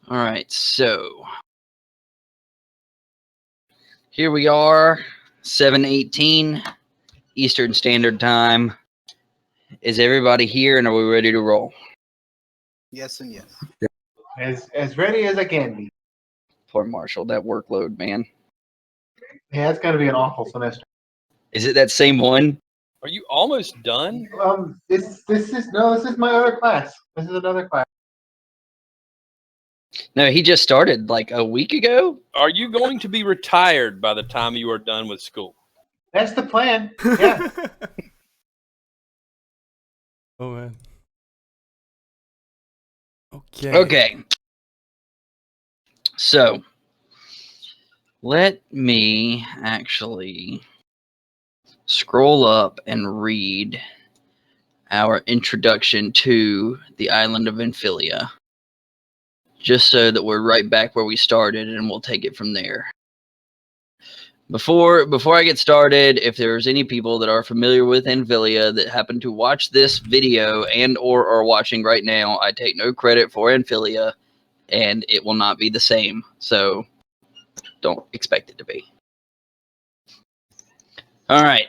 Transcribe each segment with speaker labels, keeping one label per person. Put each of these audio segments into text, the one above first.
Speaker 1: All right, so here we are, 7:18 Eastern Standard Time. Is everybody here, and are we ready to roll?
Speaker 2: Yes and yes.
Speaker 3: As ready as I can be.
Speaker 1: Poor Marshall, that workload, man.
Speaker 3: Yeah, it's got to be an awful semester.
Speaker 1: Is it that same one?
Speaker 4: Are you almost done?
Speaker 3: This is my other class. This is another class.
Speaker 1: No, he just started like a week ago.
Speaker 4: Are you going to be retired by the time you are done with school?
Speaker 3: That's the plan. Yeah.
Speaker 5: Oh man. Okay.
Speaker 1: Okay. So, let me actually scroll up and read our introduction to the island of Anphillia, just so that we're right back where we started, and we'll take it from there. Before I get started, if there's any people that are familiar with Anphillia that happen to watch this video and or are watching right now, I take no credit for Anphillia, and it will not be the same. So don't expect it to be. All right.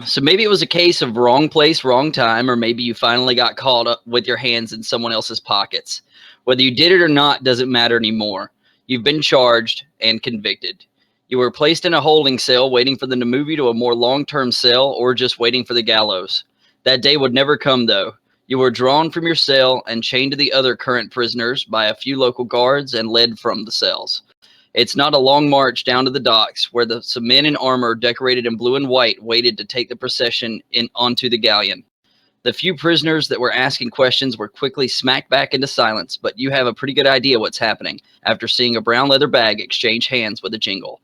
Speaker 1: So maybe it was a case of wrong place, wrong time, or maybe you finally got caught up with your hands in someone else's pockets. Whether you did it or not doesn't matter anymore. You've been charged and convicted. You were placed in a holding cell waiting for them to move you to a more long-term cell or just waiting for the gallows. That day would never come, though. You were drawn from your cell and chained to the other current prisoners by a few local guards and led from the cells. It's not a long march down to the docks where some men in armor decorated in blue and white waited to take the procession onto the galleon. The few prisoners that were asking questions were quickly smacked back into silence, but you have a pretty good idea what's happening after seeing a brown leather bag exchange hands with a jingle.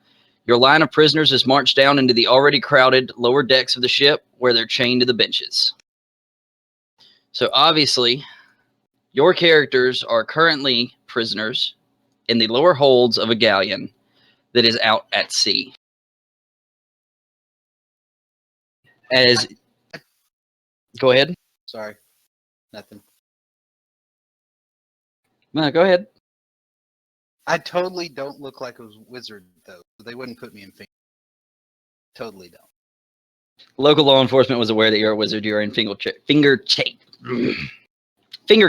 Speaker 1: Your line of prisoners is marched down into the already crowded lower decks of the ship where they're chained to the benches. So obviously, your characters are currently prisoners in the lower holds of a galleon that is out at sea. Go ahead.
Speaker 2: Sorry. Nothing.
Speaker 1: No, go ahead.
Speaker 2: I totally don't look like a wizard, though. They wouldn't put me in finger. Totally don't.
Speaker 1: Local law enforcement was aware that you're a wizard. You're in finger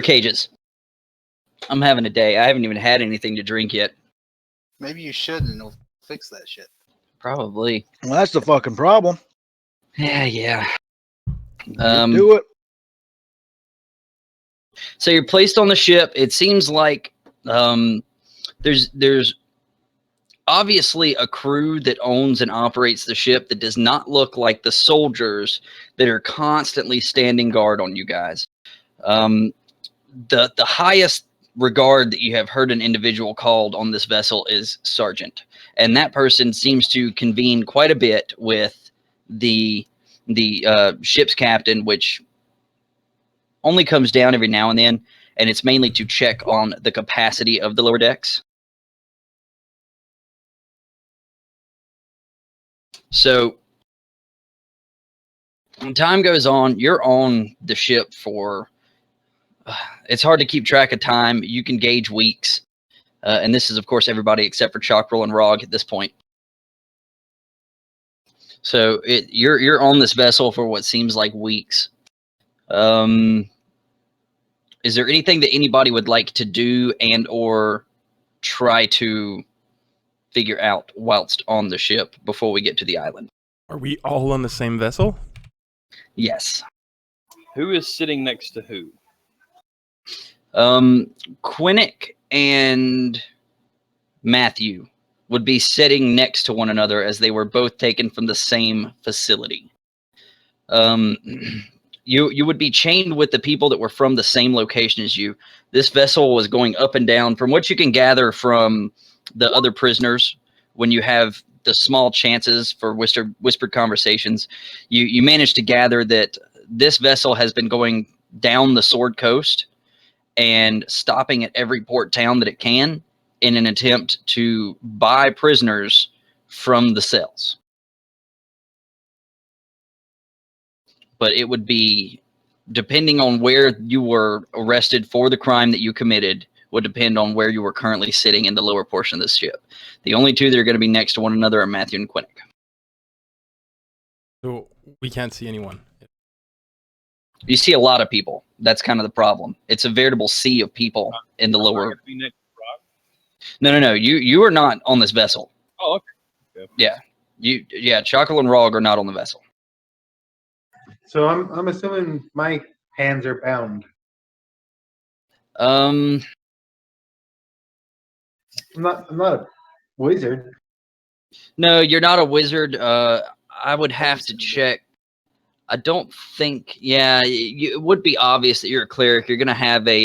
Speaker 1: cages. I'm having a day. I haven't even had anything to drink yet.
Speaker 2: Maybe you should, and it'll fix that shit.
Speaker 1: Probably.
Speaker 6: Well, that's the fucking problem.
Speaker 1: Yeah.
Speaker 6: Do it.
Speaker 1: So you're placed on the ship. It seems like there's obviously a crew that owns and operates the ship that does not look like the soldiers that are constantly standing guard on you guys. The highest regard that you have heard an individual called on this vessel is sergeant, and that person seems to convene quite a bit with the ship's captain, which only comes down every now and then, and it's mainly to check on the capacity of the lower decks. So when time goes on, you're on the ship for it's hard to keep track of time. You can gauge weeks. And this is, of course, everybody except for Chakrul and Rogue at this point. So you're on this vessel for what seems like weeks. Is there anything that anybody would like to do and or try to figure out whilst on the ship before we get to the island?
Speaker 5: Are we all on the same vessel?
Speaker 1: Yes.
Speaker 4: Who is sitting next to who?
Speaker 1: Quinnick and Matthew would be sitting next to one another as they were both taken from the same facility. You would be chained with the people that were from the same location as you. This vessel was going up and down. From what you can gather from the other prisoners, when you have the small chances for whispered conversations, you manage to gather that this vessel has been going down the Sword Coast and stopping at every port town that it can in an attempt to buy prisoners from the cells. But it would be, depending on where you were arrested for the crime that you committed, would depend on where you were currently sitting in the lower portion of the ship. The only two that are going to be next to one another are Matthew and Quinnick.
Speaker 5: So we can't see anyone.
Speaker 1: You see a lot of people. That's kind of the problem. It's a veritable sea of people in the lower.
Speaker 4: Be next to Rock?
Speaker 1: No. You are not on this vessel.
Speaker 4: Oh, okay.
Speaker 1: Yeah. Chakrul and Rogue are not on the vessel.
Speaker 3: So I'm assuming my hands are bound.
Speaker 1: Um,
Speaker 3: I'm not a wizard.
Speaker 1: no, you're not a wizard. I would have to check. I don't think. Yeah, it would be obvious that you're a cleric. You're gonna have a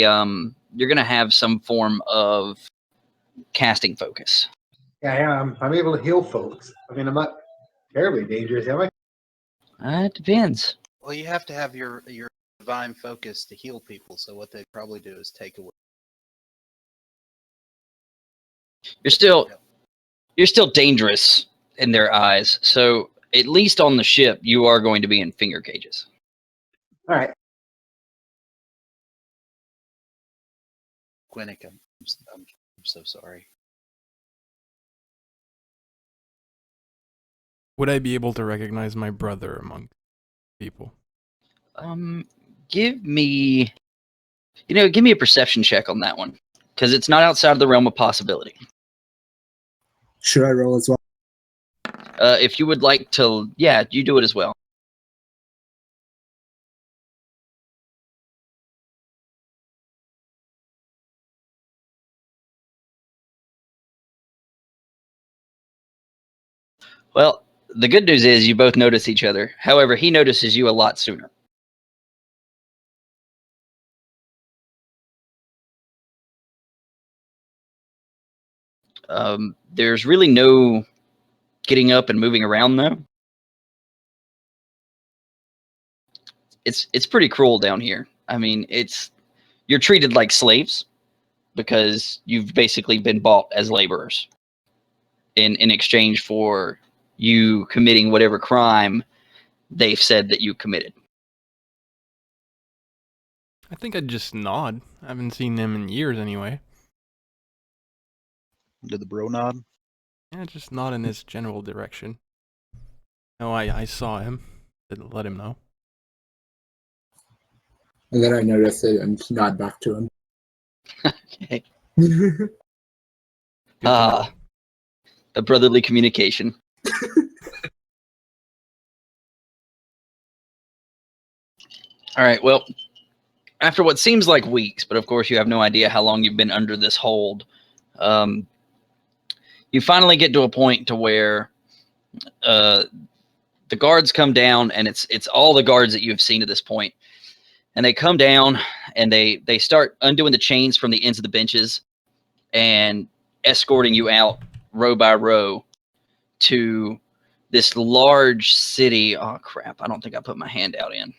Speaker 1: You're gonna have some form of casting focus.
Speaker 3: Yeah, I'm able to heal folks. I mean, I'm not terribly dangerous, am I?
Speaker 1: It depends.
Speaker 2: Well, you have to have your divine focus to heal people. So what they probably do is take away.
Speaker 1: You're still dangerous in their eyes. So at least on the ship, you are going to be in finger cages.
Speaker 3: All right.
Speaker 2: Quinnick, I'm so sorry.
Speaker 5: Would I be able to recognize my brother among people?
Speaker 1: Give me a perception check on that one, because it's not outside of the realm of possibility.
Speaker 7: Should I roll as well?
Speaker 1: If you would like to, yeah, you do it as well. Well, the good news is you both notice each other. However, he notices you a lot sooner. There's really no getting up and moving around, though. It's pretty cruel down here. I mean, you're treated like slaves because you've basically been bought as laborers in exchange for you committing whatever crime they've said that you committed.
Speaker 5: I think I'd just nod. I haven't seen him in years anyway.
Speaker 6: Did the bro nod?
Speaker 5: Yeah, just nod in his general direction. No, I saw him. Didn't let him know.
Speaker 7: And then I notice it and nod back to him.
Speaker 1: Okay.
Speaker 5: Good to know.
Speaker 1: A brotherly communication. All right, well, after what seems like weeks, but of course you have no idea how long you've been under this hold, you finally get to a point to where the guards come down, and it's all the guards that you have seen at this point. And they come down, and they start undoing the chains from the ends of the benches and escorting you out row by row to this large city. Oh, crap. I don't think I put my handout in.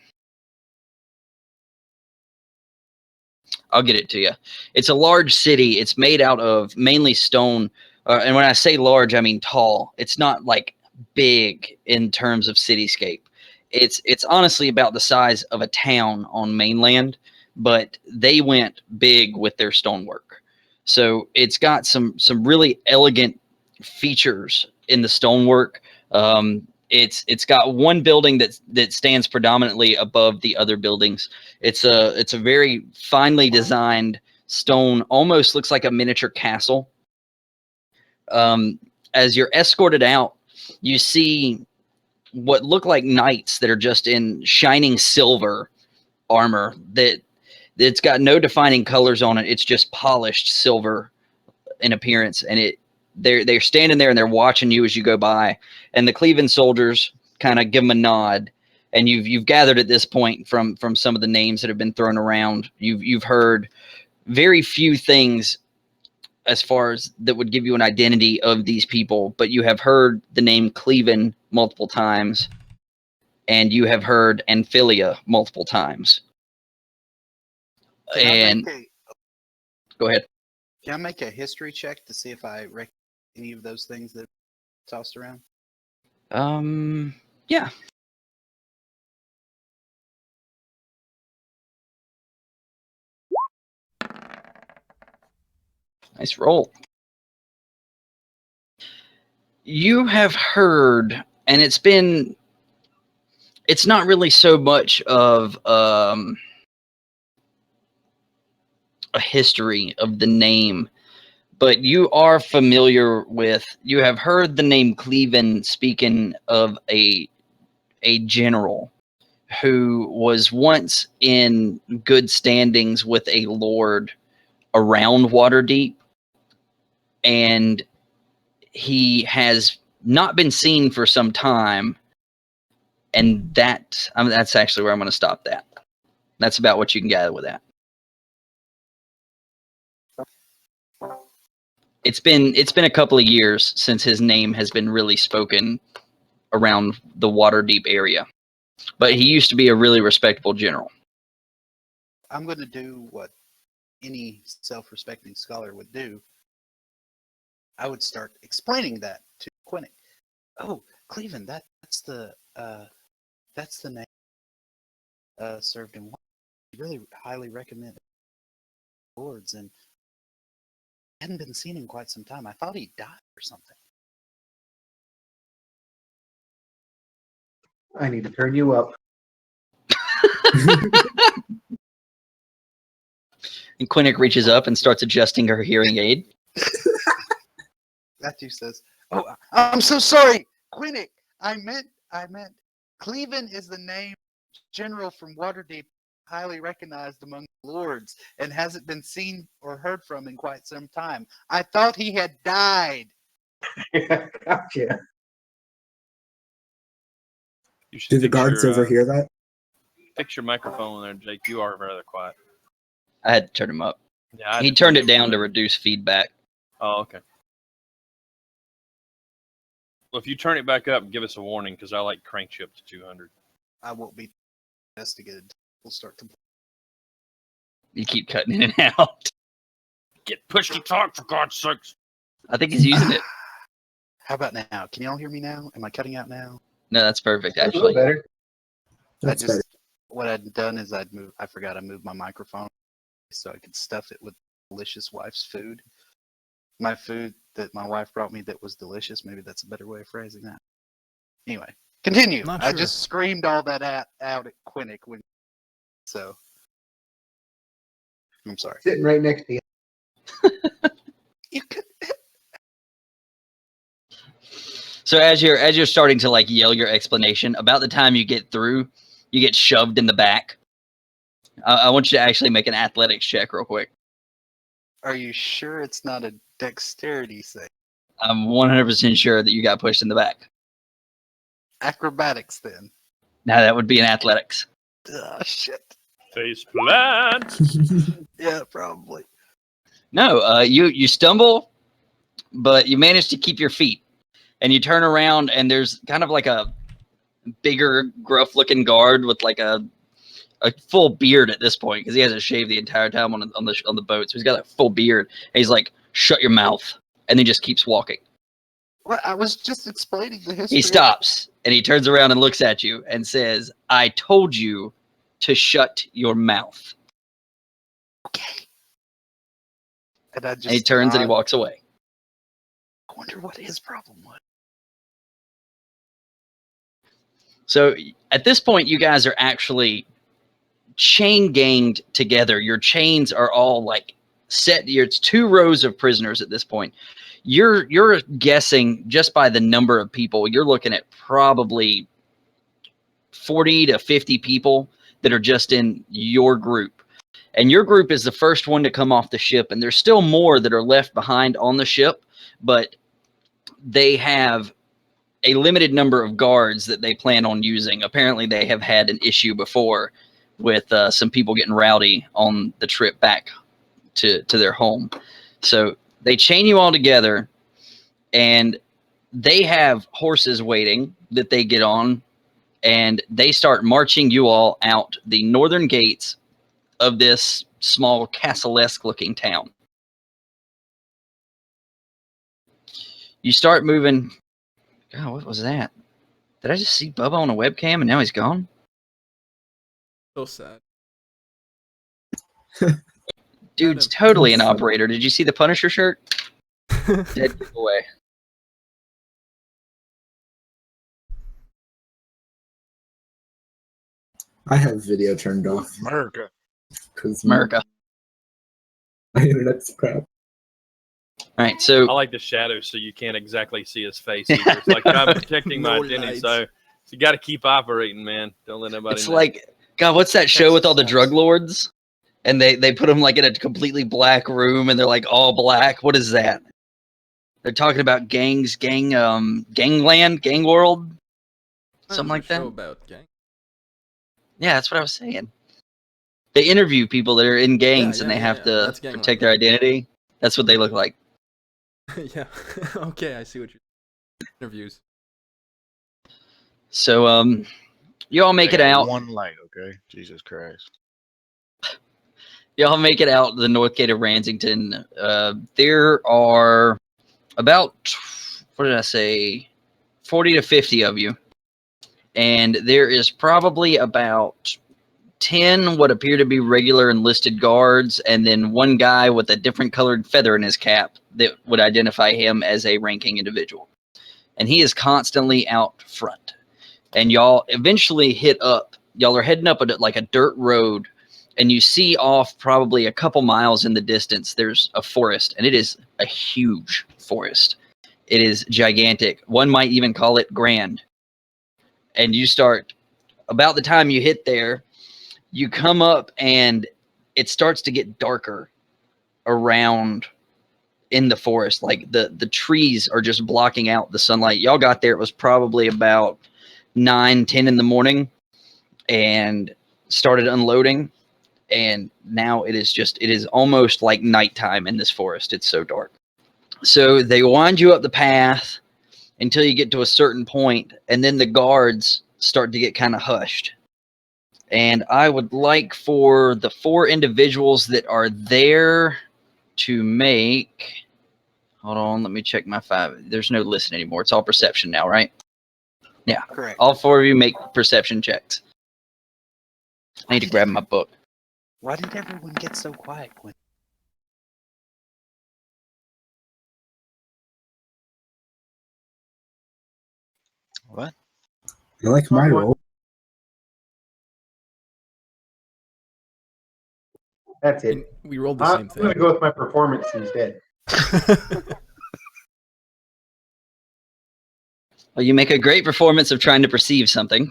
Speaker 1: I'll get it to you. It's a large city. It's made out of mainly stone. And when I say large, I mean tall. It's not like big in terms of cityscape. It's honestly about the size of a town on mainland, but they went big with their stonework. So it's got some really elegant features in the stonework. It's got one building that stands predominantly above the other buildings. It's a very finely designed stone, almost looks like a miniature castle. As you're escorted out, you see what look like knights that are just in shining silver armor that's got no defining colors on it. It's just polished silver in appearance, and they're standing there and they're watching you as you go by. And the Cleveland soldiers kind of give them a nod. And you've gathered at this point from some of the names that have been thrown around. You've heard very few things as far as that would give you an identity of these people, but you have heard the name Cleveland multiple times, and you have heard Anphillia multiple times. And go ahead.
Speaker 2: Can I make a history check to see if I recognize any of those things that tossed around?
Speaker 1: Yeah. Nice roll. You have heard, and it's not really so much of a history of the name, but you are familiar with, you have heard the name Cleven speaking of a general who was once in good standings with a lord around Waterdeep, and he has not been seen for some time, and that's actually where I'm going to stop that. That's about what you can gather with that. It's been a couple of years since his name has been really spoken around the Waterdeep area, but he used to be a really respectable general.
Speaker 2: I'm going to do what any self-respecting scholar would do. I would start explaining that to Quinnick. Oh, Cleveland, that's the name served in one. Really highly recommend Lords, and hadn't been seen in quite some time. I thought he died or something.
Speaker 3: I need to turn you up.
Speaker 1: And Quinnick reaches up and starts adjusting her hearing aid.
Speaker 2: Matthew says, "Oh, I'm so sorry, Quinnick. I meant Cleveland is the name general from Waterdeep, highly recognized among lords, and hasn't been seen or heard from in quite some time. I thought he had died."
Speaker 3: Gotcha.
Speaker 4: You should
Speaker 7: Do the
Speaker 4: fix
Speaker 7: guards
Speaker 4: your,
Speaker 7: overhear that?
Speaker 4: Fix your microphone there, Jake. You are rather quiet.
Speaker 1: I had to turn him up.
Speaker 4: Yeah,
Speaker 1: He turned it down to reduce feedback.
Speaker 4: Oh, okay. Well, if you turn it back up, give us a warning, because I like crank you up to 200.
Speaker 2: I won't be investigated. We'll start to.
Speaker 1: You keep cutting in and out.
Speaker 4: Get push to talk, for God's sakes.
Speaker 1: I think he's using it.
Speaker 2: How about now? Can y'all hear me now? Am I cutting out now?
Speaker 1: No, that's perfect,
Speaker 3: A little
Speaker 1: actually.
Speaker 3: better.
Speaker 7: That's better.
Speaker 2: What I'd done is I forgot I moved my microphone so I could stuff it with delicious wife's food. My food that my wife brought me that was delicious. Maybe that's a better way of phrasing that. Anyway, continue.
Speaker 5: Not
Speaker 2: I
Speaker 5: sure.
Speaker 2: just screamed all that out at Quinnick so I'm sorry.
Speaker 3: Sitting right next to you.
Speaker 2: You could.
Speaker 1: So as you're starting to like yell your explanation, about the time you get through, you get shoved in the back. I want you to actually make an athletics check real quick.
Speaker 2: Are you sure it's not a dexterity thing?
Speaker 1: I'm 100% sure that you got pushed in the back.
Speaker 2: Acrobatics then.
Speaker 1: Now that would be an athletics.
Speaker 2: Shit.
Speaker 4: Face plant.
Speaker 2: Yeah, probably.
Speaker 1: No, you stumble, but you manage to keep your feet. And you turn around, and there's kind of like a bigger, gruff-looking guard with like a full beard at this point, because he hasn't shaved the entire time on the boat. So he's got a full beard. And he's like, "Shut your mouth," and then just keeps walking.
Speaker 2: Well, I was just explaining the history.
Speaker 1: He stops and he turns around and looks at you and says, "I told you to shut your mouth."
Speaker 2: Okay. And I just.
Speaker 1: And he turns and he walks away.
Speaker 2: I wonder what his problem was.
Speaker 1: So at this point, you guys are actually chain ganged together. Your chains are all like set. It's 2 rows of prisoners at this point. You're guessing just by the number of people, you're looking at probably 40 to 50 people that are just in your group. And your group is the first one to come off the ship. And there's still more that are left behind on the ship, but they have a limited number of guards that they plan on using. Apparently they have had an issue before with some people getting rowdy on the trip back to their home. So they chain you all together, and they have horses waiting that they get on, and they start marching you all out the northern gates of this small castle-esque looking town. You start moving. God, what was that? Did I just see Bubba on a webcam and now he's gone?
Speaker 5: So sad.
Speaker 1: Dude's totally an operator. Did you see the Punisher shirt? Dead giveaway.
Speaker 7: I have video turned off
Speaker 6: America.
Speaker 7: because
Speaker 1: America.
Speaker 7: my internet's crap.
Speaker 1: All right, so
Speaker 4: I like the shadows so you can't exactly see his face either. It's like I'm protecting my
Speaker 5: No
Speaker 4: identity.
Speaker 5: lights.
Speaker 4: So you got to keep operating, man. Don't let nobody
Speaker 1: it's
Speaker 4: know.
Speaker 1: like, God, what's that show with all the
Speaker 2: Texas
Speaker 1: drug
Speaker 2: sucks.
Speaker 1: lords? And they put them like in a completely black room, and they're like all black. What is that? They're talking about gangs, gangland, gang world, something like
Speaker 5: Show
Speaker 1: that.
Speaker 5: about gang.
Speaker 1: Yeah, that's what I was saying. They interview people that are in gangs, and they have to
Speaker 5: That's
Speaker 1: protect
Speaker 5: gangland.
Speaker 1: their identity. That's what they look like.
Speaker 5: Yeah. Okay, I see what you're. Interviews.
Speaker 1: So, you all make
Speaker 6: They
Speaker 1: it
Speaker 6: got
Speaker 1: out.
Speaker 6: one light, okay? Jesus Christ.
Speaker 1: Y'all make it out the north gate of Ransington. There are about, what did I say, 40 to 50 of you. And there is probably about 10 what appear to be regular enlisted guards, and then one guy with a different colored feather in his cap that would identify him as a ranking individual. And he is constantly out front. And y'all eventually hit up. Y'all are heading up like a dirt road, and you see off probably a couple miles in the distance, there's a forest, and it is a huge forest. It is gigantic. One might even call it grand. And you start, about the time you hit there, you come up and it starts to get darker around in the forest. Like the trees are just blocking out the sunlight. Y'all got there, it was probably about 9-10 in the morning, and started unloading. And now it is almost like nighttime in this forest. It's so dark. So they wind you up the path until you get to a certain point, and then the guards start to get kind of hushed. And I would like for the 4 individuals that are there to make... Hold on, let me check my 5. There's no listen anymore. It's all perception now, right? Yeah.
Speaker 2: Correct.
Speaker 1: All 4 of you make perception checks. I need to grab my book.
Speaker 2: Why did everyone get so quiet when?
Speaker 6: What?
Speaker 7: I like my roll.
Speaker 3: That's
Speaker 5: I
Speaker 3: it.
Speaker 5: mean, we rolled the
Speaker 3: I'm
Speaker 5: same
Speaker 3: going to
Speaker 5: thing.
Speaker 3: go with my performance instead.
Speaker 1: Well, you make a great performance of trying to perceive something.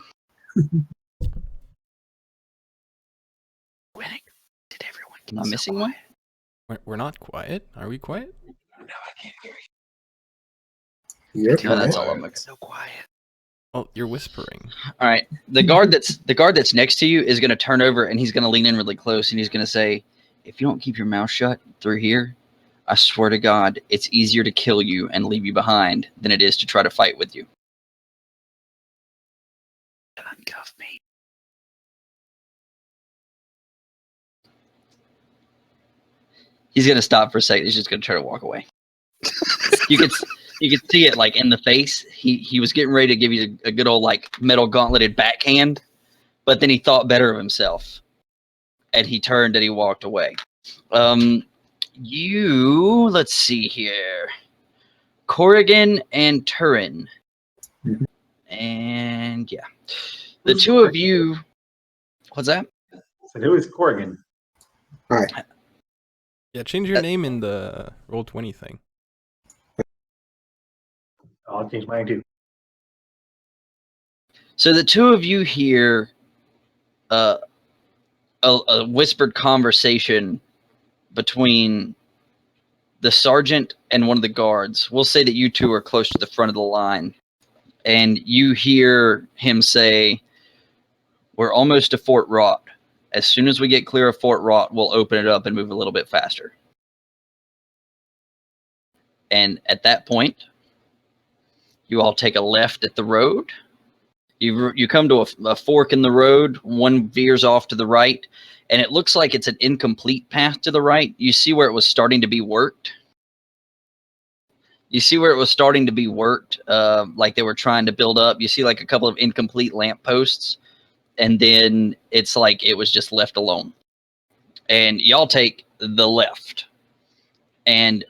Speaker 2: Winning. Did everyone get
Speaker 1: Am I
Speaker 2: so
Speaker 1: missing
Speaker 2: quiet?
Speaker 1: one?
Speaker 5: We're not quiet. Are we quiet?
Speaker 7: You're
Speaker 1: No, that's
Speaker 7: quiet.
Speaker 1: all I'm looking.
Speaker 2: So quiet.
Speaker 5: Oh, you're whispering.
Speaker 1: All right. The guard that's next to you is going to turn over, and he's going to lean in really close, and he's going to say, "If you don't keep your mouth shut through here, I swear to God, it's easier to kill you and leave you behind than it is to try to fight with you."
Speaker 2: Uncuff me.
Speaker 1: He's going to stop for a second. He's just going to try to walk away. You could see it like in the face. He was getting ready to give you a good old like metal gauntleted backhand, but then he thought better of himself, and he turned and he walked away. Let's see here. Korrigaan and Turin.
Speaker 7: Mhm.
Speaker 1: And yeah. The two of you, what's that?
Speaker 3: So who is Korrigan?
Speaker 7: Hi.
Speaker 5: Yeah, change your name in the Roll20 thing.
Speaker 3: I'll change mine too.
Speaker 1: So the two of you hear a whispered conversation between the sergeant and one of the guards. We'll say that you two are close to the front of the line. And you hear him say, "We're almost to Fort Rot. As soon as we get clear of Fort Rot, we'll open it up and move a little bit faster." And at that point, you all take a left at the road. You come to a fork in the road. One veers off to the right, and it looks like it's an incomplete path to the right. You see where it was starting to be worked. Like they were trying to build up. You see like a couple of incomplete lampposts, and then it's like it was just left alone. and y'all take the left. And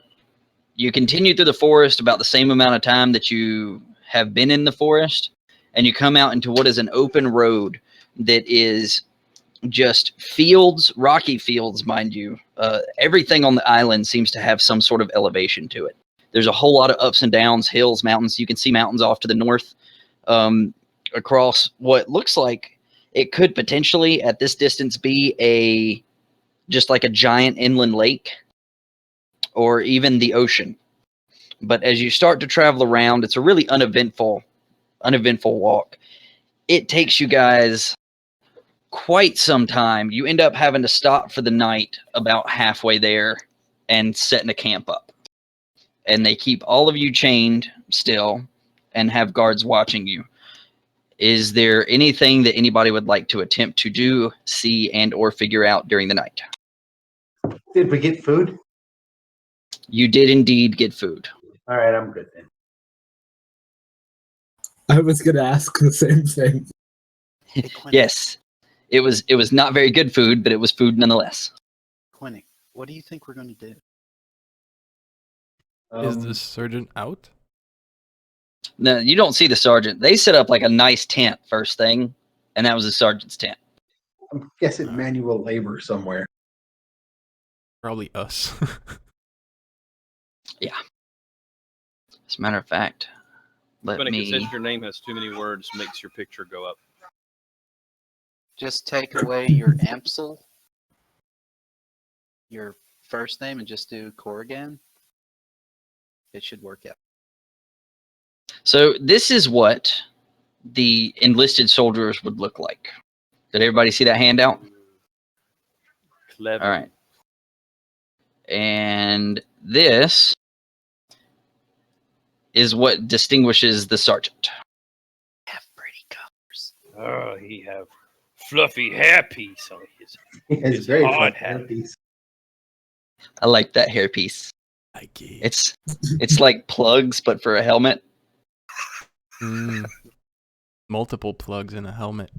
Speaker 1: you continue through the forest about the same amount of time that you have been in the forest, and you come out into what is an open road that is just fields, rocky fields, mind you. Everything on the island seems to have some sort of elevation to it. There's a whole lot of ups and downs, hills, mountains. You can see mountains off to the north, across what looks like it could potentially at this distance be just like a giant inland lake or even the ocean. But as you start to travel around, it's a really uneventful walk. It takes you guys quite some time. You end up having to stop for the night about halfway there and setting a camp up. And they keep all of you chained still and have guards watching you. Is there anything that anybody would like to attempt to do, see, and or figure out during the night?
Speaker 3: Did we get food?
Speaker 1: You did indeed get food.
Speaker 3: All right, I'm good then.
Speaker 7: I was gonna ask the same thing.
Speaker 2: Hey, Quinnick,
Speaker 1: Yes. It was not very good food, but it was food nonetheless.
Speaker 2: Quinnick, what do you think we're going to do?
Speaker 5: Is the sergeant out?
Speaker 1: No, you don't see the sergeant. They set up like a nice tent first thing, and that was the sergeant's tent.
Speaker 3: I'm guessing manual labor somewhere.
Speaker 5: Probably us.
Speaker 1: As a matter of fact, let
Speaker 4: When it
Speaker 1: me.
Speaker 4: says your name has too many words, makes your picture go up.
Speaker 2: Just take away your Amsel, your first name, and just do Korrigaan. It should work out.
Speaker 1: So this is what the enlisted soldiers would look like. Did everybody see that handout?
Speaker 4: Clever.
Speaker 1: All right. And this is what distinguishes the sergeant.
Speaker 2: Have pretty colors.
Speaker 4: Oh, he have fluffy hairpiece on his.
Speaker 3: It's
Speaker 4: It's
Speaker 3: very
Speaker 4: hard
Speaker 3: fun.
Speaker 4: hat.
Speaker 1: I like that hairpiece.
Speaker 5: Like
Speaker 1: It's like plugs, but for a helmet.
Speaker 5: Multiple plugs in a helmet.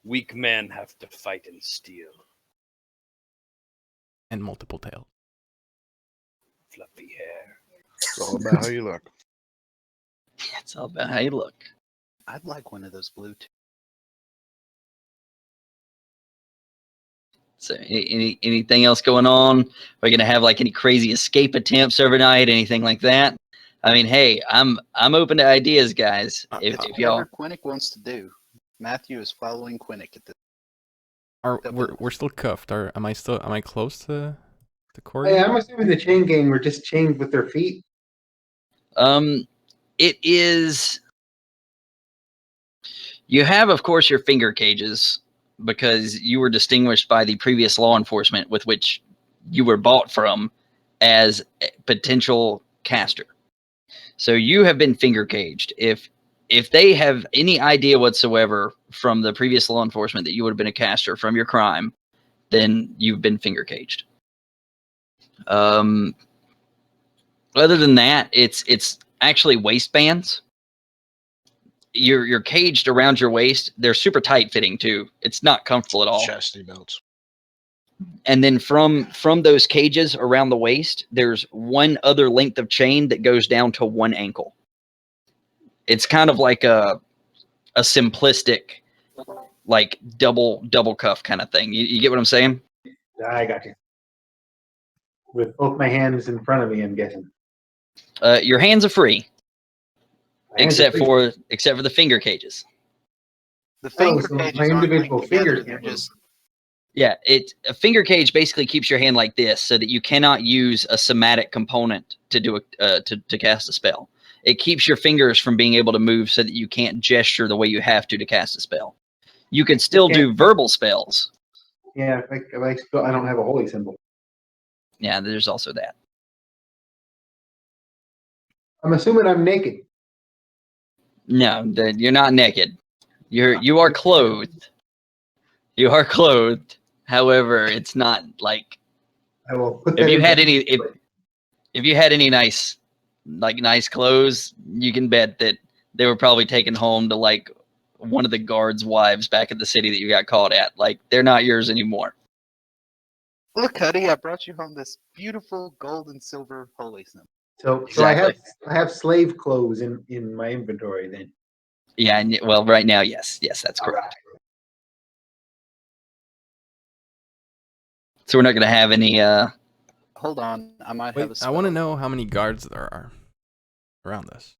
Speaker 4: Weak men have to fight in steel.
Speaker 5: And multiple tails.
Speaker 4: Fluffy hair.
Speaker 6: It's all about how you look.
Speaker 1: It's all about how you look.
Speaker 2: I'd like one of those blue.
Speaker 1: So, anything else going on? Are we gonna have like any crazy escape attempts overnight? Anything like that? I mean, hey, I'm open to ideas, guys. If
Speaker 2: It's
Speaker 1: y'all,
Speaker 2: whatever Quinnick wants to do. Matthew is following Quinnick at this.
Speaker 5: We're still cuffed. Am I close to
Speaker 3: Hey,
Speaker 5: Korrigaan?
Speaker 3: I'm assuming the chain gang were just chained with their feet.
Speaker 1: it is. You have, of course, your finger cages because you were distinguished by the previous law enforcement with which you were bought from as a potential caster. So you have been finger caged. If they have any idea whatsoever from the previous law enforcement that you would have been a caster from your crime, then you've been finger caged. Other than that, it's actually waistbands. You're caged around your waist. They're super tight fitting too. It's not comfortable at all.
Speaker 6: Chastity belts.
Speaker 1: And then from those cages around the waist, there's one other length of chain that goes down to one ankle. It's kind of like a simplistic, like double cuff kind of thing. You get what I'm saying?
Speaker 3: I got you. With both my hands in front of me, I'm guessing.
Speaker 1: Your hands are free,
Speaker 3: My hands are
Speaker 1: except
Speaker 3: free.
Speaker 1: for the finger cages.
Speaker 2: The finger
Speaker 3: so
Speaker 2: cages
Speaker 3: my
Speaker 2: aren't
Speaker 3: individual
Speaker 2: linked together.
Speaker 3: fingers
Speaker 2: They're
Speaker 3: can't move.
Speaker 2: just
Speaker 1: Yeah, a finger cage basically keeps your hand like this, so that you cannot use a somatic component to do to cast a spell. It keeps your fingers from being able to move, so that you can't gesture the way you have to cast a spell. You can still do verbal spells.
Speaker 3: Yeah, I don't have a holy symbol.
Speaker 1: Yeah, there's also that.
Speaker 3: I'm assuming I'm naked.
Speaker 1: No, you're not naked. You are clothed. You are clothed. However, it's not like
Speaker 3: I will put that
Speaker 1: if you
Speaker 3: in
Speaker 1: had
Speaker 3: the-
Speaker 1: any if you had any nice clothes, you can bet that they were probably taken home to like one of the guards' wives back at the city that you got caught at. Like, they're not yours anymore.
Speaker 2: Look, Cuddy, I brought you home this beautiful gold and silver holy symbol.
Speaker 3: So
Speaker 1: Exactly.
Speaker 3: I have slave clothes in my inventory then.
Speaker 1: Yeah, well, right now, yes, that's
Speaker 3: All
Speaker 1: correct.
Speaker 3: right.
Speaker 1: So we're not going to have any.
Speaker 2: Hold on, I might have a
Speaker 5: Wait, I
Speaker 2: spell.
Speaker 5: want to know how many guards there are around us.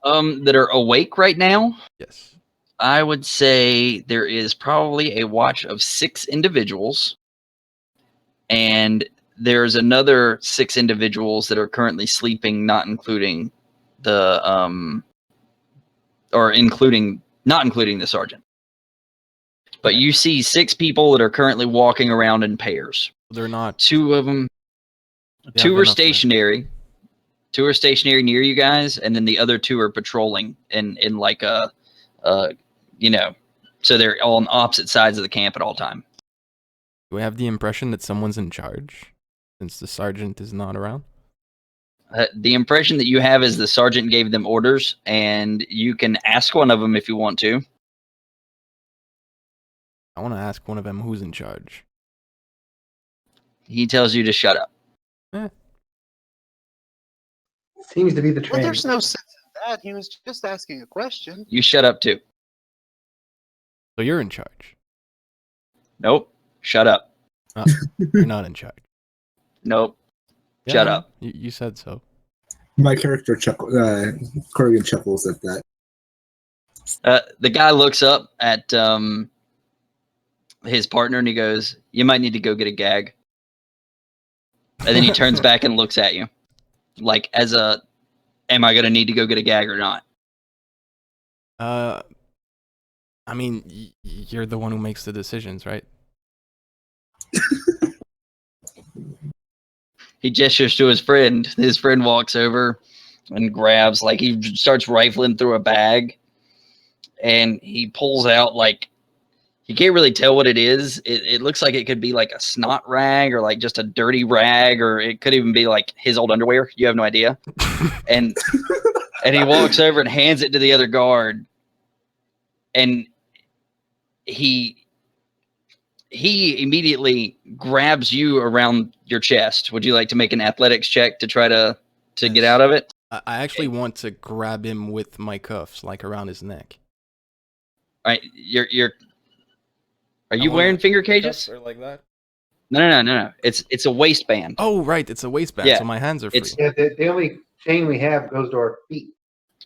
Speaker 1: That are awake right now.
Speaker 5: Yes.
Speaker 1: I would say there is probably a watch of 6 individuals, and there's another 6 individuals that are currently sleeping, not including the not including the sergeant. But
Speaker 5: Okay.
Speaker 1: you see 6 people that are currently walking around in pairs.
Speaker 5: They're not.
Speaker 1: 2 of them,
Speaker 5: They have
Speaker 1: 2 are
Speaker 5: enough men.
Speaker 1: stationary. 2 are stationary near you guys, and then the other 2 are patrolling in like a, so they're all on opposite sides of the camp at all time.
Speaker 5: Do we have the impression that someone's in charge since the sergeant is not around?
Speaker 1: The impression that you have is the sergeant gave them orders, and you can ask one of them if you want to.
Speaker 5: I want to ask one of them who's in charge.
Speaker 1: He tells you to shut up.
Speaker 3: Seems to be the
Speaker 2: Well,
Speaker 3: trend.
Speaker 2: there's no sense in that. He was just asking a question.
Speaker 1: You shut up too.
Speaker 5: So you're in charge.
Speaker 1: Nope. Shut up.
Speaker 5: You're not in charge.
Speaker 1: Nope.
Speaker 5: Yeah,
Speaker 1: Shut
Speaker 5: I know.
Speaker 1: up.
Speaker 5: You said so.
Speaker 7: My character Korrigaan chuckles at that.
Speaker 1: The guy looks up at his partner and he goes, "You might need to go get a gag." And then he turns back and looks at you, like as a, "Am I going to need to go get a gag or not?"
Speaker 5: I mean, you're the one who makes the decisions, right?
Speaker 1: He gestures to his friend. His friend walks over and grabs, like he starts rifling through a bag, and he pulls out, like, you can't really tell what it is. It looks like it could be like a snot rag or like just a dirty rag, or it could even be like his old underwear. You have no idea. And he walks over and hands it to the other guard, and he immediately grabs you around your chest. Would you like to make an athletics check to try to get
Speaker 5: Yes.
Speaker 1: out of it?
Speaker 5: I actually want to grab him with my cuffs, like around his neck.
Speaker 1: All right, are you wearing finger cages?
Speaker 5: Or like that?
Speaker 1: No. It's a waistband.
Speaker 5: Oh, right. It's a waistband,
Speaker 1: Yeah,
Speaker 5: so my hands are free.
Speaker 1: it's-
Speaker 3: Yeah, the only chain we have goes to our feet.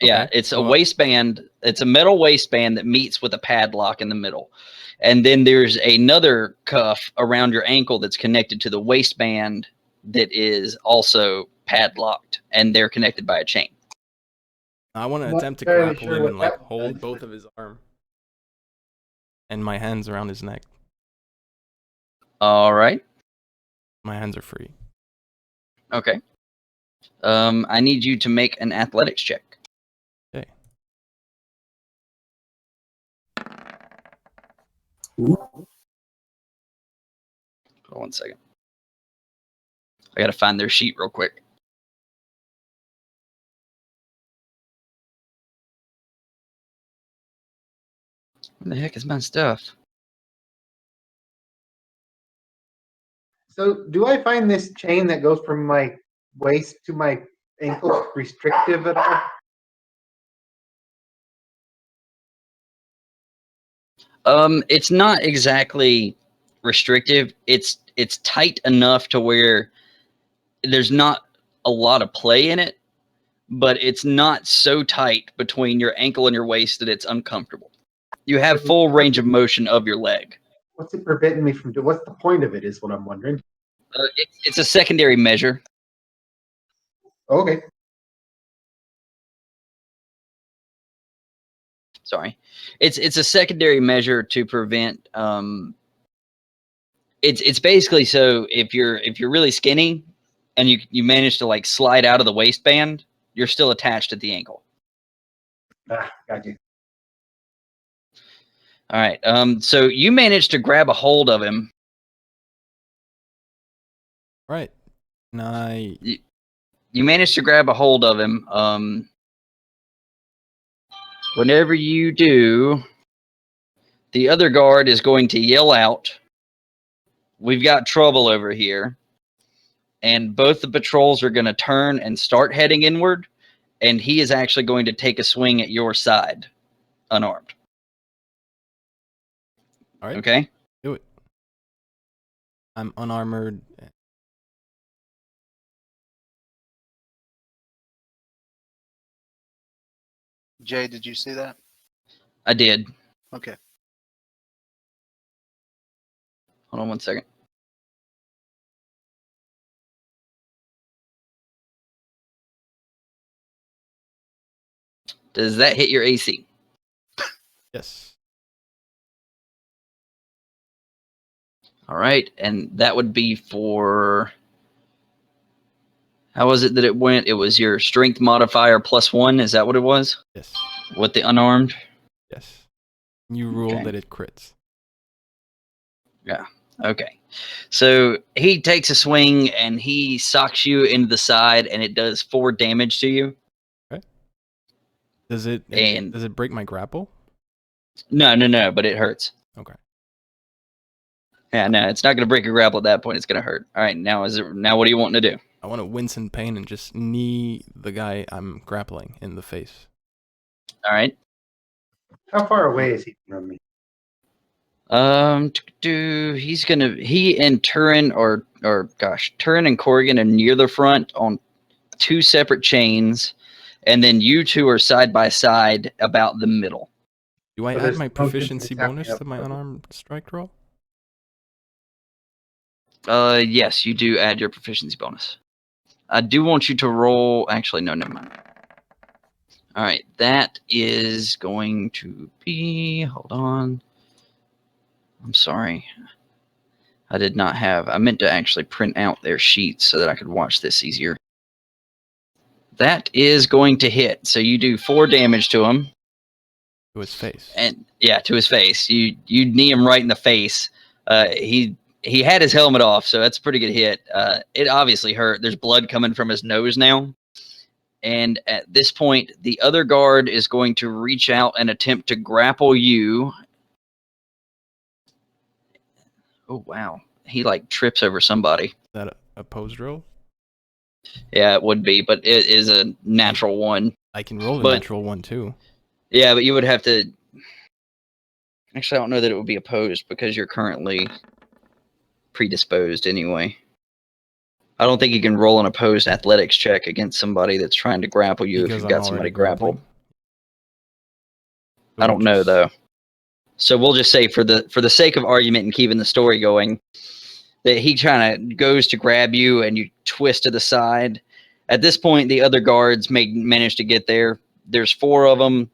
Speaker 1: Yeah,
Speaker 5: Okay.
Speaker 1: it's a
Speaker 5: Well-
Speaker 1: waistband. It's a metal waistband that meets with a padlock in the middle. And then there's another cuff around your ankle that's connected to the waistband that is also padlocked, and they're connected by a chain.
Speaker 5: I want to
Speaker 3: Not
Speaker 5: attempt to
Speaker 3: entirely
Speaker 5: grapple
Speaker 3: sure
Speaker 5: him
Speaker 3: what
Speaker 5: and like
Speaker 3: that
Speaker 5: hold
Speaker 3: does,
Speaker 5: both
Speaker 3: but-
Speaker 5: of his arm. And my hands around his neck.
Speaker 1: All right.
Speaker 5: My hands are free.
Speaker 1: Okay. I need you to make an athletics check.
Speaker 5: Okay.
Speaker 1: Hold on 1 second. I gotta find their sheet real quick. Where the heck is my stuff?
Speaker 3: So, do I find this chain that goes from my waist to my ankle restrictive at all?
Speaker 1: It's not exactly restrictive. It's tight enough to where there's not a lot of play in it, but it's not so tight between your ankle and your waist that it's uncomfortable. You have full range of motion of your leg.
Speaker 3: What's it preventing me from doing? What's the point of it? Is what I'm wondering.
Speaker 1: It's a secondary measure.
Speaker 3: Okay.
Speaker 1: Sorry, it's a secondary measure to prevent. It's basically so if you're really skinny and you manage to like slide out of the waistband, you're still attached at the ankle.
Speaker 3: Got you.
Speaker 1: All right. So you managed to grab a hold of him.
Speaker 5: Right. And
Speaker 1: You managed to grab a hold of him. Whenever you do, the other guard is going to yell out, we've got trouble over here. And both the patrols are going to turn and start heading inward. And he is actually going to take a swing at your side, unarmed.
Speaker 5: All right.
Speaker 1: Okay?
Speaker 5: Do it. I'm unarmored.
Speaker 2: Jay, did you see that?
Speaker 1: I did.
Speaker 2: Okay.
Speaker 1: Hold on one second. Does that hit your AC?
Speaker 5: Yes.
Speaker 1: All right. And that would be for... How was it that it went? It was your strength modifier +1. Is that what it was?
Speaker 5: Yes.
Speaker 1: With the unarmed?
Speaker 5: Yes. You rule
Speaker 1: Okay.
Speaker 5: that it crits.
Speaker 1: Yeah. Okay. So he takes a swing and he socks you into the side and it does 4 damage to you.
Speaker 5: Does it
Speaker 1: And-
Speaker 5: does it break my grapple?
Speaker 1: No, but it hurts.
Speaker 5: Okay.
Speaker 1: Yeah, no, it's not going to break your grapple at that point. It's going to hurt. All right, now what are you wanting to do?
Speaker 5: I want to wince in pain and just knee the guy I'm grappling in the face.
Speaker 1: All right.
Speaker 3: How far away is he from me?
Speaker 1: He and Turin Turin and Korrigan are near the front on 2 separate chains, and then you two are side by side about the middle.
Speaker 5: Do I
Speaker 3: So
Speaker 5: add
Speaker 3: there's
Speaker 5: my
Speaker 3: no difference
Speaker 5: proficiency
Speaker 3: happening
Speaker 5: bonus
Speaker 3: up
Speaker 5: to my
Speaker 3: front.
Speaker 5: unarmed strike roll?
Speaker 1: Yes, you do add your proficiency bonus. I do want you to roll. Actually, no, never mind. All right, that is going to be. Hold on. I'm sorry. I did not have. I meant to actually print out their sheets so that I could watch this easier. That is going to hit. So you do 4 damage to him.
Speaker 5: To his face.
Speaker 1: And yeah, to his face. You knee him right in the face. He had his helmet off, so that's a pretty good hit. It obviously hurt. There's blood coming from his nose now. And at this point, the other guard is going to reach out and attempt to grapple you. Oh, wow. He like trips over somebody.
Speaker 5: Is that a opposed roll?
Speaker 1: Yeah, it would be, but it is a natural 1.
Speaker 5: I can roll a
Speaker 1: But-
Speaker 5: natural one too.
Speaker 1: Yeah, but you would have to... Actually, I don't know that it would be opposed because you're currently predisposed anyway. I don't think you can roll an opposed athletics check against somebody that's trying to grapple you
Speaker 5: Because
Speaker 1: if you've
Speaker 5: I'm
Speaker 1: got
Speaker 5: already
Speaker 1: somebody grappled.
Speaker 5: grappling.
Speaker 1: I don't know though. So we'll just say for the sake of argument and keeping the story going, that he kind of goes to grab you and you twist to the side. At this point, the other guards may manage to get there. There's 4 of them.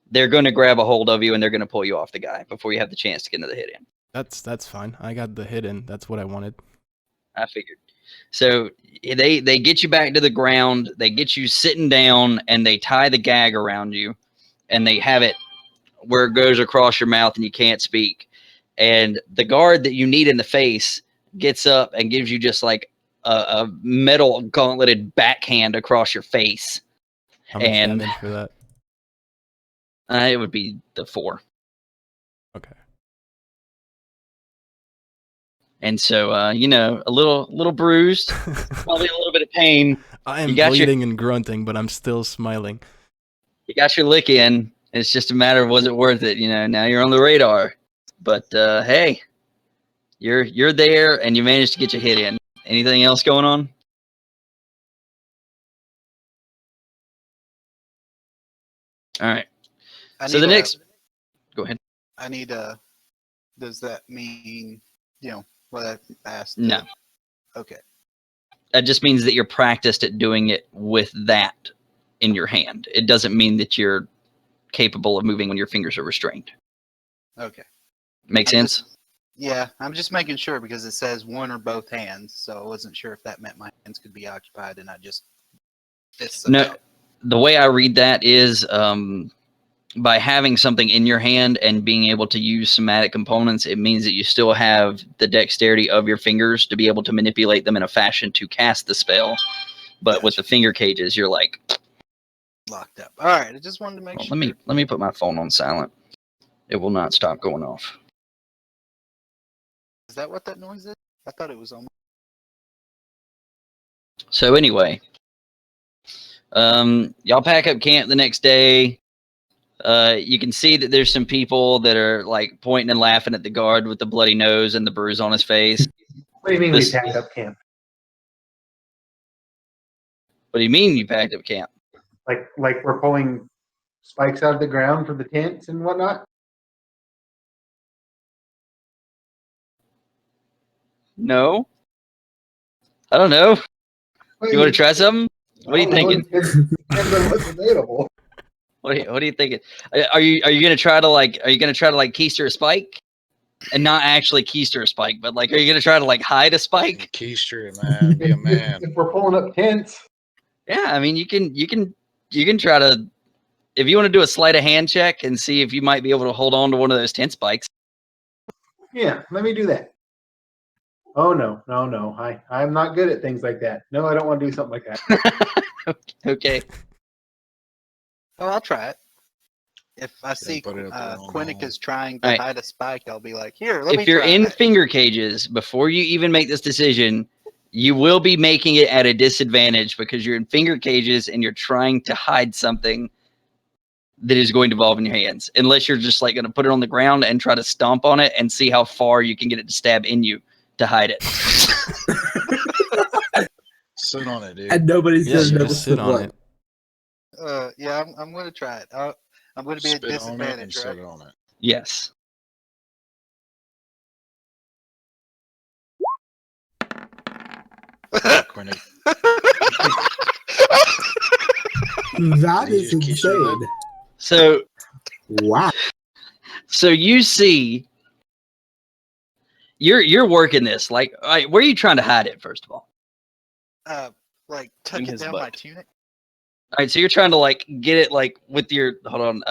Speaker 1: They're going to grab a hold of you and they're going to pull you off the guy before you have the chance to get into the hit in.
Speaker 5: That's fine. I got the hit in. That's what I wanted.
Speaker 1: I figured. So they get you back to the ground. They get you sitting down and they tie the gag around you and they have it where it goes across your mouth and you can't speak. And the guard that you need in the face gets up and gives you just like a metal gauntleted backhand across your face.
Speaker 5: How much
Speaker 1: And-
Speaker 5: damage for that?
Speaker 1: It would be the 4.
Speaker 5: Okay.
Speaker 1: And so, a little bruised, probably a little bit of pain.
Speaker 5: I am
Speaker 1: You got your-
Speaker 5: bleeding and grunting, but I'm still smiling.
Speaker 1: You got your lick in. It's just a matter of was it worth it? Now you're on the radar. But hey, you're there and you managed to get your hit in. Anything else going on? All right. So the next, go ahead.
Speaker 2: I need a. Does that mean what I asked?
Speaker 1: No,
Speaker 2: Okay.
Speaker 1: that just means that you're practiced at doing it with that in your hand. It doesn't mean that you're capable of moving when your fingers are restrained.
Speaker 2: Okay.
Speaker 1: Make
Speaker 2: I'm
Speaker 1: sense?
Speaker 2: Yeah, I'm just making sure because it says one or both hands, so I wasn't sure if that meant my hands could be occupied and I just fist
Speaker 1: No.
Speaker 2: out.
Speaker 1: The way I read that is by having something in your hand and being able to use somatic components, it means that you still have the dexterity of your fingers to be able to manipulate them in a fashion to cast the spell. But with the finger cages, you're like,
Speaker 2: Locked up. All right, I just wanted to make
Speaker 1: well,
Speaker 2: sure.
Speaker 1: let me put my phone on silent. It will not stop going off.
Speaker 2: Is that what that noise is? I thought it was on.
Speaker 1: So anyway, y'all pack up camp the next day. You can see that there's some people that are like pointing and laughing at the guard with the bloody nose and the bruise on his face.
Speaker 3: What do you mean
Speaker 1: This-
Speaker 3: we packed up camp?
Speaker 1: What do you mean you packed up camp?
Speaker 3: Like we're pulling spikes out of the ground for the tents and whatnot?
Speaker 1: No, I don't know. You want to try something? What are you thinking?
Speaker 3: Depends on what's available.
Speaker 1: What are you thinking? Are you gonna try to like keister a spike, and not actually keister a spike, but like are you gonna try to like hide a spike?
Speaker 6: Keister, man. Be a man.
Speaker 3: If we're pulling up tents,
Speaker 1: Yeah, I mean you can try to, if you want to do a sleight of hand check and see if you might be able to hold on to one of those tent spikes.
Speaker 3: yeah, let me do that. Oh no. I'm not good at things like that. No, I don't want to do something like that.
Speaker 1: Okay.
Speaker 2: Oh, I'll try it. If I see
Speaker 6: put it at the wrong
Speaker 2: Quinnick
Speaker 6: hole.
Speaker 2: is trying to
Speaker 1: Alright.
Speaker 2: hide a spike, I'll be like, here, let me
Speaker 1: If you're
Speaker 2: try
Speaker 1: in
Speaker 2: that.
Speaker 1: finger cages, before you even make this decision, you will be making it at a disadvantage because you're in finger cages and you're trying to hide something that is going to involve in your hands. Unless you're just like going to put it on the ground and try to stomp on it and see how far you can get it to stab in you to hide it.
Speaker 6: Sit on it, dude.
Speaker 7: And nobody's
Speaker 5: Yeah,
Speaker 7: gonna
Speaker 5: you
Speaker 7: notice
Speaker 5: just
Speaker 7: the
Speaker 5: sit on
Speaker 7: blood.
Speaker 2: it. Yeah, I'm going to try it. I'm going to be at
Speaker 6: Spit on it and
Speaker 2: disadvantage,
Speaker 6: sit
Speaker 2: right?
Speaker 6: on it.
Speaker 1: Yes.
Speaker 6: Quinnick.
Speaker 7: That
Speaker 6: Did you
Speaker 7: is
Speaker 6: just kiss your
Speaker 7: insane.
Speaker 1: So
Speaker 7: Wow.
Speaker 1: so you see you're working this like, all right, where are you trying to hide it first of all?
Speaker 2: Like tuck
Speaker 4: In
Speaker 2: it
Speaker 4: his
Speaker 2: down my
Speaker 4: butt.
Speaker 2: tunic.
Speaker 1: All right, so you're trying to like get it like with your, hold on,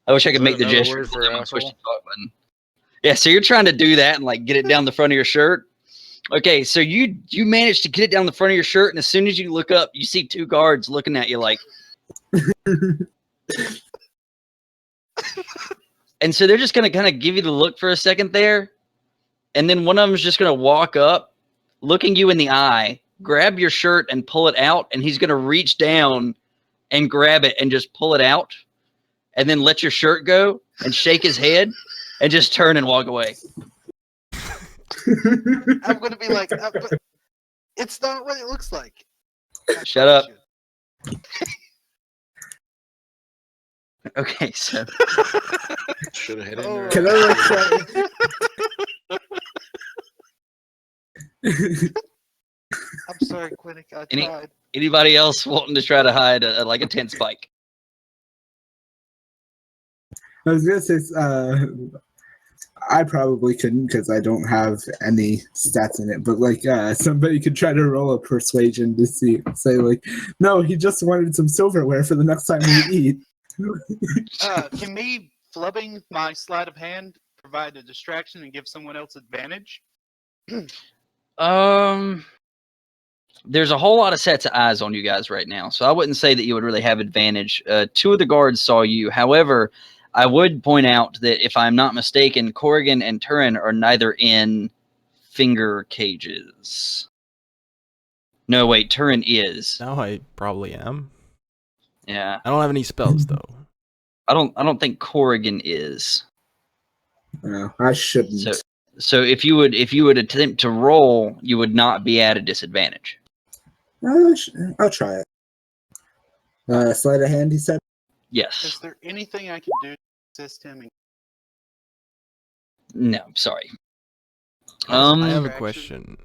Speaker 1: I wish I could
Speaker 6: Is
Speaker 1: make
Speaker 6: that
Speaker 1: the
Speaker 6: another
Speaker 1: gesture.
Speaker 6: word for
Speaker 1: Hold on, push the
Speaker 6: asshole?
Speaker 1: talk button. Yeah, so you're trying to do that and like get it down the front of your shirt. Okay, so you managed to get it down the front of your shirt, and as soon as you look up, you see two guards looking at you like. And so they're just gonna kind of give you the look for a second there, and then one of them's just gonna walk up, looking you in the eye, grab your shirt and pull it out, and he's gonna reach down and grab it and just pull it out, and then let your shirt go and shake his head and just turn and walk away.
Speaker 2: I'm going to be like, but it's not what it looks like. I
Speaker 1: Shut up.
Speaker 2: promise
Speaker 1: Okay, so
Speaker 6: Should have hit
Speaker 2: Oh,
Speaker 6: him.
Speaker 7: Can I like try?
Speaker 2: I'm sorry, Quinnick. I
Speaker 1: Any-
Speaker 2: tried.
Speaker 1: anybody else wanting to try to hide like a tent spike?
Speaker 7: I was gonna say, I probably couldn't because I don't have any stats in it. But like, somebody could try to roll a persuasion to say like, no, he just wanted some silverware for the next time we eat.
Speaker 2: Can me flubbing my sleight of hand provide a distraction and give someone else advantage?
Speaker 1: There's a whole lot of sets of eyes on you guys right now, so I wouldn't say that you would really have advantage. Two of the guards saw you. However, I would point out that if I'm not mistaken, Korrigaan and Turin are neither in finger cages. No, wait, Turin is.
Speaker 5: Now I probably am.
Speaker 1: Yeah,
Speaker 5: I don't have any spells though.
Speaker 1: I don't think Korrigaan is.
Speaker 7: No, I shouldn't.
Speaker 1: So if you would attempt to roll, you would not be at a disadvantage.
Speaker 7: I'll try it. Sleight of hand, he said.
Speaker 1: Yes.
Speaker 2: Is there anything I can do to assist him?
Speaker 1: No, sorry.
Speaker 5: I have a
Speaker 2: Distraction.
Speaker 5: question.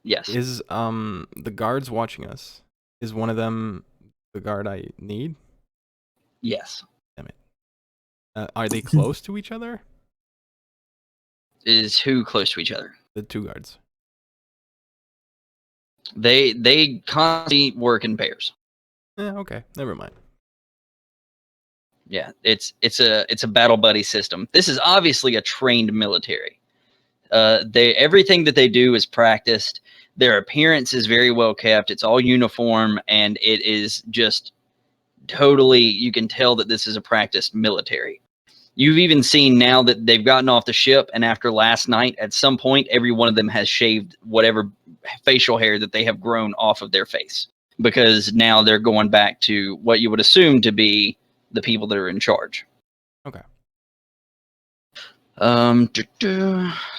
Speaker 1: Yes.
Speaker 5: Is the guards watching us? Is one of them the guard I need?
Speaker 1: Yes.
Speaker 5: Are they close to each other?
Speaker 1: Is who close to each other?
Speaker 5: The two guards.
Speaker 1: They constantly work in pairs.
Speaker 5: Okay, never mind.
Speaker 1: Yeah, it's a battle buddy system. This is obviously a trained military. Everything that they do is practiced. Their appearance is very well kept. It's all uniform, and it is just totally. You can tell that this is a practiced military. You've even seen now that they've gotten off the ship, and after last night, at some point, every one of them has shaved whatever facial hair that they have grown off of their face, because now they're going back to what you would assume to be the people that are in charge.
Speaker 5: Okay.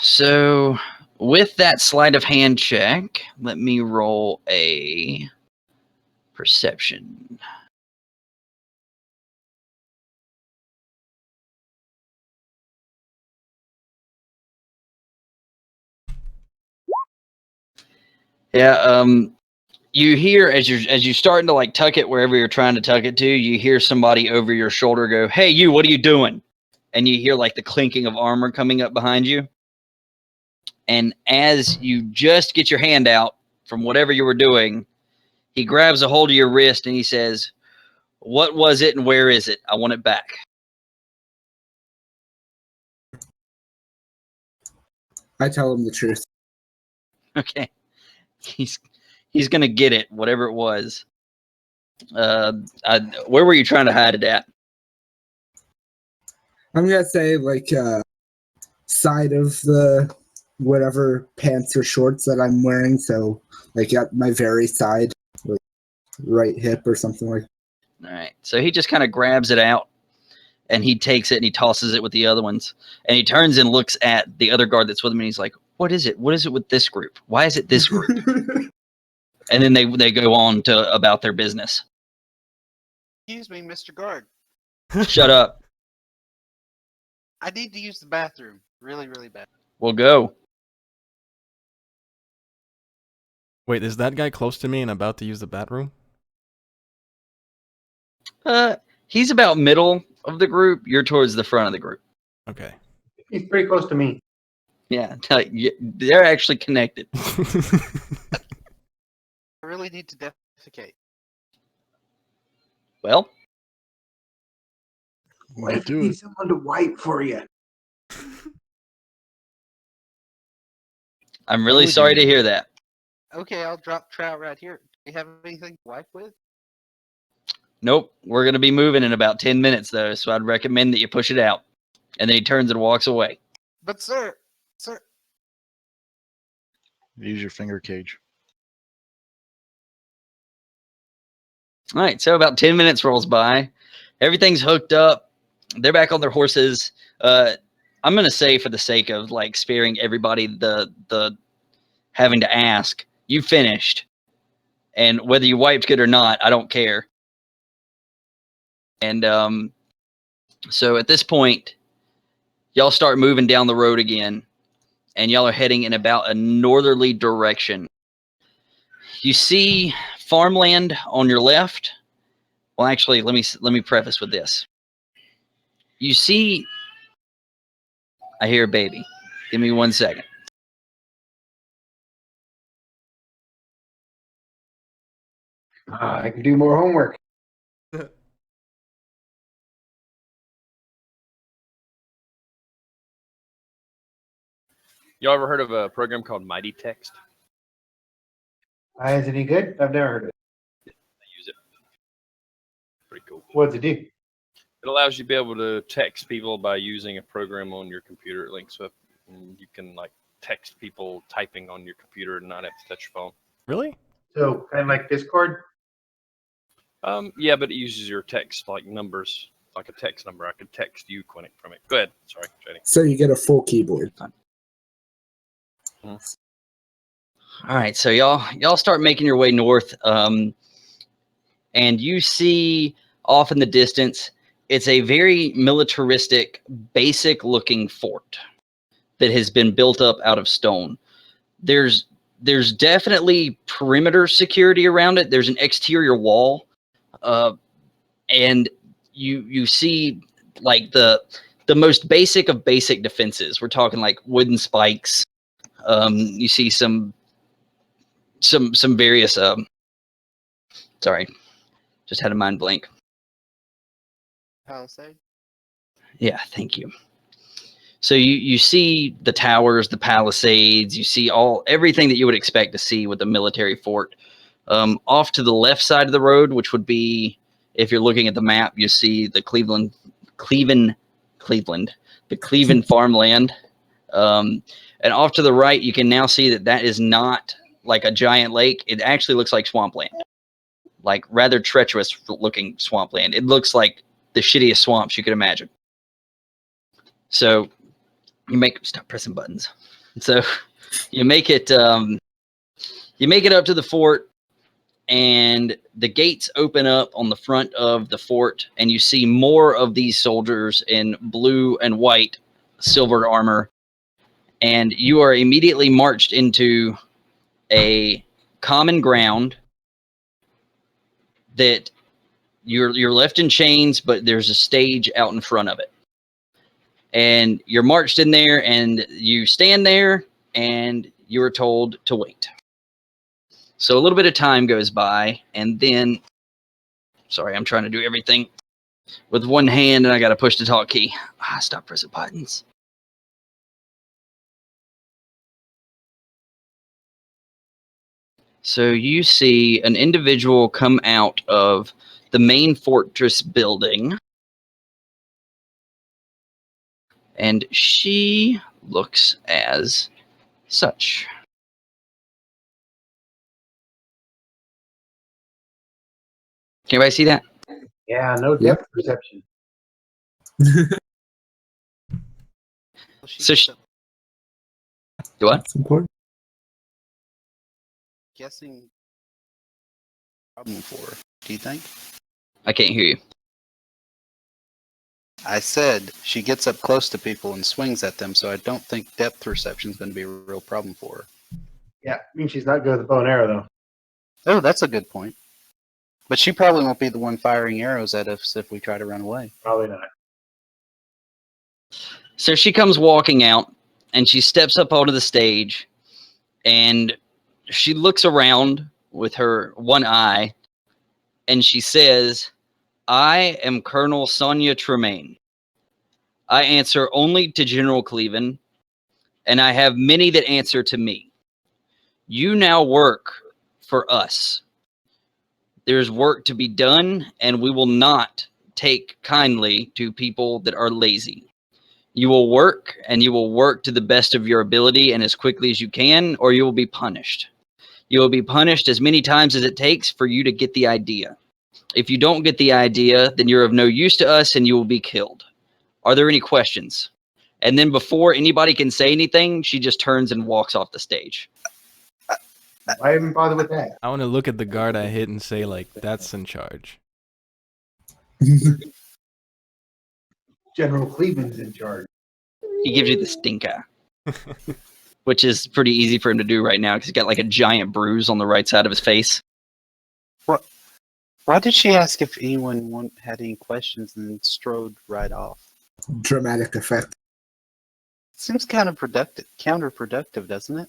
Speaker 1: So with that sleight of hand check, let me roll a perception. Yeah, you hear as you're starting to like tuck it wherever you're trying to tuck it to, you hear somebody over your shoulder go, "Hey, you! What are you doing?" And you hear like the clinking of armor coming up behind you. And as you just get your hand out from whatever you were doing, he grabs a hold of your wrist and he says, "What was it and where is it? I want it back."
Speaker 7: I tell him the truth.
Speaker 1: Okay, he's gonna get it, whatever it was. Where were you trying to hide it at?
Speaker 7: I'm gonna say like side of the whatever pants or shorts that I'm wearing. So like at my very side, like right hip or something like.
Speaker 1: All right, so he just kind of grabs it out, and he takes it and he tosses it with the other ones, and he turns and looks at the other guard that's with him, and he's like, "What is it? What is it with this group? Why is it this group?" And then they go on to about their business.
Speaker 2: Excuse me, Mr. Guard.
Speaker 1: Shut up.
Speaker 2: I need to use the bathroom. Really, really bad.
Speaker 1: We'll go.
Speaker 5: Wait, is that guy close to me and about to use the bathroom?
Speaker 1: He's about middle of the group. You're towards the front of the group.
Speaker 5: Okay.
Speaker 3: He's pretty close to me.
Speaker 1: Yeah, they're actually connected.
Speaker 2: I really need to defecate.
Speaker 1: Well,
Speaker 3: What if
Speaker 6: Do
Speaker 3: you need
Speaker 6: it.
Speaker 3: someone to wipe for you?
Speaker 1: I'm really
Speaker 6: would
Speaker 1: sorry
Speaker 6: you?
Speaker 1: to hear that.
Speaker 2: Okay, I'll drop trout right here. Do you have anything to wipe with?
Speaker 1: Nope, we're going to be moving in about 10 minutes, though, so I'd recommend that you push it out. And then he turns and walks away.
Speaker 2: But sir,
Speaker 6: Use your finger cage.
Speaker 1: All right, so about 10 minutes rolls by. Everything's hooked up. They're back on their horses. I'm going to say, for the sake of like sparing everybody the having to ask, you finished. And whether you wiped good or not, I don't care. And so at this point, y'all start moving down the road again, and y'all are heading in about a northerly direction. You see farmland on your left. Well, actually, let me preface with this. You see, I hear a baby. Give me 1 second.
Speaker 3: I can do more homework.
Speaker 4: Y'all ever heard of a program called Mighty Text?
Speaker 3: Is it any good? I've never heard of it.
Speaker 4: I use it. Pretty cool.
Speaker 3: What does it do?
Speaker 4: It allows you to be able to text people by using a program on your computer. It links up, and you can like text people typing on your computer and not have to touch your phone.
Speaker 5: Really?
Speaker 3: So kind of like Discord.
Speaker 4: Yeah, but it uses your text like numbers, like a text number. I could text you, Quinnick, from it. Go ahead. Sorry, Jenny.
Speaker 7: So you get a full keyboard.
Speaker 1: All right, so y'all start making your way north, and you see off in the distance, it's a very militaristic, basic-looking fort that has been built up out of stone. There's definitely perimeter security around it. There's an exterior wall, and you see like the most basic of basic defenses. We're talking like wooden spikes. You see some various sorry, just had a mind blank.
Speaker 2: palisade.
Speaker 1: Yeah, thank you. So you see the towers, the palisades, you see everything that you would expect to see with a military fort. Off to the left side of the road, which would be, if you're looking at the map, you see the Cleveland Cleveland, the Cleveland farmland. And off to the right, you can now see that that is not like a giant lake. It actually looks like swampland, like rather treacherous looking swampland. It looks like the shittiest swamps you could imagine. So stop pressing buttons. So you make it up to the fort, and the gates open up on the front of the fort, and you see more of these soldiers in blue and white silvered armor, and you are immediately marched into a common ground that you're left in chains, but there's a stage out in front of it. And you're marched in there, and you stand there, and you are told to wait. So a little bit of time goes by, and then, sorry, I'm trying to do everything with one hand, and I got to push the talk key. Stop pressing buttons. So you see an individual come out of the main fortress building, and she looks as such. Can anybody see that?
Speaker 3: Yeah, no depth perception.
Speaker 1: So do what?
Speaker 7: That's important.
Speaker 2: Guessing problem for her, do you think?
Speaker 1: I can't hear you.
Speaker 2: I said she gets up close to people and swings at them, so I don't think depth perception is going to be a real problem for her.
Speaker 3: Yeah, I mean she's not good with a bow and arrow though.
Speaker 2: Oh, that's a good point. But she probably won't be the one firing arrows at us if we try to run away.
Speaker 3: Probably not.
Speaker 1: So she comes walking out, and she steps up onto the stage, and she looks around with her one eye, and she says, "I am Colonel Sonia Tremaine. I answer only to General Cleveland, and I have many that answer to me. You now work for us. There's work to be done, and we will not take kindly to people that are lazy. You will work, and you will work to the best of your ability and as quickly as you can, or you will be punished. You will be punished as many times as it takes for you to get the idea. If you don't get the idea, then you're of no use to us, and you will be killed. Are there any questions?" And then before anybody can say anything, she just turns and walks off the stage.
Speaker 3: Why even bother with that?
Speaker 5: I want to look at the guard I hit and say, like, that's in charge.
Speaker 3: General Cleveland's in charge.
Speaker 1: He gives you the stink eye, which is pretty easy for him to do right now because he's got like a giant bruise on the right side of his face.
Speaker 2: Why did she ask if anyone had any questions and then strode right off?
Speaker 7: Dramatic effect.
Speaker 2: Seems kind of counterproductive, doesn't it?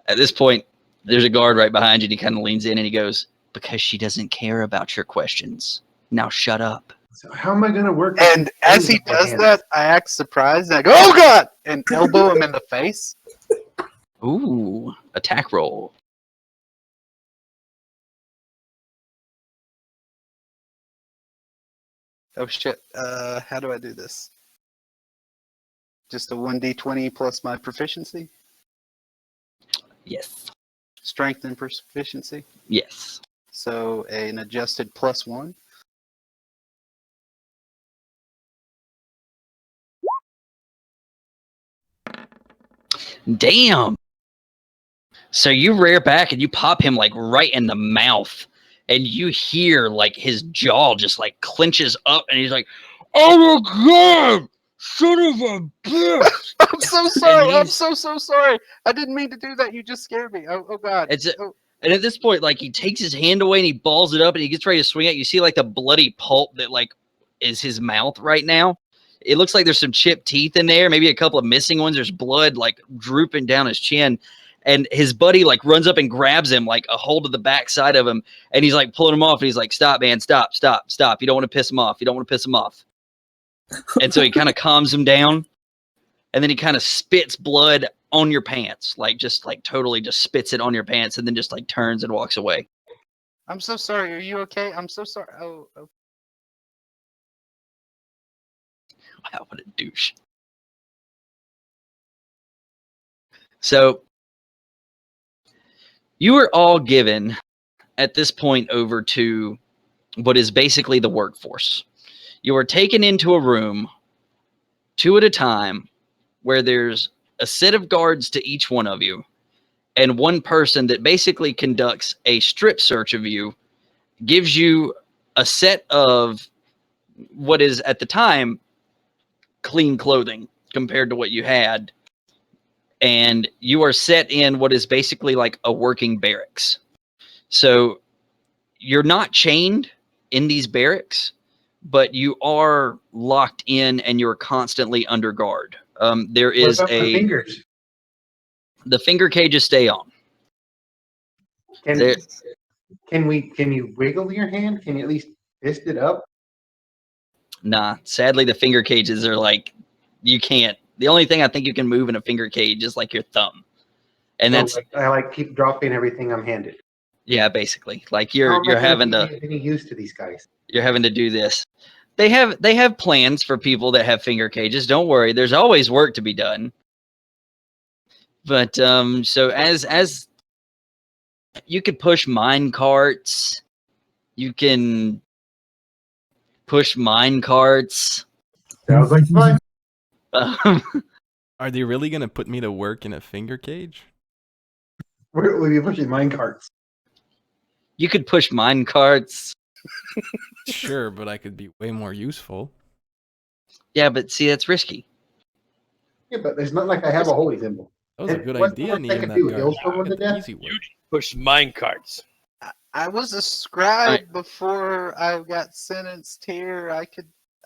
Speaker 1: At this point, there's a guard right behind you, and he kind of leans in and he goes, "Because she doesn't care about your questions. Now shut up."
Speaker 3: So how am I going to work?
Speaker 2: And as he does that, I act surprised and I go, "Oh God!" and elbow him in the face.
Speaker 1: Ooh, attack roll.
Speaker 2: Oh shit! How do I do this? Just a 1d20 plus my proficiency,
Speaker 1: Yes.
Speaker 2: strength and proficiency.
Speaker 1: Yes.
Speaker 2: So an adjusted +1.
Speaker 1: Damn. So you rear back and you pop him like right in the mouth, and you hear like his jaw just like clenches up, and he's like, "Oh my God, son of a bitch!"
Speaker 2: I'm so sorry. I'm
Speaker 1: he's-
Speaker 2: so sorry. I didn't mean to do that. You just scared me. Oh God.
Speaker 1: And at this point, like, he takes his hand away and he balls it up and he gets ready to swing it. You see like the bloody pulp that like is his mouth right now. It looks like there's some chipped teeth in there, maybe a couple of missing ones. There's blood like drooping down his chin. And his buddy like runs up and grabs him, like a hold of the backside of him, and he's like pulling him off. And he's like, "Stop, man! Stop! Stop! Stop! You don't want to piss him off. You don't want to piss him off." And so he kind of calms him down, and then he kind of spits blood on your pants, like just like totally just spits it on your pants, and then just like turns and walks away.
Speaker 2: I'm so sorry. Are you okay? I'm so sorry. Oh.
Speaker 1: Wow, what a douche. So, you are all given, at this point, over to what is basically the workforce. You are taken into a room, 2 at a time, where there's a set of guards to each one of you, and one person that basically conducts a strip search of you, gives you a set of what is, at the time, clean clothing compared to what you had, and you are set in what is basically like a working barracks. So you're not chained in these barracks, but you are locked in and you're constantly under guard. There
Speaker 3: What
Speaker 1: is
Speaker 3: about the fingers?
Speaker 1: the finger cages stay on.
Speaker 3: Can
Speaker 1: There-
Speaker 3: can you wiggle your hand? Can you at least fist it up?
Speaker 1: Nah, sadly the finger cages are like, you can't. The only thing I think you can move in a finger cage is like your thumb. And
Speaker 3: So,
Speaker 1: that's,
Speaker 3: like, I like keep dropping everything I'm handed.
Speaker 1: yeah, basically. Like
Speaker 3: How
Speaker 1: you're
Speaker 3: am I gonna
Speaker 1: having
Speaker 3: be
Speaker 1: to
Speaker 3: any use to these guys?
Speaker 1: you're having to do this. They have plans for people that have finger cages. Don't worry, there's always work to be done. But so as you could push mine carts, you can push mine carts.
Speaker 3: Sounds like fun.
Speaker 1: Um,
Speaker 5: Are they really gonna put me to work in a finger cage?
Speaker 3: We'll be pushing mine carts.
Speaker 1: you could push mine carts.
Speaker 5: Sure, but I could be way more useful.
Speaker 1: Yeah, but see, that's risky.
Speaker 3: Yeah, but it's not like I have a holy symbol.
Speaker 5: That was a
Speaker 3: And
Speaker 5: good
Speaker 3: what's the
Speaker 5: idea,
Speaker 3: worst they
Speaker 5: Neon,
Speaker 3: could
Speaker 5: that
Speaker 3: do?
Speaker 5: guard.
Speaker 3: Hailstorm them
Speaker 5: Get
Speaker 3: to
Speaker 5: the
Speaker 3: death?
Speaker 5: easy work.
Speaker 4: Push mine carts.
Speaker 2: I was a scribe before I got sentenced here. I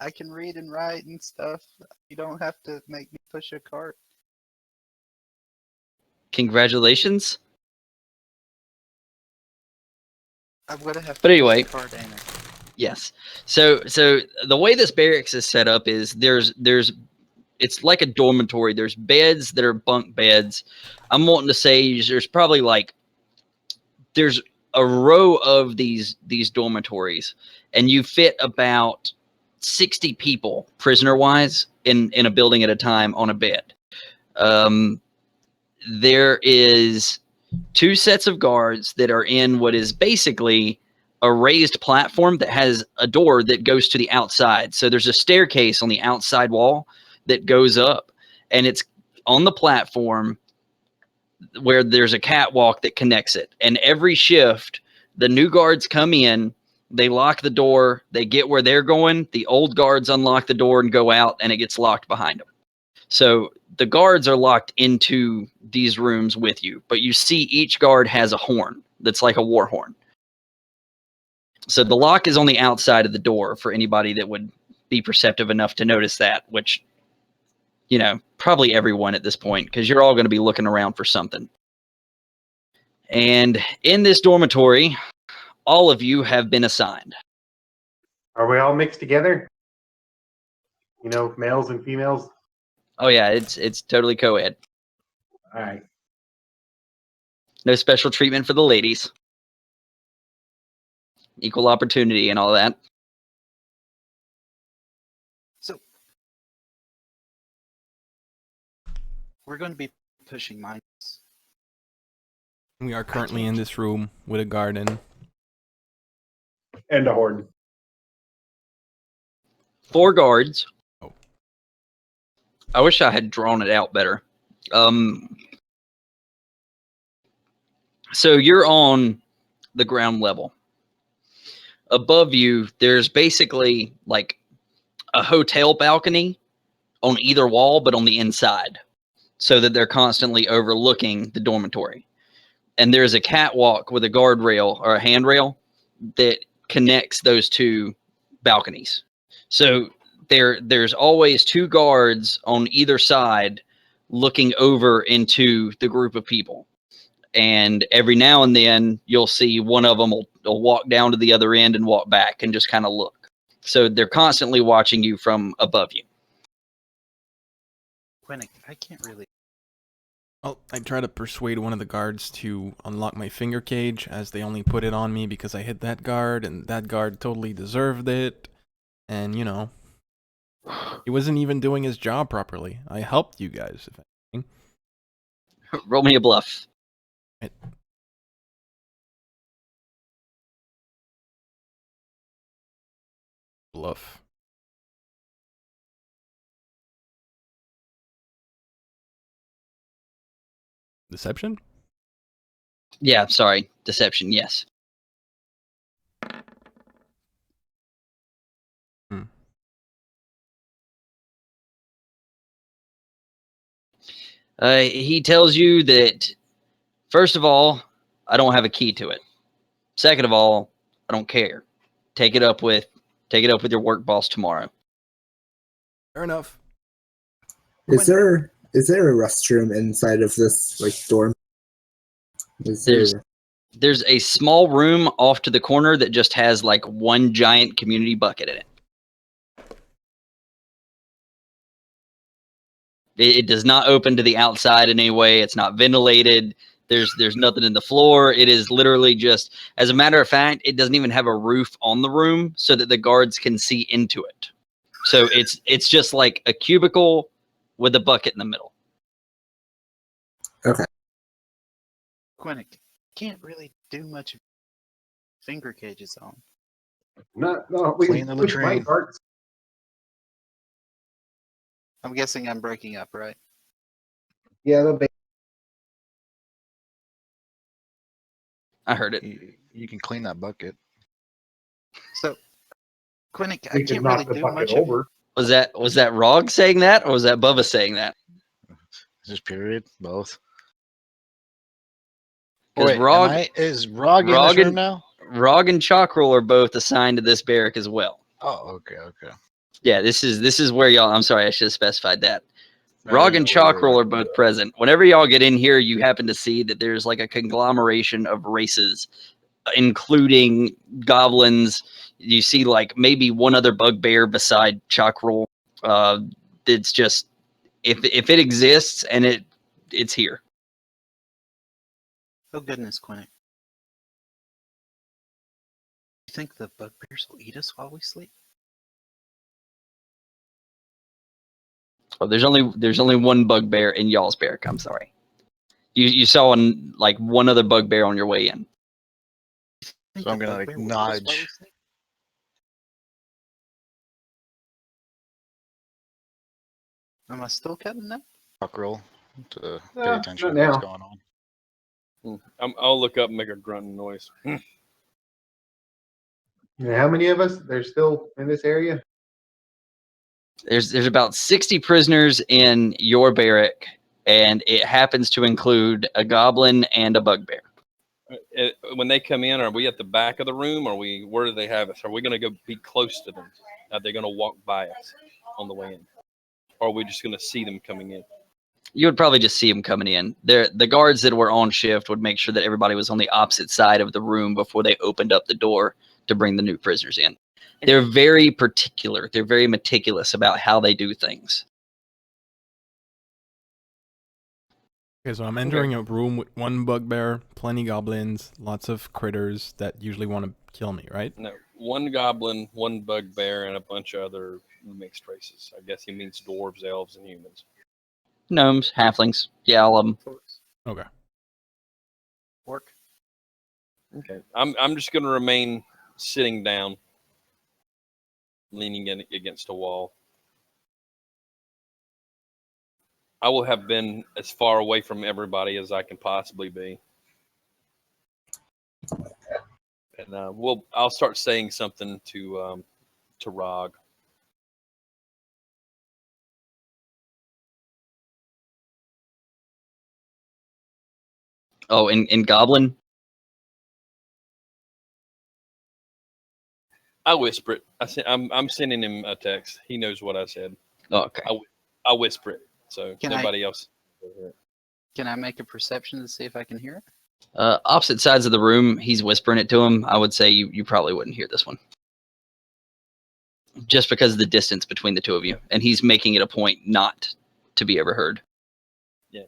Speaker 2: can read and write and stuff. You don't have to make me push a cart.
Speaker 1: Congratulations.
Speaker 2: I'm gonna have to
Speaker 1: But anyway.
Speaker 2: push a cart, ain't I?
Speaker 1: Yes. So the way this barracks is set up is there's it's like a dormitory. There's beds that are bunk beds. I'm wanting to say there's probably like there's a row of these dormitories, and you fit about 60 people prisoner wise in a building at a time on a bed. There is 2 sets of guards that are in what is basically a raised platform that has a door that goes to the outside. So there's a staircase on the outside wall that goes up, and it's on the platform where there's a catwalk that connects it. And every shift, the new guards come in, they lock the door, they get where they're going, the old guards unlock the door and go out, and it gets locked behind them. So the guards are locked into these rooms with you, but you see each guard has a horn that's like a war horn. So the lock is on the outside of the door for anybody that would be perceptive enough to notice that, which, you know, probably everyone at this point, because you're all going to be looking around for something. And in this dormitory, all of you have been assigned.
Speaker 3: Are we all mixed together? You know, males and females?
Speaker 1: Oh yeah, it's totally co-ed.
Speaker 3: All right.
Speaker 1: No special treatment for the ladies. Equal opportunity and all that.
Speaker 2: So we're going to be pushing mines.
Speaker 5: We are currently in this room with a garden.
Speaker 3: And a horde.
Speaker 1: 4 guards.
Speaker 5: Oh.
Speaker 1: I wish I had drawn it out better. So you're on the ground level. Above you, there's basically like a hotel balcony on either wall, but on the inside, so that they're constantly overlooking the dormitory. And there's a catwalk with a guardrail or a handrail that connects those 2 balconies. So there's always 2 guards on either side looking over into the group of people. And every now and then you'll see one of them will walk down to the other end and walk back and just kind of look. So they're constantly watching you from above you.
Speaker 2: Quinnick, I can't really.
Speaker 5: Well, I try to persuade one of the guards to unlock my finger cage, as they only put it on me because I hit that guard, and that guard totally deserved it. And, you know. He wasn't even doing his job properly. I helped you guys. If anything.
Speaker 1: Roll me a bluff.
Speaker 5: Right. Bluff. Deception?
Speaker 1: Yeah, sorry. Deception, yes. He tells you that, first of all, I don't have a key to it. Second of all, I don't care. Take it up with your work boss tomorrow.
Speaker 5: Fair enough.
Speaker 7: Is there a restroom inside of this like dorm?
Speaker 1: There's a small room off to the corner that just has like one giant community bucket in it. It does not open to the outside in any way. It's not ventilated. There's nothing in the floor. It is literally just, as a matter of fact, it doesn't even have a roof on the room so that the guards can see into it. So it's just like a cubicle with a bucket in the middle.
Speaker 7: Okay.
Speaker 2: Quinnick can't really do much of finger cages on.
Speaker 3: No, we
Speaker 6: Clean the
Speaker 3: push my
Speaker 6: latrine.
Speaker 3: carts.
Speaker 2: I'm guessing I'm breaking up, right?
Speaker 3: Yeah, they'll be.
Speaker 1: I heard it.
Speaker 6: You can clean that bucket.
Speaker 2: So, Quinnick, I
Speaker 3: We can
Speaker 2: can't
Speaker 3: knock
Speaker 2: really
Speaker 3: the
Speaker 2: do
Speaker 3: bucket
Speaker 2: much
Speaker 3: over.
Speaker 1: Was that Rog saying that, or was that Bubba saying that?
Speaker 6: Just period. Both.
Speaker 1: Because
Speaker 6: Wait, is Rog in this room now?
Speaker 1: Rog and Chakrul are both assigned to this barrack as well.
Speaker 6: Oh, okay.
Speaker 1: Yeah, this is where y'all. I'm sorry, I should have specified that.
Speaker 6: I
Speaker 1: Rog
Speaker 6: didn't
Speaker 1: and
Speaker 6: know where you
Speaker 1: Chakrul
Speaker 6: were.
Speaker 1: are both present. Whenever y'all get in here, you happen to see that there's like a conglomeration of races, including goblins. You see like maybe one other bugbear beside Chakrul. It's just if it exists and it's here.
Speaker 2: Oh goodness, Quinnick. You think the bugbears will eat us while we sleep?
Speaker 1: Oh, there's only one bugbear in y'all's barrack. I'm sorry. You saw one other bugbear on your way in.
Speaker 2: Think
Speaker 6: So I'm
Speaker 2: the
Speaker 6: gonna
Speaker 2: bugbear will eat us while we
Speaker 6: nudge.
Speaker 2: sleep? Am I still cutting that?
Speaker 6: Chakrul to pay
Speaker 3: No,
Speaker 6: attention
Speaker 3: not
Speaker 6: to what's
Speaker 3: now.
Speaker 6: going on.
Speaker 4: I'll look up and make a grunting noise.
Speaker 3: Yeah, how many of us? There's still in this area?
Speaker 1: There's about 60 prisoners in your barrack, and it happens to include a goblin and a bugbear.
Speaker 4: When they come in, are we at the back of the room? Or where do they have us? Are we going to go be close to them? Are they going to walk by us on the way in? Or are we just going to see them coming in?
Speaker 1: You would probably just see them coming in. The guards that were on shift would make sure that everybody was on the opposite side of the room before they opened up the door to bring the new prisoners in. They're very particular. They're very meticulous about how they do things.
Speaker 5: Okay, so I'm entering a room with one bugbear, plenty goblins, lots of critters that usually want to kill me, right?
Speaker 4: No, one goblin, one bugbear, and a bunch of other mixed races. I guess he means dwarves, elves, and humans.
Speaker 1: Gnomes, halflings, yeah, all of them.
Speaker 5: Okay.
Speaker 2: Work.
Speaker 4: Okay, I'm just going to remain sitting down, leaning in against a wall. I will have been as far away from everybody as I can possibly be, and I'll start saying something to Rog.
Speaker 1: Oh, in Goblin?
Speaker 4: I whisper it. I'm sending him a text. He knows what I said.
Speaker 1: Oh, okay.
Speaker 4: I whisper it, so
Speaker 2: Can
Speaker 4: nobody else.
Speaker 2: Can I make a perception to see if I can hear it?
Speaker 1: Opposite sides of the room, he's whispering it to him. I would say you probably wouldn't hear this one. Just because of the distance between the two of you. And he's making it a point not to be overheard.
Speaker 4: Yeah.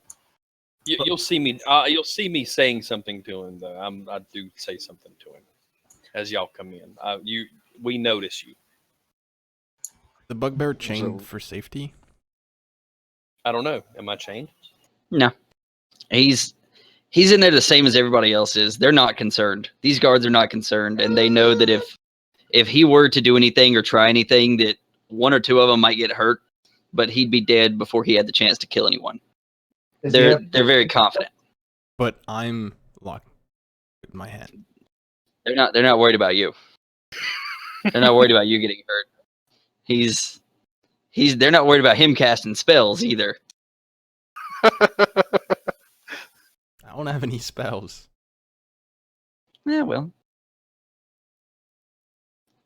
Speaker 4: You'll see me. You'll see me saying something to him, though. I do say something to him as y'all come in. We notice you.
Speaker 5: The bugbear chained
Speaker 6: So-
Speaker 5: for safety.
Speaker 4: I don't know. Am I chained?
Speaker 1: No, he's in there the same as everybody else is. They're not concerned. These guards are not concerned, and they know that if he were to do anything or try anything, that one or two of them might get hurt, but he'd be dead before he had the chance to kill anyone.
Speaker 3: Does he
Speaker 1: They're
Speaker 3: have-
Speaker 1: very confident.
Speaker 5: But I'm locked with my hand.
Speaker 1: They're not worried about you. They're not worried about you getting hurt. They're not worried about him casting spells either.
Speaker 5: I don't have any spells.
Speaker 1: Yeah, well.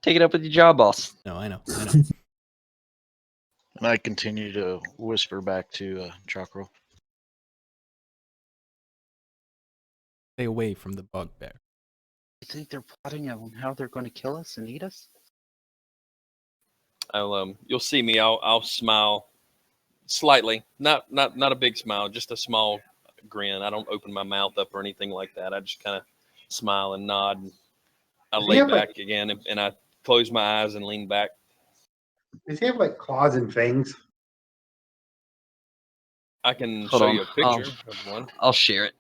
Speaker 1: Take it up with your job boss.
Speaker 5: No, I know. I know.
Speaker 6: And I continue to whisper back to Chakrul.
Speaker 5: Stay away from the bugbear.
Speaker 2: You think they're plotting on how they're going to kill us and eat us?
Speaker 4: You'll see me. I'll smile slightly, not a big smile, just a small grin. I don't open my mouth up or anything like that. I just kind of smile and nod. And I
Speaker 3: Does he
Speaker 4: lay
Speaker 3: have,
Speaker 4: back
Speaker 3: like-
Speaker 4: again, and I close my eyes and lean back.
Speaker 3: Does he have like claws and fangs?
Speaker 4: I can
Speaker 1: Hold
Speaker 4: show
Speaker 1: on.
Speaker 4: you a picture of one.
Speaker 1: I'll share it.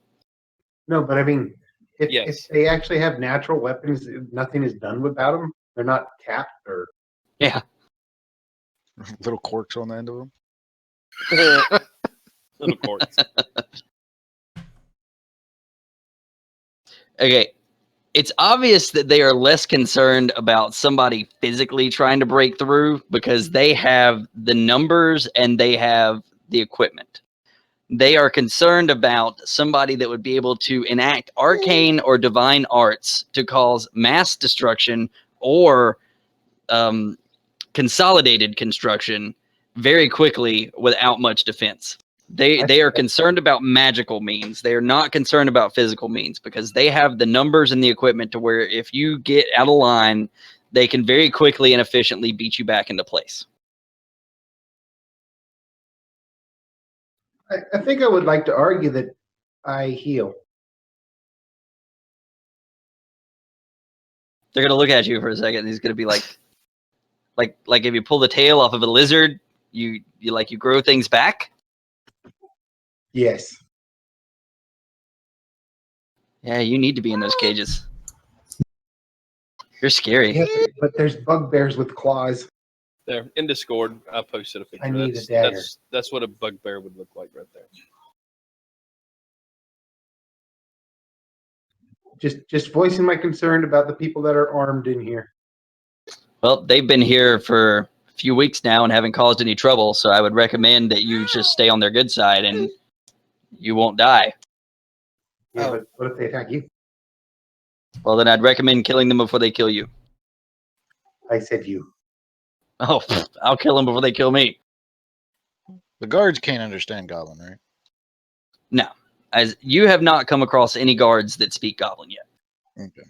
Speaker 3: No, but I mean, if
Speaker 4: Yes.
Speaker 3: they actually have natural weapons, nothing is done without them. They're not capped or.
Speaker 1: Yeah.
Speaker 6: Little corks on the end of them.
Speaker 4: Little corks.
Speaker 1: Okay. It's obvious that they are less concerned about somebody physically trying to break through because they have the numbers and they have the equipment. They are concerned about somebody that would be able to enact arcane or divine arts to cause mass destruction or consolidated construction very quickly without much defense. They are concerned about magical means. They are not concerned about physical means because they have the numbers and the equipment to where if you get out of line, they can very quickly and efficiently beat you back into place.
Speaker 3: I think I would like to argue that I heal.
Speaker 1: They're gonna look at you for a second. And he's gonna be like if you pull the tail off of a lizard, you grow things back.
Speaker 3: Yes.
Speaker 1: Yeah, you need to be in those cages. You're scary.
Speaker 3: Yes, but there's bugbears with claws.
Speaker 4: There in Discord, I posted a picture.
Speaker 3: I need a dagger.
Speaker 4: That's what a bugbear would look like right there.
Speaker 3: Just voicing my concern about the people that are armed in here.
Speaker 1: Well, they've been here for a few weeks now and haven't caused any trouble, so I would recommend that you just stay on their good side and you won't die.
Speaker 3: Yeah,
Speaker 2: Oh.
Speaker 3: but what if they attack you?
Speaker 1: Well, then I'd recommend killing them before they kill you.
Speaker 3: I said you.
Speaker 1: Oh, I'll kill them before they kill me.
Speaker 6: The guards can't understand Goblin, right?
Speaker 1: No, as you have not come across any guards that speak Goblin yet.
Speaker 6: Okay.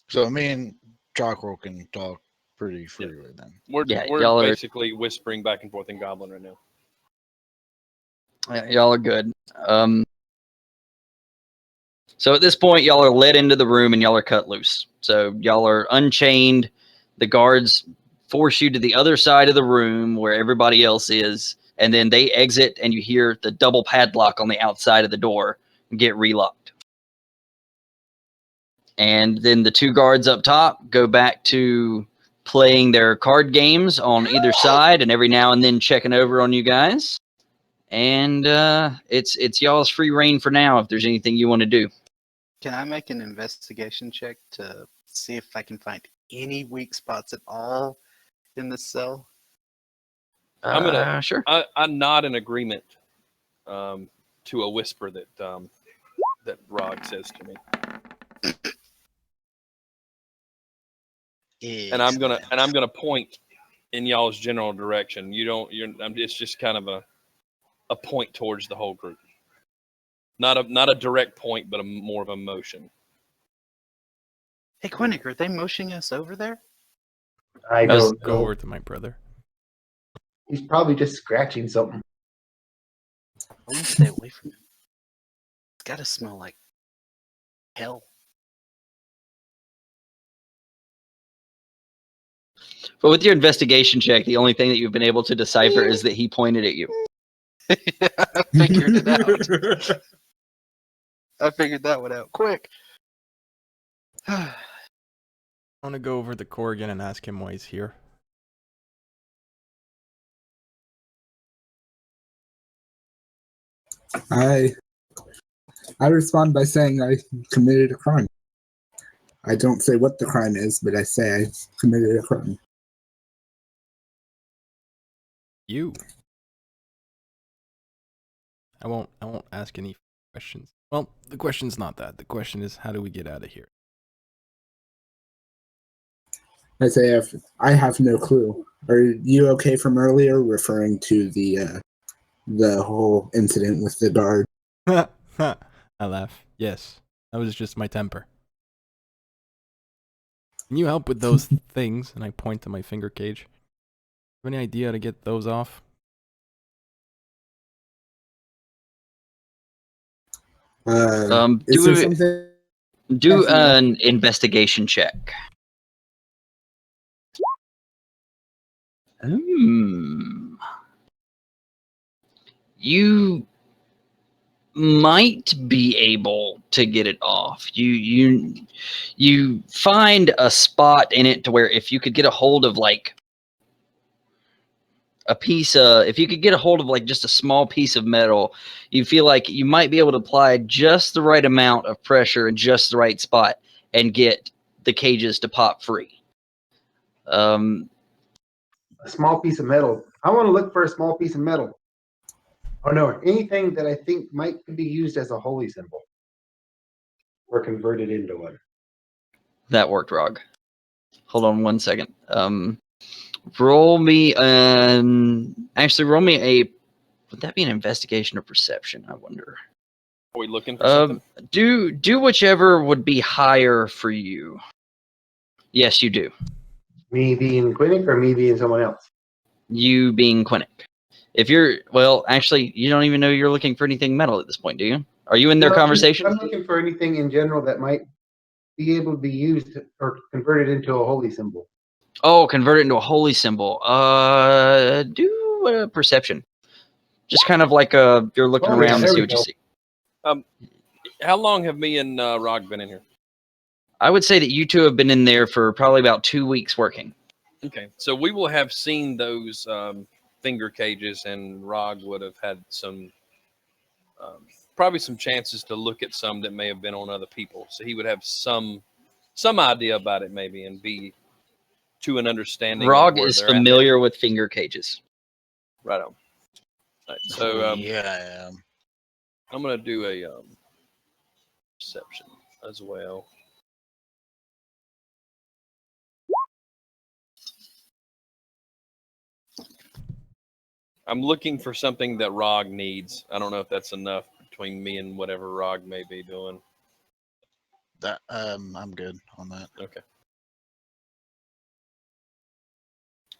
Speaker 6: So me and Chakrul can talk pretty freely then.
Speaker 4: We're
Speaker 1: Yeah, y'all are-
Speaker 4: basically whispering back and forth in Goblin right now.
Speaker 1: Yeah, y'all are good. So at this point, y'all are led into the room and y'all are cut loose. So y'all are unchained. The guards force you to the other side of the room where everybody else is, and then they exit and you hear the double padlock on the outside of the door get relocked. And then the two guards up top go back to playing their card games on either side and every now and then checking over on you guys. And it's y'all's free reign for now if there's anything you want to do.
Speaker 2: Can I make an investigation check to see if I can find any weak spots at all in this cell?
Speaker 4: I'm gonna-
Speaker 1: Sure.
Speaker 4: I nod in agreement to a whisper that Rog says to me, and I'm gonna point in y'all's general direction. It's just kind of a point towards the whole group. Not a direct point, but more of a motion.
Speaker 2: Hey, Quinnick, are they motioning us over there?
Speaker 3: I
Speaker 1: Let's
Speaker 3: don't
Speaker 5: Go
Speaker 3: know.
Speaker 5: over to my brother.
Speaker 3: He's probably just scratching something.
Speaker 2: I want to stay away from him. It's got to smell like hell.
Speaker 1: But with your investigation check, the only thing that you've been able to decipher is that he pointed at you.
Speaker 2: I figured it out. I figured that one out quick.
Speaker 5: I want to go over to Korrigan and ask him why he's here.
Speaker 7: I respond by saying I committed a crime. I don't say what the crime is, but I say I committed a crime.
Speaker 5: You. I won't ask any questions. Well, the question's not that. The question is, how do we get out of here?
Speaker 7: I say I have no clue. Are you okay from earlier, referring to the whole incident with the guard?
Speaker 5: I laugh. Yes, that was just my temper. Can you help with those things? And I point to my finger cage. Have any idea how to get those off?
Speaker 7: Is there something?
Speaker 1: Do an investigation check. You might be able to get it off. You find a spot in it to where if you could get a hold of like a piece of, if you could get a hold of like just a small piece of metal, you feel like you might be able to apply just the right amount of pressure in just the right spot and get the cages to pop free.
Speaker 3: A small piece of metal. I want to look for a small piece of metal. Oh no, anything that I think might be used as a holy symbol or converted into one.
Speaker 1: That worked, Rog. Hold on one second. Roll me roll me a, would that be an investigation or perception, I wonder?
Speaker 4: Are we looking for something?
Speaker 1: Do whichever would be higher for you. Yes, you do.
Speaker 3: Me being Quinnick or me being someone else?
Speaker 1: You being Quinnick. If you're, well, actually, you don't even know you're looking for anything metal at this point, do you? Are you in their conversation?
Speaker 3: I'm looking for anything in general that might be able to be used or converted into a holy symbol.
Speaker 1: Oh, convert it into a holy symbol. Do a perception. Just kind of like you're looking
Speaker 3: Oh,
Speaker 1: around
Speaker 3: yeah,
Speaker 1: to see
Speaker 3: there we
Speaker 1: what you
Speaker 3: go.
Speaker 1: see.
Speaker 4: How long have me and Rog been in here?
Speaker 1: I would say that you two have been in there for probably about 2 weeks working.
Speaker 4: Okay, so we will have seen those finger cages, and Rog would have had some, probably some chances to look at some that may have been on other people. So he would have some idea about it, maybe, and be to an understanding.
Speaker 1: Rog
Speaker 4: of where
Speaker 1: is
Speaker 4: they're at.
Speaker 1: familiar with finger cages.
Speaker 4: Right on. Right, so
Speaker 6: yeah, I am.
Speaker 4: I'm gonna do a perception as well. I'm looking for something that Rog needs. I don't know if that's enough between me and whatever Rog may be doing.
Speaker 6: That I'm good on that.
Speaker 4: Okay.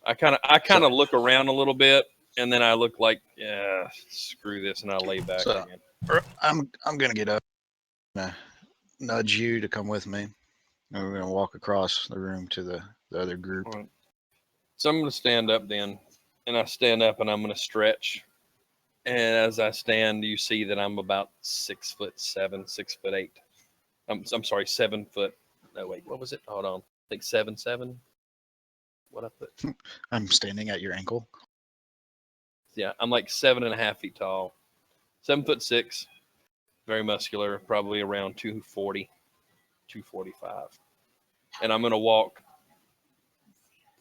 Speaker 4: I kind of look around a little bit, and then I look like, yeah, screw this, and I lay back
Speaker 6: So-
Speaker 4: again.
Speaker 6: I'm gonna get up, nudge you to come with me, and we're gonna walk across the room to the other group.
Speaker 4: All right. So I'm gonna stand up then, and I stand up, and I'm gonna stretch. And as I stand, you see that I'm about 6'7", 6'8". I'm sorry, 7 foot. No, wait, what was it? Hold on. I think 7'7". What I put?
Speaker 6: I'm standing at your ankle.
Speaker 4: Yeah, I'm like 7.5 feet tall, 7'6", very muscular, probably around 240, 245. And I'm gonna walk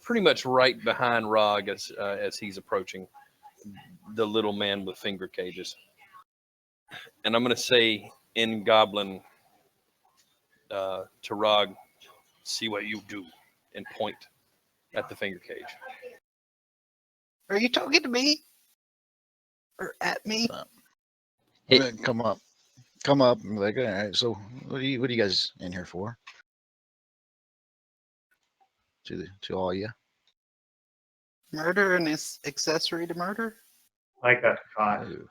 Speaker 4: pretty much right behind Rog as he's approaching the little man with finger cages. And I'm gonna say in Goblin to Rog, see what you do, and point at the finger cage.
Speaker 2: Are you talking to me? Or at me?
Speaker 6: Come up. And be like, all right. So what are you guys in here for? To all of you.
Speaker 2: Murder and its accessory to murder?
Speaker 3: I got caught.
Speaker 6: Oh,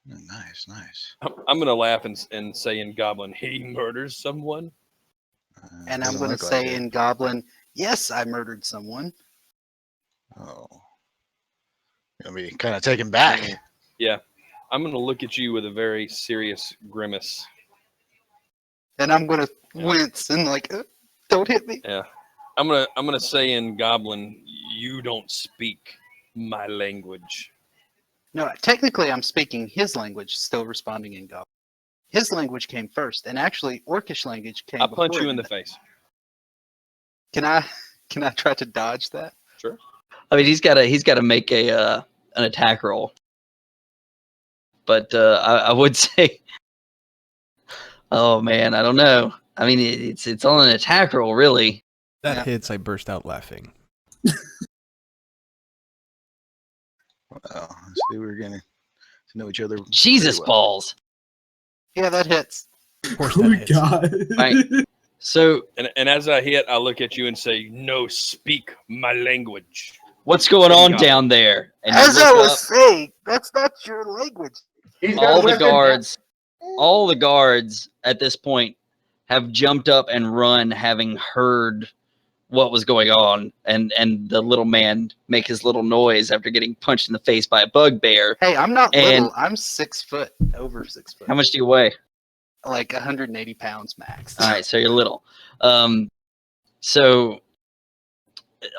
Speaker 6: nice.
Speaker 4: I'm gonna laugh and say in Goblin, he murders someone.
Speaker 2: And I'm
Speaker 6: Doesn't
Speaker 2: going to
Speaker 6: look like
Speaker 2: say
Speaker 6: it.
Speaker 2: in Goblin, Yes, I murdered someone.
Speaker 6: Oh. Gonna be kind of taken back.
Speaker 4: Yeah. I'm going to look at you with a very serious grimace.
Speaker 2: And I'm going to
Speaker 4: Yeah.
Speaker 2: wince and like, don't hit me.
Speaker 4: Yeah. I'm gonna say in Goblin, you don't speak my language.
Speaker 2: No, technically I'm speaking his language, still responding in Goblin. His language came first, and actually Orcish language came
Speaker 4: I'll punch
Speaker 2: before
Speaker 4: you
Speaker 2: it.
Speaker 4: in the face.
Speaker 2: Can I try to dodge that?
Speaker 4: Sure.
Speaker 1: I mean, he's got to make an attack roll. But I would say, oh man, I don't know. I mean, it's on an attack roll, really.
Speaker 5: That
Speaker 2: Yeah.
Speaker 5: hits. I burst out laughing.
Speaker 6: Well, see, we're getting to know each other.
Speaker 1: Jesus
Speaker 6: pretty well.
Speaker 1: balls.
Speaker 2: Yeah, that hits.
Speaker 5: Of course,
Speaker 7: Oh
Speaker 5: that
Speaker 7: my
Speaker 5: hits.
Speaker 7: god.
Speaker 1: Right. So
Speaker 4: And as I hit, I look at you and say, no, speak my language.
Speaker 1: what's going on
Speaker 4: Goblin.
Speaker 1: down there? And you
Speaker 2: As I
Speaker 1: look
Speaker 2: was
Speaker 1: up,
Speaker 2: saying, that's not your language.
Speaker 3: He's got
Speaker 1: all
Speaker 3: a
Speaker 1: the
Speaker 3: weapon.
Speaker 1: guards at this point have jumped up and run, having heard what was going on, and the little man make his little noise after getting punched in the face by a bugbear.
Speaker 2: Hey, I'm not
Speaker 1: And-
Speaker 2: little. I'm 6 foot, over 6 foot.
Speaker 1: How much do you weigh?
Speaker 2: Like 180 pounds max.
Speaker 1: All right, so you're little. So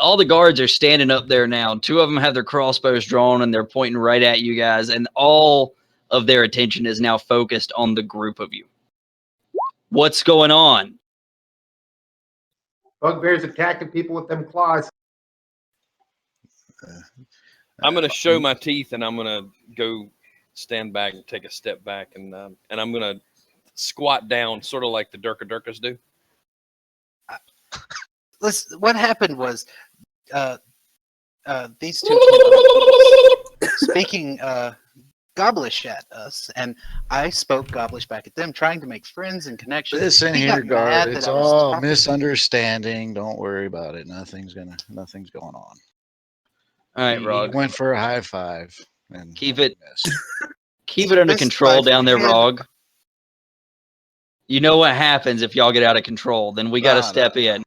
Speaker 1: all the guards are standing up there now. 2 of them have their crossbows drawn and they're pointing right at you guys, and all of their attention is now focused on the group of you. What's going on?
Speaker 3: Bugbear's attacking people with them claws.
Speaker 4: I'm going to show my teeth, and I'm going to go stand back and take a step back, and I'm going to squat down, sort of like the Durkas do.
Speaker 2: Listen, what happened was these 2 came up speaking Goblish at us, and I spoke Goblish back at them, trying to make friends and connections.
Speaker 6: Listen
Speaker 2: He
Speaker 6: here,
Speaker 2: got
Speaker 6: guard.
Speaker 2: mad
Speaker 6: It's
Speaker 2: that I was
Speaker 6: all
Speaker 2: talking-
Speaker 6: misunderstanding. Don't worry about it. Nothing's going on.
Speaker 1: All right,
Speaker 6: He
Speaker 1: Rog.
Speaker 6: went for a high five. And
Speaker 1: Keep it-
Speaker 6: missed.
Speaker 1: Keep it under
Speaker 2: This
Speaker 1: control
Speaker 2: five
Speaker 1: down there,
Speaker 2: hand-
Speaker 1: Rog. You know what happens if y'all get out of control. Then we got to
Speaker 6: Nah,
Speaker 1: step
Speaker 6: nah.
Speaker 1: in.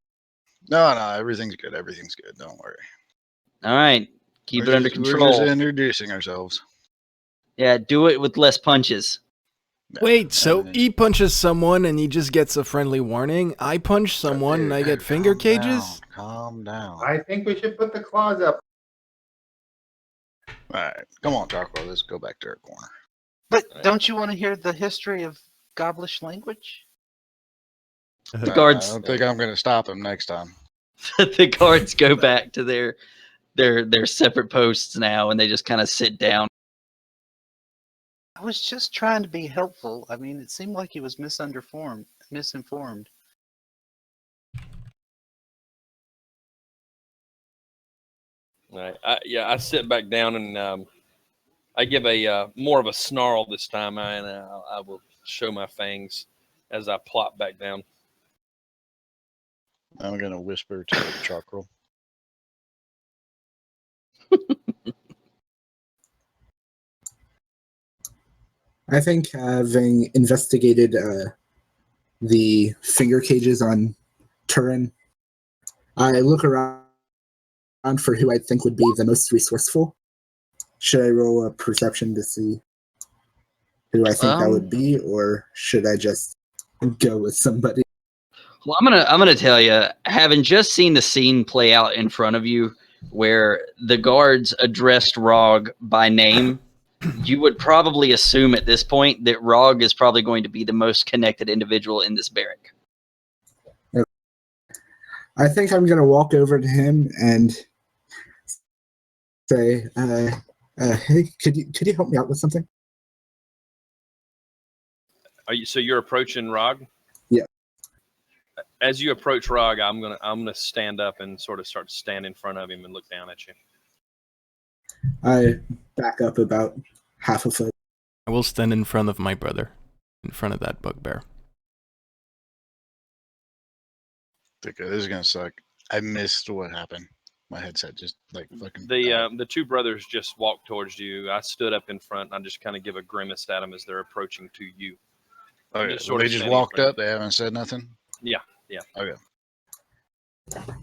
Speaker 6: No, everything's good. Everything's good. Don't worry.
Speaker 1: All right. Keep it under
Speaker 6: We're
Speaker 1: control.
Speaker 6: just introducing ourselves.
Speaker 1: Yeah, do it with less punches.
Speaker 5: Wait, so
Speaker 6: Uh,
Speaker 5: he punches someone and he just gets a friendly warning? I punch someone and I get finger
Speaker 6: calm
Speaker 5: cages?
Speaker 6: down, Calm down.
Speaker 3: I think we should put the claws up.
Speaker 6: All right. Come on, Chakrul. Let's go back to our corner.
Speaker 2: But don't you want to hear the history of Goblish language?
Speaker 1: The
Speaker 6: I
Speaker 1: guards,
Speaker 6: don't think I'm going to stop him next time.
Speaker 1: the guards go back to their separate posts now, and they just kind of sit down.
Speaker 2: I was just trying to be helpful. I mean, it seemed like he was misinformed.
Speaker 4: All right. I sit back down, and I give a more of a snarl this time, and I will show my fangs as I plop back down.
Speaker 6: I'm going to whisper to Chakrul.
Speaker 7: I think having investigated the finger cages on Turin, I look around for who I think would be the most resourceful. Should I roll a perception to see who I think that would be, or should I just go with somebody?
Speaker 1: Well, I'm gonna tell you, having just seen the scene play out in front of you, where the guards addressed Rog by name, you would probably assume at this point that Rog is probably going to be the most connected individual in this barrack.
Speaker 7: I think I'm gonna walk over to him and say, "Hey, could you help me out with something?"
Speaker 4: So you're approaching Rog?
Speaker 7: Yeah.
Speaker 4: As you approach Rog, I'm gonna stand up and sort of start to stand in front of him and look down at you.
Speaker 7: I back up about half a foot.
Speaker 5: I will stand in front of my brother, in front of that bugbear.
Speaker 6: Okay, this is going to suck. I missed what happened. My headset just like fucking.
Speaker 4: The 2 brothers just walked towards you. I stood up in front. And I just kind of give a grimace at them as they're approaching to you.
Speaker 6: Okay,
Speaker 4: just
Speaker 6: so
Speaker 4: sort
Speaker 6: they
Speaker 4: of
Speaker 6: just
Speaker 4: standing in
Speaker 6: walked
Speaker 4: front
Speaker 6: up. They haven't said nothing.
Speaker 4: Yeah.
Speaker 6: Okay.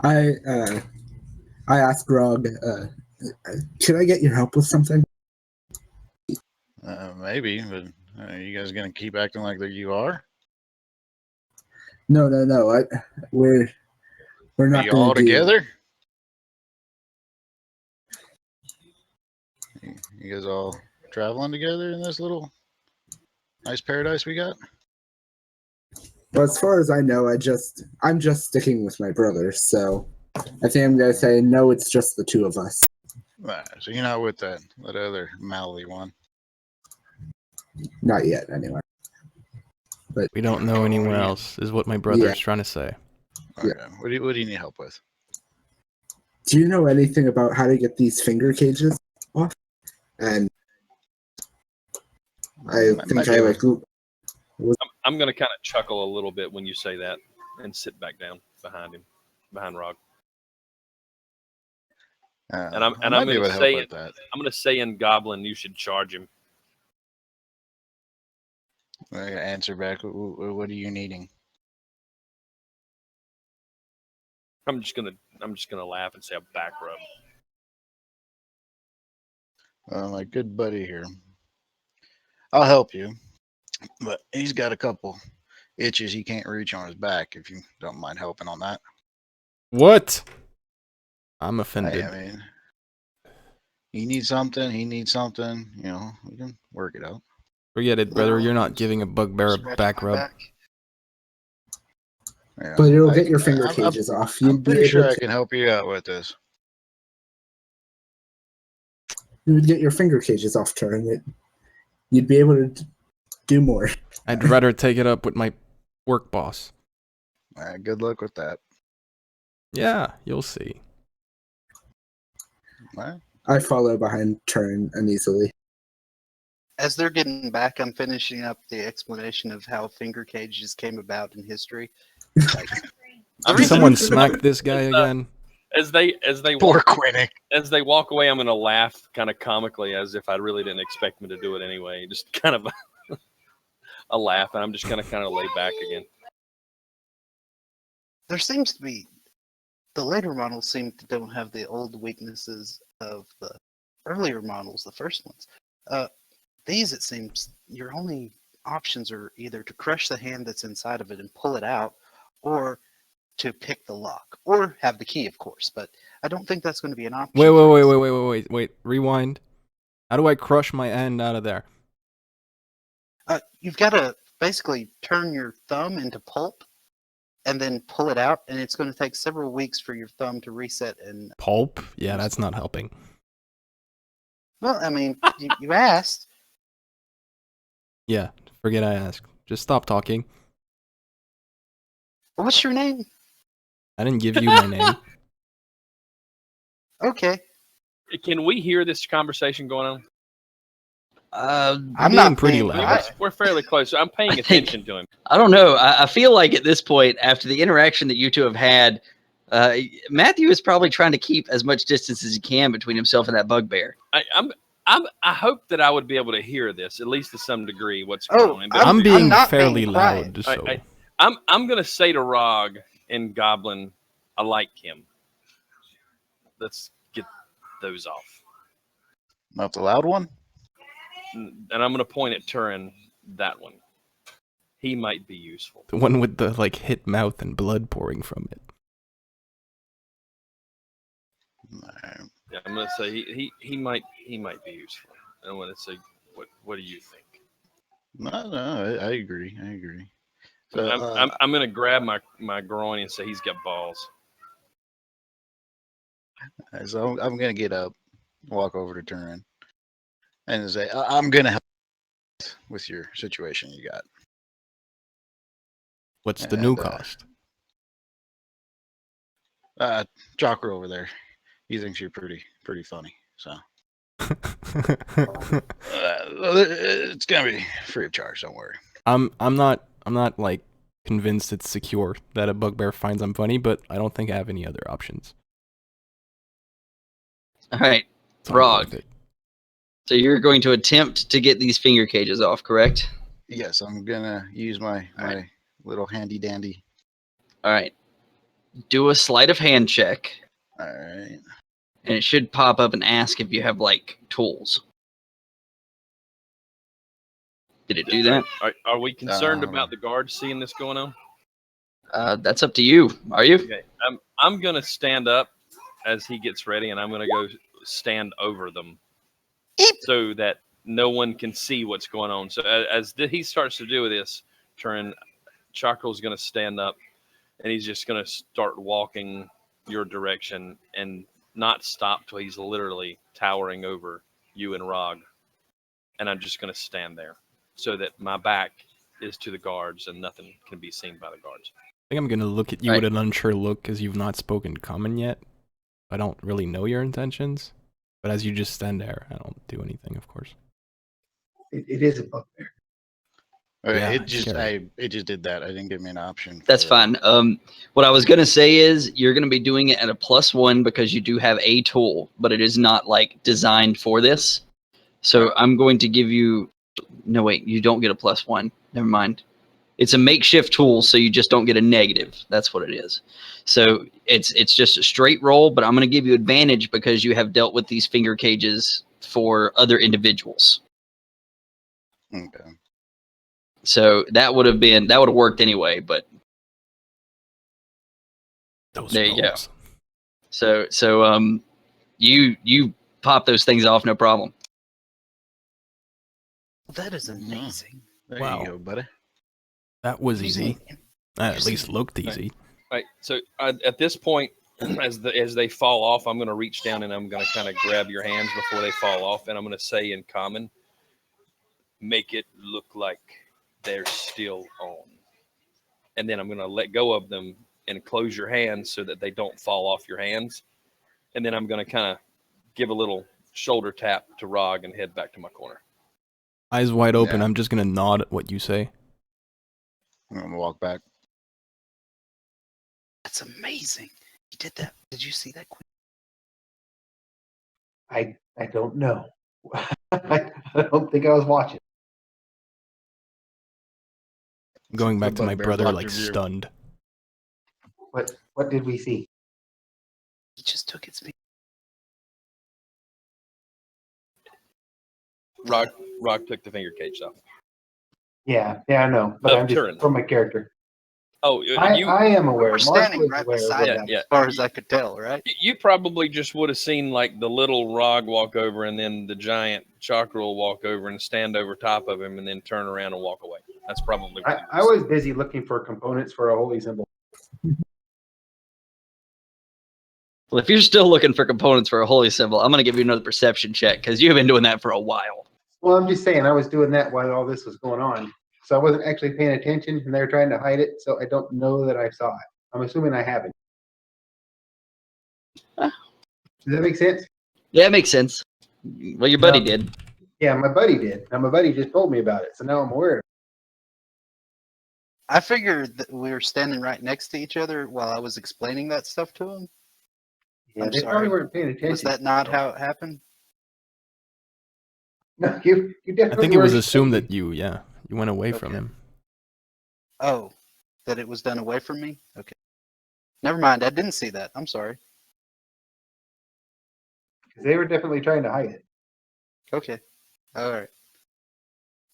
Speaker 7: I asked Grog, can I get your help with something?
Speaker 6: Maybe, but you guys gonna keep acting like that you are?
Speaker 7: No. We're
Speaker 6: Are
Speaker 7: not
Speaker 6: you
Speaker 7: going
Speaker 6: all
Speaker 7: to do.
Speaker 6: together? You guys all traveling together in this little nice paradise we got?
Speaker 7: Well, as far as I know, I'm just sticking with my brother. So I think I'm gonna say no. It's just the two of us.
Speaker 6: So you're not with that other Mally one.
Speaker 7: Not yet, anyway. But
Speaker 5: We don't know anyone else, is what my brother's trying to say.
Speaker 6: Okay. What do you need help with?
Speaker 7: do you know anything about how to get these finger cages off? And I think I like.
Speaker 4: I'm going to kind of chuckle a little bit when you say that and sit back down behind him, behind Rog. And I'm going to say it. I'm going to say in Goblin, you should charge him.
Speaker 6: Answer back. What are you needing?
Speaker 4: I'm just gonna laugh and say a back rub.
Speaker 6: My good buddy here. I'll help you, but he's got a couple itches he can't reach on his back. If you don't mind helping on that.
Speaker 5: What? I'm offended.
Speaker 6: I mean, he needs something. He needs something. You know, we can work it out.
Speaker 5: Forget it, brother. You're not giving a bugbear a back rub.
Speaker 6: Yeah,
Speaker 7: but it'll get your finger cages off.
Speaker 6: I'm pretty sure I can help you out with this.
Speaker 7: You would get your finger cages off, Turin. You'd be able to do more.
Speaker 5: I'd rather take it up with my work boss.
Speaker 6: Good luck with that.
Speaker 5: Yeah, you'll see.
Speaker 7: I follow behind Turin uneasily.
Speaker 2: As they're getting back, I'm finishing up the explanation of how finger cages came about in history. Like,
Speaker 5: Did someone smack this guy again?
Speaker 4: As they
Speaker 6: Poor Quinnick.
Speaker 4: As they walk away, I'm going to laugh kind of comically, as if I really didn't expect me to do it anyway. Just kind of a laugh, and I'm just going to kind of lay back again.
Speaker 2: there seems to be the later models seem to don't have the old weaknesses of the earlier models, the first ones. These, it seems, your only options are either to crush the hand that's inside of it and pull it out, or to pick the lock, or have the key, of course. But I don't think that's going to be an option.
Speaker 5: Wait. Rewind. How do I crush my hand out of there?
Speaker 2: You've got to basically turn your thumb into pulp and then pull it out, and it's going to take several weeks for your thumb to reset. And
Speaker 5: Pulp? Yeah, that's not helping.
Speaker 2: well, I mean, you asked.
Speaker 5: Yeah, forget I asked. Just stop talking.
Speaker 2: What's your name?
Speaker 5: I didn't give you my name.
Speaker 2: Okay.
Speaker 4: Can we hear this conversation going on?
Speaker 5: I'm being pretty loud.
Speaker 4: We're fairly close. I'm paying attention to him.
Speaker 1: I don't know. I feel like at this point, after the interaction that you two have had, Matthew is probably trying to keep as much distance as he can between himself and that bugbear.
Speaker 4: I hope that I would be able to hear this, at least to some degree, what's going on.
Speaker 5: I'm being fairly
Speaker 2: being
Speaker 5: loud.
Speaker 4: quiet.
Speaker 5: So.
Speaker 4: I'm going to say to Rog and Goblin, I like him. Let's get those off.
Speaker 6: Not the loud one?
Speaker 4: And I'm going to point at Turin, that one. He might be useful.
Speaker 5: The one with the hit mouth and blood pouring from it.
Speaker 4: Yeah, I'm going to say he might be useful. I want to say, what do you think?
Speaker 6: No, I agree. So,
Speaker 4: I'm going to grab my groin and say he's got balls.
Speaker 6: So I'm going to get up, walk over to Turin, and say, I'm going to help with your situation you got.
Speaker 5: What's the new cost?
Speaker 6: Chakrul over there. He thinks you're pretty funny. So it's going to be free of charge. Don't worry.
Speaker 5: I'm not convinced it's secure that a bugbear finds I'm funny, but I don't think I have any other options.
Speaker 1: All right, Rog. So you're going to attempt to get these finger cages off, correct?
Speaker 6: Yes, I'm gonna use my little handy dandy.
Speaker 1: All right. do a sleight of hand check,
Speaker 6: All right.
Speaker 1: and it should pop up and ask if you have like tools. Did it do that?
Speaker 4: Are we concerned
Speaker 6: hold
Speaker 4: about
Speaker 6: on.
Speaker 4: the guards seeing this going on?
Speaker 1: That's up to you. Are you?
Speaker 4: Okay, I'm gonna stand up as he gets ready, and I'm gonna go stand over them so that no one can see what's going on. So as he starts to do this, Turin, Chakrul's gonna stand up, and he's just gonna start walking your direction and not stop till he's literally towering over you and Rog. And I'm just gonna stand there so that my back is to the guards and nothing can be seen by the guards.
Speaker 5: I think I'm gonna look at you with an unsure look because you've not spoken common yet. I don't really know your intentions, but as you just stand there, I don't do anything, of course.
Speaker 3: It is a bugbear.
Speaker 5: Yeah,
Speaker 6: it just
Speaker 5: scary.
Speaker 6: it just did that. I didn't give me an option.
Speaker 1: That's fine. What I was gonna say is you're gonna be doing it at a +1 because you do have a tool, but it is not like designed for this. So I'm going to give you. No, wait, you don't get a +1. Never mind. It's a makeshift tool, so you just don't get a negative. That's what it is. So it's just a straight roll, but I'm going to give you advantage because you have dealt with these finger cages for other individuals.
Speaker 6: Okay.
Speaker 1: So that would have worked anyway, but
Speaker 5: Those
Speaker 1: there you go.
Speaker 5: rolls.
Speaker 1: So you pop those things off, no problem.
Speaker 2: That is amazing.
Speaker 6: There
Speaker 5: Wow.
Speaker 6: you go, buddy.
Speaker 5: That was easy. That at least looked easy.
Speaker 4: Right. So at this point, as they fall off, I'm going to reach down and I'm going to kind of grab your hands before they fall off, and I'm going to say in common, make it look like they're still on. And then I'm going to let go of them and close your hands so that they don't fall off your hands. And then I'm going to kind of give a little shoulder tap to Rog and head back to my corner.
Speaker 5: Eyes wide open,
Speaker 6: Yeah.
Speaker 5: I'm just gonna nod at what you say.
Speaker 6: I'm gonna walk back.
Speaker 2: That's amazing. He did that. Did you see that?
Speaker 3: I don't know. I don't think I was watching.
Speaker 5: I'm going
Speaker 6: The
Speaker 5: back to my
Speaker 6: bugbear
Speaker 5: brother
Speaker 6: blocked
Speaker 5: like
Speaker 6: your view.
Speaker 5: stunned.
Speaker 3: What did we see?
Speaker 2: He just took its feet.
Speaker 4: Rog took the finger cage off.
Speaker 3: Yeah, I know. But I'm
Speaker 4: Turin.
Speaker 3: just from my character.
Speaker 4: Oh,
Speaker 3: I am aware.
Speaker 2: We're
Speaker 3: Mark
Speaker 2: standing
Speaker 3: was
Speaker 2: right
Speaker 3: aware of
Speaker 2: beside
Speaker 3: what
Speaker 2: him,
Speaker 3: happened.
Speaker 4: Yeah.
Speaker 2: as far as I could tell, right?
Speaker 4: You probably just would have seen like the little Rog walk over and then the giant Chakrul walk over and stand over top of him and then turn around and walk away. That's probably what
Speaker 3: I was busy looking for components for a holy symbol.
Speaker 1: Well, if you're still looking for components for a holy symbol, I'm going to give you another perception check because you've been doing that for a while.
Speaker 3: Well, I'm just saying I was doing that while all this was going on. So I wasn't actually paying attention and they were trying to hide it, so I don't know that I saw it. I'm assuming I haven't.
Speaker 1: Huh.
Speaker 3: Does that make sense?
Speaker 1: Yeah, it makes sense. Well, your buddy
Speaker 3: No.
Speaker 1: did.
Speaker 3: Yeah, my buddy did. Now my buddy just told me about it, so now I'm aware.
Speaker 2: I figured that we were standing right next to each other while I was explaining that stuff to him.
Speaker 3: Yeah,
Speaker 2: I'm
Speaker 3: they
Speaker 2: sorry.
Speaker 3: probably weren't paying attention.
Speaker 2: Was that not how it happened?
Speaker 3: No, you definitely
Speaker 5: I think it was
Speaker 3: weren't
Speaker 5: assumed that
Speaker 3: expecting-
Speaker 5: you went away from
Speaker 2: Okay.
Speaker 5: him.
Speaker 2: Oh, that it was done away from me? Okay. Never mind. I didn't see that. I'm sorry.
Speaker 3: They were definitely trying to hide it.
Speaker 2: Okay. All right.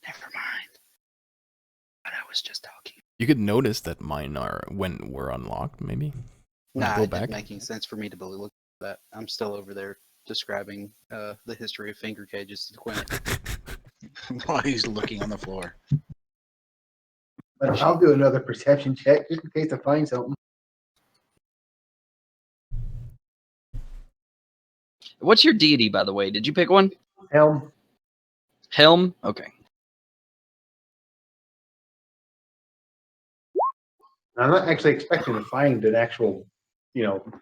Speaker 2: Never mind. But I was just talking.
Speaker 5: You could notice that mine were unlocked, maybe.
Speaker 2: Nah,
Speaker 5: Go
Speaker 2: it
Speaker 5: back.
Speaker 2: didn't making sense for me to look at that. I'm still over there describing the history of finger cages to Quinn.
Speaker 6: While he's looking on the floor.
Speaker 3: But I'll do another perception check just in case I find something.
Speaker 1: What's your deity, by the way? Did you pick one?
Speaker 3: Helm.
Speaker 1: Helm? Okay.
Speaker 3: I'm not actually expecting to find an actual, Wow.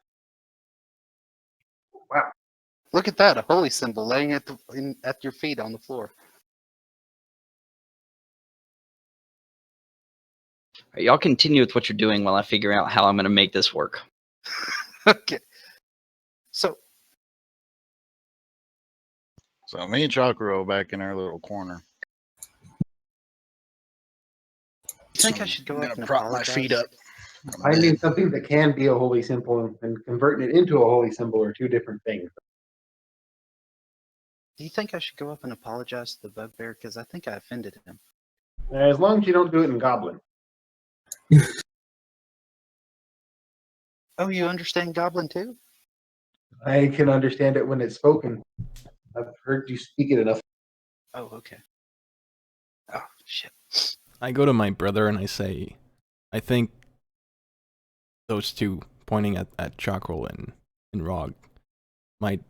Speaker 2: Look at that, a holy symbol laying at your feet on the floor.
Speaker 1: All right, y'all continue with what you're doing while I figure out how I'm going to make this work.
Speaker 2: Okay. So,
Speaker 6: So me and Chakrul back in our little corner.
Speaker 2: you think I should go
Speaker 6: I'm
Speaker 2: up
Speaker 6: gonna
Speaker 2: and
Speaker 6: prop my
Speaker 2: apologize?
Speaker 6: feet up.
Speaker 3: Finding something that can be a holy symbol and converting it into a holy symbol are two different things.
Speaker 2: Do you think I should go up and apologize to the bugbear? Because I think I offended him.
Speaker 3: As long as you don't do it in Goblin.
Speaker 2: Oh, you understand Goblin too?
Speaker 3: I can understand it when it's spoken. I've heard you speak it enough.
Speaker 2: Oh, okay. Oh, shit.
Speaker 5: I go to my brother and I say, I think those two, pointing at Chakrul and Rogue, might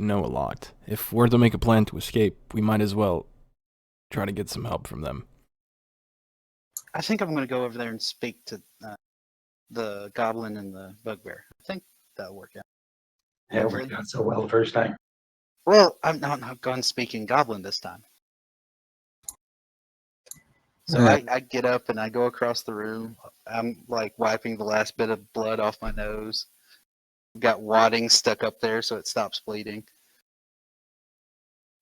Speaker 5: know a lot. If we're to make a plan to escape, we might as well try to get some help from them.
Speaker 2: I think I'm going to go over there and speak to the goblin and the bugbear. I think that'll work out.
Speaker 3: Yeah, it worked out so well the first time.
Speaker 2: Well, I'm not going speaking goblin this time. So I get up and I go across the room. I'm like wiping the last bit of blood off my nose. Got wadding stuck up there so it stops bleeding.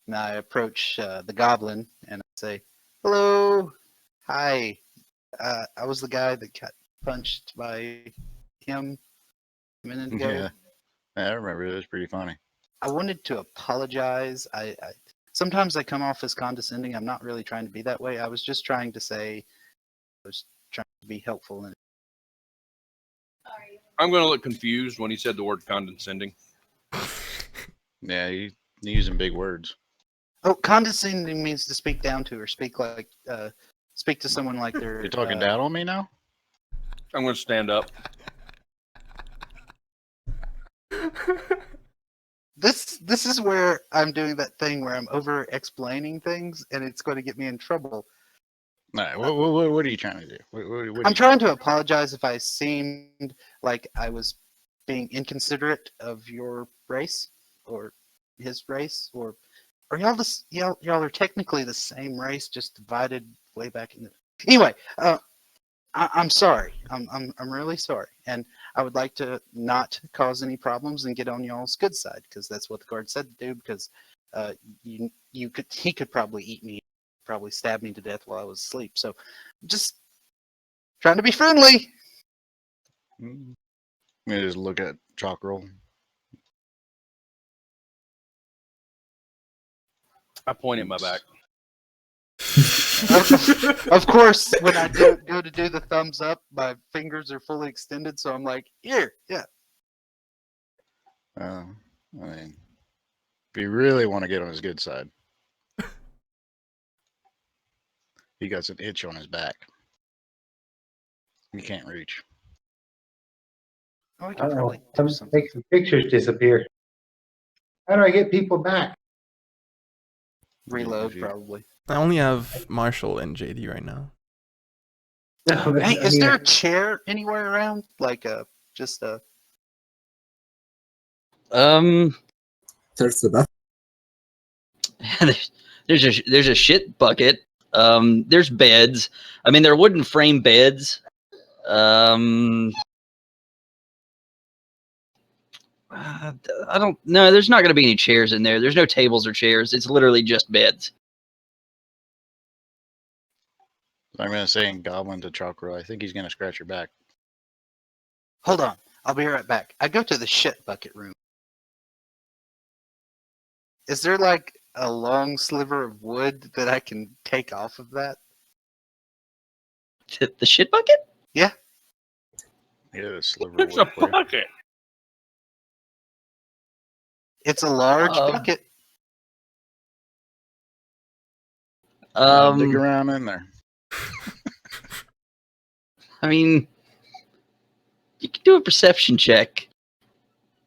Speaker 2: And I approach the goblin and I say, "Hello, hi. I was the guy that got punched by him a minute ago.
Speaker 6: Yeah, I remember it was pretty funny.
Speaker 2: I wanted to apologize. I sometimes I come off as condescending. I'm not really trying to be that way. I was just trying to say, I was trying to be helpful. And
Speaker 4: I'm going to look confused when he said the word condescending.
Speaker 6: Yeah, you using big words.
Speaker 2: oh, condescending means to speak down to or speak like speak to someone like they're.
Speaker 6: You're talking down on me now?
Speaker 4: I'm going to stand up.
Speaker 2: This is where I'm doing that thing where I'm over explaining things and it's going to get me in trouble.
Speaker 6: All right, what are you trying to do? What
Speaker 2: I'm trying to apologize if I seemed like I was being inconsiderate of your race or his race, or y'all this y'all are technically the same race, just divided way back in the. Anyway, I'm sorry. I'm really sorry, and I would like to not cause any problems and get on y'all's good side because that's what the guard said to do. Because he could probably eat me, probably stab me to death while I was asleep. So, just trying to be friendly.
Speaker 6: I'm gonna just look at Chakrul.
Speaker 4: I point at my back.
Speaker 2: Of course, when I go to do the thumbs up, my fingers are fully extended, so I'm like, here, yeah.
Speaker 6: I mean, if you really want to get on his good side, he got an itch on his back. You can't reach.
Speaker 2: Oh, we can probably do something.
Speaker 3: Make some pictures disappear. How do I get people back?
Speaker 2: Reload, probably.
Speaker 5: I only have Marshall and JD right now.
Speaker 2: Hey, is there a chair anywhere around? Like just a.
Speaker 7: There's the best.
Speaker 1: there's a shit bucket. There's beds. I mean, they're wooden frame beds. I don't know. There's not going to be any chairs in there. There's no tables or chairs. It's literally just beds.
Speaker 6: I'm gonna say in Goblin to Chakrul, I think he's gonna scratch your back.
Speaker 2: Hold on, I'll be right back. I go to the shit bucket room. Is there like a long sliver of wood that I can take off of that?
Speaker 1: The shit bucket?
Speaker 2: Yeah.
Speaker 6: Yeah, a sliver
Speaker 4: There's
Speaker 6: of
Speaker 4: a
Speaker 6: wood for you.
Speaker 4: bucket.
Speaker 2: It's a large bucket.
Speaker 6: Dig around in there.
Speaker 1: I mean, you can do a perception check.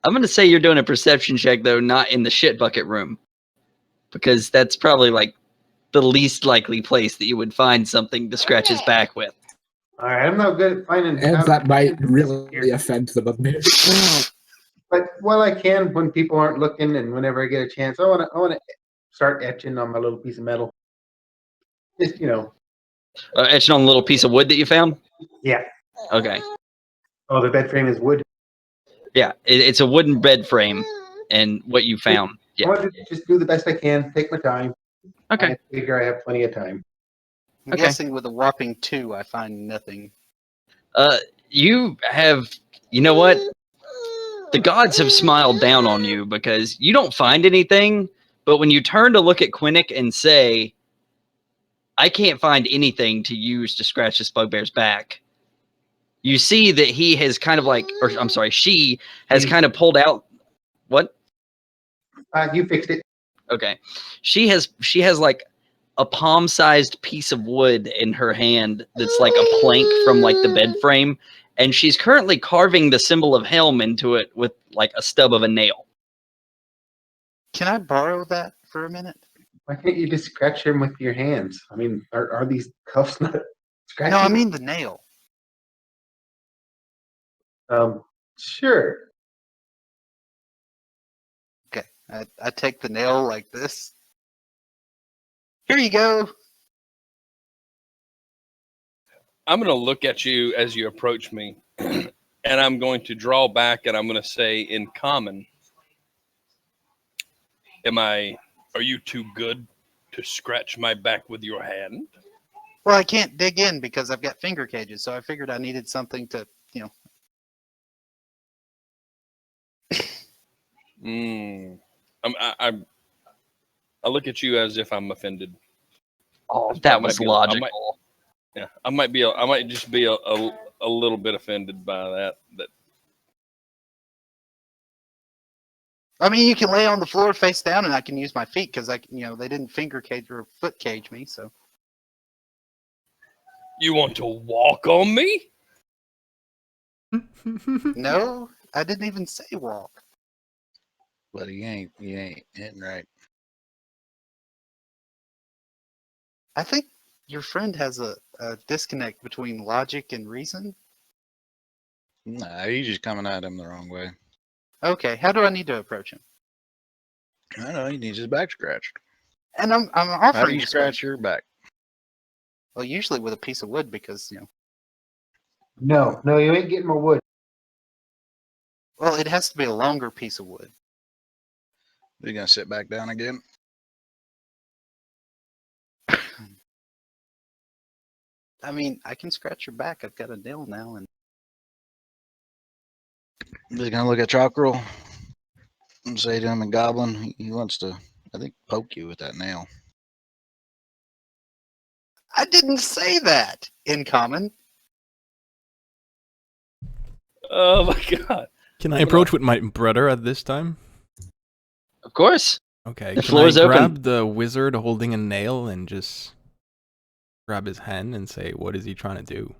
Speaker 1: I'm going to say you're doing a perception check, though, not in the shit bucket room. Because that's probably, like, the least likely place that you would find something to scratch his back with.
Speaker 3: All right, I'm not good at finding.
Speaker 7: And that might really offend the bugbear.
Speaker 3: But while I can, when people aren't looking, and whenever I get a chance, I want to start etching on my little piece of metal. Just
Speaker 1: Etching on a little piece of wood that you found?
Speaker 3: Yeah.
Speaker 1: Okay.
Speaker 3: Oh, the bed frame is wood.
Speaker 1: Yeah, it's a wooden bed frame, and what you found.
Speaker 3: I
Speaker 1: Yeah.
Speaker 3: want to just do the best I can. Take my time.
Speaker 1: Okay.
Speaker 3: I figure I have plenty of time.
Speaker 2: I'm guessing with a whopping 2, I find nothing.
Speaker 1: You have, you know what? The gods have smiled down on you because you don't find anything, but when you turn to look at Quinnick and say, I can't find anything to use to scratch this bugbear's back, you see that he has kind of like, or I'm sorry, she has kind of pulled out. What?
Speaker 3: You fixed it.
Speaker 1: Okay. She has like a palm-sized piece of wood in her hand that's like a plank from like the bed frame, and she's currently carving the symbol of Helm into it with like a stub of a nail.
Speaker 2: Can I borrow that for a minute?
Speaker 3: Why can't you just scratch him with your hands? I mean, are these cuffs not scratching?
Speaker 2: No, I mean the nail.
Speaker 3: Sure.
Speaker 2: Okay, I take the nail like this. Here you go.
Speaker 4: I'm going to look at you as you approach me, and I'm going to draw back, and I'm going to say in common, are you too good to scratch my back with your hand?
Speaker 2: Well, I can't dig in because I've got finger cages, so I figured I needed something to,
Speaker 4: I look at you as if I'm offended.
Speaker 1: Oh, that was logical.
Speaker 4: I might just be a little bit offended by that.
Speaker 2: I mean, you can lay on the floor face down, and I can use my feet because they didn't finger cage or foot cage me. So
Speaker 4: You want to walk on me?
Speaker 2: no, I didn't even say walk.
Speaker 6: But he ain't hitting right.
Speaker 2: I think your friend has a disconnect between logic and reason.
Speaker 6: Nah, he's just coming at him the wrong way.
Speaker 2: Okay, how do I need to approach him?
Speaker 6: I don't know, he needs his back scratched.
Speaker 2: And I'm
Speaker 6: How do
Speaker 2: offering
Speaker 6: you
Speaker 2: to
Speaker 6: scratch your back?
Speaker 2: Well, usually with a piece of wood because
Speaker 3: No, you ain't getting my wood.
Speaker 2: well, it has to be a longer piece of wood.
Speaker 6: You gonna sit back down again?
Speaker 2: I mean, I can scratch your back. I've got a nail now, and
Speaker 6: He's gonna look at Chakrul and say to him in Goblin, he wants to, I think, poke you with that nail.
Speaker 2: I didn't say that in common.
Speaker 4: Oh my god!
Speaker 5: Can I approach with my brother at this time?
Speaker 1: Of course.
Speaker 5: Okay.
Speaker 1: The
Speaker 5: Can
Speaker 1: floor
Speaker 5: I
Speaker 1: is open.
Speaker 5: grab the wizard holding a nail and just grab his hand and say, "What is he trying to do?"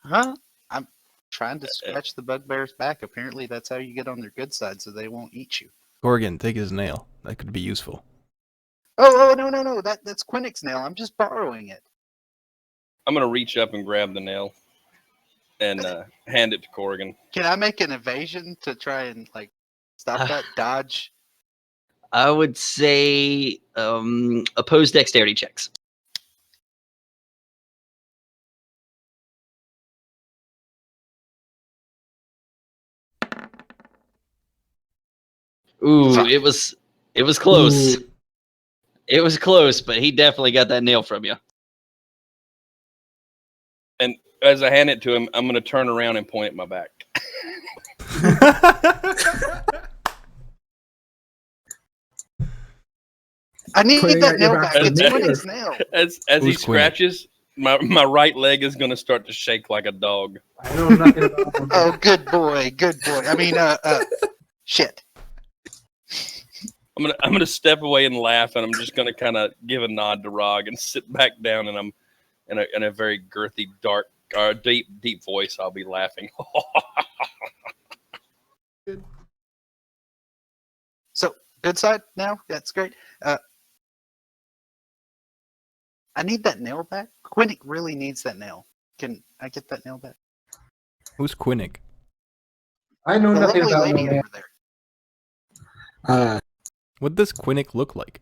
Speaker 2: Huh? I'm trying to scratch the bugbear's back. Apparently, that's how you get on their good side, so they won't eat you.
Speaker 5: Korrigaan, take his nail. That could be useful.
Speaker 2: Oh no! That's Quinnick's nail. I'm just borrowing it.
Speaker 4: I'm gonna reach up and grab the nail and hand it to Korrigaan.
Speaker 2: Can I make an evasion to try and stop that dodge?
Speaker 1: I would say oppose dexterity checks. Ooh, it was close.
Speaker 7: Ooh.
Speaker 1: It was close, but he definitely got that nail from you.
Speaker 4: And as I hand it to him, I'm gonna turn around and point at my back.
Speaker 2: I need
Speaker 7: Pointing
Speaker 2: that
Speaker 7: at your
Speaker 2: nail
Speaker 7: back
Speaker 2: back.
Speaker 7: for
Speaker 2: It's
Speaker 7: me, or-
Speaker 2: Quinnick's nail.
Speaker 4: As he
Speaker 5: Who's Quinnick?
Speaker 4: scratches, my right leg is gonna start to shake like a dog.
Speaker 3: I know nothing about them.
Speaker 2: Oh, good boy. I mean, shit.
Speaker 4: I'm gonna step away and laugh, and I'm just gonna kind of give a nod to Rog and sit back down, and I'm in a very girthy, dark, deep voice. I'll be laughing.
Speaker 2: So, good side now? That's great. I need that nail back. Quinnick really needs that nail. Can I get that nail back?
Speaker 5: Who's Quinnick?
Speaker 3: I know
Speaker 2: The
Speaker 3: nothing
Speaker 2: lovely
Speaker 3: about
Speaker 2: lady
Speaker 3: no man.
Speaker 2: over there.
Speaker 5: What does Quinnick look like?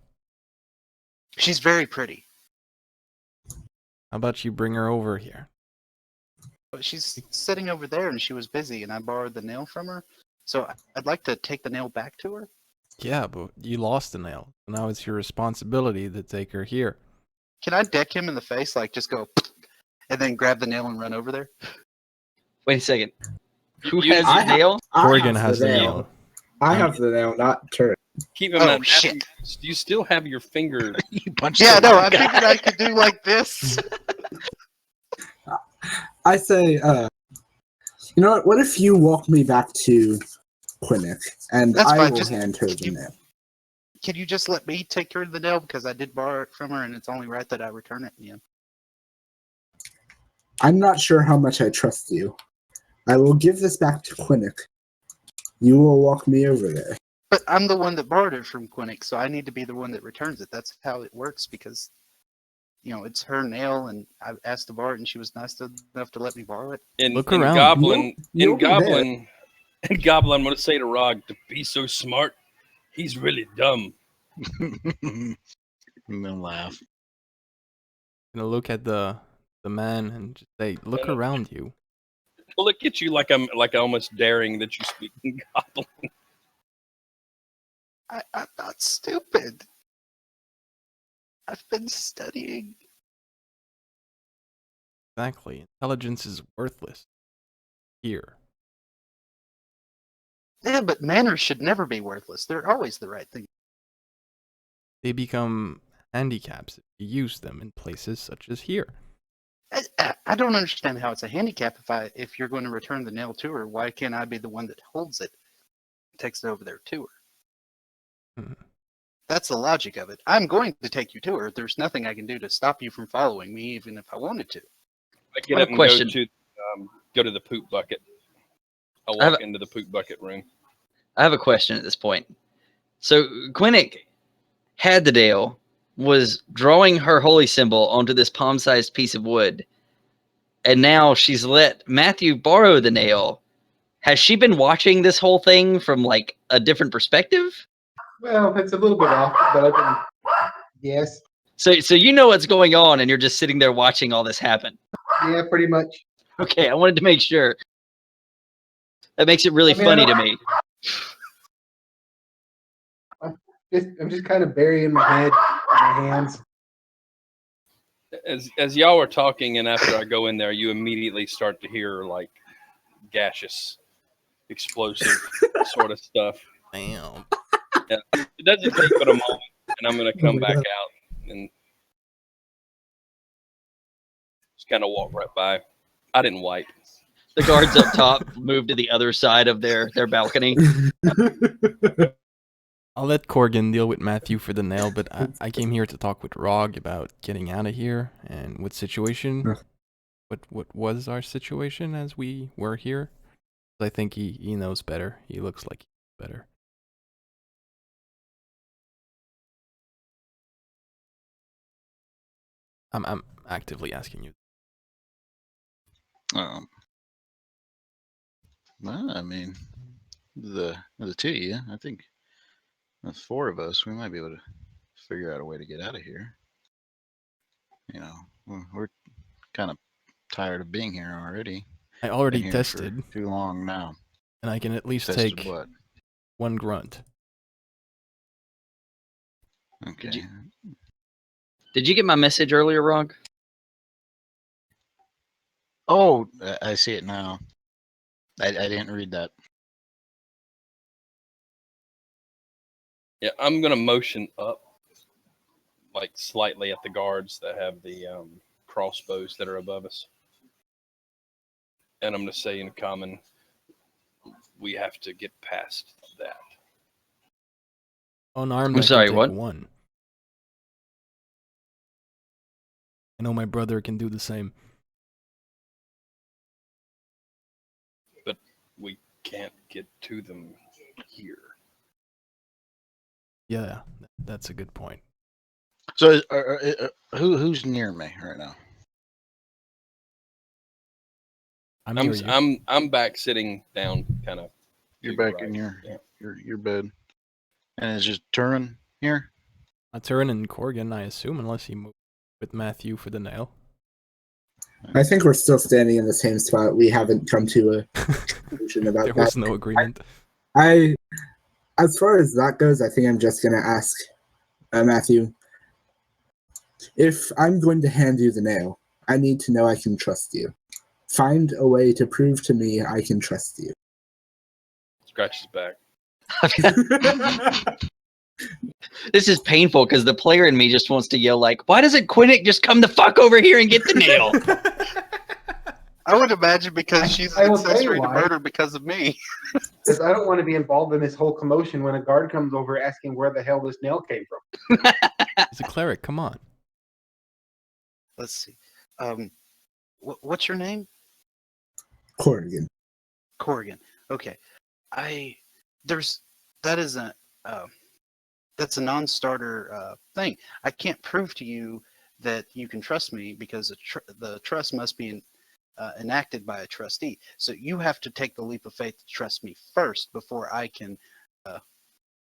Speaker 2: She's very pretty.
Speaker 5: How about you bring her over here?
Speaker 2: But she's sitting over there and she was busy and I borrowed the nail from her. So I'd like to take the nail back to her.
Speaker 5: Yeah, but you lost the nail. Now it's your responsibility to take her here.
Speaker 2: Can I deck him in the face? Just go, and then grab the nail and run over there.
Speaker 1: Wait a second. Who
Speaker 4: You-
Speaker 1: has
Speaker 7: I
Speaker 1: the nail?
Speaker 5: Korrigan has the
Speaker 7: nail.
Speaker 5: nail.
Speaker 7: I have the nail, not Turin.
Speaker 4: Keep in
Speaker 2: Oh,
Speaker 4: mind,
Speaker 2: shit.
Speaker 4: you still have your finger.
Speaker 6: You punched
Speaker 2: Yeah,
Speaker 6: the
Speaker 2: no,
Speaker 6: wrong
Speaker 2: I
Speaker 6: guy.
Speaker 2: figured I could do like this.
Speaker 7: I say, you know what? What if you walk me back to Quinnick, and
Speaker 2: That's
Speaker 7: I
Speaker 2: fine,
Speaker 7: will
Speaker 2: just-
Speaker 7: hand her the
Speaker 2: you-
Speaker 7: nail.
Speaker 2: Can you just let me take care of the nail because I did borrow it from her, and it's only right that I return it in the end.
Speaker 7: I'm not sure how much I trust you. I will give this back to Quinnick. You will walk me over there.
Speaker 2: But I'm the one that borrowed it from Quinnick, so I need to be the one that returns it. That's how it works because, it's her nail, and I asked to borrow it, and she was nice enough to let me borrow it.
Speaker 5: Look
Speaker 4: In
Speaker 5: around.
Speaker 4: Goblin,
Speaker 7: You'll
Speaker 4: in
Speaker 7: be there.
Speaker 4: Goblin, in Goblin, I'm going to say to Rog, to be so smart, he's really dumb.
Speaker 6: I'm gonna laugh.
Speaker 5: Gonna look at the man and just say, "Look around you."
Speaker 4: Well, look at you like I'm almost daring that you speak in Goblin.
Speaker 2: I'm not stupid. I've been studying.
Speaker 5: Exactly. Intelligence is worthless here.
Speaker 2: Yeah, but manners should never be worthless. They're always the right thing.
Speaker 5: They become handicaps if you use them in places such as here.
Speaker 2: I don't understand how it's a handicap if you're going to return the nail to her. Why can't I be the one that holds it, takes it over there to her?
Speaker 5: Hmm.
Speaker 2: That's the logic of it. I'm going to take you to her. There's nothing I can do to stop you from following me, even if I wanted to.
Speaker 4: I get
Speaker 1: I have
Speaker 4: up
Speaker 1: a
Speaker 4: and
Speaker 1: question.
Speaker 4: go to the poop bucket. I
Speaker 1: I have
Speaker 4: walk into the poop bucket room.
Speaker 1: I have a question at this point. So Quinnick had the nail, was drawing her holy symbol onto this palm-sized piece of wood, and now she's let Matthew borrow the nail. Has she been watching this whole thing from like a different perspective?
Speaker 3: Well, it's a little bit off, but I can. Yes.
Speaker 1: So you know what's going on, and you're just sitting there watching all this happen.
Speaker 3: Yeah, pretty much.
Speaker 1: Okay, I wanted to make sure. That makes it really
Speaker 3: I mean,
Speaker 1: funny
Speaker 3: I
Speaker 1: to
Speaker 3: don't-
Speaker 1: me.
Speaker 3: I'm just kind of burying my head in my hands.
Speaker 4: As y'all are talking, and after I go in there, you immediately start to hear like gaseous, explosive sort of stuff.
Speaker 5: Damn.
Speaker 4: It doesn't take but a moment, and I'm going to come
Speaker 7: my
Speaker 4: back
Speaker 7: God.
Speaker 4: out and just kind of walk right by. I didn't wipe.
Speaker 1: The guards up top moved to the other side of their balcony.
Speaker 5: I'll let Korrigan deal with Matthew for the nail, but I came here to talk with Rog about getting out of here and what situation. What was our situation as we were here? I think he knows better. He looks like he knows better. I'm actively asking you.
Speaker 6: Well, I mean, the two of you, I think the four of us, we might be able to figure out a way to get out of here. We're kind of tired of being here already.
Speaker 5: I
Speaker 6: Been
Speaker 5: already
Speaker 6: here
Speaker 5: tested,
Speaker 6: for too long now.
Speaker 5: and I can at least
Speaker 6: Tested
Speaker 5: take
Speaker 6: what?
Speaker 5: one grunt.
Speaker 6: Okay.
Speaker 1: Did you get my message earlier, Rog?
Speaker 6: Oh, I see it now. I didn't read that.
Speaker 4: Yeah, I'm going to motion up, like slightly at the guards that have the crossbows that are above us. And I'm going to say in common, we have to get past that.
Speaker 5: Unarmed,
Speaker 1: I'm
Speaker 5: I can
Speaker 1: sorry,
Speaker 5: take
Speaker 1: what?
Speaker 5: one. I know my brother can do the same.
Speaker 4: But we can't get to them here.
Speaker 5: Yeah, that's a good point.
Speaker 6: So, who's near me right now?
Speaker 5: I'm near you.
Speaker 4: I'm back sitting down, kind of.
Speaker 6: You're
Speaker 4: to your
Speaker 6: back
Speaker 4: right.
Speaker 6: in
Speaker 4: Yeah.
Speaker 6: your bed, and it's just Turin here.
Speaker 5: Turin and Korrigan, I assume, unless he moved with Matthew for the nail.
Speaker 7: I think we're still standing in the same spot. We haven't come to a conclusion about
Speaker 5: There
Speaker 7: that.
Speaker 5: was no agreement.
Speaker 7: As far as that goes, I think I'm just gonna ask Matthew if I'm going to hand you the nail. I need to know I can trust you. Find a way to prove to me I can trust you.
Speaker 4: Scratch his back.
Speaker 1: This is painful because the player in me just wants to yell like, "Why doesn't Quinnick just come the fuck over here and get the nail?"
Speaker 2: I would imagine because she's
Speaker 3: I
Speaker 2: an
Speaker 3: will tell you
Speaker 2: accessory to
Speaker 3: why.
Speaker 2: murder because of me.
Speaker 3: Because I don't want to be involved in this whole commotion when a guard comes over asking where the hell this nail came from.
Speaker 5: He's a cleric. Come on.
Speaker 2: Let's see. What's your name?
Speaker 7: Korrigan.
Speaker 2: Korrigan. Okay. That's a non-starter thing. I can't prove to you that you can trust me because the trust must be enacted by a trustee. So you have to take the leap of faith to trust me first before I can,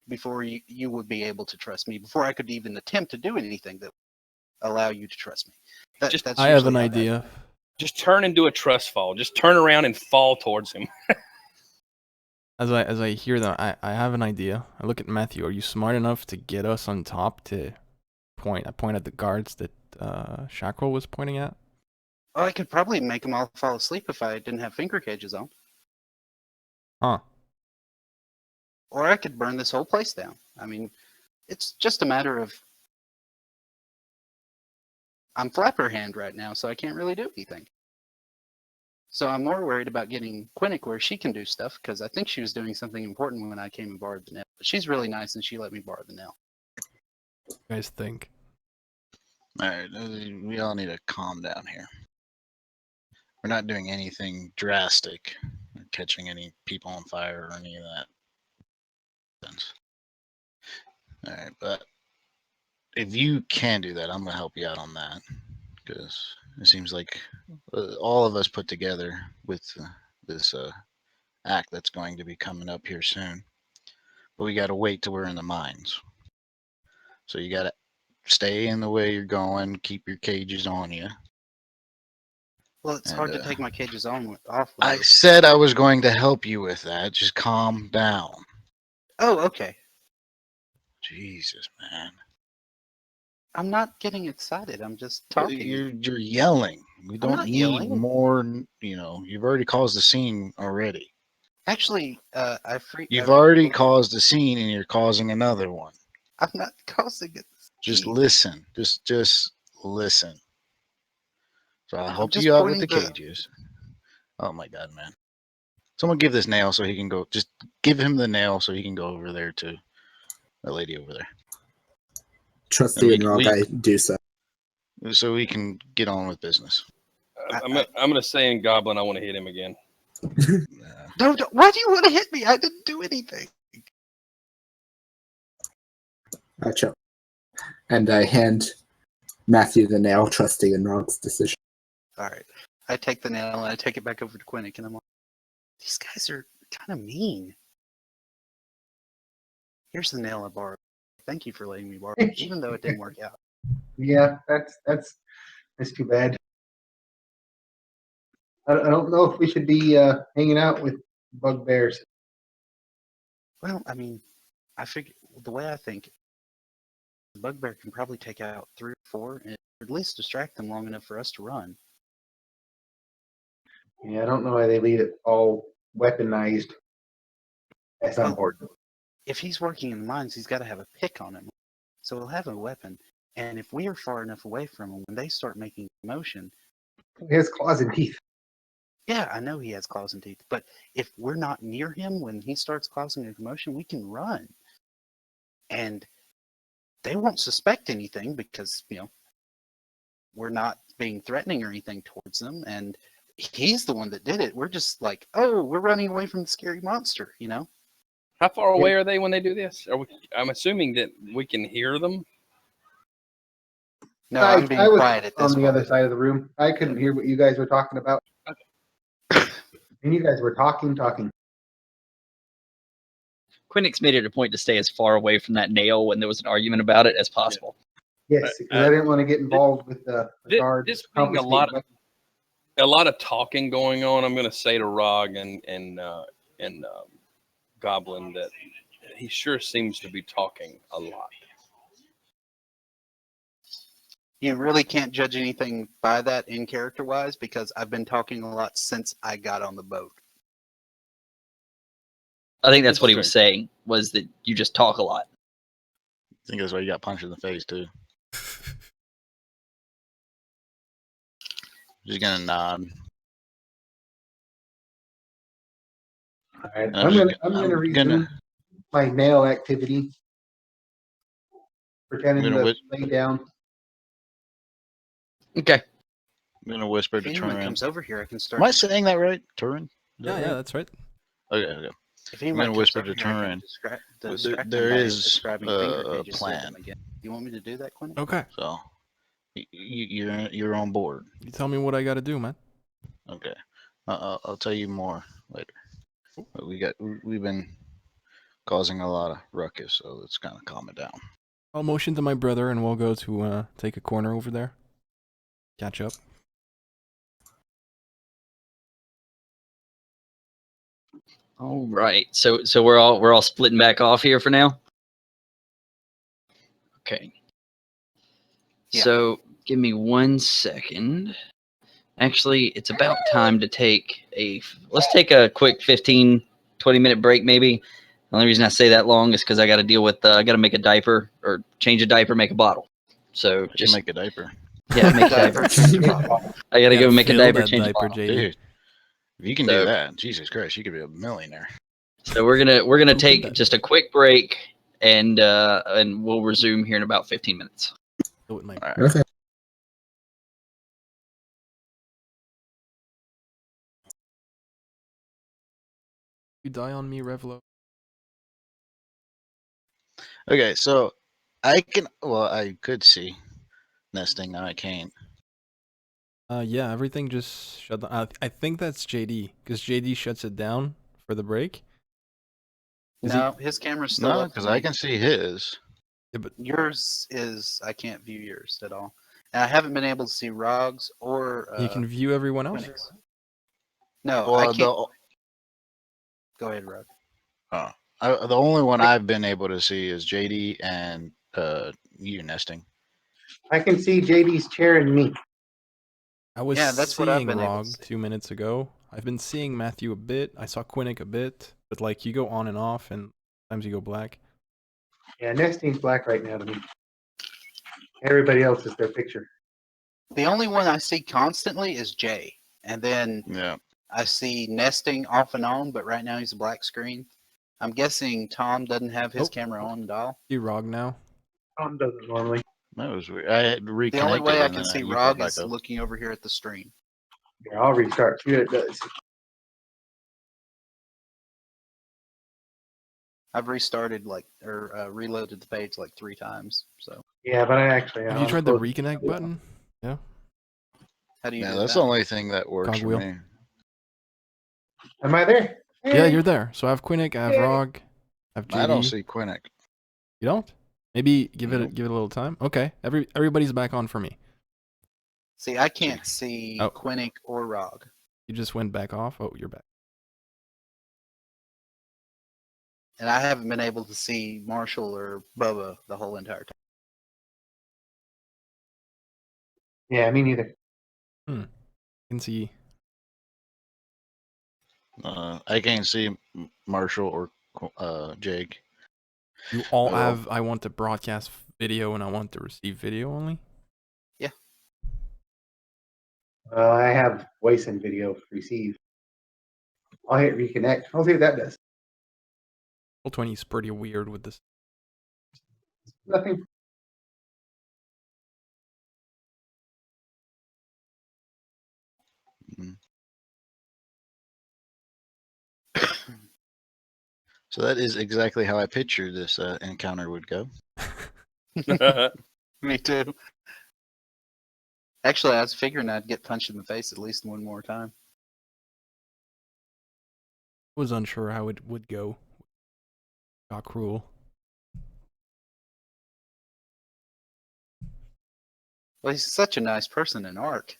Speaker 2: before you would be able to trust me, before I could even attempt to do anything that would allow you to trust me. That's
Speaker 5: I have an
Speaker 2: usually how that-
Speaker 5: idea.
Speaker 4: Just turn and do a trust fall. Just turn around and fall towards him.
Speaker 5: As I hear that, I have an idea. I look at Matthew. Are you smart enough to get us on top to point? I point at the guards that Chakrul was pointing at.
Speaker 2: Oh, I could probably make them all fall asleep if I didn't have finger cages on.
Speaker 5: Huh.
Speaker 2: Or I could burn this whole place down. I mean, it's just a matter of... I'm flapper hand right now, so I can't really do anything. So I'm more worried about getting Quinnick where she can do stuff, because I think she was doing something important when I came and borrowed the nail. But she's really nice, and she let me borrow the nail.
Speaker 5: You guys think?
Speaker 6: All right, we all need to calm down here. We're not doing anything drastic, or catching any people on fire or any of that. All right, but if you can do that, I'm gonna help you out on that, because it seems like all of us put together with this act that's going to be coming up here soon. But we got to wait till we're in the mines. So you got to stay in the way you're going, keep your cages on you.
Speaker 2: Well, it's hard to take my cages off. With
Speaker 6: I
Speaker 2: her.
Speaker 6: said I was going to help you with that. Just calm down.
Speaker 2: Oh, okay.
Speaker 6: Jesus, man.
Speaker 2: I'm not getting excited. I'm just talking.
Speaker 6: You're yelling. We don't
Speaker 2: not
Speaker 6: need
Speaker 2: yelling.
Speaker 6: more. You've already caused a scene already.
Speaker 2: Actually,
Speaker 6: You've already caused a scene, and you're causing another one.
Speaker 2: I'm not causing it.
Speaker 6: Just listen. Just listen. So I'll help
Speaker 2: just
Speaker 6: you out with
Speaker 2: pointing
Speaker 6: the cages. Oh my god, man. Someone give this nail so he can go. Just give him the nail so he can go over there to that lady over there.
Speaker 7: Trustee and Rogue, I do so.
Speaker 6: So we can get on with business.
Speaker 4: I'm gonna say in Goblin, I want to hit him again.
Speaker 2: No, why do you want to hit me? I didn't do anything.
Speaker 7: Gotcha. And I hand Matthew the nail, trusting in Rogue's decision.
Speaker 2: All right. I take the nail and I take it back over to Quinnick, and I'm like, these guys are kind of mean. Here's the nail I borrowed. Thank you for letting me borrow it, even though it didn't work out.
Speaker 3: Yeah, that's too bad. I don't know if we should be hanging out with bugbears.
Speaker 2: Well, I mean, I figure the way I think, the bugbear can probably take out 3 or 4, and at least distract them long enough for us to run.
Speaker 3: Yeah, I don't know why they leave it all weaponized. That's not
Speaker 2: Well,
Speaker 3: important.
Speaker 2: If he's working in the mines, he's got to have a pick on him, so he'll have a weapon. And if we are far enough away from him, when they start making commotion,
Speaker 3: He has claws and teeth.
Speaker 2: yeah, I know he has claws and teeth, but if we're not near him when he starts causing a commotion, we can run. And they won't suspect anything because, we're not being threatening or anything towards them. And he's the one that did it. We're just like, oh, we're running away from the scary monster,
Speaker 4: How far away are they when they do this? I'm assuming that we can hear them.
Speaker 2: No, I'm being
Speaker 3: I was
Speaker 2: quiet at this
Speaker 3: on the
Speaker 2: point.
Speaker 3: other side of the room. I couldn't hear what you guys were talking about. And you guys were talking.
Speaker 1: Quinnick's made it a point to stay as far away from that nail when there was an argument about it as possible.
Speaker 3: Yes, because I didn't want to get involved with the guards.
Speaker 4: This being a lot of talking going on, I'm going to say to Rog and Goblin that he sure seems to be talking a lot.
Speaker 2: You really can't judge anything by that in character wise because I've been talking a lot since I got on the boat.
Speaker 1: I think that's
Speaker 4: It's
Speaker 1: what he
Speaker 4: true.
Speaker 1: was saying, was that you just talk a lot.
Speaker 6: I think that's why you got punched in the face too. Just gonna nod.
Speaker 3: All right,
Speaker 6: I'm just
Speaker 3: I'm
Speaker 6: I'm
Speaker 3: gonna resume
Speaker 6: gonna
Speaker 3: my nail activity, pretending
Speaker 6: gonna
Speaker 3: to
Speaker 6: whis-
Speaker 3: lay down.
Speaker 1: Okay.
Speaker 6: I'm gonna whisper
Speaker 2: If
Speaker 6: to
Speaker 2: anyone
Speaker 6: Turin.
Speaker 2: comes over here, I can start.
Speaker 6: Am I saying that right, Turin? Is that
Speaker 5: Yeah,
Speaker 6: right?
Speaker 5: that's right.
Speaker 6: Okay, okay.
Speaker 2: If anyone
Speaker 6: gonna
Speaker 2: comes
Speaker 6: whisper
Speaker 2: over
Speaker 6: to
Speaker 2: here, I can
Speaker 6: Turin.
Speaker 2: distract
Speaker 6: There
Speaker 2: them by
Speaker 6: is
Speaker 2: describing finger
Speaker 6: a
Speaker 2: pages to them
Speaker 6: plan.
Speaker 2: again. You want me to do that, Quinn?
Speaker 5: Okay.
Speaker 6: So you're on board.
Speaker 5: You tell me what I gotta do, man.
Speaker 6: Okay. I'll tell you more later. But we've been causing a lot of ruckus, so let's kind of calm it down.
Speaker 5: I'll motion to my brother and we'll go to take a corner over there. Catch up.
Speaker 1: All right. So we're all splitting back off here for now. Okay.
Speaker 2: Yeah.
Speaker 1: So give me 1 second. Actually, it's about time to let's take a quick 15, 20-minute break maybe. The only reason I say that long is because I got to deal with, I got to make a diaper or change a diaper, make a bottle. So
Speaker 6: Just
Speaker 1: just,
Speaker 6: make a diaper.
Speaker 1: yeah, make a
Speaker 2: Diaper,
Speaker 1: diaper.
Speaker 2: change a bottle.
Speaker 1: I got to
Speaker 5: You
Speaker 1: go
Speaker 5: gotta
Speaker 1: make a
Speaker 5: fill
Speaker 1: diaper,
Speaker 5: that
Speaker 1: change a
Speaker 5: diaper,
Speaker 1: bottle.
Speaker 5: JD.
Speaker 6: Dude, if you can
Speaker 1: So-
Speaker 6: do that, Jesus Christ, you could be a millionaire.
Speaker 1: So we're gonna
Speaker 5: Who did
Speaker 1: take
Speaker 5: that?
Speaker 1: just a quick break and we'll resume here in about 15 minutes.
Speaker 5: Do it, my
Speaker 6: All right.
Speaker 7: Okay.
Speaker 5: You die on me, Revlo.
Speaker 6: Okay, so I could see nesting. Now I can't.
Speaker 5: Yeah, everything just shut down. I think that's JD, because JD shuts it down for the break. Is
Speaker 2: No, his camera's still
Speaker 6: No,
Speaker 2: up.
Speaker 6: because
Speaker 2: for
Speaker 6: I
Speaker 2: me.
Speaker 6: can see his.
Speaker 5: Yeah, but
Speaker 2: Yours is. I can't view yours at all. And I haven't been able to see Rog's or.
Speaker 5: you can view everyone else.
Speaker 2: Quinnick's. No, I
Speaker 6: Well,
Speaker 2: can't. Go ahead, Rog.
Speaker 6: the only one I've been able to see is JD and you nesting.
Speaker 3: I can see JD's chair and me.
Speaker 5: I was
Speaker 2: Yeah, that's what I've
Speaker 5: seeing
Speaker 2: been able to
Speaker 5: Rog
Speaker 2: see.
Speaker 5: 2 minutes ago. I've been seeing Matthew a bit. I saw Quinnick a bit, but like you go on and off, and sometimes you go black.
Speaker 3: Yeah, nesting's black right now to me. Everybody else is their picture.
Speaker 2: The only one I see constantly is Jay, and then
Speaker 6: Yeah.
Speaker 2: I see nesting off and on, but right now he's a black screen. I'm guessing Tom doesn't have his
Speaker 5: Oh.
Speaker 2: camera on at all.
Speaker 5: See Rog now.
Speaker 3: Tom doesn't normally.
Speaker 6: That was weird. I had reconnected.
Speaker 2: The only way I
Speaker 6: and
Speaker 2: can
Speaker 6: then
Speaker 2: see
Speaker 6: you
Speaker 2: Rog
Speaker 6: popped
Speaker 2: is
Speaker 6: back up.
Speaker 2: looking over here at the stream.
Speaker 3: Yeah, I'll restart. See what it does.
Speaker 2: I've restarted reloaded the page like 3 times. So
Speaker 3: Yeah, but I actually.
Speaker 5: Have you tried the reconnect button? Yeah.
Speaker 2: how do you
Speaker 6: Yeah,
Speaker 2: do
Speaker 6: that's
Speaker 2: that?
Speaker 6: the only thing that works
Speaker 5: Cogwheel.
Speaker 6: for me.
Speaker 3: Am I there?
Speaker 5: Yeah, you're there. So I have Quinnick, I have Rog, I have JD.
Speaker 6: I don't see Quinnick.
Speaker 5: You don't? Maybe give
Speaker 6: Nope.
Speaker 5: it a little time. Okay. Everybody's back on for me.
Speaker 2: See, I can't see
Speaker 5: Oh.
Speaker 2: Quinnick or Rog.
Speaker 5: You just went back off. Oh, you're back.
Speaker 2: And I haven't been able to see Marshall or Bubba the whole entire time.
Speaker 3: Yeah, me neither.
Speaker 5: I can see.
Speaker 6: I can't see Marshall or Jake.
Speaker 5: You all
Speaker 6: Oh.
Speaker 5: have. I want to broadcast video and I want to receive video only.
Speaker 3: I have voice and video receive. I'll hit reconnect. I'll see what that does.
Speaker 5: Roll20 is pretty weird with this.
Speaker 3: Nothing.
Speaker 6: So that is exactly how I pictured this encounter would go.
Speaker 2: Me too. Actually, I was figuring I'd get punched in the face at least one more time.
Speaker 5: I was unsure how it would go. Chakrul.
Speaker 2: Well, he's such a nice person in art.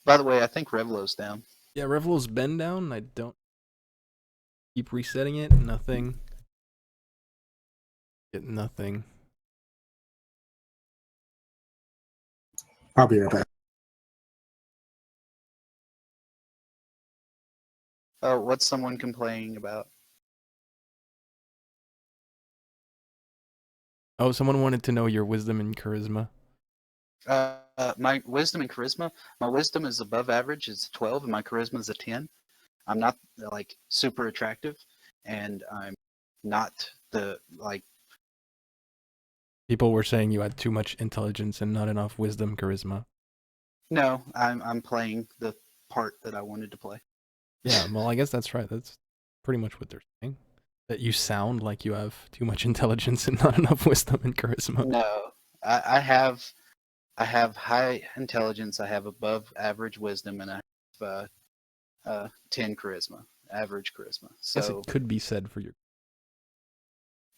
Speaker 2: By the way, I think Revlo's down.
Speaker 5: Yeah, Revlo's been down. I don't keep resetting it. Nothing. Get nothing.
Speaker 7: I'll be right back.
Speaker 2: What's someone complaining about?
Speaker 5: Oh, someone wanted to know your wisdom and charisma.
Speaker 2: My wisdom and charisma. My wisdom is above average. It's 12, and my charisma is a 10. I'm not like super attractive, and I'm not the like.
Speaker 5: People were saying you had too much intelligence and not enough wisdom, charisma.
Speaker 2: No, I'm playing the part that I wanted to play.
Speaker 5: Yeah, well, I guess that's right. That's pretty much what they're saying. That you sound like you have too much intelligence and not enough wisdom and charisma.
Speaker 2: No, I have high intelligence. I have above average wisdom, and I have 10 charisma, average charisma.
Speaker 5: I guess
Speaker 2: So,
Speaker 5: it could be said for your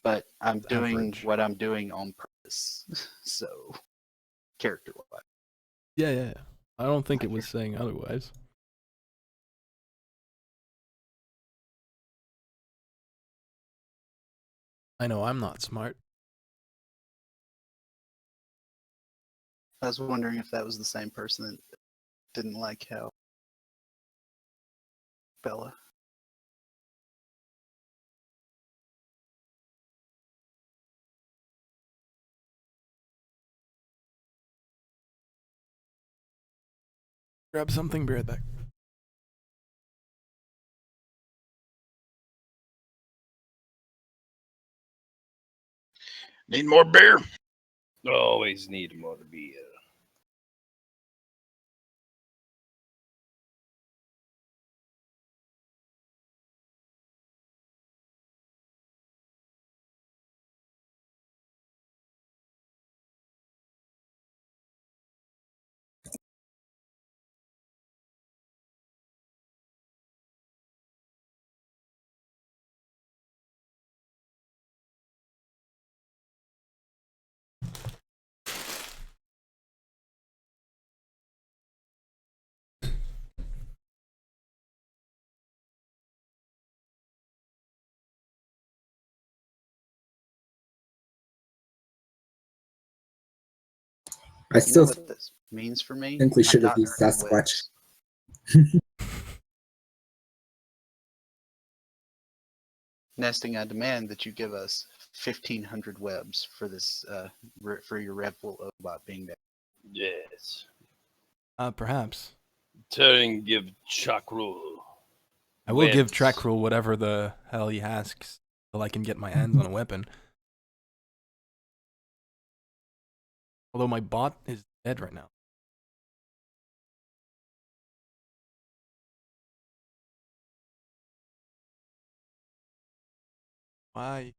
Speaker 2: but I'm doing
Speaker 5: average.
Speaker 2: what I'm doing on purpose. So, character-wise.
Speaker 5: Yeah. I don't think it was saying otherwise. I know I'm not smart.
Speaker 2: I was wondering if that was the same person that didn't like how Bella.
Speaker 5: Grab something, be right back.
Speaker 6: Need more beer?
Speaker 4: Always need more beer.
Speaker 7: I
Speaker 2: You know
Speaker 7: still
Speaker 2: what this means for me?
Speaker 7: think we
Speaker 2: I'm
Speaker 7: should have
Speaker 2: not
Speaker 7: used
Speaker 2: earning
Speaker 7: Sasquatch.
Speaker 2: webs. Nesting, I demand that you give us 1,500 webs for this, for your Revil Obot being there.
Speaker 4: Yes.
Speaker 5: Perhaps.
Speaker 4: Turin give Chakrul.
Speaker 5: I will give
Speaker 4: webs.
Speaker 5: Chakrul whatever the hell he asks till I can get my hands on a weapon. Although my bot is dead right now. Why?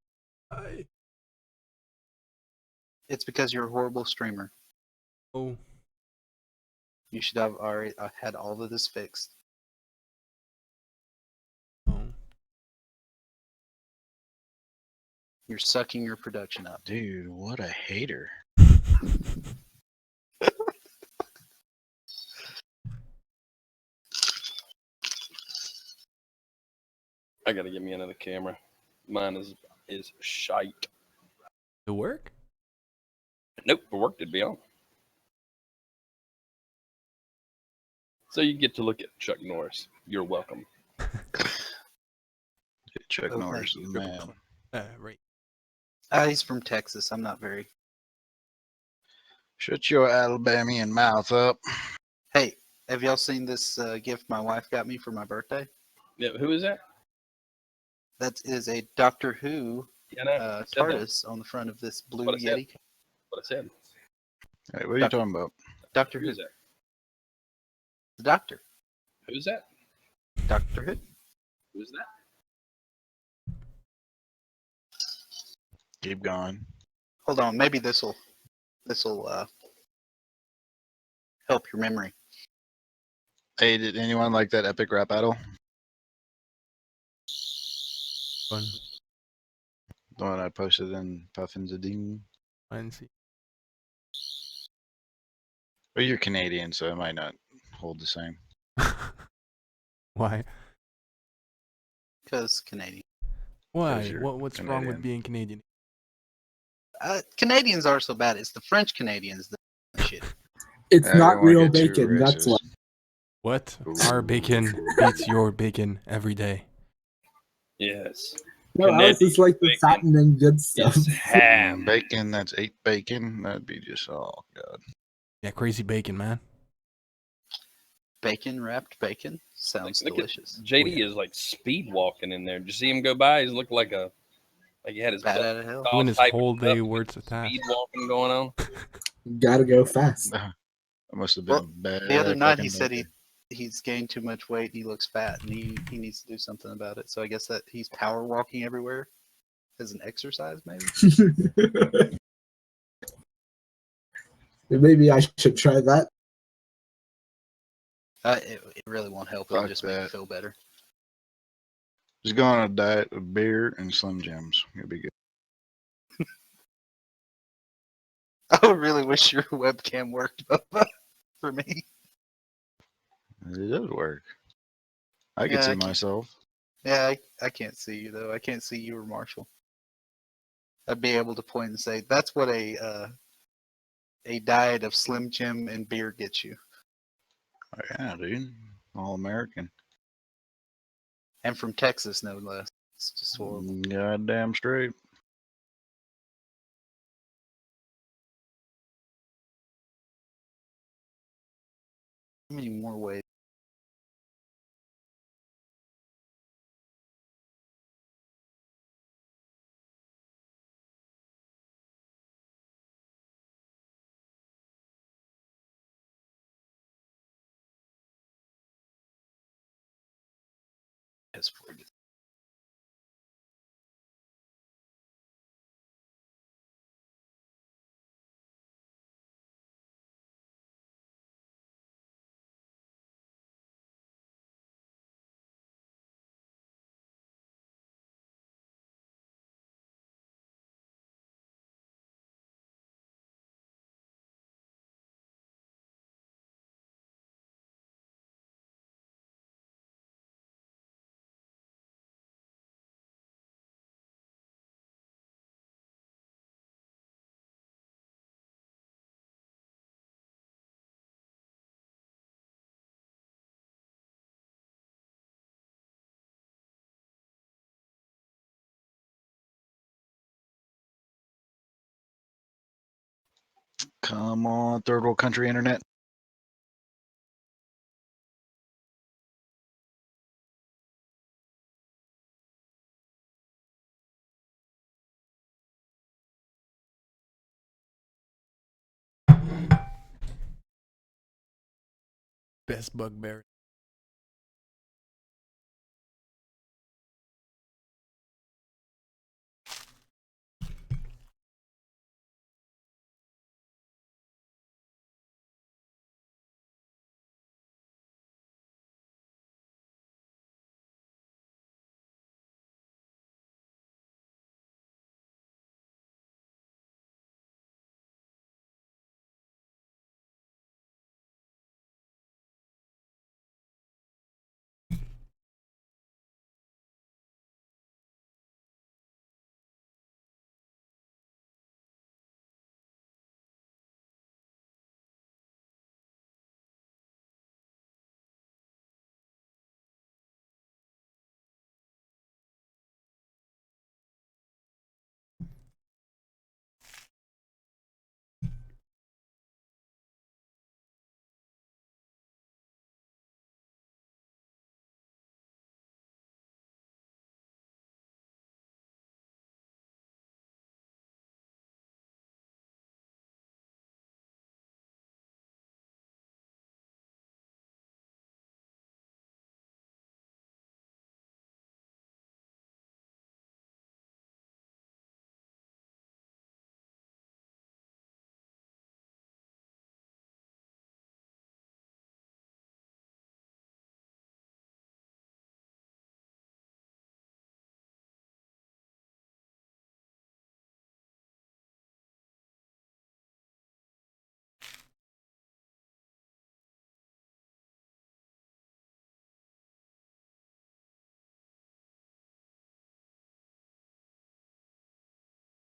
Speaker 2: It's because you're a horrible streamer.
Speaker 5: Oh.
Speaker 2: You should have already had all of this fixed.
Speaker 5: Oh.
Speaker 2: You're sucking your production up.
Speaker 6: Dude, what a hater.
Speaker 4: I gotta get me another camera. Mine is shite.
Speaker 5: To work?
Speaker 4: Nope, for work to be on. So you get to look at Chuck Norris. You're welcome.
Speaker 6: Chuck
Speaker 2: Oh,
Speaker 6: Norris
Speaker 2: thank
Speaker 6: is
Speaker 2: you.
Speaker 6: the man.
Speaker 5: Right.
Speaker 2: He's from Texas. I'm not very.
Speaker 6: Shut your Alabamian mouth up.
Speaker 2: Hey, have y'all seen this gift my wife got me for my birthday?
Speaker 4: Yeah, who is that?
Speaker 2: That is a Doctor Who
Speaker 4: Yeah, I know. I said that.
Speaker 2: TARDIS on the front of this blue
Speaker 4: What I said.
Speaker 2: Yeti.
Speaker 4: What I said.
Speaker 6: Hey, what are you talking about?
Speaker 2: Doctor
Speaker 4: Who
Speaker 2: Who.
Speaker 4: is that?
Speaker 2: The Doctor.
Speaker 4: Who's that?
Speaker 2: Doctor Who.
Speaker 4: Who's that?
Speaker 6: Keep going.
Speaker 2: Hold on, maybe this'll help your memory.
Speaker 6: Hey, did anyone like that epic rap battle?
Speaker 5: Fun.
Speaker 6: The one I posted in Puffins a Ding.
Speaker 5: I didn't see.
Speaker 6: Well, you're Canadian, so it might not hold the same.
Speaker 5: Why?
Speaker 2: Because Canadian.
Speaker 5: Why?
Speaker 6: you're
Speaker 5: What's wrong with
Speaker 6: Canadian.
Speaker 5: being Canadian?
Speaker 2: Canadians are so bad. It's the French Canadians that are shit.
Speaker 7: It's
Speaker 6: I don't
Speaker 7: not
Speaker 6: wanna
Speaker 7: real
Speaker 6: get too
Speaker 7: bacon. That's why.
Speaker 6: racist.
Speaker 5: What? Our bacon beats your bacon every day.
Speaker 4: Yes.
Speaker 7: No, ours is like the
Speaker 4: Canadian
Speaker 7: satin and good stuff.
Speaker 4: It's ham.
Speaker 6: Bacon, that's 8 bacon. That'd be just, oh, God.
Speaker 5: Yeah, crazy bacon, man.
Speaker 2: Bacon wrapped bacon sounds
Speaker 4: Look at
Speaker 2: delicious.
Speaker 4: JD
Speaker 5: Oh, yeah.
Speaker 4: is like speed walking in there. Did you see him go by? He's looked like he had his
Speaker 2: Bad
Speaker 4: butt
Speaker 2: out of hell.
Speaker 4: all
Speaker 5: Doing his
Speaker 4: tightened
Speaker 5: whole day
Speaker 4: up,
Speaker 5: worth of task.
Speaker 4: speed walking going on.
Speaker 7: Gotta go fast.
Speaker 6: That must have been
Speaker 2: Well,
Speaker 6: bad.
Speaker 2: the other night he
Speaker 6: fucking
Speaker 2: said
Speaker 6: bacon.
Speaker 2: he's gained too much weight. He looks fat, and he needs to do something about it. So I guess that he's power walking everywhere as an exercise, maybe.
Speaker 7: Maybe I should try that.
Speaker 2: It really won't help. It'll
Speaker 6: Fuck
Speaker 2: just make you
Speaker 6: that.
Speaker 2: feel better.
Speaker 6: Just go on a diet of beer and Slim Jims. You'll be good.
Speaker 2: I really wish your webcam worked Bubba, for me.
Speaker 6: It does work. I can
Speaker 2: Yeah,
Speaker 6: see
Speaker 2: I can't-
Speaker 6: myself.
Speaker 2: Yeah, I can't see you though. I can't see you or Marshall. I'd be able to point and say that's what a diet of Slim Jim and beer gets you,
Speaker 6: Oh, yeah, dude. All American.
Speaker 2: and from Texas no less. It's just horrible.
Speaker 6: Goddamn straight.
Speaker 2: How many more ways? As for
Speaker 6: Come on, third world country internet.
Speaker 5: Best bugbear.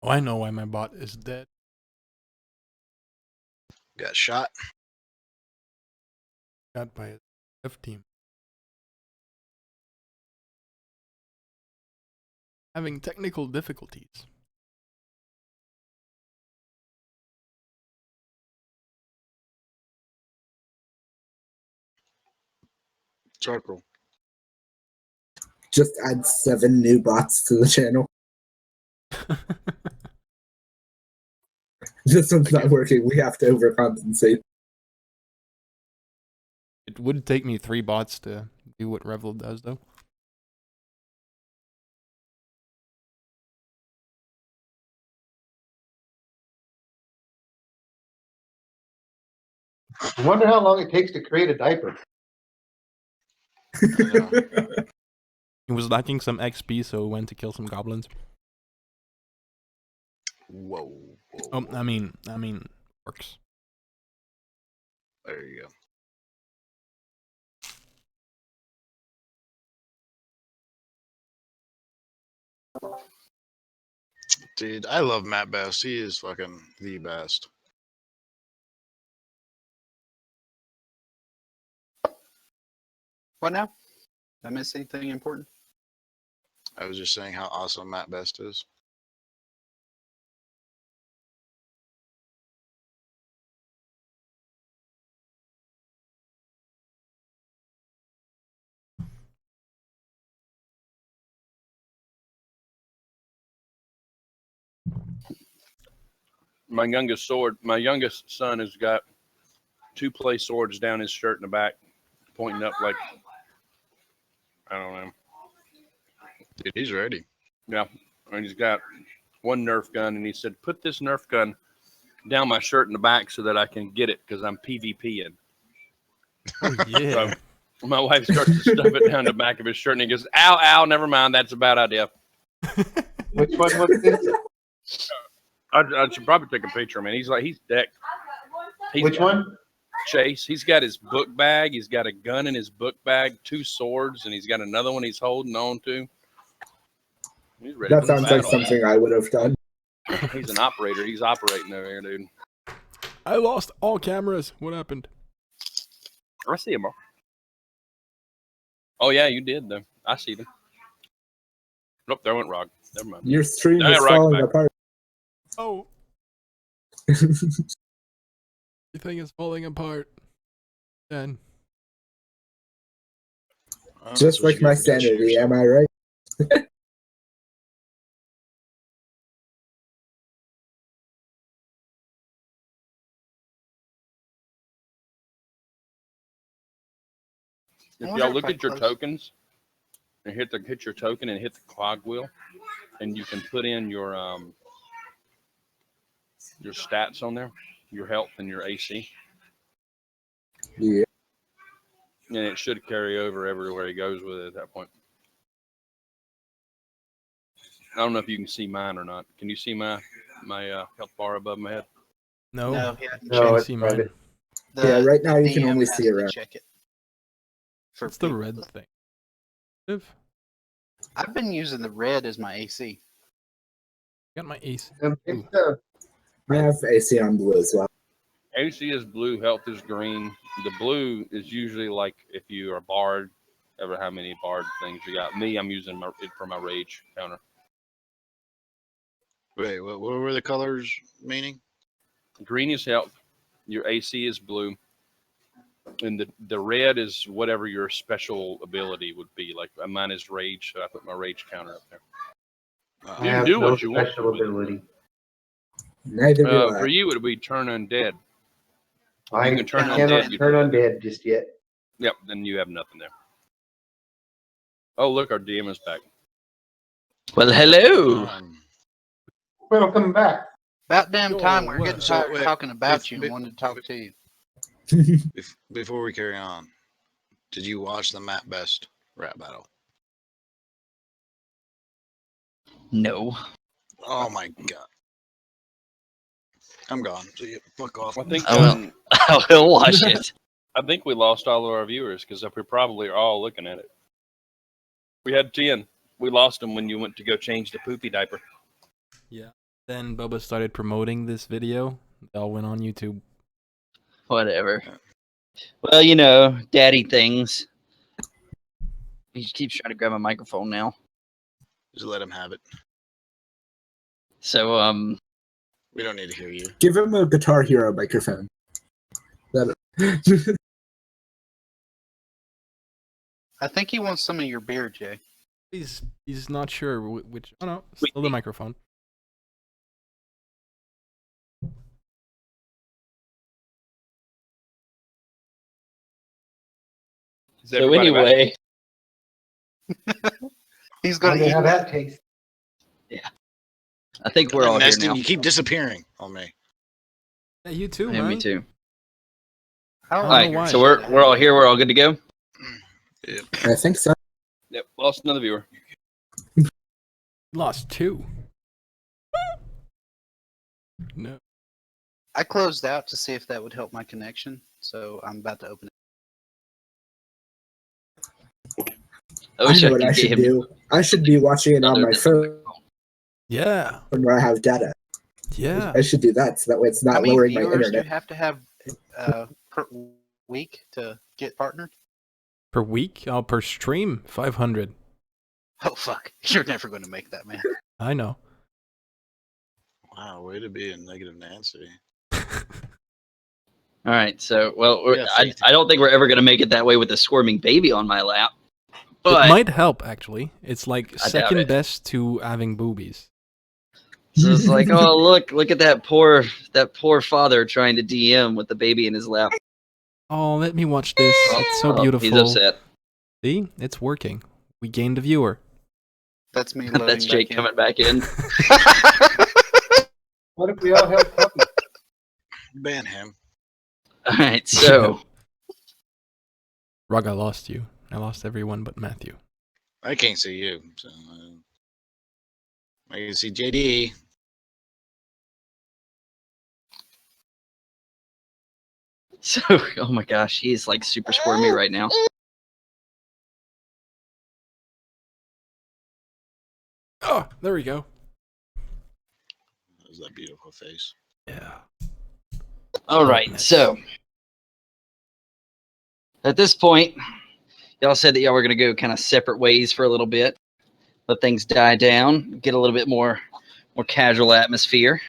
Speaker 5: Oh, I know why my bot is dead.
Speaker 6: Got shot.
Speaker 5: Got by a F team. Having technical difficulties.
Speaker 6: Chakrul.
Speaker 7: Just add 7 new bots to the channel. This one's not working. We have to overcompensate.
Speaker 5: It would take me 3 bots to do what Revel does, though.
Speaker 3: I wonder how long it takes to create a diaper.
Speaker 5: He was lacking some XP, so went to kill some goblins.
Speaker 6: Whoa.
Speaker 5: Oh, I mean, orcs.
Speaker 6: There you go. Dude, I love Matt Best. He is fucking the best.
Speaker 2: What now? Did I miss anything important?
Speaker 6: I was just saying how awesome Matt Best is.
Speaker 4: My youngest son has got 2 play swords down his shirt in the back, pointing up like, I don't know.
Speaker 6: Dude, he's ready.
Speaker 4: Yeah, and he's got 1 Nerf gun, and he said, "Put this Nerf gun down my shirt in the back so that I can get it because I'm PvPing."
Speaker 5: Oh, yeah.
Speaker 4: So my wife starts to stuff it down the back of his shirt, and he goes, "Ow, ow, never mind. That's a bad idea."
Speaker 3: Which one was this?
Speaker 4: I should probably take a picture, man. He's decked.
Speaker 3: Which one?
Speaker 4: Chase. He's got his book bag. He's got a gun in his book bag, 2 swords, and he's got another one he's holding on to. He's ready
Speaker 7: That
Speaker 4: for the
Speaker 7: sounds like
Speaker 4: battle.
Speaker 7: something I would have done.
Speaker 4: He's an operator. He's operating over here, dude.
Speaker 5: I lost all cameras. What happened?
Speaker 4: I see him, bro. Oh, yeah, you did, though. I see them. Nope, there went Rock. Never mind.
Speaker 7: Your stream
Speaker 4: Yeah,
Speaker 7: is
Speaker 4: right
Speaker 7: falling
Speaker 4: back.
Speaker 7: apart.
Speaker 5: Oh. Everything is falling apart. Then.
Speaker 6: Oh,
Speaker 7: Just
Speaker 6: that's what
Speaker 7: like
Speaker 6: you
Speaker 7: my
Speaker 6: get for touching
Speaker 7: sanity,
Speaker 6: yourself.
Speaker 7: am I right?
Speaker 4: If
Speaker 2: wonder
Speaker 4: y'all
Speaker 2: if
Speaker 4: look
Speaker 2: I
Speaker 4: at your
Speaker 2: close-
Speaker 4: tokens and hit your token and hit the cog wheel, and you can put in your stats on there, your health and your AC,
Speaker 7: Yeah.
Speaker 4: and it should carry over everywhere he goes with it at that point. I don't know if you can see mine or not. Can you see my health bar above my head?
Speaker 5: No.
Speaker 2: No, he hadn't
Speaker 3: No,
Speaker 5: Can't
Speaker 3: it's
Speaker 5: see
Speaker 3: private.
Speaker 5: mine.
Speaker 7: Yeah, right now you can
Speaker 2: DM
Speaker 7: only
Speaker 2: has
Speaker 7: see
Speaker 2: to
Speaker 7: around.
Speaker 2: check it. For
Speaker 5: What's the
Speaker 2: people.
Speaker 5: red thing? If
Speaker 2: I've been using the red as my AC.
Speaker 5: got my ace.
Speaker 3: It's the
Speaker 7: I have AC on blue as well.
Speaker 4: AC is blue, health is green. The blue is usually like if you are bard, ever how many bard things you got. Me, I'm using it for my rage counter.
Speaker 6: Wait, what were the colors meaning?
Speaker 4: Green is health. Your AC is blue. And the red is whatever your special ability would be. Like mine is rage, so I put my rage counter up there.
Speaker 3: I
Speaker 4: You
Speaker 3: have
Speaker 4: do
Speaker 3: no
Speaker 4: what you want
Speaker 3: special
Speaker 4: with it.
Speaker 3: ability.
Speaker 7: Neither do
Speaker 4: For
Speaker 7: I.
Speaker 4: you, it would be turn undead.
Speaker 3: I
Speaker 4: can turn
Speaker 3: cannot
Speaker 4: undead, you
Speaker 3: turn
Speaker 4: can.
Speaker 3: undead just yet.
Speaker 4: Yep, then you have nothing there. Oh, look, our DM is back.
Speaker 1: Well, hello.
Speaker 3: When I'm coming back.
Speaker 2: About damn time we're
Speaker 5: Yo,
Speaker 2: getting
Speaker 6: so
Speaker 2: tired of
Speaker 6: wait,
Speaker 2: talking about
Speaker 6: bef-
Speaker 2: you
Speaker 6: be-
Speaker 2: and wanted to talk to you.
Speaker 6: Before we carry on, did you watch the Matt Best rap battle?
Speaker 1: No.
Speaker 6: Oh my god. I'm gone. See you. Fuck off.
Speaker 4: I think
Speaker 1: I will. I will watch it.
Speaker 4: I think we lost all of our viewers because we probably are all looking at it. We had 10. We lost them when you went to go change the poopy diaper.
Speaker 5: Yeah. Then Bubba started promoting this video. It all went on YouTube.
Speaker 1: Whatever. Well, you know, daddy things. He keeps trying to grab my microphone now.
Speaker 6: Just let him have it.
Speaker 1: So,
Speaker 6: We don't need to hear you.
Speaker 7: Give him a Guitar Hero microphone.
Speaker 2: I think he wants some of your beer, Jay.
Speaker 5: He's not sure which. Oh no, still the microphone.
Speaker 4: Is
Speaker 1: so
Speaker 4: everybody back?
Speaker 1: anyway,
Speaker 2: He's
Speaker 3: How
Speaker 2: going
Speaker 3: do
Speaker 2: to
Speaker 3: how
Speaker 2: eat.
Speaker 3: that taste?
Speaker 1: I think we're all here
Speaker 6: Neston,
Speaker 1: now.
Speaker 6: you keep disappearing on me.
Speaker 5: Yeah, you too,
Speaker 1: Yeah,
Speaker 5: man.
Speaker 1: me too.
Speaker 2: I
Speaker 5: I
Speaker 1: All
Speaker 5: don't
Speaker 1: right,
Speaker 5: know why.
Speaker 1: so we're all here. We're all good to go.
Speaker 6: Yep.
Speaker 7: I think so.
Speaker 4: Yep, lost another viewer.
Speaker 5: Lost 2. No.
Speaker 2: I closed out to see if that would help my connection, so I'm about to open it.
Speaker 1: I
Speaker 7: I
Speaker 1: wish
Speaker 7: know
Speaker 1: I
Speaker 7: what
Speaker 1: could
Speaker 7: I
Speaker 1: get
Speaker 7: should
Speaker 1: him
Speaker 7: do. I should be watching it on
Speaker 1: other
Speaker 7: my
Speaker 1: than-
Speaker 7: phone
Speaker 5: Yeah.
Speaker 7: where I have data.
Speaker 5: Yeah.
Speaker 7: I should do that so that way it's
Speaker 2: How
Speaker 7: not
Speaker 2: many
Speaker 7: lowering my
Speaker 2: viewers do you
Speaker 7: internet.
Speaker 2: have to have per week to get partnered?
Speaker 5: Per week? Oh, per stream, 500.
Speaker 2: Oh, fuck. You're never going to make that, man.
Speaker 5: I know.
Speaker 6: Wow, way to be a negative Nancy.
Speaker 1: All right, so well,
Speaker 6: Yeah,
Speaker 1: I don't think we're ever gonna make it that way with a squirming baby on my lap. But
Speaker 5: It might help, actually. It's like
Speaker 1: I doubt
Speaker 5: second
Speaker 1: it.
Speaker 5: best to having boobies.
Speaker 1: so it's like, oh look at that poor father trying to DM with the baby in his lap.
Speaker 5: Oh, let me watch this. It's so
Speaker 1: Oh,
Speaker 5: beautiful.
Speaker 1: He's upset.
Speaker 5: See? It's working. We gained a viewer.
Speaker 2: That's me loading
Speaker 1: That's Jake
Speaker 2: back
Speaker 1: coming back in.
Speaker 3: What if we all held puppies?
Speaker 6: Ban him.
Speaker 1: All right, so
Speaker 5: Rug, I lost you. I lost everyone but Matthew.
Speaker 6: I can't see you. So, I can see JD.
Speaker 1: oh my gosh, he's like super squirmy right now.
Speaker 5: Oh, there we go.
Speaker 6: There's that beautiful face.
Speaker 5: Yeah.
Speaker 1: All right, so at this point, y'all said that y'all were gonna go kind of separate ways for a little bit, let things die down, get a little bit more casual atmosphere.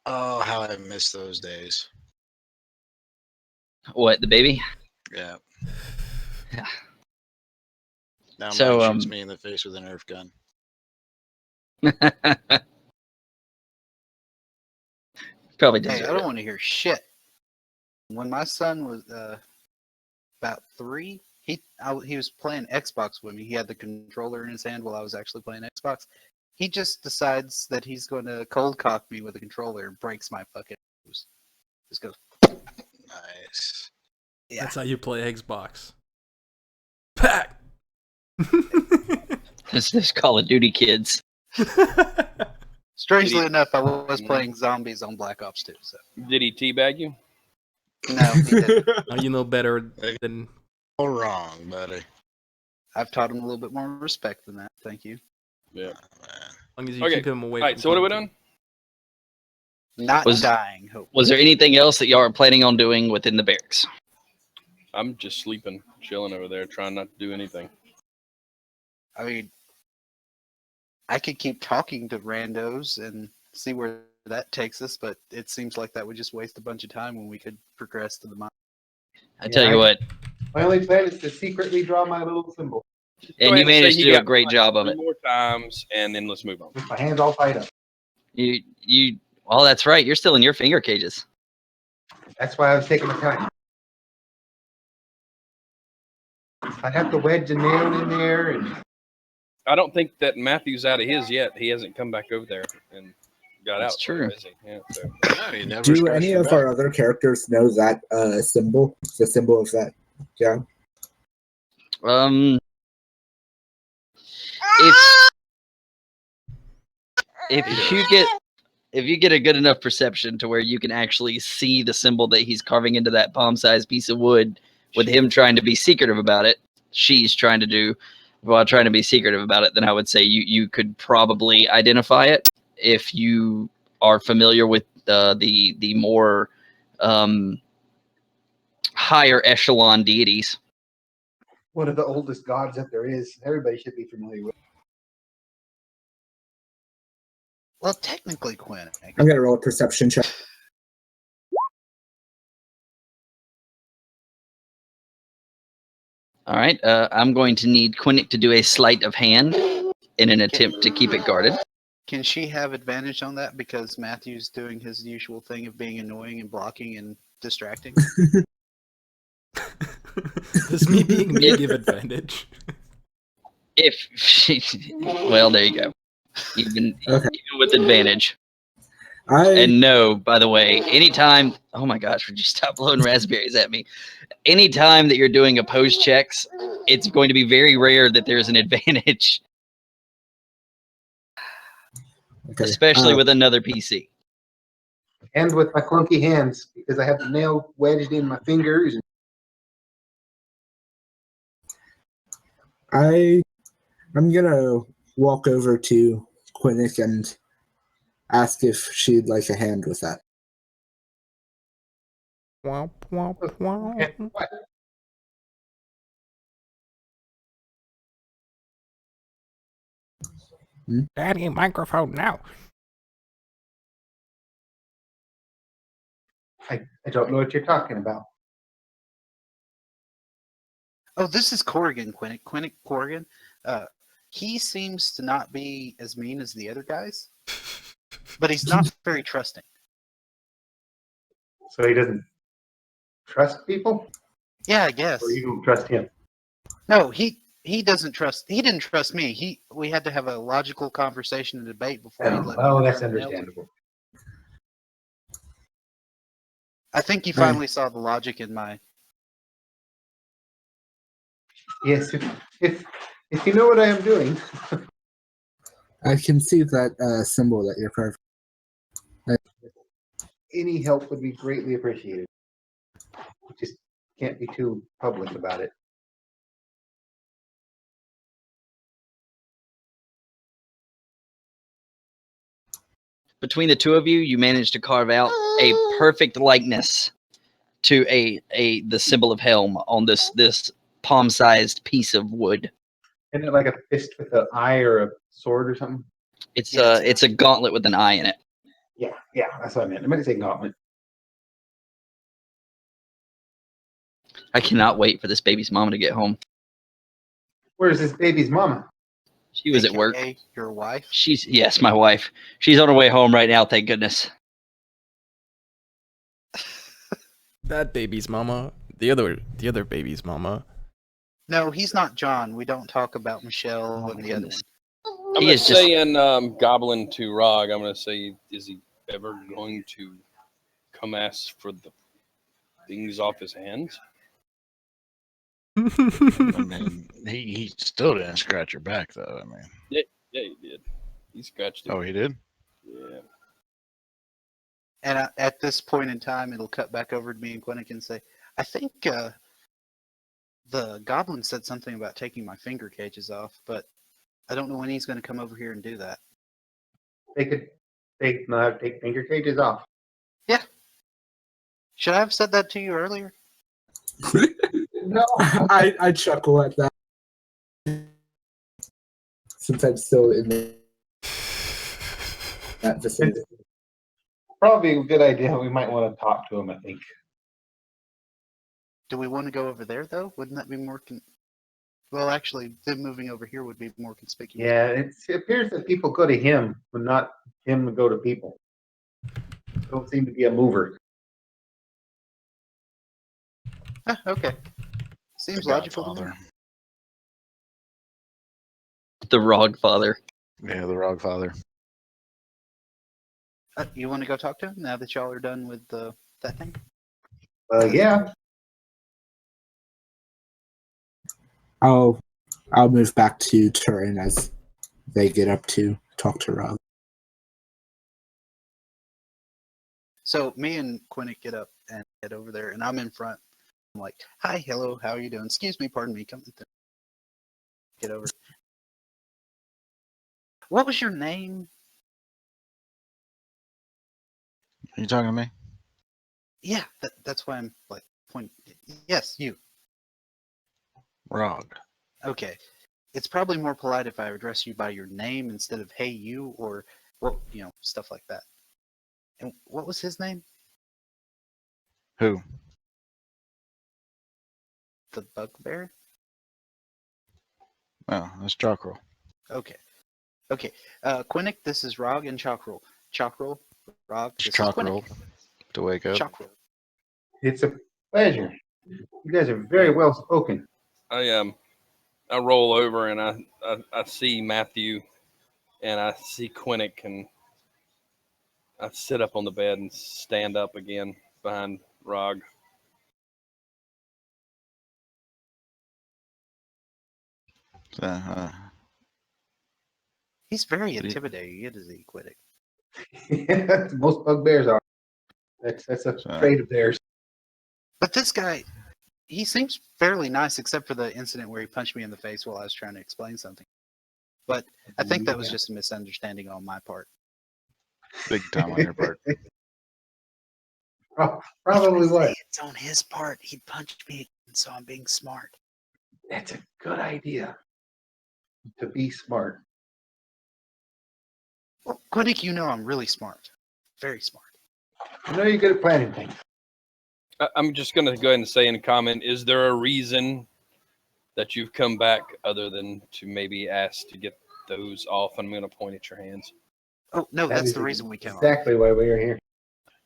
Speaker 6: Oh, how I miss those days.
Speaker 1: What, the baby?
Speaker 6: Yeah.
Speaker 1: Yeah.
Speaker 6: Now
Speaker 1: So,
Speaker 6: mine shoots me in the face with a Nerf gun.
Speaker 1: Probably
Speaker 2: Hey, I
Speaker 1: deserve
Speaker 2: don't
Speaker 1: it.
Speaker 2: want to hear shit. When my son was about 3, he was playing Xbox with me. He had the controller in his hand while I was actually playing Xbox. He just decides that he's going to cold cock me with a controller and breaks my fucking nose. Just goes,
Speaker 6: Nice.
Speaker 2: yeah.
Speaker 5: That's how you play Xbox. Pack!
Speaker 1: This Call of Duty kids.
Speaker 2: Strangely
Speaker 4: Did he-
Speaker 2: enough, I was playing zombies on Black Ops 2. So
Speaker 4: Did he teabag you?
Speaker 2: no, he didn't.
Speaker 5: Now you know better than...
Speaker 6: All wrong, buddy.
Speaker 2: I've taught him a little bit more respect than that. Thank you.
Speaker 4: Yeah.
Speaker 6: Man.
Speaker 5: As long as you
Speaker 4: Okay.
Speaker 5: keep him away
Speaker 4: All right,
Speaker 5: from
Speaker 4: so what are we
Speaker 5: Call of
Speaker 4: doing?
Speaker 2: Not
Speaker 1: Was-
Speaker 2: dying. Hope.
Speaker 1: Was there anything else that y'all are planning on doing within the barracks?
Speaker 4: I'm just sleeping, chilling over there, trying not to do anything.
Speaker 2: I mean, I could keep talking to randos and see where that takes us, but it seems like that would just waste a bunch of time when we could progress to the mine.
Speaker 1: I tell you
Speaker 3: Yeah,
Speaker 1: what,
Speaker 3: My only plan is to secretly draw my little symbol
Speaker 4: Go
Speaker 1: and
Speaker 4: ahead
Speaker 1: you
Speaker 4: and say
Speaker 1: managed
Speaker 4: he
Speaker 1: to do a
Speaker 4: got
Speaker 1: great
Speaker 4: like
Speaker 1: job of
Speaker 4: 3
Speaker 1: it.
Speaker 4: more times, and then let's move on.
Speaker 3: with my hands all tied up.
Speaker 1: You. Oh, that's right. You're still in your finger cages.
Speaker 3: That's why I was taking my time. I have to wedge a nail in there, and
Speaker 4: I don't think that Matthew's out of his yet. He hasn't come back over there and got
Speaker 1: That's
Speaker 4: out.
Speaker 1: true.
Speaker 4: Is he? Yeah, so.
Speaker 6: No, he never
Speaker 7: Do
Speaker 6: scratched
Speaker 7: any
Speaker 6: your
Speaker 7: of
Speaker 6: back.
Speaker 7: our other characters know that symbol? The symbol of that? Yeah.
Speaker 1: If you get a good enough perception to where you can actually see the symbol that he's carving into that palm-sized piece of wood, with him trying to be secretive about it, she's trying to do. while trying to be secretive about it, then I would say you could probably identify it if you are familiar with the more higher echelon deities.
Speaker 3: One of the oldest gods that there is. Everybody should be familiar with.
Speaker 2: Well, technically, Quinn.
Speaker 7: I'm gonna roll a perception check.
Speaker 1: All right, I'm going to need Quinnick to do a sleight of hand in an attempt to keep it guarded.
Speaker 2: Can she have advantage on that because Matthew's doing his usual thing of being annoying and blocking and distracting?
Speaker 5: Does me being me give advantage?
Speaker 1: If she, well, there you go. Even with advantage. And no, by the way, anytime, oh my gosh, would you stop blowing raspberries at me? Anytime that you're doing opposed checks, it's going to be very rare that there's an advantage, especially with another PC.
Speaker 3: And with my clunky hands, because I have the nail wedged in my fingers.
Speaker 7: I'm gonna walk over to Quinnick and ask if she'd like a hand with that.
Speaker 5: Womp, womp, womp.
Speaker 3: And what?
Speaker 5: Daddy, microphone now.
Speaker 3: I don't know what you're talking about.
Speaker 2: Oh, this is Korrigan, Quinnick Korrigan. He seems to not be as mean as the other guys, but he's not very trusting.
Speaker 3: So he doesn't trust people?
Speaker 2: Yeah, I guess.
Speaker 3: Or you don't trust him?
Speaker 2: No, he doesn't trust. He didn't trust me. We had to have a logical conversation and debate before he let me.
Speaker 3: Oh, that's
Speaker 2: confirm the nail.
Speaker 3: understandable.
Speaker 2: I think he finally saw the logic in my.
Speaker 3: Yes, if you know what I am doing.
Speaker 7: I can see that symbol that you're carving.
Speaker 3: Any help would be greatly appreciated. Just can't be too public about it.
Speaker 1: Between the two of you, you managed to carve out a perfect likeness to the symbol of Helm on this palm-sized piece of wood.
Speaker 3: Isn't it like a fist with an eye or a sword or something?
Speaker 1: It's a gauntlet with an eye in it.
Speaker 3: Yeah, that's what I meant. I meant to say gauntlet.
Speaker 1: I cannot wait for this baby's mama to get home.
Speaker 3: Where's this baby's mama?
Speaker 1: She was at work.
Speaker 2: AKA your wife?
Speaker 1: Yes, my wife. She's on her way home right now, thank goodness.
Speaker 5: That baby's mama. The other baby's mama.
Speaker 2: No, he's not John. We don't talk about Michelle and the other one.
Speaker 4: I'm
Speaker 1: He
Speaker 4: gonna
Speaker 1: is just-
Speaker 4: say in Goblin to Rog, I'm gonna say, is he ever going to come ask for the things off his hands?
Speaker 6: I mean, he still didn't scratch your back, though. I mean,
Speaker 4: Yeah, he did. He scratched it.
Speaker 6: oh, he did?
Speaker 4: Yeah.
Speaker 2: And at this point in time, it'll cut back over to me and Quinnick and say, I think the goblin said something about taking my finger cages off, but I don't know when he's going to come over here and do that.
Speaker 3: They know how to take finger cages off.
Speaker 2: Yeah. Should I have said that to you earlier?
Speaker 3: No.
Speaker 7: I chuckle at that. Since I'm still in that vicinity.
Speaker 3: Probably a good idea. We might want to talk to him, I think.
Speaker 2: Do we want to go over there, though? Wouldn't that be more... Well, actually, them moving over here would be more conspicuous.
Speaker 3: Yeah, it appears that people go to him, but not him to go to people. Don't seem to be a mover.
Speaker 2: Okay. Seems
Speaker 6: The
Speaker 2: logical to me.
Speaker 6: Godfather.
Speaker 1: The Rog Father.
Speaker 6: Yeah, the Rog Father.
Speaker 2: You want to go talk to him now that y'all are done with that thing?
Speaker 3: Yeah.
Speaker 7: I'll move back to Turin as they get up to talk to Rob.
Speaker 2: So me and Quinnick get up and head over there, and I'm in front. I'm like, "Hi, hello, how are you doing? Excuse me, pardon me, coming through." get over. What was your name?
Speaker 6: Are you talking to me?
Speaker 2: Yeah, that's why I'm like pointing. Yes, you.
Speaker 6: Rog.
Speaker 2: Okay. It's probably more polite if I address you by your name instead of "Hey you" or what, stuff like that. And what was his name?
Speaker 6: Who?
Speaker 2: The Bugbear?
Speaker 6: Oh, that's Chakrul.
Speaker 2: Okay. Okay. Quinnick, this is Rog and Chakrul. Chakrul, Rog, this is
Speaker 6: Chakrul
Speaker 2: Quinnick.
Speaker 6: to wake up.
Speaker 2: Chakrul.
Speaker 3: It's a pleasure. You guys are very well spoken.
Speaker 4: I roll over and I see Matthew and I see Quinnick, and I sit up on the bed and stand up again behind Rog.
Speaker 2: He's very intimidating, isn't he, Quinnick?
Speaker 3: Most bugbears are. That's a trait of theirs.
Speaker 2: But this guy, he seems fairly nice, except for the incident where he punched me in the face while I was trying to explain something. But I think that was just a misunderstanding on my part.
Speaker 6: Big time on your part.
Speaker 3: Probably was.
Speaker 2: It's on his part. He punched me, so I'm being smart.
Speaker 3: That's a good idea. To be smart.
Speaker 2: Well, Quinnick, I'm really smart. Very smart.
Speaker 3: I know you're good at planning things.
Speaker 4: I'm just going to go ahead and say in comment, is there a reason that you've come back other than to maybe ask to get those off? I'm going to point at your hands.
Speaker 2: Oh, no, that's the reason we came
Speaker 3: exactly why we are here.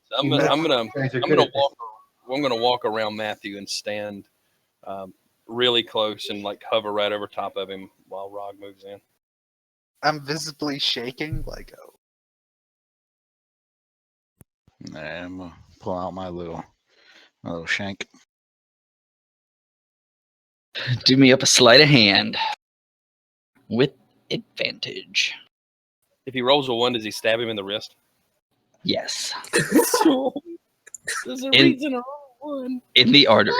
Speaker 4: So I'm gonna walk around Matthew and stand really close and like hover right over top of him while Rog moves in.
Speaker 2: I'm visibly shaking, like, oh.
Speaker 6: I'm gonna pull out my little shank.
Speaker 1: Do me up a sleight of hand with advantage.
Speaker 4: If he rolls a 1, does he stab him in the wrist?
Speaker 1: Yes.
Speaker 4: There's a reason to roll 1.
Speaker 1: In the artery.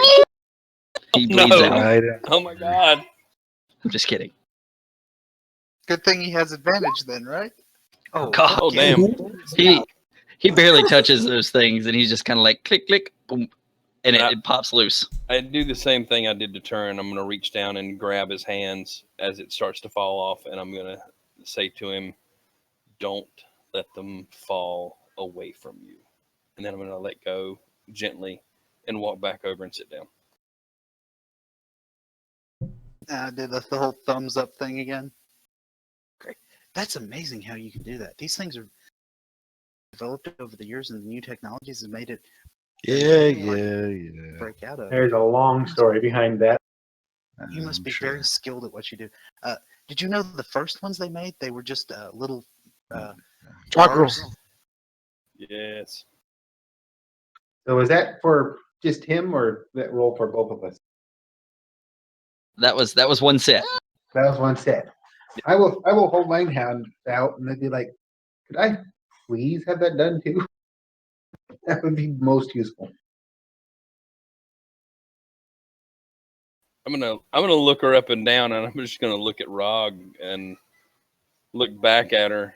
Speaker 1: He bleeds out.
Speaker 4: Oh my god.
Speaker 1: I'm just kidding.
Speaker 2: Good thing he has advantage then, right?
Speaker 1: Oh, God.
Speaker 4: Oh, damn.
Speaker 1: He barely touches those things, and he's just kind of like click, click, boom, and it pops loose.
Speaker 4: I do the same thing I did to Turin. I'm going to reach down and grab his hands as it starts to fall off, and I'm going to say to him, don't let them fall away from you. And then I'm going to let go gently and walk back over and sit down.
Speaker 2: Did the whole thumbs up thing again. Great. That's amazing how you can do that. These things are developed over the years, and the new technologies have made it. Break out of.
Speaker 3: There's a long story behind that.
Speaker 2: You must be very skilled at what you do. Did you know the first ones they made? They were just little
Speaker 6: Chakrul.
Speaker 4: Yes.
Speaker 3: So is that for just him, or that roll for both of us?
Speaker 1: That was one set.
Speaker 3: That was one set. I will hold mine hand out, and they'd be like, "Could I please have that done too?" That would be most useful.
Speaker 4: I'm gonna look her up and down, and I'm just gonna look at Rog and look back at her,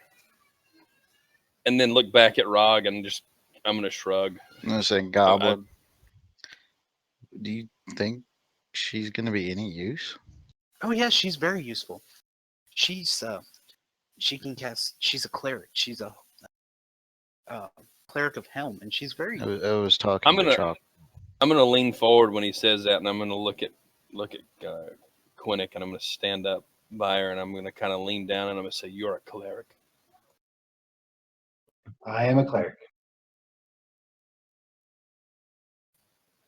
Speaker 4: and then look back at Rog, and I'm gonna shrug.
Speaker 6: I'm gonna say, Goblin. Do you think she's gonna be any use?
Speaker 2: Oh yeah, she's very useful. She's she can cast. She's a cleric. She's a cleric of Helm, and she's very.
Speaker 6: I was talking to Chalk.
Speaker 4: I'm gonna lean forward when he says that, and I'm gonna look at Quinnick, and I'm gonna stand up by her, and I'm gonna kind of lean down, and I'm gonna say, "You're a cleric."
Speaker 3: I am a cleric.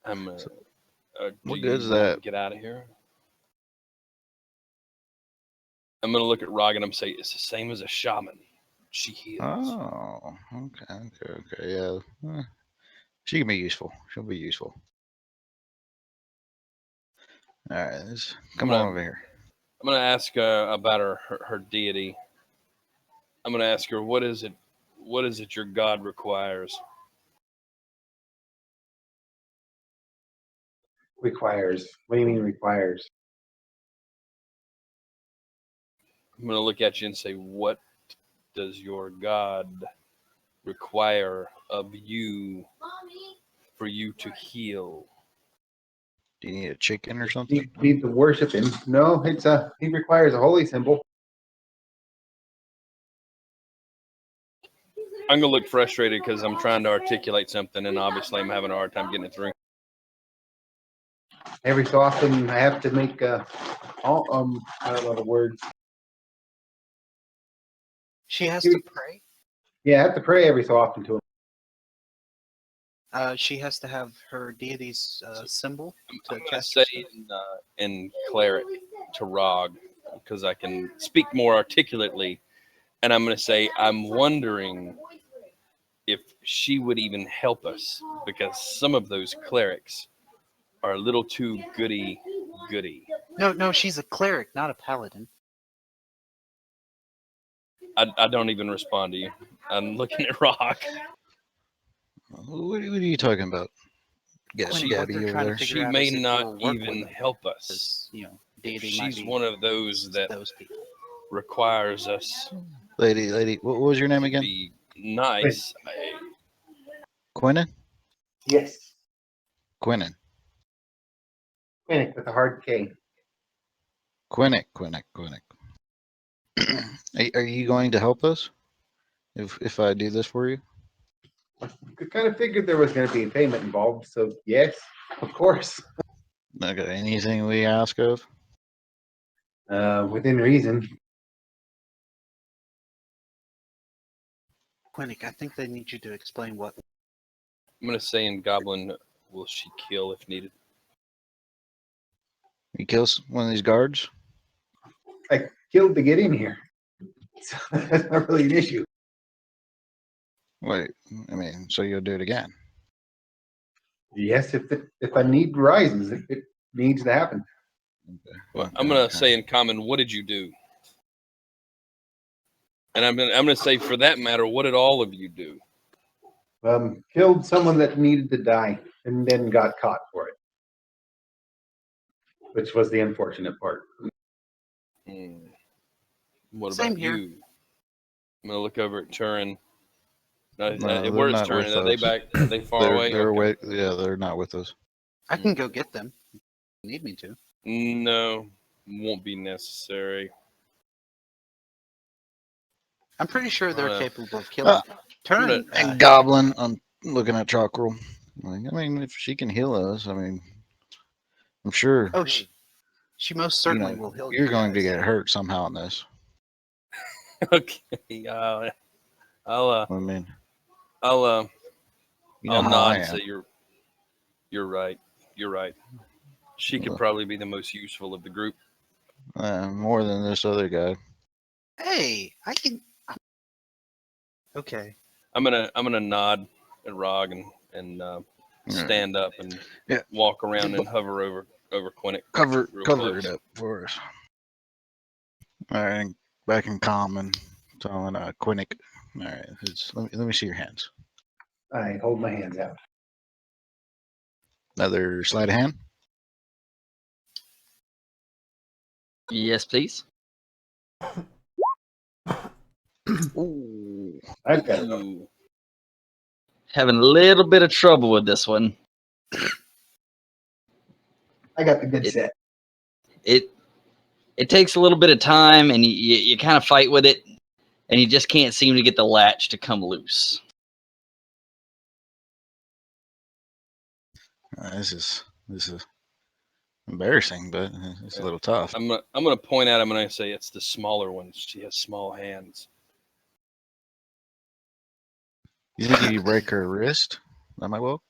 Speaker 6: What good is that?
Speaker 4: Get out of here. I'm gonna look at Rog, and I'm say, "It's the same as a shaman. She heals."
Speaker 6: Oh, okay, yeah. She can be useful. She'll be useful. All right, come on over here.
Speaker 4: I'm gonna ask about her deity. I'm gonna ask her, what is it your God requires?
Speaker 3: Requires. What do you mean requires?
Speaker 4: I'm going to look at you and say, what does your god require of you for you to heal?
Speaker 6: Do you need a chicken or something?
Speaker 3: Need to worship him. No, he requires a holy symbol.
Speaker 4: I'm going to look frustrated because I'm trying to articulate something, and obviously I'm having a hard time getting it through.
Speaker 3: Every so often I have to make I don't know the words.
Speaker 2: She has to pray.
Speaker 3: Yeah, I have to pray every so often to him.
Speaker 2: She has to have her deity's symbol to
Speaker 4: I'm going to
Speaker 2: cast
Speaker 4: say
Speaker 2: her spell.
Speaker 4: in cleric to Rog, because I can speak more articulately, and I'm going to say, I'm wondering if she would even help us, because some of those clerics are a little too goody.
Speaker 2: No, she's a cleric, not a paladin.
Speaker 4: I don't even respond to you. I'm looking at Rock.
Speaker 6: What are you talking about? Yeah,
Speaker 2: Quinn,
Speaker 6: she
Speaker 2: what
Speaker 6: gotta
Speaker 2: they're
Speaker 6: be over
Speaker 2: trying to
Speaker 6: there.
Speaker 2: figure
Speaker 4: She
Speaker 2: out
Speaker 4: may
Speaker 2: is if
Speaker 4: not
Speaker 2: you'll work
Speaker 4: even
Speaker 2: with her,
Speaker 4: help us.
Speaker 2: because, deity might
Speaker 4: She's
Speaker 2: be
Speaker 4: one of those that
Speaker 2: those people.
Speaker 4: requires us
Speaker 6: Lady, what was your name
Speaker 4: to
Speaker 6: again?
Speaker 4: be nice.
Speaker 6: Quinnen?
Speaker 3: Yes.
Speaker 6: Quinnen.
Speaker 3: Quinnick with a hard K.
Speaker 6: Quinnick. Are you going to help us if I do this for you?
Speaker 3: I kind of figured there was going to be a payment involved, so yes, of course.
Speaker 6: Okay, anything we ask of?
Speaker 3: Within reason.
Speaker 2: Quinnick, I think they need you to explain what.
Speaker 4: I'm going to say in Goblin, will she kill if needed?
Speaker 6: You kill one of these guards?
Speaker 3: I killed to get in here. So that's not really an issue.
Speaker 6: Wait, I mean, so you'll do it again?
Speaker 3: Yes, if a need rises, if it needs to happen.
Speaker 6: Okay.
Speaker 4: Well, I'm going to say in common, what did you do? And I'm going to say, for that matter, what did all of you do?
Speaker 3: Killed someone that needed to die and then got caught for it, which was the unfortunate part.
Speaker 4: What
Speaker 2: Same
Speaker 4: about
Speaker 2: here.
Speaker 4: you? I'm going to look over at Turin.
Speaker 6: No, they're
Speaker 4: Where's
Speaker 6: not
Speaker 4: Turin?
Speaker 6: with
Speaker 4: Are they
Speaker 6: us.
Speaker 4: back? Are they far away?
Speaker 6: They're
Speaker 4: Okay.
Speaker 6: away. Yeah, they're not with us.
Speaker 2: I can go get them. If you need me to.
Speaker 4: No, won't be necessary.
Speaker 2: I'm pretty sure they're
Speaker 4: Alright.
Speaker 2: capable of killing.
Speaker 4: gonna-
Speaker 2: Turin,
Speaker 6: And Goblin, I'm looking at Chakrul. Like, I mean, if she can heal us, I mean, I'm sure
Speaker 2: she most certainly will heal you.
Speaker 6: you're going to
Speaker 2: guys.
Speaker 6: get hurt somehow in this.
Speaker 4: Okay. I'll
Speaker 6: I mean,
Speaker 4: I'll
Speaker 6: you know
Speaker 4: I'll
Speaker 6: how
Speaker 4: nod
Speaker 6: I
Speaker 4: and
Speaker 6: am.
Speaker 4: say you're right. You're right. She could probably be the most useful of the group.
Speaker 6: More than this other guy.
Speaker 2: Hey, I can. Okay.
Speaker 4: I'm gonna nod at Rog and stand up and walk around and hover over Quinnick.
Speaker 6: Cover
Speaker 4: close.
Speaker 6: it up for us. All right, back in common, telling Quinnick. All right, let me see your hands.
Speaker 3: I hold my hands out.
Speaker 6: Another sleight of hand.
Speaker 1: Yes, please.
Speaker 6: Ooh.
Speaker 3: I've got it.
Speaker 4: Ooh.
Speaker 1: Having a little bit of trouble with this one.
Speaker 3: I got the good set.
Speaker 1: It takes a little bit of time, and you kind of fight with it, and you just can't seem to get the latch to come loose.
Speaker 6: This is embarrassing, but it's a little tough.
Speaker 4: I'm gonna point at him and I say it's the smaller ones. She has small hands.
Speaker 6: You think if you break her wrist, that might work?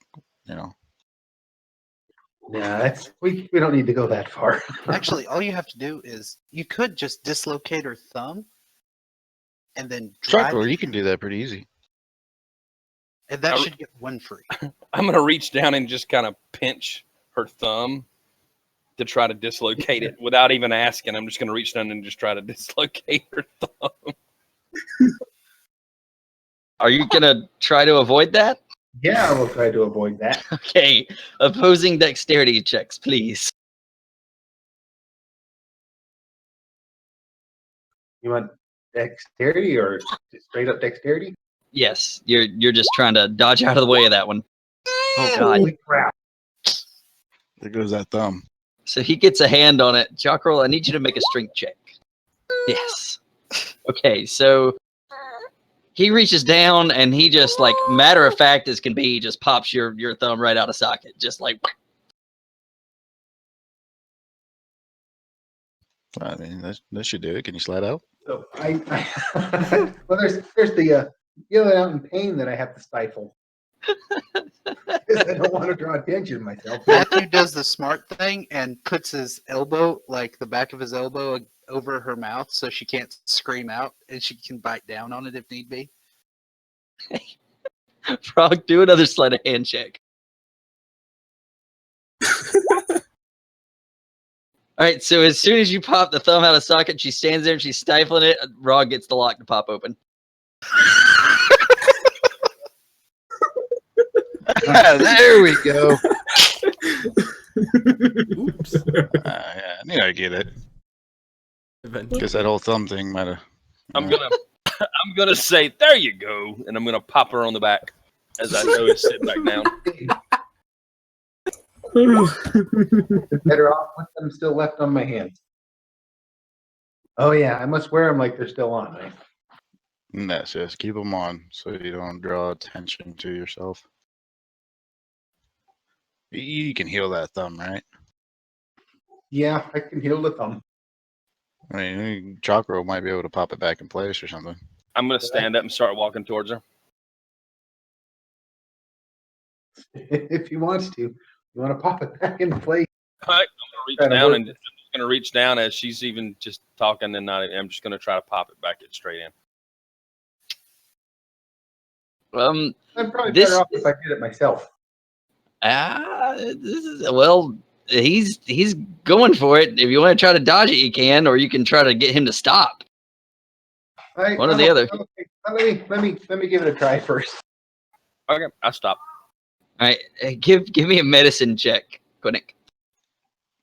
Speaker 3: Yeah, that's we don't need to go that far.
Speaker 2: Actually, all you have to do is you could just dislocate her thumb, and then drive
Speaker 6: Chakrul,
Speaker 2: it,
Speaker 6: you can do that pretty easy.
Speaker 2: and that should get one free.
Speaker 4: I'm gonna reach down and just kind of pinch her thumb to try to dislocate it without even asking. I'm just gonna reach down and just try to dislocate her thumb.
Speaker 1: Are you gonna try to avoid that?
Speaker 3: Yeah, I will try to avoid that.
Speaker 1: Okay, opposing dexterity checks, please.
Speaker 3: You want dexterity or just straight up dexterity?
Speaker 1: Yes, you're just trying to dodge out of the way of that one. Oh God!
Speaker 3: Holy crap!
Speaker 6: There goes that thumb.
Speaker 1: So he gets a hand on it. Chakrul, I need you to make a strength check. Yes. Okay, so he reaches down and he just, like, matter of fact as can be, he just pops your thumb right out of socket, just like.
Speaker 6: I mean, that should do it. Can you slide out?
Speaker 3: So I well, there's the yelling out in pain that I have to stifle. Because I don't want to draw attention to myself.
Speaker 2: Matthew does the smart thing and puts his elbow, like the back of his elbow, over her mouth so she can't scream out and she can bite down on it if need be.
Speaker 1: Frog, do another sleight of hand check. All right, so as soon as you pop the thumb out of socket, she stands there and she's stifling it. Rog gets the lock to pop open.
Speaker 6: There we go.
Speaker 5: Oops.
Speaker 6: Yeah, I knew I get it.
Speaker 5: Eventually.
Speaker 6: Guess that whole thumb thing might have.
Speaker 4: I'm gonna say, there you go, and I'm gonna pop her on the back as I go and sit back down.
Speaker 3: Better off with them still left on my hands. Oh yeah, I must wear them like they're still on, right?
Speaker 6: That's just keep them on so you don't draw attention to yourself. You can heal that thumb, right?
Speaker 3: Yeah, I can heal the thumb.
Speaker 6: I mean, Chakrul might be able to pop it back in place or something.
Speaker 4: I'm gonna stand up and start walking towards her.
Speaker 3: If he wants to. You want to pop it back in place?
Speaker 4: All right, I'm gonna reach down as she's even just talking, and I'm just gonna try to pop it back straight in.
Speaker 3: I'm probably
Speaker 1: This-
Speaker 3: better off if I did it myself.
Speaker 1: Well, he's going for it. If you want to try to dodge it, you can, or you can try to get him to stop. One or the other.
Speaker 3: Okay, let me give it a try first.
Speaker 4: Okay, I stop.
Speaker 1: All right, give me a medicine check, Quinnick.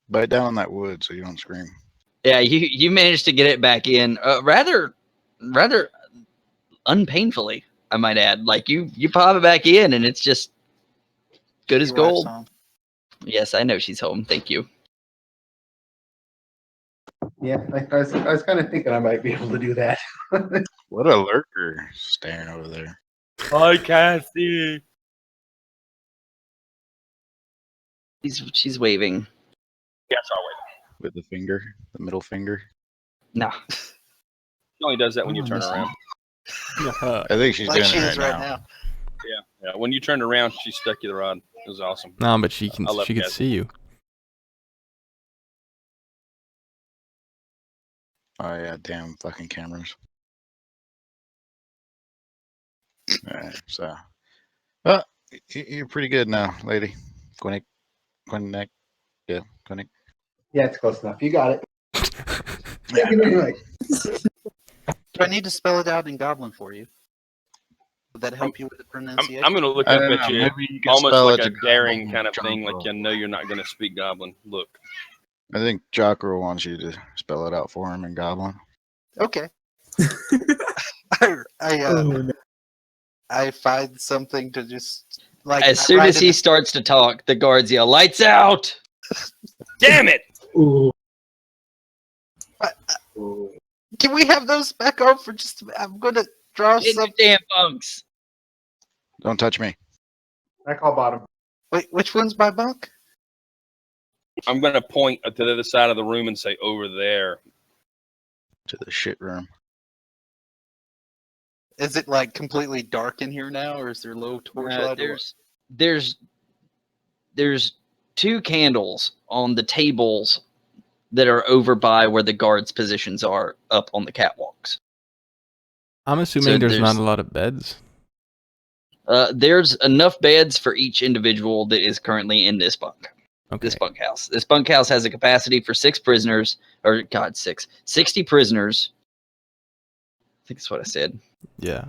Speaker 6: Bite down on that wood so you don't scream.
Speaker 1: Yeah, you managed to get it back in, rather unpainfully, I might add. Like you pop it back in, and it's just good as
Speaker 2: Your wife's
Speaker 1: gold.
Speaker 2: home.
Speaker 1: Yes, I know she's home. Thank you.
Speaker 3: Yeah, I was kind of thinking I might be able to do that.
Speaker 6: What a lurker staring over there.
Speaker 4: I can't see.
Speaker 1: She's waving.
Speaker 4: Yes, I'll wait.
Speaker 6: With the finger, the middle finger.
Speaker 1: No.
Speaker 4: He only does that when you turn around.
Speaker 5: Yeah.
Speaker 6: I think she's
Speaker 2: Like
Speaker 6: doing
Speaker 2: she
Speaker 6: it
Speaker 2: is
Speaker 6: right
Speaker 2: right
Speaker 6: now.
Speaker 2: now.
Speaker 4: Yeah. When you turned around, she stuck you the rod. It was awesome.
Speaker 5: No, but she can
Speaker 4: I love
Speaker 5: she can
Speaker 4: Kathy.
Speaker 5: see you.
Speaker 6: Oh yeah, damn fucking cameras. Alright, so. Well, you're pretty good now, lady. Quinnick. Yeah, Quinnick.
Speaker 3: Yeah, it's close enough. You got it.
Speaker 6: Yeah.
Speaker 3: Anyway,
Speaker 2: Do I need to spell it out in Goblin for you? Would that help you with the pronunciation?
Speaker 4: I'm going to look
Speaker 6: I
Speaker 4: up
Speaker 6: don't
Speaker 4: at
Speaker 6: know,
Speaker 4: you,
Speaker 6: maybe you can
Speaker 4: almost
Speaker 6: spell
Speaker 4: like
Speaker 6: it
Speaker 4: a
Speaker 6: to
Speaker 4: daring
Speaker 6: Goblin
Speaker 4: kind of thing,
Speaker 6: Chakrul.
Speaker 4: like you know you're not going to speak Goblin. Look.
Speaker 6: I think Chakrul wants you to spell it out for him in Goblin.
Speaker 2: Okay. I find something to just like.
Speaker 1: As
Speaker 2: I
Speaker 1: soon
Speaker 2: write
Speaker 1: as
Speaker 2: in
Speaker 1: he starts to talk, the guards yell, "Lights out!"
Speaker 4: Damn it!
Speaker 7: Ooh.
Speaker 2: Can we have those back on for just a minute? I'm gonna draw
Speaker 1: Get
Speaker 2: some.
Speaker 1: your damn bunks.
Speaker 6: Don't touch me.
Speaker 3: I call bottom.
Speaker 2: Wait, which one's my bunk?
Speaker 4: I'm going to point to the other side of the room and say, over there.
Speaker 6: To the shit room.
Speaker 2: Is it like completely dark in here now, or is there low torchlight?
Speaker 1: There's two candles on the tables that are over by where the guards' positions are up on the catwalks.
Speaker 5: I'm assuming there's not
Speaker 1: there's-
Speaker 5: a lot of beds.
Speaker 1: There's enough beds for each individual that is currently in this bunk.
Speaker 5: Okay.
Speaker 1: This bunkhouse. This bunkhouse has a capacity for 60 prisoners. I think that's what I said.
Speaker 5: Yeah.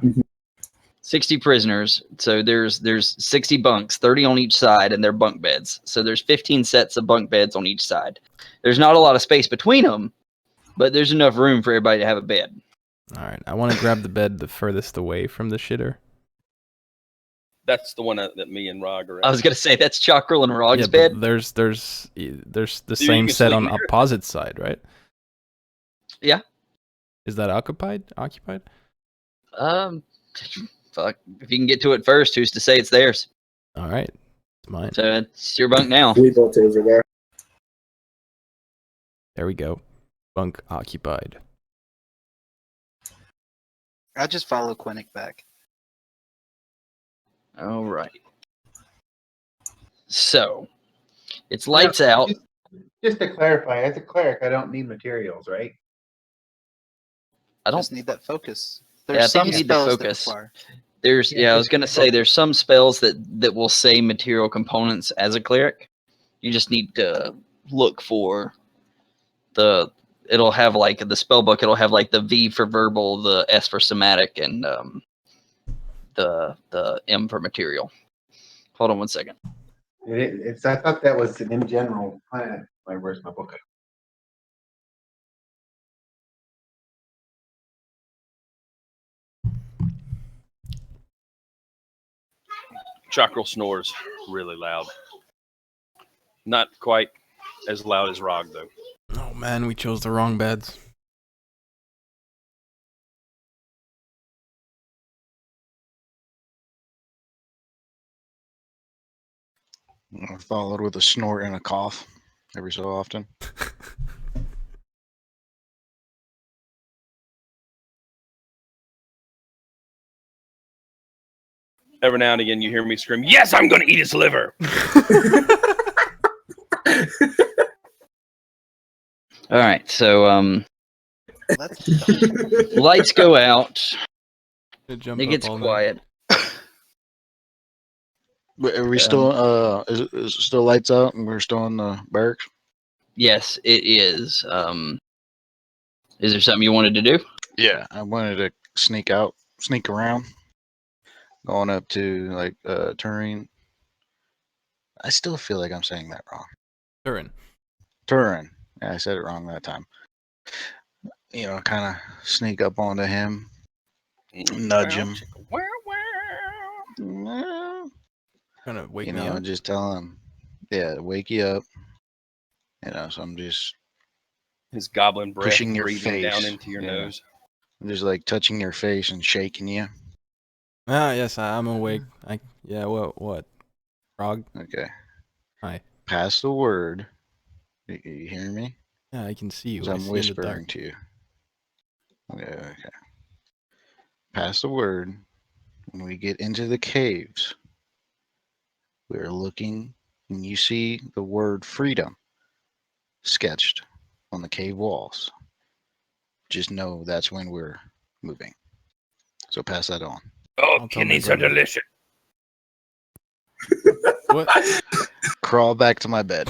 Speaker 1: 60 prisoners. So there's 60 bunks, 30 on each side, and they're bunk beds. So there's 15 sets of bunk beds on each side. There's not a lot of space between them, but there's enough room for everybody to have a bed.
Speaker 5: All right, I want to grab the bed the furthest away from the shitter.
Speaker 4: That's the one that me and Rog are at.
Speaker 1: I was gonna say that's Chakrul and Rog's
Speaker 5: Yeah,
Speaker 1: bed.
Speaker 5: but there's the
Speaker 4: you
Speaker 5: same
Speaker 4: can
Speaker 5: set
Speaker 4: sleep
Speaker 5: on
Speaker 4: here.
Speaker 5: opposite side, right?
Speaker 1: Yeah.
Speaker 5: Is that occupied? Occupied?
Speaker 1: Fuck. If you can get to it first, who's to say it's theirs?
Speaker 5: All right, it's mine.
Speaker 1: So it's your bunk now.
Speaker 7: We built over there.
Speaker 5: There we go. Bunk occupied.
Speaker 2: I just follow Quinnick back.
Speaker 1: All right. So it's lights out.
Speaker 3: Just to clarify, as a cleric, I don't need materials, right?
Speaker 1: I don't.
Speaker 2: Just need that focus.
Speaker 1: Yeah, I
Speaker 2: There's
Speaker 1: think
Speaker 2: some
Speaker 1: you need the
Speaker 2: spells that
Speaker 1: focus.
Speaker 2: require.
Speaker 1: I was gonna say there's some spells that will say material components as a cleric. You just need to look for it'll have like the spell book, it'll have like the V for verbal, the S for somatic, and the M for material. Hold on one second.
Speaker 3: I thought that was an in general plan. Like, where's my book?
Speaker 4: Chakrul snores really loud. Not quite as loud as Rog, though.
Speaker 5: Oh man, we chose the wrong beds.
Speaker 6: Followed with a snort and a cough every so often.
Speaker 4: Every now and again, you hear me scream, "Yes, I'm going to eat his liver!"
Speaker 1: All right, so
Speaker 2: That's
Speaker 1: lights go out.
Speaker 5: Jump
Speaker 1: It
Speaker 5: up
Speaker 1: gets
Speaker 5: all night.
Speaker 1: quiet.
Speaker 6: But are we still? Is it still lights out and we're still in the barracks?
Speaker 1: Yes, it is. Is there something you wanted to do?
Speaker 6: Yeah, I wanted to sneak around, going up to like Turin. I still feel like I'm saying that wrong. Turin. Yeah, I said it wrong that time. You know, kind of sneak up onto him, nudge him.
Speaker 5: Kind of wake
Speaker 6: You
Speaker 5: me
Speaker 6: know,
Speaker 5: up.
Speaker 6: just tell him, yeah, wake you up. You know, so I'm just
Speaker 4: His goblin breath
Speaker 6: pushing your
Speaker 4: breathing down
Speaker 6: face.
Speaker 4: into your
Speaker 6: Yeah.
Speaker 4: nose.
Speaker 6: I'm just like touching your face and shaking you.
Speaker 5: Ah, yes, I'm awake. What? Frog?
Speaker 6: Okay.
Speaker 5: Hi.
Speaker 6: Pass the word. You hear me?
Speaker 5: Yeah, I can see you.
Speaker 6: 'Cause
Speaker 5: I
Speaker 6: I'm
Speaker 5: see in the
Speaker 6: whispering
Speaker 5: dark.
Speaker 6: to you. Okay. Pass the word. When we get into the caves, we're looking and you see the word freedom sketched on the cave walls. Just know that's when we're moving. So pass that on.
Speaker 4: Oh,
Speaker 5: I'll tell my
Speaker 4: kidneys are
Speaker 5: brother.
Speaker 4: delicious.
Speaker 5: What?
Speaker 6: Crawl back to my bed.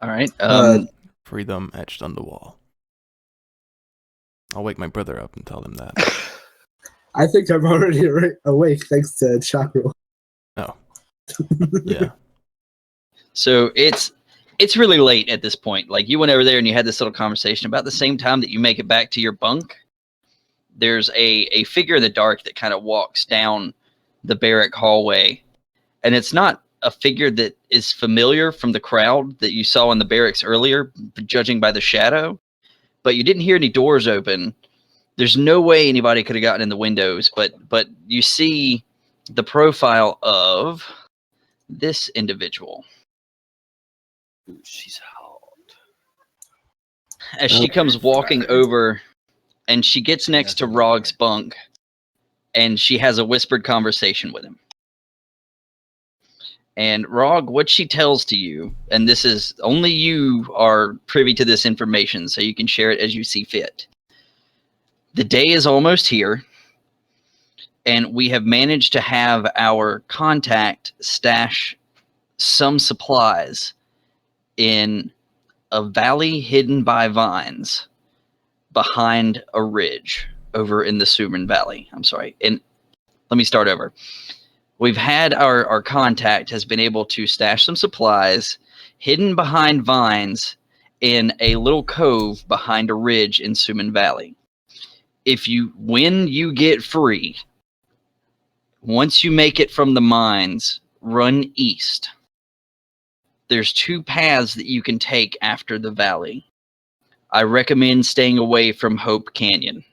Speaker 1: All right.
Speaker 5: Freedom etched on the wall. I'll wake my brother up and tell him that.
Speaker 7: I think I'm already awake thanks to Chakrul.
Speaker 5: Oh. Yeah.
Speaker 1: So it's really late at this point. Like you went over there and you had this little conversation. About the same time that you make it back to your bunk, there's a figure in the dark that kind of walks down the barrack hallway, and it's not a figure that is familiar from the crowd that you saw in the barracks earlier, judging by the shadow. But you didn't hear any doors open. There's no way anybody could have gotten in the windows, but you see the profile of this individual.
Speaker 4: Ooh, she's hot.
Speaker 1: As she comes walking over, and she gets next to Rog's bunk, and she has a whispered conversation with him. And Rog, what she tells to you, and this is only you are privy to this information, so you can share it as you see fit. The day is almost here, and we have managed to have our contact stash some supplies in a valley hidden by vines behind a ridge over in the Turin Valley. I'm sorry. And let me start over. We've had our contact has been able to stash some supplies hidden behind vines in a little cove behind a ridge in Suman Valley. When you get free, once you make it from the mines, run east. There's 2 paths that you can take after the valley. I recommend staying away from Hope Canyon.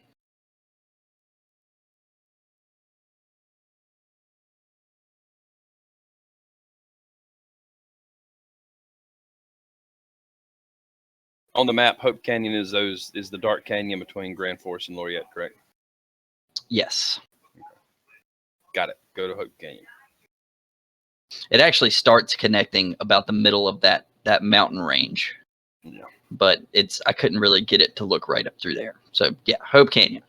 Speaker 4: On the map, Hope Canyon is the dark canyon between Grand Forest and Laureate, correct?
Speaker 1: Yes.
Speaker 4: Got it. Go to Hope Canyon.
Speaker 1: It actually starts connecting about the middle of that mountain range.
Speaker 4: Yeah.
Speaker 1: But I couldn't really get it to look right up through there. So yeah, Hope Canyon.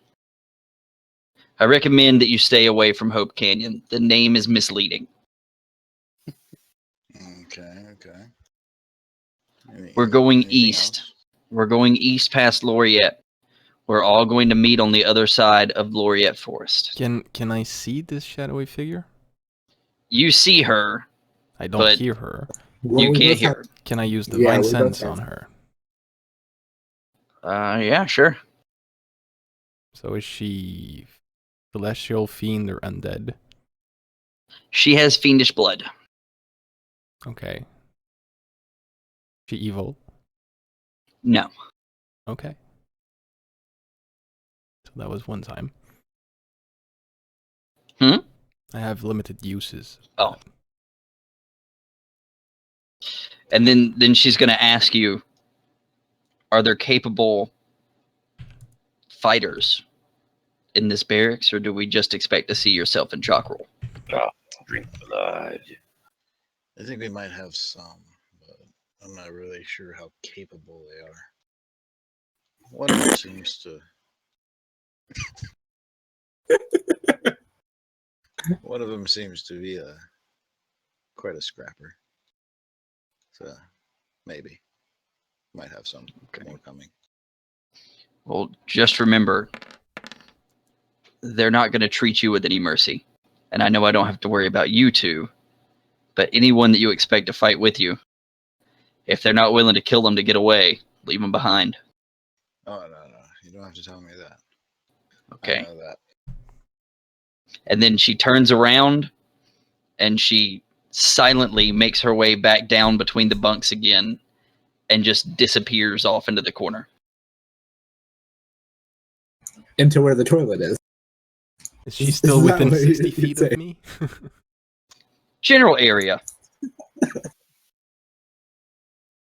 Speaker 1: I recommend that you stay away from Hope Canyon. The name is misleading.
Speaker 6: Okay.
Speaker 1: We're going
Speaker 6: Anything
Speaker 1: east.
Speaker 6: else?
Speaker 1: We're going east past Laureate. We're all going to meet on the other side of Laureate Forest.
Speaker 5: Can I see this shadowy figure?
Speaker 1: You see her.
Speaker 5: I don't
Speaker 1: But-
Speaker 5: hear her.
Speaker 7: Well,
Speaker 1: You
Speaker 7: we
Speaker 1: can't
Speaker 7: both
Speaker 1: hear
Speaker 7: have-
Speaker 1: her.
Speaker 5: Can I use
Speaker 7: Yeah,
Speaker 5: divine
Speaker 7: we both
Speaker 5: sense
Speaker 7: have-
Speaker 5: on her?
Speaker 1: Yeah, sure.
Speaker 5: So is she celestial, fiend, or undead?
Speaker 1: She has fiendish blood.
Speaker 5: Okay. She evil?
Speaker 1: No.
Speaker 5: Okay. So that was one time.
Speaker 1: Hmm?
Speaker 5: I have limited uses.
Speaker 1: Oh. And then she's going to ask you, are there capable fighters in this barracks, or do we just expect to see yourself in Chakrul?
Speaker 4: Drink blood.
Speaker 6: I think we might have some, but I'm not really sure how capable they are. One of them seems to. One of them seems to be quite a scrapper. So maybe might have some more coming.
Speaker 1: Well, just remember, they're not going to treat you with any mercy. And I know I don't have to worry about you two, but anyone that you expect to fight with you, if they're not willing to kill them to get away, leave them behind.
Speaker 6: Oh no, you don't have to tell me that.
Speaker 1: Okay.
Speaker 6: I know that.
Speaker 1: And then she turns around and she silently makes her way back down between the bunks again and just disappears off into the corner.
Speaker 7: into where the toilet is.
Speaker 5: Is she
Speaker 7: Is
Speaker 5: still
Speaker 7: that
Speaker 5: within
Speaker 7: what
Speaker 5: 60
Speaker 7: you'd
Speaker 5: feet
Speaker 7: say?
Speaker 5: of me?
Speaker 1: General area.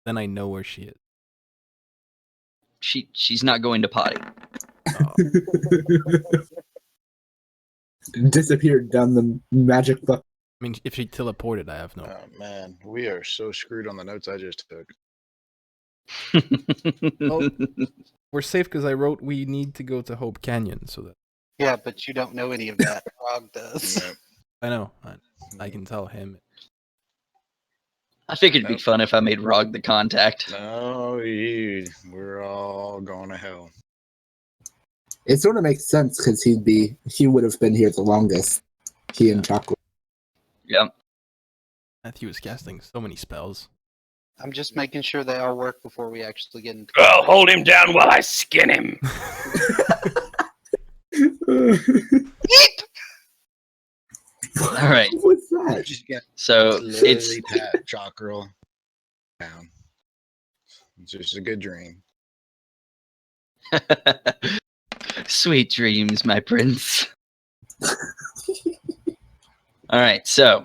Speaker 5: Then I know where she is.
Speaker 1: She's not going to potty.
Speaker 5: Oh,
Speaker 7: Disappeared down the magic bucket.
Speaker 5: I mean, if she teleported, I have no.
Speaker 6: Oh man, we are so screwed on the notes I just took.
Speaker 5: Oh. We're safe because I wrote we need to go to Hope Canyon, so that
Speaker 2: Yeah, but you don't know any of that. Frog does.
Speaker 6: Nope.
Speaker 5: I know. I can tell him.
Speaker 1: I figured it'd be
Speaker 6: Nope.
Speaker 1: fun if I made Rog the contact.
Speaker 6: No, we're all going to hell.
Speaker 7: It sort of makes sense because he would have been here the longest. He and Chakrul.
Speaker 1: Yep.
Speaker 5: Matthew is casting so many spells.
Speaker 2: I'm just making sure they all work before we actually get into.
Speaker 4: I'll hold him down while I skin him.
Speaker 1: All right.
Speaker 7: What's that?
Speaker 6: Just get
Speaker 1: So it's
Speaker 6: slowly pat Chakrul down. It's just a good dream.
Speaker 1: sweet dreams, my prince. All right. So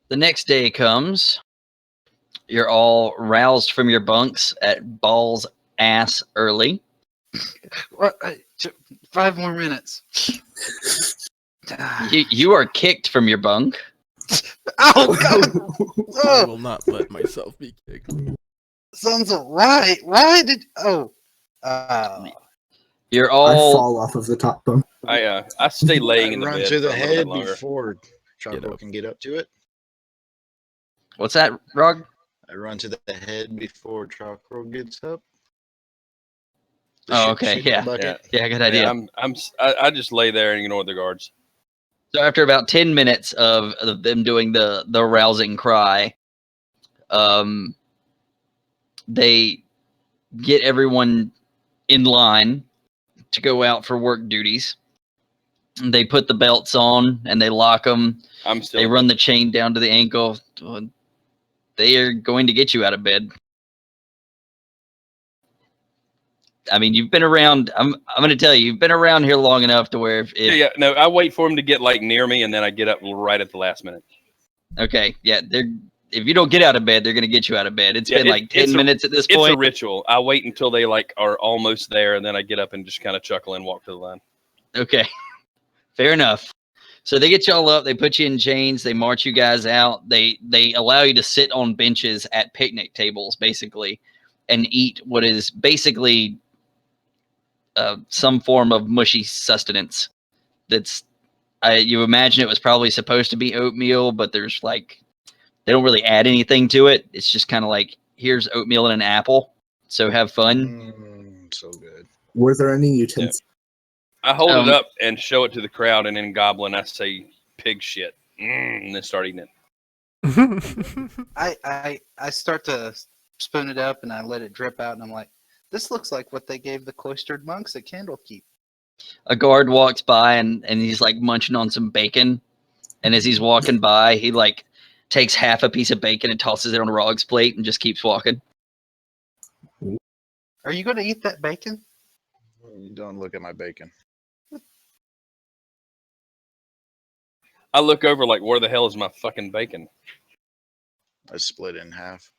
Speaker 1: the next day comes. You're all roused from your bunks at balls ass early.
Speaker 2: What? 5 more minutes.
Speaker 1: You are kicked from your bunk.
Speaker 2: Oh God!
Speaker 5: I
Speaker 2: Oh,
Speaker 5: will not let myself be kicked.
Speaker 2: sounds right. Why did? Oh,
Speaker 1: You're
Speaker 7: I
Speaker 1: all
Speaker 7: fall off of the top bunk.
Speaker 4: I stay laying in the
Speaker 6: Run
Speaker 4: bed
Speaker 6: to the
Speaker 4: for a little bit
Speaker 6: head
Speaker 4: longer.
Speaker 6: before
Speaker 5: Get
Speaker 6: Chakrul
Speaker 5: up.
Speaker 6: can get up to it.
Speaker 1: what's that, Rog?
Speaker 6: I run to the head before Chakrul gets up.
Speaker 1: Oh, okay,
Speaker 6: Shit in the
Speaker 1: yeah.
Speaker 6: bucket.
Speaker 1: Yeah, good idea.
Speaker 4: Yeah, I just lay there and ignore the guards.
Speaker 1: So after about 10 minutes of them doing the rousing cry, they get everyone in line to go out for work duties. They put the belts on and they lock them. They run the chain down to the ankle. They are going to get you out of bed. I mean, you've been around. I'm going to tell you, you've been around here long enough to where if
Speaker 4: no, I wait for them to get like near me, and then I get up right at the last minute.
Speaker 1: Okay, yeah, if you don't get out of bed, they're going to get you out of bed. It's been like 10 minutes at this point.
Speaker 4: It's a ritual. I wait until they like are almost there, and then I get up and just kind of chuckle and walk to the line.
Speaker 1: Okay, fair enough. So they get y'all up, they put you in chains, they march you guys out. They allow you to sit on benches at picnic tables, basically, and eat what is basically some form of mushy sustenance. That's you imagine it was probably supposed to be oatmeal, but there's like they don't really add anything to it. It's just kind of like here's oatmeal and an apple. So have fun.
Speaker 6: So good.
Speaker 7: Were there any utensils?
Speaker 4: Yeah. I hold it up and show it to the crowd, and in Goblin I say pig shit, and then start eating it.
Speaker 2: I start to spoon it up and I let it drip out, and I'm like, this looks like what they gave the cloistered monks at Candlekeep.
Speaker 1: A guard walks by and he's like munching on some bacon, and as he's walking by, he like takes half a piece of bacon and tosses it on Rog's plate and just keeps walking.
Speaker 2: Are you going to eat that bacon?
Speaker 6: Don't look at my bacon.
Speaker 4: I look over like, where the hell is my fucking bacon?
Speaker 6: I split it in half.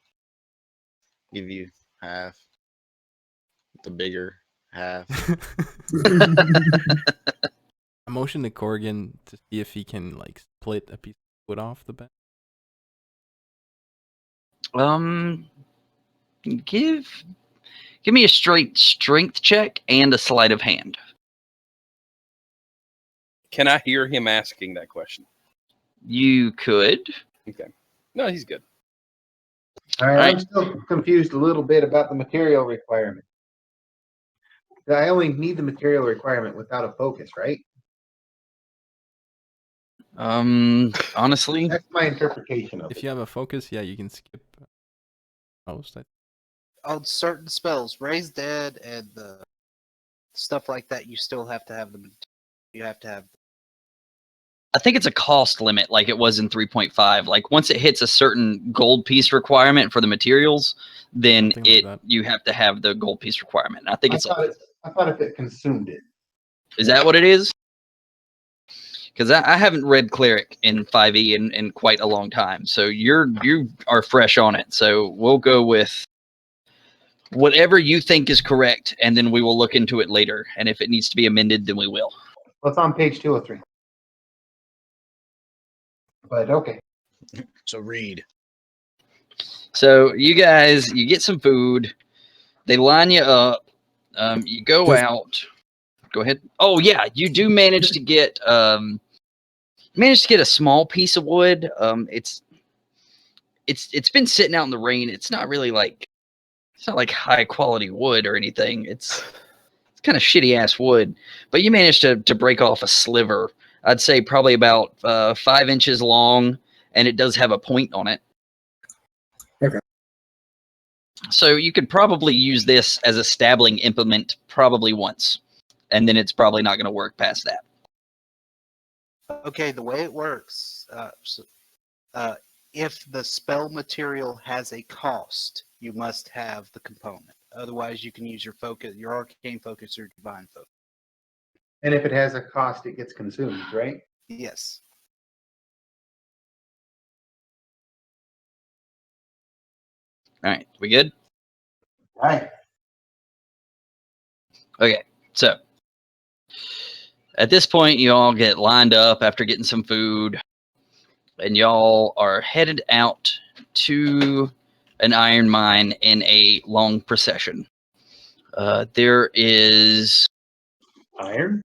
Speaker 6: Give you half. The bigger half.
Speaker 5: I motioned to Korrigan to see if he can like split a piece of wood off the bed.
Speaker 1: Give me a straight strength check and a sleight of hand.
Speaker 4: Can I hear him asking that question?
Speaker 1: You could.
Speaker 4: Okay. No, he's good.
Speaker 3: All right, I'm still confused a little bit about the material requirement. I only need the material requirement without a focus, right?
Speaker 1: Honestly,
Speaker 3: That's my interpretation of it.
Speaker 5: If you have a focus, yeah, you can skip most.
Speaker 2: On certain spells, raise dead and stuff like that, you still have to have them. You have to have.
Speaker 1: I think it's a cost limit, like it was in 3.5. Like once it hits a certain gold piece requirement for the materials, then you have to have the gold piece requirement. I think
Speaker 3: I thought if it consumed it.
Speaker 1: Is that what it is? Because I haven't read Cleric in 5e in quite a long time, so you are fresh on it. So we'll go with whatever you think is correct, and then we will look into it later. And if it needs to be amended, then we will.
Speaker 3: What's on page 203? But okay.
Speaker 6: So read.
Speaker 1: So you guys, you get some food. They line you up. You go out. Go ahead. Oh yeah, you do manage to get a small piece of wood. It's been sitting out in the rain. It's not like high quality wood or anything. It's kind of shitty ass wood. But you managed to break off a sliver. I'd say probably about 5 inches long, and it does have a point on it.
Speaker 7: Okay.
Speaker 1: So you could probably use this as a stabbling implement probably once, and then it's probably not going to work past that.
Speaker 2: Okay, the way it works, if the spell material has a cost, you must have the component. Otherwise, you can use your focus, your arcane focus, or divine focus.
Speaker 3: And if it has a cost, it gets consumed, right?
Speaker 2: Yes.
Speaker 1: All right, we good?
Speaker 3: All right.
Speaker 1: Okay, so at this point, you all get lined up after getting some food, and y'all are headed out to an iron mine in a long procession. There is...
Speaker 3: Iron?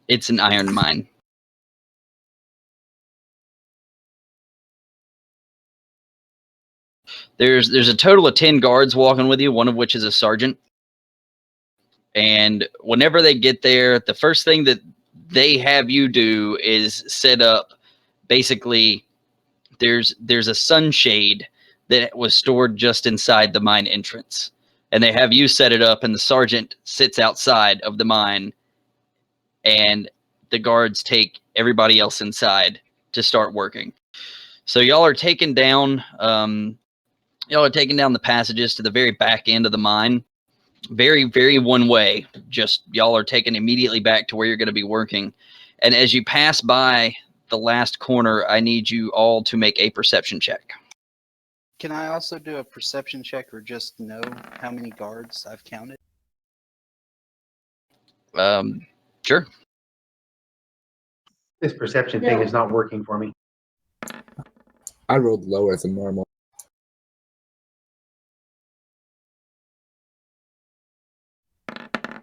Speaker 1: It's an iron mine. There's a total of 10 guards walking with you, one of which is a sergeant. And whenever they get there, the first thing that they have you do is set up. Basically, there's a sunshade that was stored just inside the mine entrance, and they have you set it up, and the sergeant sits outside of the mine, and the guards take everybody else inside to start working. So y'all are taking down the passages to the very back end of the mine. Very, very one way. Just y'all are taken immediately back to where you're going to be working. And as you pass by the last corner, I need you all to make a perception check.
Speaker 2: Can I also do a perception check or just know how many guards I've counted?
Speaker 1: Sure.
Speaker 3: This perception thing is not working for me.
Speaker 7: I rolled lower than normal.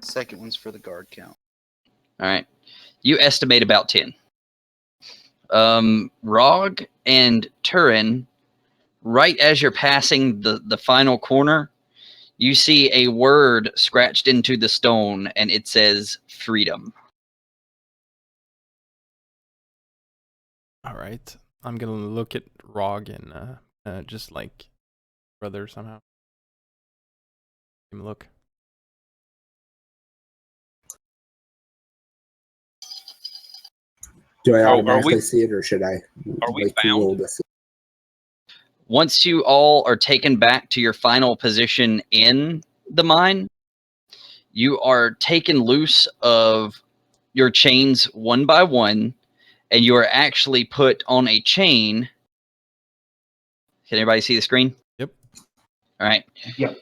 Speaker 2: Second one's for the guard count.
Speaker 1: All right. You estimate about 10. Rog and Turin, right as you're passing the final corner, you see a word scratched into the stone, and it says freedom.
Speaker 5: All right. I'm going to look at Rog and just like brother somehow. Give him a look.
Speaker 7: Do I
Speaker 4: Are
Speaker 7: automatically
Speaker 4: we-
Speaker 7: see it, or should I
Speaker 4: we
Speaker 7: to
Speaker 4: bound?
Speaker 7: roll to see?
Speaker 1: Once you all are taken back to your final position in the mine, you are taken loose of your chains one by one, and you are actually put on a chain. Can everybody see the screen?
Speaker 5: Yep.
Speaker 1: All right.
Speaker 3: Yep.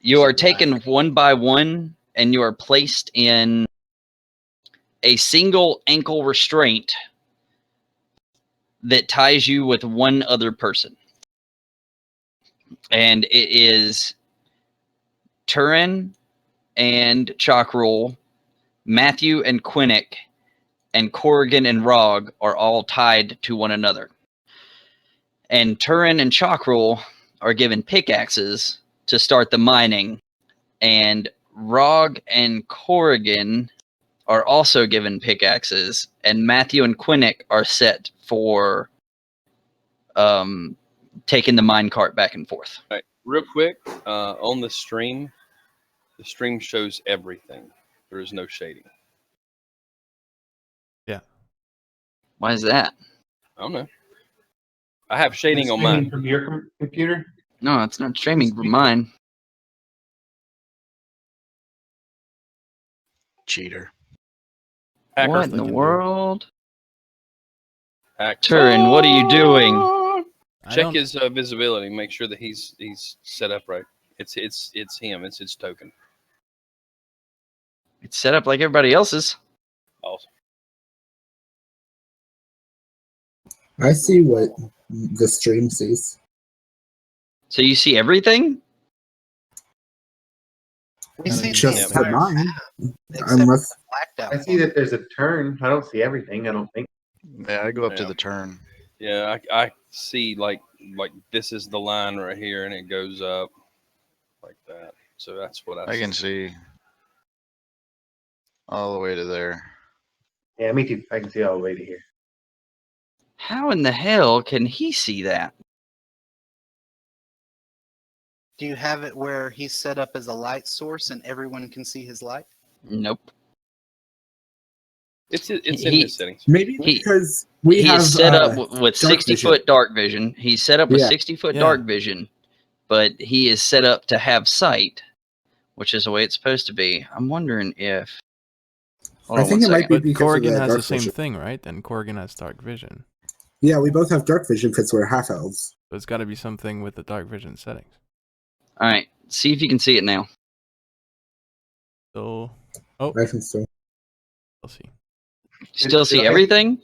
Speaker 1: You are taken one by one, and you are placed in a single ankle restraint that ties you with one other person. And it is Turin and Chakrul, Matthew and Quinnick, and Korrigaan and Rog are all tied to one another. And Turin and Chakrul are given pickaxes to start the mining, and Rog and Korrigaan are also given pickaxes, and Matthew and Quinnick are set for taking the minecart back and forth.
Speaker 4: All right, real quick, on the stream shows everything. There is no shading.
Speaker 1: Why is that?
Speaker 4: I don't know. I have shading on
Speaker 3: Streaming
Speaker 4: mine.
Speaker 3: from your computer.
Speaker 1: No, it's not streaming from mine.
Speaker 6: Cheater.
Speaker 4: Hacker.
Speaker 1: What in the
Speaker 5: thinking, dude.
Speaker 1: world?
Speaker 4: Hacker.
Speaker 1: Turin, what are you doing?
Speaker 5: I
Speaker 4: Check
Speaker 5: don't-
Speaker 4: his visibility. Make sure that he's set up right. It's him. It's his token.
Speaker 1: It's set up like everybody else's.
Speaker 4: Awesome.
Speaker 7: I see what the stream sees.
Speaker 1: So you see everything?
Speaker 2: We see
Speaker 7: Just
Speaker 2: the
Speaker 7: the
Speaker 2: entire
Speaker 7: mine,
Speaker 2: map, except for
Speaker 7: unless
Speaker 2: the blacked out
Speaker 3: I see that there's a turn. I don't see everything. I don't think.
Speaker 6: Yeah, I go up to
Speaker 4: Yeah.
Speaker 6: the turn.
Speaker 4: Yeah, I see like this is the line right here, and it goes up like that. So that's what
Speaker 6: I can
Speaker 4: see.
Speaker 6: see all the way to there.
Speaker 3: Yeah, me too. I can see all the way to here.
Speaker 1: How in the hell can he see that?
Speaker 2: Do you have it where he's set up as a light source and everyone can see his light?
Speaker 1: Nope.
Speaker 4: It's in
Speaker 1: He-
Speaker 4: his settings.
Speaker 7: maybe
Speaker 1: He-
Speaker 7: because we have
Speaker 1: He's set up with
Speaker 7: dark
Speaker 1: 60-foot dark vision. He's set up with
Speaker 7: Yeah.
Speaker 1: 60-foot
Speaker 5: Yeah.
Speaker 1: dark vision, but he is set up to have sight, which is the way it's supposed to be. I'm wondering if. Hold
Speaker 7: I
Speaker 1: on
Speaker 7: think
Speaker 1: one
Speaker 7: it might
Speaker 1: second.
Speaker 7: be
Speaker 5: But
Speaker 7: because of
Speaker 5: Korrigan
Speaker 7: the
Speaker 5: has
Speaker 7: dark
Speaker 5: the same
Speaker 7: vision.
Speaker 5: thing, right? And Korrigan has dark vision.
Speaker 7: Yeah, we both have dark vision because we're half elves.
Speaker 5: So it's got to be something with the dark vision settings.
Speaker 1: All right, see if you can see it now.
Speaker 5: So, oh,
Speaker 7: I can still.
Speaker 5: we'll see.
Speaker 1: Still see
Speaker 3: Should I-
Speaker 1: everything?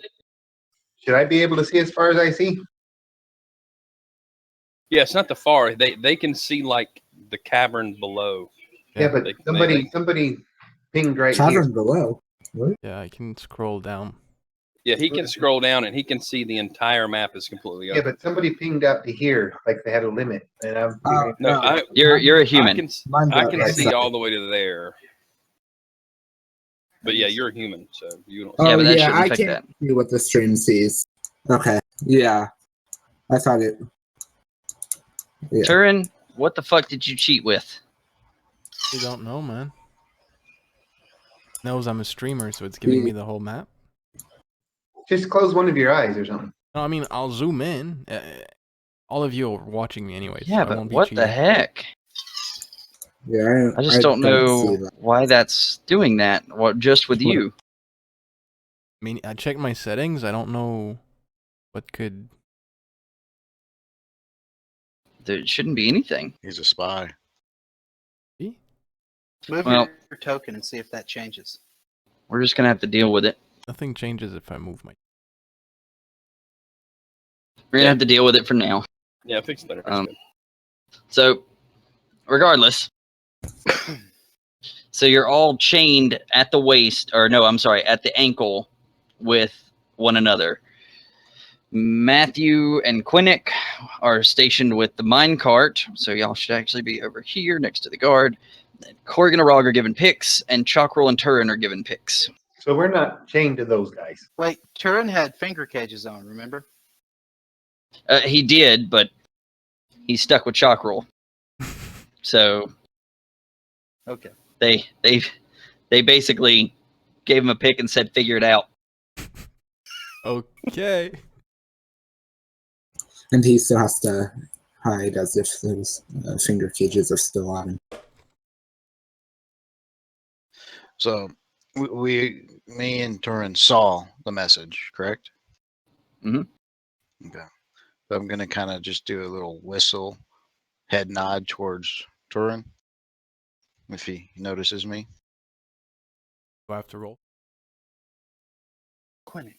Speaker 3: Should I be able to see as far as I see?
Speaker 4: Yeah, it's not the far. They can see like the cavern below.
Speaker 3: Yeah, but
Speaker 4: they-
Speaker 3: somebody pinged right
Speaker 7: Cavern
Speaker 3: here.
Speaker 7: below. What?
Speaker 5: Yeah, I can scroll down.
Speaker 4: Yeah, he can scroll down and he can see the entire map is completely
Speaker 3: Yeah,
Speaker 4: open.
Speaker 3: but somebody pinged out to here, like they had a limit, and I'm figuring.
Speaker 4: No,
Speaker 1: You're a
Speaker 4: I
Speaker 1: human.
Speaker 4: can
Speaker 7: Mine's
Speaker 4: I
Speaker 7: out
Speaker 4: can
Speaker 7: right
Speaker 4: see
Speaker 7: side.
Speaker 4: all the way to there. But yeah, you're a human, so you don't.
Speaker 7: Oh
Speaker 1: Yeah, but that
Speaker 7: yeah,
Speaker 1: shouldn't
Speaker 7: I
Speaker 1: affect
Speaker 7: can't see what the stream sees. Okay, yeah, I thought it. Yeah.
Speaker 1: Turin, what the fuck did you cheat with?
Speaker 5: You don't know, man. Knows I'm a streamer, so it's giving me the whole map.
Speaker 3: Just close one of your eyes or something.
Speaker 5: No, I mean, I'll zoom in. All of you are watching me anyway,
Speaker 1: Yeah,
Speaker 5: so I
Speaker 1: but
Speaker 5: won't be
Speaker 1: what
Speaker 5: cheating.
Speaker 1: the heck?
Speaker 7: Yeah,
Speaker 1: I just don't
Speaker 7: see
Speaker 1: know
Speaker 7: that.
Speaker 1: why that's doing that. What just with you?
Speaker 5: I mean, I checked my settings. I don't know what could.
Speaker 1: There shouldn't be anything.
Speaker 6: He's a spy.
Speaker 5: be.
Speaker 2: Move
Speaker 1: Well-
Speaker 2: your token and see if that changes.
Speaker 1: We're just gonna have to deal with it.
Speaker 5: Nothing changes if I move my.
Speaker 1: We're gonna have to deal with it for now.
Speaker 4: Yeah, fix it later. Fix
Speaker 1: Um,
Speaker 4: it later.
Speaker 1: So, regardless, so you're all chained at the waist, or no, I'm sorry, at the ankle with one another. Matthew and Quinnick are stationed with the minecart, so y'all should actually be over here next to the guard. Korrigaan and Rogue are given picks, and Chakrul and Turin are given picks.
Speaker 3: So we're not chained to those guys.
Speaker 2: Wait, Turin had finger cages on, remember?
Speaker 1: He did, but he's stuck with Chakrul. So
Speaker 2: Okay.
Speaker 1: they basically gave him a pick and said, "Figure it out."
Speaker 5: Okay.
Speaker 7: And he still has to hide as if those finger cages are still on him.
Speaker 6: So me and Turin saw the message, correct?
Speaker 1: Mhm.
Speaker 6: Okay. So I'm gonna kind of just do a little whistle, head nod towards Turin, if he notices me.
Speaker 5: Do I have to roll?
Speaker 2: Quinnick,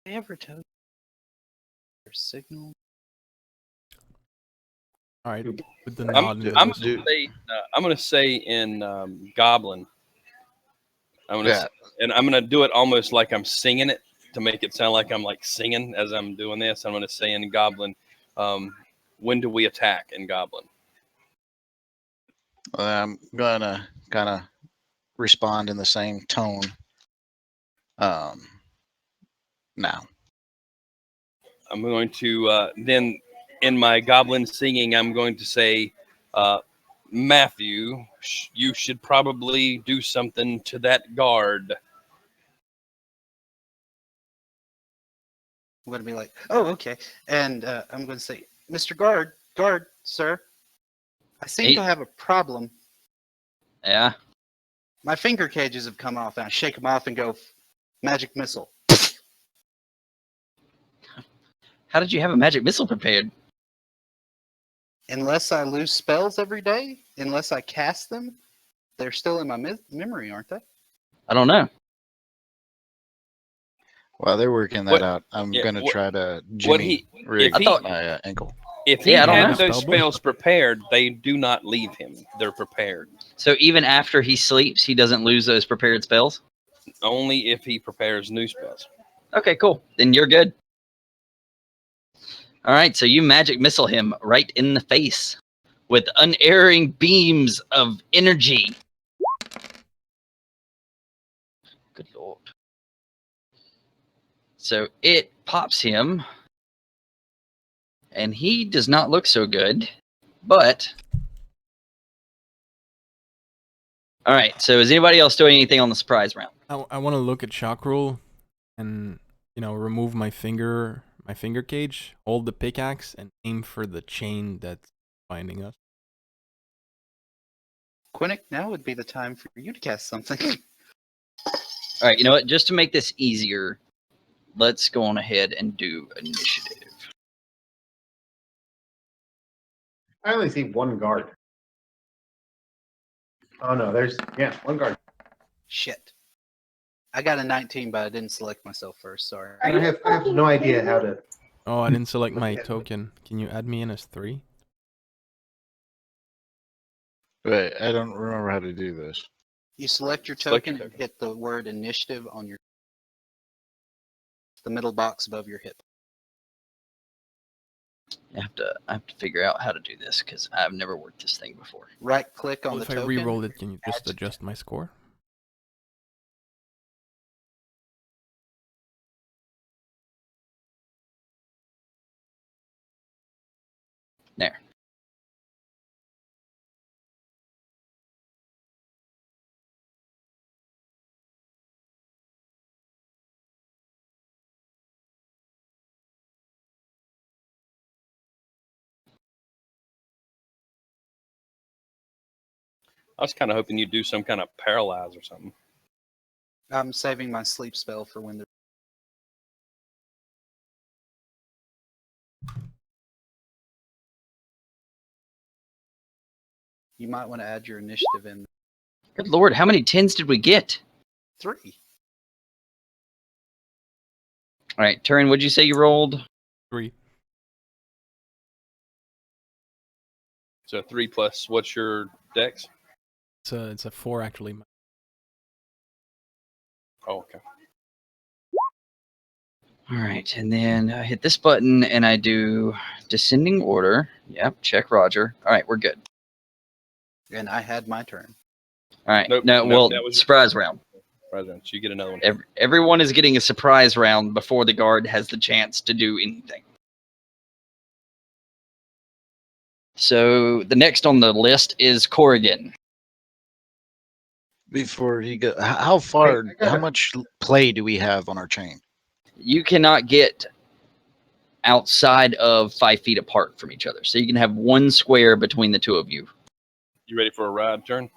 Speaker 2: they ever tell you their signal?
Speaker 5: All right. With the
Speaker 4: I'm,
Speaker 5: nod and the
Speaker 4: I'm
Speaker 5: whistle.
Speaker 4: gonna say, I'm gonna say in Goblin. I'm gonna and I'm gonna do it almost like I'm singing it to make it sound like I'm like singing as I'm doing this. I'm gonna say in Goblin, when do we attack in Goblin?
Speaker 6: I'm gonna kind of respond in the same tone. Now.
Speaker 4: I'm going to then in my Goblin singing, I'm going to say, Matthew, you should probably do something to that guard.
Speaker 2: I'm going to be like, oh, okay. And I'm going to say, Mr. Guard, sir, I seem to have a problem.
Speaker 1: Yeah.
Speaker 2: My finger cages have come off, and I shake them off and go, magic missile.
Speaker 1: How did you have a magic missile prepared?
Speaker 2: Unless I lose spells every day, unless I cast them, they're still in my memory, aren't they?
Speaker 1: I don't know.
Speaker 6: While they're working that out, I'm gonna try to Jimmy rig my ankle.
Speaker 4: If he
Speaker 1: Yeah, I don't
Speaker 4: had
Speaker 1: know.
Speaker 4: those spells prepared, they do not leave him. They're prepared.
Speaker 1: So even after he sleeps, he doesn't lose those prepared spells?
Speaker 4: Only if he prepares new spells.
Speaker 1: Okay, cool. Then you're good. All right, so you magic missile him right in the face with unerring beams of energy. Good lord. So it pops him, and he does not look so good, but... All right, so is anybody else doing anything on the surprise round?
Speaker 5: I want to look at Chakrul and, remove my finger cage, hold the pickaxe, and aim for the chain that's binding us.
Speaker 2: Quinnick, now would be the time for you to cast something.
Speaker 1: All right, you know what? Just to make this easier, let's go on ahead and do initiative.
Speaker 3: I only see one guard. Oh no, there's one guard.
Speaker 2: Shit. I got a 19, but I didn't select myself first. Sorry.
Speaker 3: I have no idea how to.
Speaker 5: Oh, I didn't select my token. Can you add me in as 3?
Speaker 6: Wait, I don't remember how to do this.
Speaker 2: You select your token and hit the word initiative on the middle box above your hip.
Speaker 1: I have to figure out how to do this because I've never worked this thing before.
Speaker 2: Right click on
Speaker 5: Well,
Speaker 2: the
Speaker 5: if I
Speaker 2: token.
Speaker 5: re-roll it, can you just adjust my score?
Speaker 1: There.
Speaker 4: I was kind of hoping you'd do some kind of paralyze or something.
Speaker 2: I'm saving my sleep spell for when the. You might want to add your initiative in.
Speaker 1: Good lord, how many 10s did we get?
Speaker 2: 3.
Speaker 1: All right, Turin, what'd you say you rolled?
Speaker 5: 3.
Speaker 4: So 3 plus, what's your dex?
Speaker 5: It's a 4 actually.
Speaker 4: Oh, okay.
Speaker 1: All right, and then I hit this button and I do descending order. Yep, check Roger. All right, we're good.
Speaker 2: And I had my turn.
Speaker 1: All right,
Speaker 4: Nope,
Speaker 1: no,
Speaker 4: nope,
Speaker 1: well,
Speaker 4: that was your
Speaker 1: surprise round.
Speaker 4: President, so you get another one.
Speaker 1: Everyone is getting a surprise round before the guard has the chance to do anything. So the next on the list is Korrigan.
Speaker 6: Before he go, how far, how much play do we have on our chain?
Speaker 1: You cannot get outside of 5 feet apart from each other. So you can have 1 square between the two of you.
Speaker 4: You ready for a ride turn?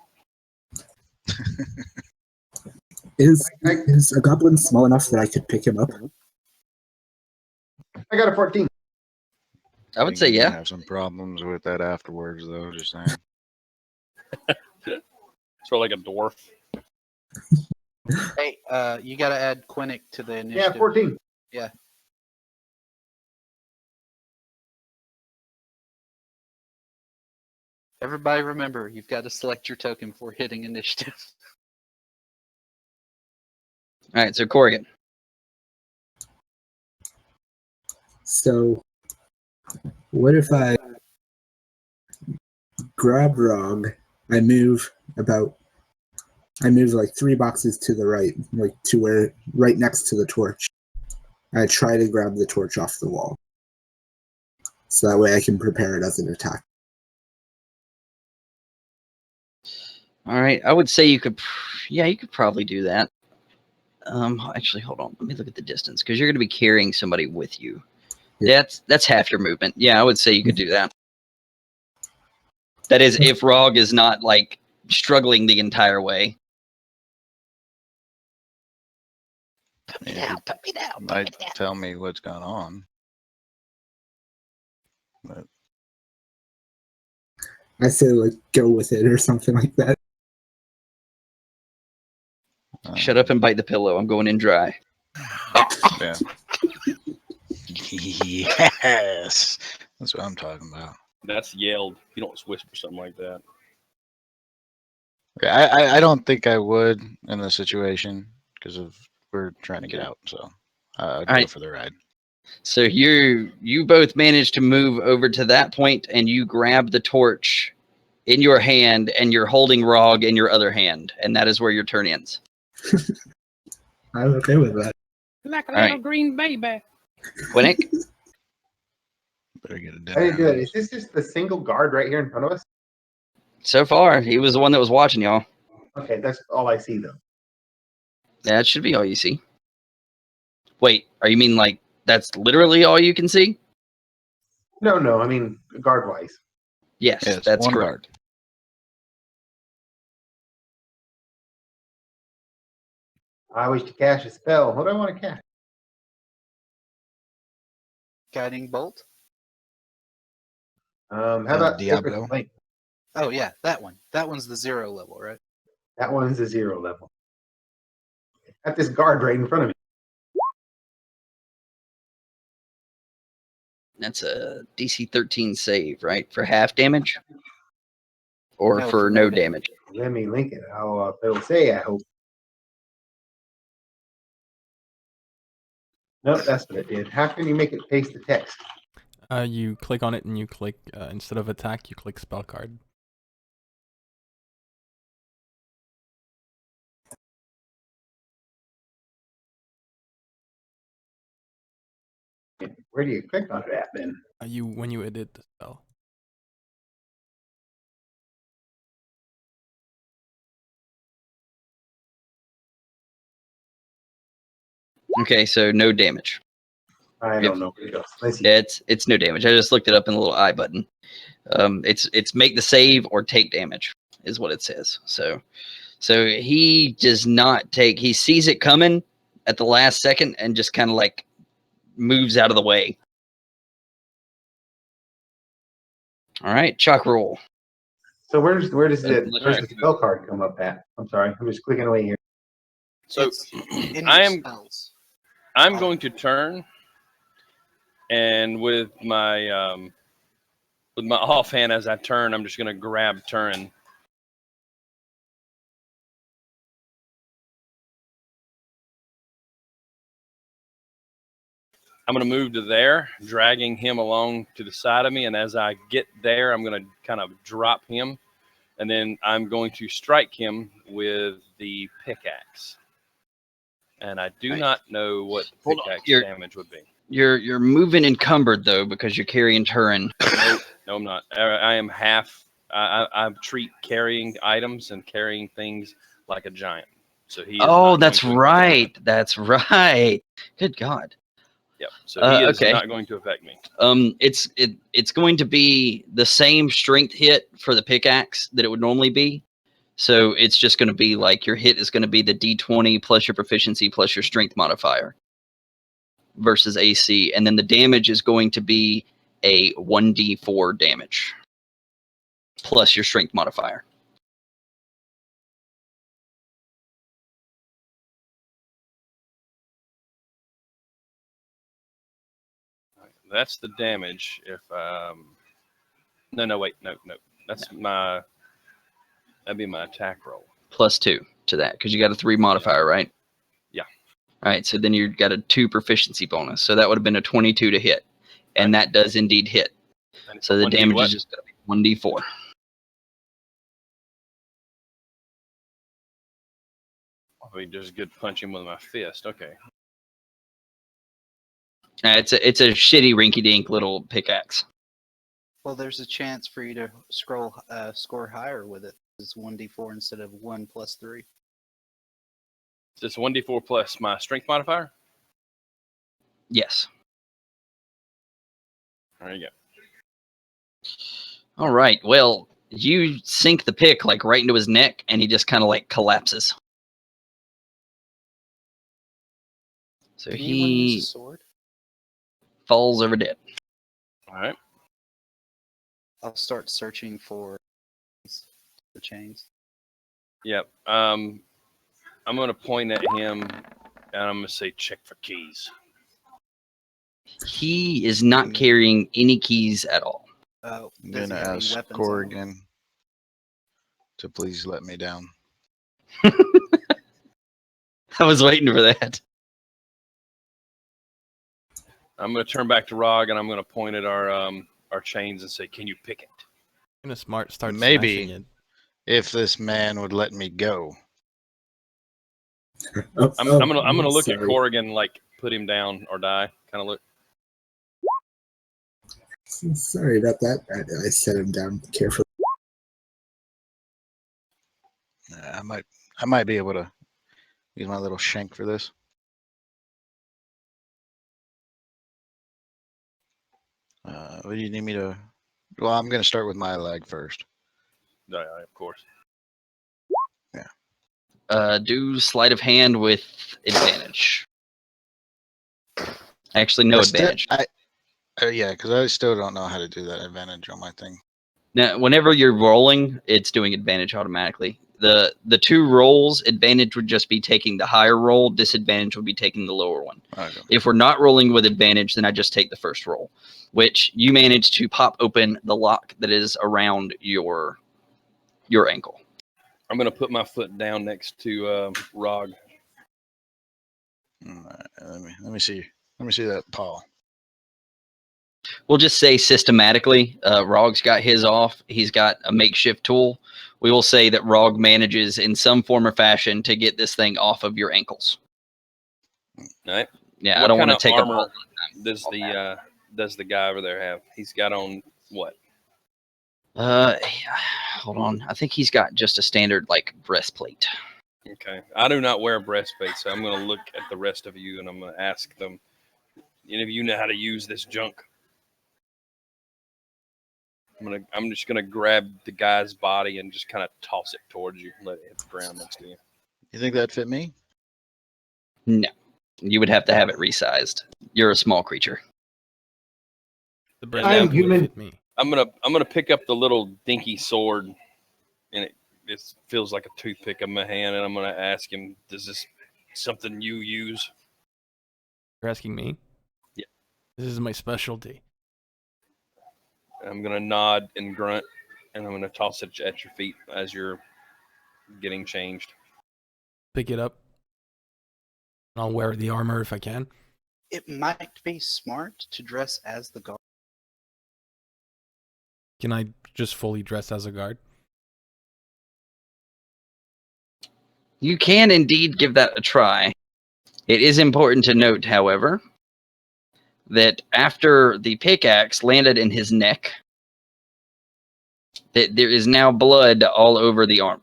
Speaker 7: Is a goblin small enough that I could pick him up?
Speaker 3: I got a 14.
Speaker 1: I would say,
Speaker 6: You're gonna
Speaker 1: yeah.
Speaker 6: have some problems with that afterwards, though. Just saying.
Speaker 4: Sort of like a dwarf.
Speaker 2: Hey, you got to add Quinnic to the initiative.
Speaker 3: Yeah, 14.
Speaker 2: Yeah. Everybody remember, you've got to select your token before hitting initiative.
Speaker 1: All right, so Korrigan.
Speaker 7: So, what if I grab Rog? I move like 3 boxes to the right, like to where right next to the torch. I try to grab the torch off the wall, so that way I can prepare it as an attack.
Speaker 1: All right, I would say you could, yeah, you could probably do that. Actually, hold on. Let me look at the distance because you're going to be carrying somebody with you.
Speaker 7: Yeah.
Speaker 1: That's half your movement. Yeah, I would say you could do that. That is, if Rog is not like struggling the entire way.
Speaker 6: Put me down. Might tell me what's going on. But
Speaker 7: I say like go with it or something like that.
Speaker 1: Shut up and bite the pillow. I'm going in dry.
Speaker 6: Yeah. Yes, that's what I'm talking about.
Speaker 4: That's yelled. You don't just whisper something like that.
Speaker 6: Yeah, I don't think I would in this situation because of we're trying to get out. So I'd go
Speaker 1: right.
Speaker 6: for the ride.
Speaker 1: So you both managed to move over to that point, and you grab the torch in your hand, and you're holding Rog in your other hand, and that is where your turn ends.
Speaker 7: I'm okay with that.
Speaker 8: Like a
Speaker 1: All
Speaker 8: little
Speaker 1: right.
Speaker 8: green baby.
Speaker 1: Quinnic?
Speaker 6: Better get a
Speaker 3: How do you
Speaker 6: dinner.
Speaker 3: do it? Is this just the single guard right here in front of us?
Speaker 1: So far, he was the one that was watching y'all.
Speaker 3: Okay, that's all I see, though.
Speaker 1: That should be all you see. Wait, are you mean like that's literally all you can see?
Speaker 3: No, I mean guard-wise.
Speaker 1: Yes,
Speaker 6: Yeah, it's
Speaker 1: that's
Speaker 6: one
Speaker 1: correct.
Speaker 6: guard.
Speaker 3: I wish to cast a spell. What do I want to cast?
Speaker 2: Guiding bolt.
Speaker 3: How about
Speaker 6: Diablo?
Speaker 3: Sacred Flame?
Speaker 2: Oh yeah, that one. That one's the 0 level, right?
Speaker 3: That one's a 0 level. Got this guard right in front of me.
Speaker 1: That's a DC 13 save, right? For half damage? Or
Speaker 2: No,
Speaker 1: for no damage?
Speaker 3: Let me link it. It'll say, I hope. Nope, that's what it did. How can you make it paste the text?
Speaker 5: You click on it and you click, instead of attack, you click spell card.
Speaker 3: Where do you click on that then?
Speaker 5: When you edit the spell.
Speaker 1: Okay, so no damage.
Speaker 3: I don't know where it goes. Let's see.
Speaker 1: Yeah, it's no damage. I just looked it up in the little I button. It's make the save or take damage is what it says. So he does not take. He sees it coming at the last second and just kind of like moves out of the way. All right, Chakrul.
Speaker 3: So where does
Speaker 1: That's
Speaker 3: the spell card come up at? I'm sorry, I'm just clicking away here.
Speaker 4: So
Speaker 2: It's in
Speaker 4: I
Speaker 2: your
Speaker 4: am
Speaker 2: spells.
Speaker 4: I'm going to turn, and with my offhand as I turn, I'm just going to grab Turin. I'm going to move to there, dragging him along to the side of me, and as I get there, I'm going to kind of drop him, and then I'm going to strike him with the pickaxe. And I do not know what the pickaxe damage would be.
Speaker 1: You're moving encumbered though because you're carrying Turin.
Speaker 4: No, I'm not. I am half. I treat carrying items and carrying things like a giant. So he. Is
Speaker 1: Oh, that's right. That's right. Good God.
Speaker 4: Yep. So he is
Speaker 1: okay.
Speaker 4: not going to affect me.
Speaker 1: It's going to be the same strength hit for the pickaxe that it would normally be. So it's just going to be like your hit is going to be the D20 plus your proficiency plus your strength modifier versus AC, and then the damage is going to be a 1d4 damage plus your strength modifier.
Speaker 4: That's the damage. If no, wait, no. That's my. That'd be my attack roll.
Speaker 1: Plus 2 to that because you got a 3 modifier, right?
Speaker 4: Yeah.
Speaker 1: All right, so then you got a 2 proficiency bonus, so that would have been a 22 to hit, and that does indeed hit. So the damage is just going to be 1d4.
Speaker 4: I mean, just good punch him with my fist. Okay.
Speaker 1: It's a shitty rinky-dink little pickaxe.
Speaker 2: Well, there's a chance for you to score higher with it. It's 1d4 instead of 1 plus 3.
Speaker 4: It's 1d4 plus my strength modifier?
Speaker 1: Yes.
Speaker 4: There you go.
Speaker 1: All right. Well, you sink the pick like right into his neck, and he just kind of like collapses. So
Speaker 2: Can anyone use a sword?
Speaker 1: Falls over dead.
Speaker 4: All right.
Speaker 2: I'll start searching for the chains.
Speaker 4: Yep. I'm going to point at him, and I'm going to say, check for keys.
Speaker 1: He is not carrying any keys at all.
Speaker 6: I'm going to ask Korrigaan to please let me down.
Speaker 1: I was waiting for that.
Speaker 4: I'm going to turn back to Rog, and I'm going to point at our chains and say, "Can you pick it?"
Speaker 5: I'm gonna start smashing
Speaker 6: Maybe
Speaker 5: it.
Speaker 6: if this man would let me go.
Speaker 4: I'm gonna look at Korrigaan, like put him down or die, kind of look.
Speaker 7: Sorry about that. I set him down carefully.
Speaker 6: I might be able to use my little shank for this. What do you need me to? Well, I'm going to start with my leg first.
Speaker 4: Yeah, of course.
Speaker 6: Yeah.
Speaker 1: Do sleight of hand with advantage. Actually, no advantage.
Speaker 6: Yeah, because I still don't know how to do that advantage on my thing.
Speaker 1: Now, whenever you're rolling, it's doing advantage automatically. The 2 rolls, advantage would just be taking the higher roll. Disadvantage would be taking the lower one.
Speaker 6: Okay.
Speaker 1: If we're not rolling with advantage, then I just take the first roll, which you manage to pop open the lock that is around your ankle.
Speaker 4: I'm going to put my foot down next to Rog.
Speaker 6: Let me see. Let me see that paw.
Speaker 1: We'll just say systematically, Rog's got his off. He's got a makeshift tool. We will say that Rog manages in some form or fashion to get this thing off of your ankles.
Speaker 4: All right.
Speaker 1: Yeah,
Speaker 4: What
Speaker 1: I don't want
Speaker 4: kind
Speaker 1: to
Speaker 4: of
Speaker 1: take
Speaker 4: armor
Speaker 1: up
Speaker 4: does the guy over there have? He's got on what?
Speaker 1: Hold on. I think he's got just a standard like breastplate.
Speaker 4: Okay. I do not wear a breastplate, so I'm going to look at the rest of you and I'm going to ask them, any of you know how to use this junk? I'm just gonna grab the guy's body and just kind of toss it towards you, let it hit the ground next to you.
Speaker 6: You think that fit me?
Speaker 1: No, you would have to have it resized. You're a small creature.
Speaker 5: The
Speaker 4: I'm
Speaker 5: breastplate would
Speaker 3: human.
Speaker 5: fit me.
Speaker 4: I'm gonna pick up the little dinky sword, and it feels like a toothpick in my hand, and I'm gonna ask him, "Is this something you use?"
Speaker 5: You're asking me?
Speaker 4: Yeah.
Speaker 5: This is my specialty.
Speaker 4: I'm gonna nod and grunt, and I'm gonna toss it at your feet as you're getting changed.
Speaker 5: Pick it up. I'll wear the armor if I can.
Speaker 2: It might be smart to dress as the guard.
Speaker 5: Can I just fully dress as a guard?
Speaker 1: You can indeed give that a try. It is important to note, however, that after the pickaxe landed in his neck, that there is now blood all over the armor.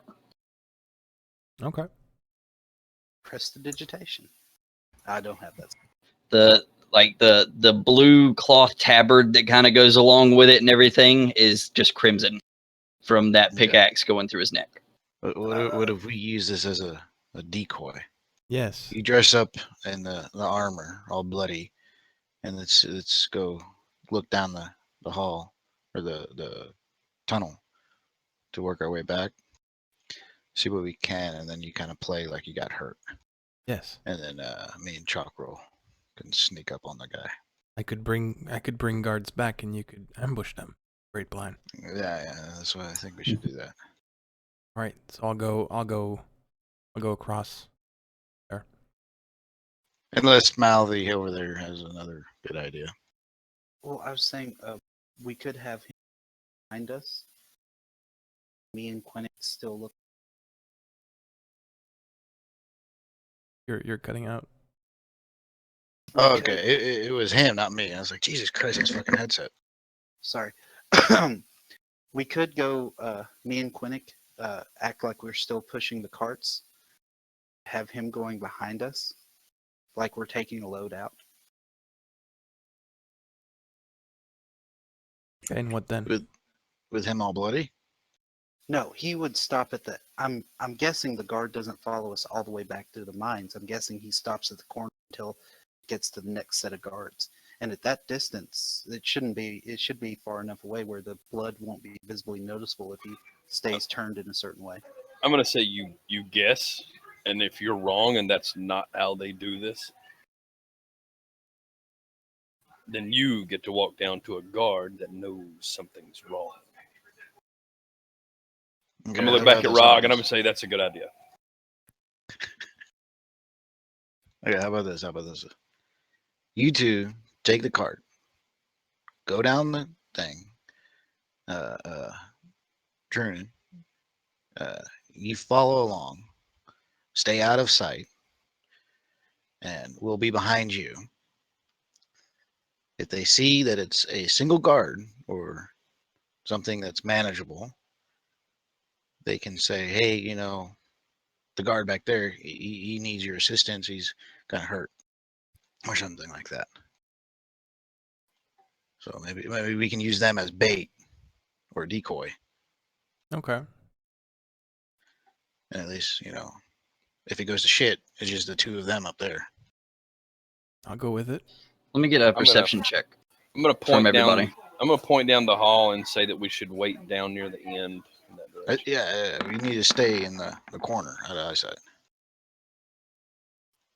Speaker 5: Okay.
Speaker 2: Prestidigitation. I don't have that.
Speaker 1: The blue cloth tabard that kind of goes along with it and everything is just crimson from that
Speaker 6: Okay.
Speaker 1: pickaxe going through his neck.
Speaker 6: What if we use this as a decoy?
Speaker 5: Yes.
Speaker 6: You dress up in the armor, all bloody, and let's go look down the hall or the tunnel to work our way back. See what we can, and then you kind of play like you got hurt,
Speaker 5: Yes.
Speaker 6: and then me and Chakrul can sneak up on the guy.
Speaker 5: I could bring guards back and you could ambush them. Great plan.
Speaker 6: Yeah, that's why I think we should do that.
Speaker 5: All right. So I'll go across there.
Speaker 6: Unless Malvi over there has another good idea.
Speaker 2: Well, I was saying we could have him behind us. Me and Quinnick still look.
Speaker 5: You're cutting out.
Speaker 6: Oh, okay. It was him, not me. I was like, Jesus Christ, his fucking headset.
Speaker 2: Sorry. We could go, me and Quinnick act like we're still pushing the carts, have him going behind us, like we're taking a load out.
Speaker 5: Okay, and what then?
Speaker 6: With him all bloody?
Speaker 2: No, he would stop at the. I'm guessing the guard doesn't follow us all the way back to the mines. I'm guessing he stops at the corner until it gets to the next set of guards. And at that distance, it shouldn't be. It should be far enough away where the blood won't be visibly noticeable if he stays turned in a certain way.
Speaker 4: I'm gonna say you guess, and if you're wrong and that's not how they do this, then you get to walk down to a guard that knows something's wrong.
Speaker 6: Okay,
Speaker 4: I'm gonna look back at Rog and I'm gonna say that's a good idea.
Speaker 6: Okay, how about this? You two take the cart, go down the thing, Turin. You follow along, stay out of sight, and we'll be behind you. If they see that it's a single guard or something that's manageable, they can say, hey, the guard back there, he needs your assistance. He's kind of hurt or something like that. So maybe we can use them as bait or decoy.
Speaker 5: Okay.
Speaker 6: And at least, if it goes to shit, it's just the two of them up there.
Speaker 5: I'll go with it.
Speaker 1: Let me get a perception check.
Speaker 4: I'm gonna
Speaker 1: From
Speaker 4: point
Speaker 1: everybody.
Speaker 4: down. I'm gonna point down the hall and say that we should wait down near the end. In that direction.
Speaker 6: Yeah, we need to stay in the corner out of eyesight.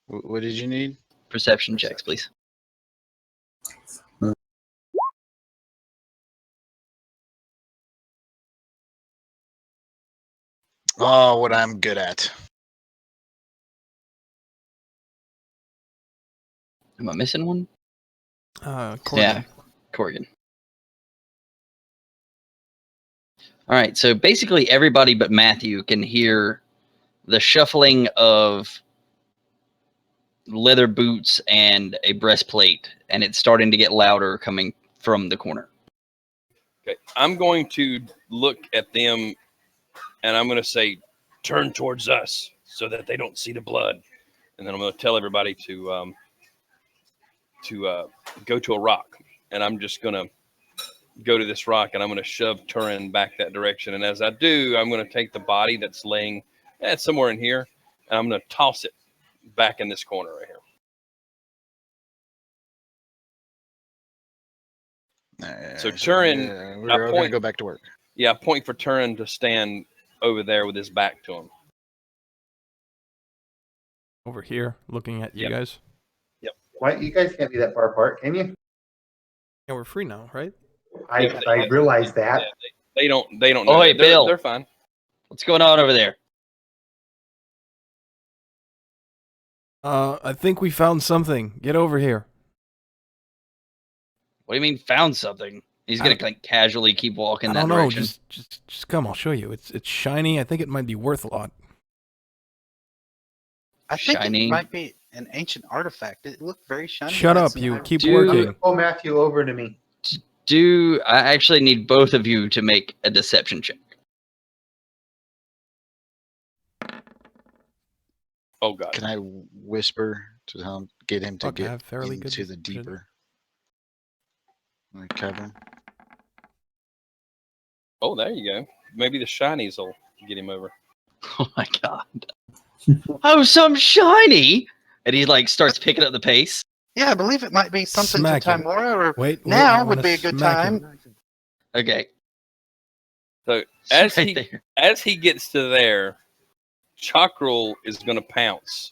Speaker 6: What did you need?
Speaker 1: Perception checks, please.
Speaker 6: Oh, what I'm good at.
Speaker 1: Am I missing one?
Speaker 5: Korrigaan.
Speaker 1: Yeah, Korrigan. All right, so basically everybody but Matthew can hear the shuffling of leather boots and a breastplate, and it's starting to get louder coming from the corner.
Speaker 4: Okay, I'm going to look at them, and I'm going to say, "Turn towards us." so that they don't see the blood. And then I'm going to tell everybody to go to a rock. And I'm just going to go to this rock, and I'm going to shove Turin back that direction. And as I do, I'm going to take the body that's laying somewhere in here, and I'm going to toss it back in this corner right here. So Turin,
Speaker 6: we're going to go back to work.
Speaker 4: Yeah, I point for Turin to stand over there with his back to him.
Speaker 5: Over here, looking at you guys.
Speaker 4: Yep.
Speaker 3: Why you guys can't be that far apart, can you?
Speaker 5: Yeah, we're free now, right?
Speaker 3: I realize that.
Speaker 4: Yeah, they don't know.
Speaker 1: Oh, hey,
Speaker 4: that.
Speaker 1: Bill.
Speaker 4: They're fine.
Speaker 1: What's going on over there?
Speaker 5: I think we found something. Get over here.
Speaker 1: What do you mean found something? He's gonna like casually keep walking
Speaker 5: I
Speaker 1: that
Speaker 5: don't know.
Speaker 1: direction.
Speaker 5: Just come. I'll show you. It's shiny. I think it might be worth a lot.
Speaker 2: I think
Speaker 1: Shiny.
Speaker 2: it might be an ancient artifact. It looked very shiny.
Speaker 5: Shut
Speaker 2: That's
Speaker 5: up, you.
Speaker 2: an
Speaker 5: Keep
Speaker 1: Dude.
Speaker 5: working.
Speaker 3: Pull Matthew over to me.
Speaker 1: I actually need both of you to make a deception check.
Speaker 4: Oh God.
Speaker 6: Can I whisper to him, get him to
Speaker 5: Fuck, I
Speaker 6: get
Speaker 5: have fairly good
Speaker 6: into the
Speaker 5: vision.
Speaker 6: deeper cavern?
Speaker 4: Oh, there you go. Maybe the shinies will get him over.
Speaker 1: Oh my god. Oh, some shiny! And he like starts picking up the pace.
Speaker 2: Yeah, I believe it might be something
Speaker 5: Smack
Speaker 2: to
Speaker 5: him.
Speaker 2: Timora, or
Speaker 5: Wait, I
Speaker 2: now
Speaker 5: wanna
Speaker 2: would be a good
Speaker 5: smack
Speaker 2: time.
Speaker 5: him.
Speaker 1: Okay.
Speaker 4: So
Speaker 1: It's right there.
Speaker 4: as he gets to there, Chakrul is going to pounce.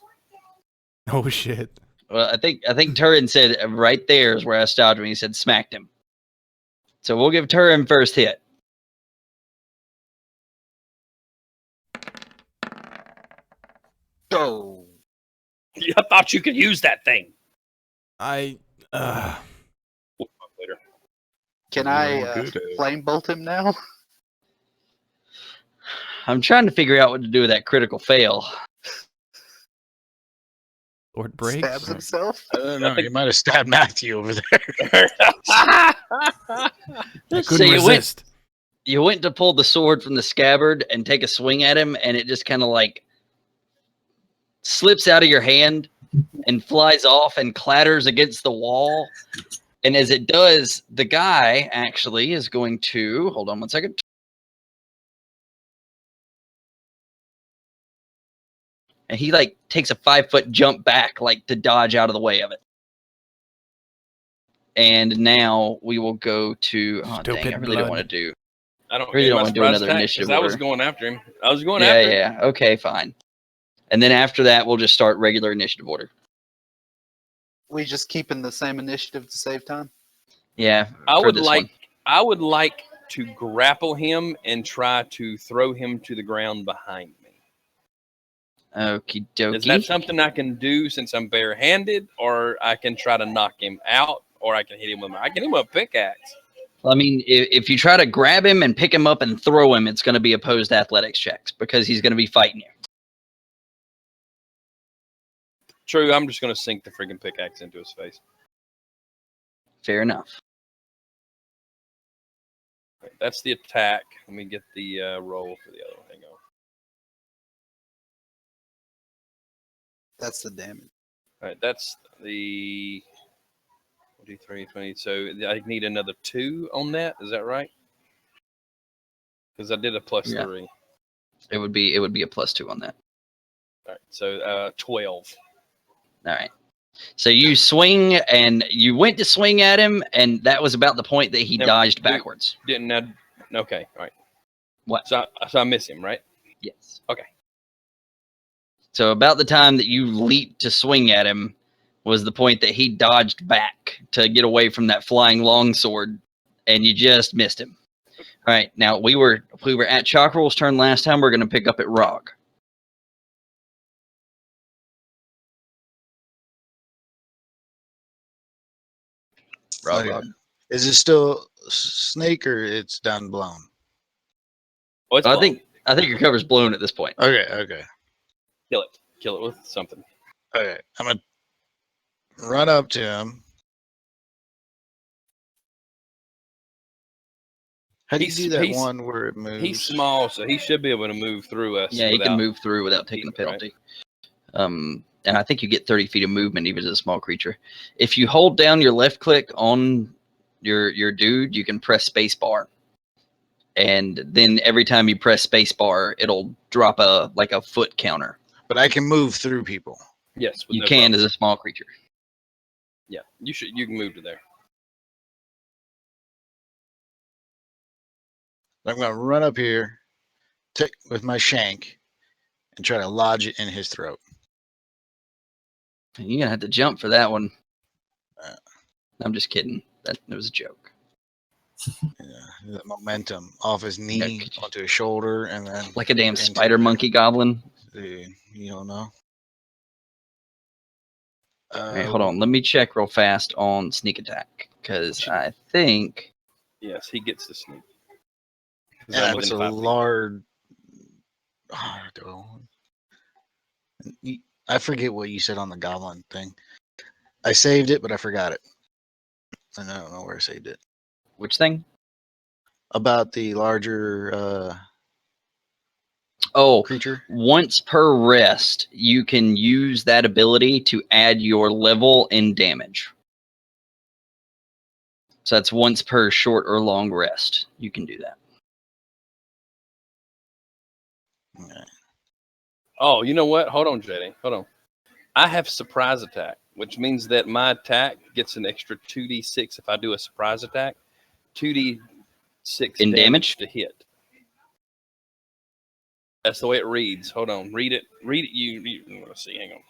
Speaker 5: Oh shit.
Speaker 1: Well, I think Turin said right there is where I stopped him. He said smacked him. So we'll give Turin first hit.
Speaker 2: Go.
Speaker 4: I thought you could use that thing.
Speaker 5: I
Speaker 4: Later.
Speaker 2: Can I flame bolt him now?
Speaker 1: I'm trying to figure out what to do with that critical fail.
Speaker 5: Lord breaks.
Speaker 2: Stabs himself.
Speaker 6: I don't know. He might have stabbed Matthew over there.
Speaker 5: I couldn't
Speaker 1: So
Speaker 5: resist.
Speaker 1: you went to pull the sword from the scabbard and take a swing at him, and it just kind of like slips out of your hand and flies off and clatters against the wall. And as it does, the guy actually is going to hold on one second. And he like takes a 5-foot jump back, like to dodge out of the way of it. And now we will go to. Oh
Speaker 5: Stupid
Speaker 1: dang! I really don't
Speaker 5: blood.
Speaker 1: want to do.
Speaker 4: I don't
Speaker 1: Really don't
Speaker 4: my
Speaker 1: want to do
Speaker 4: surprise
Speaker 1: another
Speaker 4: attack,
Speaker 1: initiative
Speaker 4: 'cause I was
Speaker 1: order.
Speaker 4: going after him. I was going
Speaker 1: Yeah,
Speaker 4: after him.
Speaker 1: yeah. Okay, fine. And then after that, we'll just start regular initiative order.
Speaker 2: We just keeping the same initiative to save time.
Speaker 1: Yeah,
Speaker 4: I
Speaker 1: for
Speaker 4: would
Speaker 1: this
Speaker 4: like
Speaker 1: one.
Speaker 4: I would like to grapple him and try to throw him to the ground behind me.
Speaker 1: Okie
Speaker 4: Is that
Speaker 1: dokie.
Speaker 4: something I can do since I'm barehanded, or I can try to knock him out, or I can hit him with a pickaxe?
Speaker 1: I mean, if you try to grab him and pick him up and throw him, it's going to be opposed athletics checks because he's going to be fighting you.
Speaker 4: True, I'm just going to sink the friggin' pickaxe into his face.
Speaker 1: Fair enough.
Speaker 4: Right, that's the attack. Let me get the roll for the other one. Hang on.
Speaker 2: That's the damage.
Speaker 4: All right, that's the 23, 20. So I need another 2 on that. Is that right? Because I did a plus
Speaker 1: Yeah.
Speaker 4: 3.
Speaker 1: It would be a +2 on that.
Speaker 4: All right, so 12.
Speaker 1: All right. So you swing, and you went to swing at him, and that was about the point that he
Speaker 4: Now,
Speaker 1: dodged backwards.
Speaker 4: Didn't I? Okay, all right.
Speaker 1: What?
Speaker 4: So I miss him, right?
Speaker 1: Yes.
Speaker 4: Okay.
Speaker 1: So about the time that you leaped to swing at him was the point that he dodged back to get away from that flying longsword, and you just missed him. All right. Now we were at Chakrul's turn last time. We're going to pick up at Rogue.
Speaker 6: Okay.
Speaker 1: Rogue.
Speaker 6: Is it still snake or it's down blown?
Speaker 4: Oh, it's
Speaker 1: I
Speaker 4: blown.
Speaker 1: think your cover's blown at this point.
Speaker 6: Okay.
Speaker 4: Kill it with something.
Speaker 6: Okay. I'm gonna run up to him. How do you do that
Speaker 4: He's-
Speaker 6: one where it moves?
Speaker 4: He's small, so he should be able to move through us.
Speaker 1: Yeah, he can
Speaker 4: without-
Speaker 1: move through without taking a
Speaker 4: Right.
Speaker 1: penalty. And I think you get 30 feet of movement even as a small creature. If you hold down your left click on your dude, you can press space bar. And then every time you press space bar, it'll drop a foot counter.
Speaker 6: But I can move through people.
Speaker 4: Yes, with
Speaker 1: You
Speaker 4: no
Speaker 1: can
Speaker 4: problem.
Speaker 1: as a small creature.
Speaker 4: Yeah, you can move to there.
Speaker 6: I'm going to run up here, take with my shank, and try to lodge it in his throat.
Speaker 1: You're gonna have to jump for that one.
Speaker 6: Uh.
Speaker 1: I'm just kidding. That was a joke.
Speaker 6: Yeah, the momentum off his knee
Speaker 1: could you-
Speaker 6: onto his shoulder, and then
Speaker 1: Like a damn
Speaker 6: into
Speaker 1: spider
Speaker 6: him.
Speaker 1: monkey goblin.
Speaker 6: Dude, you don't know.
Speaker 1: All right, hold on. Let me check real fast on sneak attack because I think
Speaker 4: Yes, he gets the sneak. 'Cause
Speaker 6: Yeah,
Speaker 4: I'm
Speaker 6: it's
Speaker 4: within
Speaker 6: a
Speaker 4: 5 feet.
Speaker 6: large. I forget what you said on the goblin thing. I saved it, but I forgot it. And I don't know where I saved it.
Speaker 1: which thing?
Speaker 6: About the larger
Speaker 1: Oh,
Speaker 6: creature.
Speaker 1: once per rest, you can use that ability to add your level in damage. So that's once per short or long rest. You can do that.
Speaker 6: Okay.
Speaker 4: Oh, you know what? Hold on, JD. Hold on. I have surprise attack, which means that my attack gets an extra 2d6 if I do a surprise attack. 2d6
Speaker 1: In damage?
Speaker 4: to hit. That's the way it reads. Hold on. Read it. Read it. Let's see. Hang on.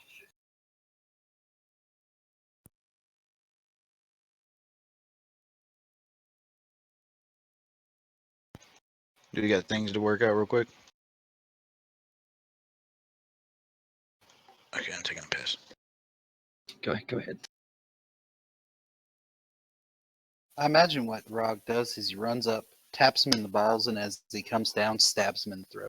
Speaker 6: Do you got things to work out real quick? Okay, I'm taking a piss.
Speaker 1: Go ahead.
Speaker 2: I imagine what Rog does is he runs up, taps him in the balls, and as he comes down, stabs him in the throat.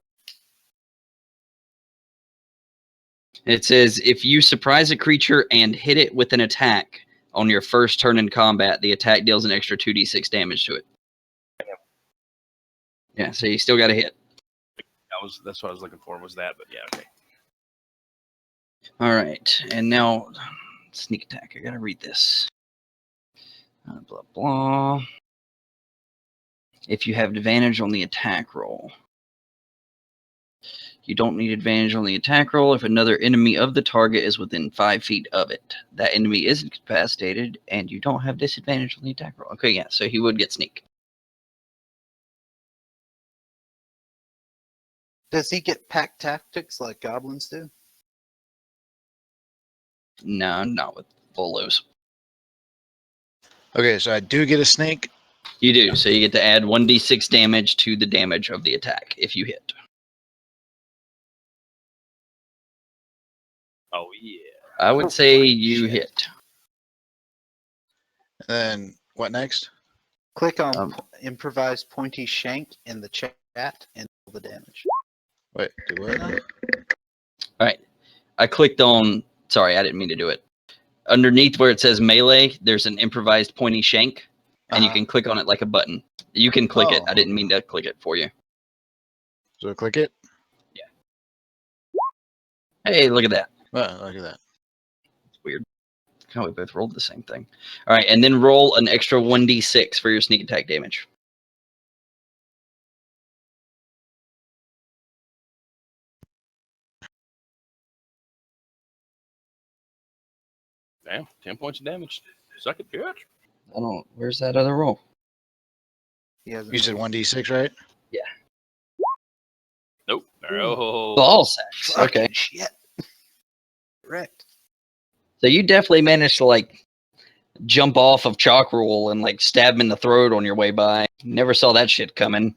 Speaker 1: It says if you surprise a creature and hit it with an attack on your first turn in combat, the attack deals an extra 2d6 damage to it. Yeah, so you still got to hit.
Speaker 4: That's what I was looking for. Was that? But yeah, okay.
Speaker 1: All right, and now sneak attack. I gotta read this. Blah blah. If you have advantage on the attack roll, you don't need advantage on the attack roll if another enemy of the target is within 5 feet of it. That enemy is incapacitated, and you don't have disadvantage on the attack roll. Okay, yeah, so he would get sneak.
Speaker 2: Does he get pack tactics like goblins do?
Speaker 1: No, not with Volos.
Speaker 6: Okay, so I do get a snake.
Speaker 1: You do, so you get to add 1d6 damage to the damage of the attack if you hit.
Speaker 4: Oh yeah.
Speaker 1: I would say you hit.
Speaker 6: And then what next?
Speaker 2: Click on improvised pointy shank in the chat and roll the damage.
Speaker 6: Wait, do what now?
Speaker 1: All right. I clicked on. Sorry, I didn't mean to do it. Underneath where it says melee, there's an improvised pointy shank, and you can click on it like a button. You can click it. I didn't mean to click it for you.
Speaker 6: So click it.
Speaker 1: Hey, look at that.
Speaker 6: Oh, look at that.
Speaker 1: It's weird. Oh, we both rolled the same thing. All right, and then roll an extra 1d6 for your sneak attack damage.
Speaker 4: Damn, 10 points of damage. Suck it, bitch.
Speaker 1: I don't. Where's that other roll?
Speaker 2: He hasn't
Speaker 6: You said
Speaker 2: rolled.
Speaker 6: 1d6, right?
Speaker 4: Nope. Oh.
Speaker 1: Ball sacks.
Speaker 2: Fucking
Speaker 1: Okay.
Speaker 2: shit. Correct.
Speaker 1: So you definitely managed to like jump off of Chakrul and like stab him in the throat on your way by. Never saw that shit coming.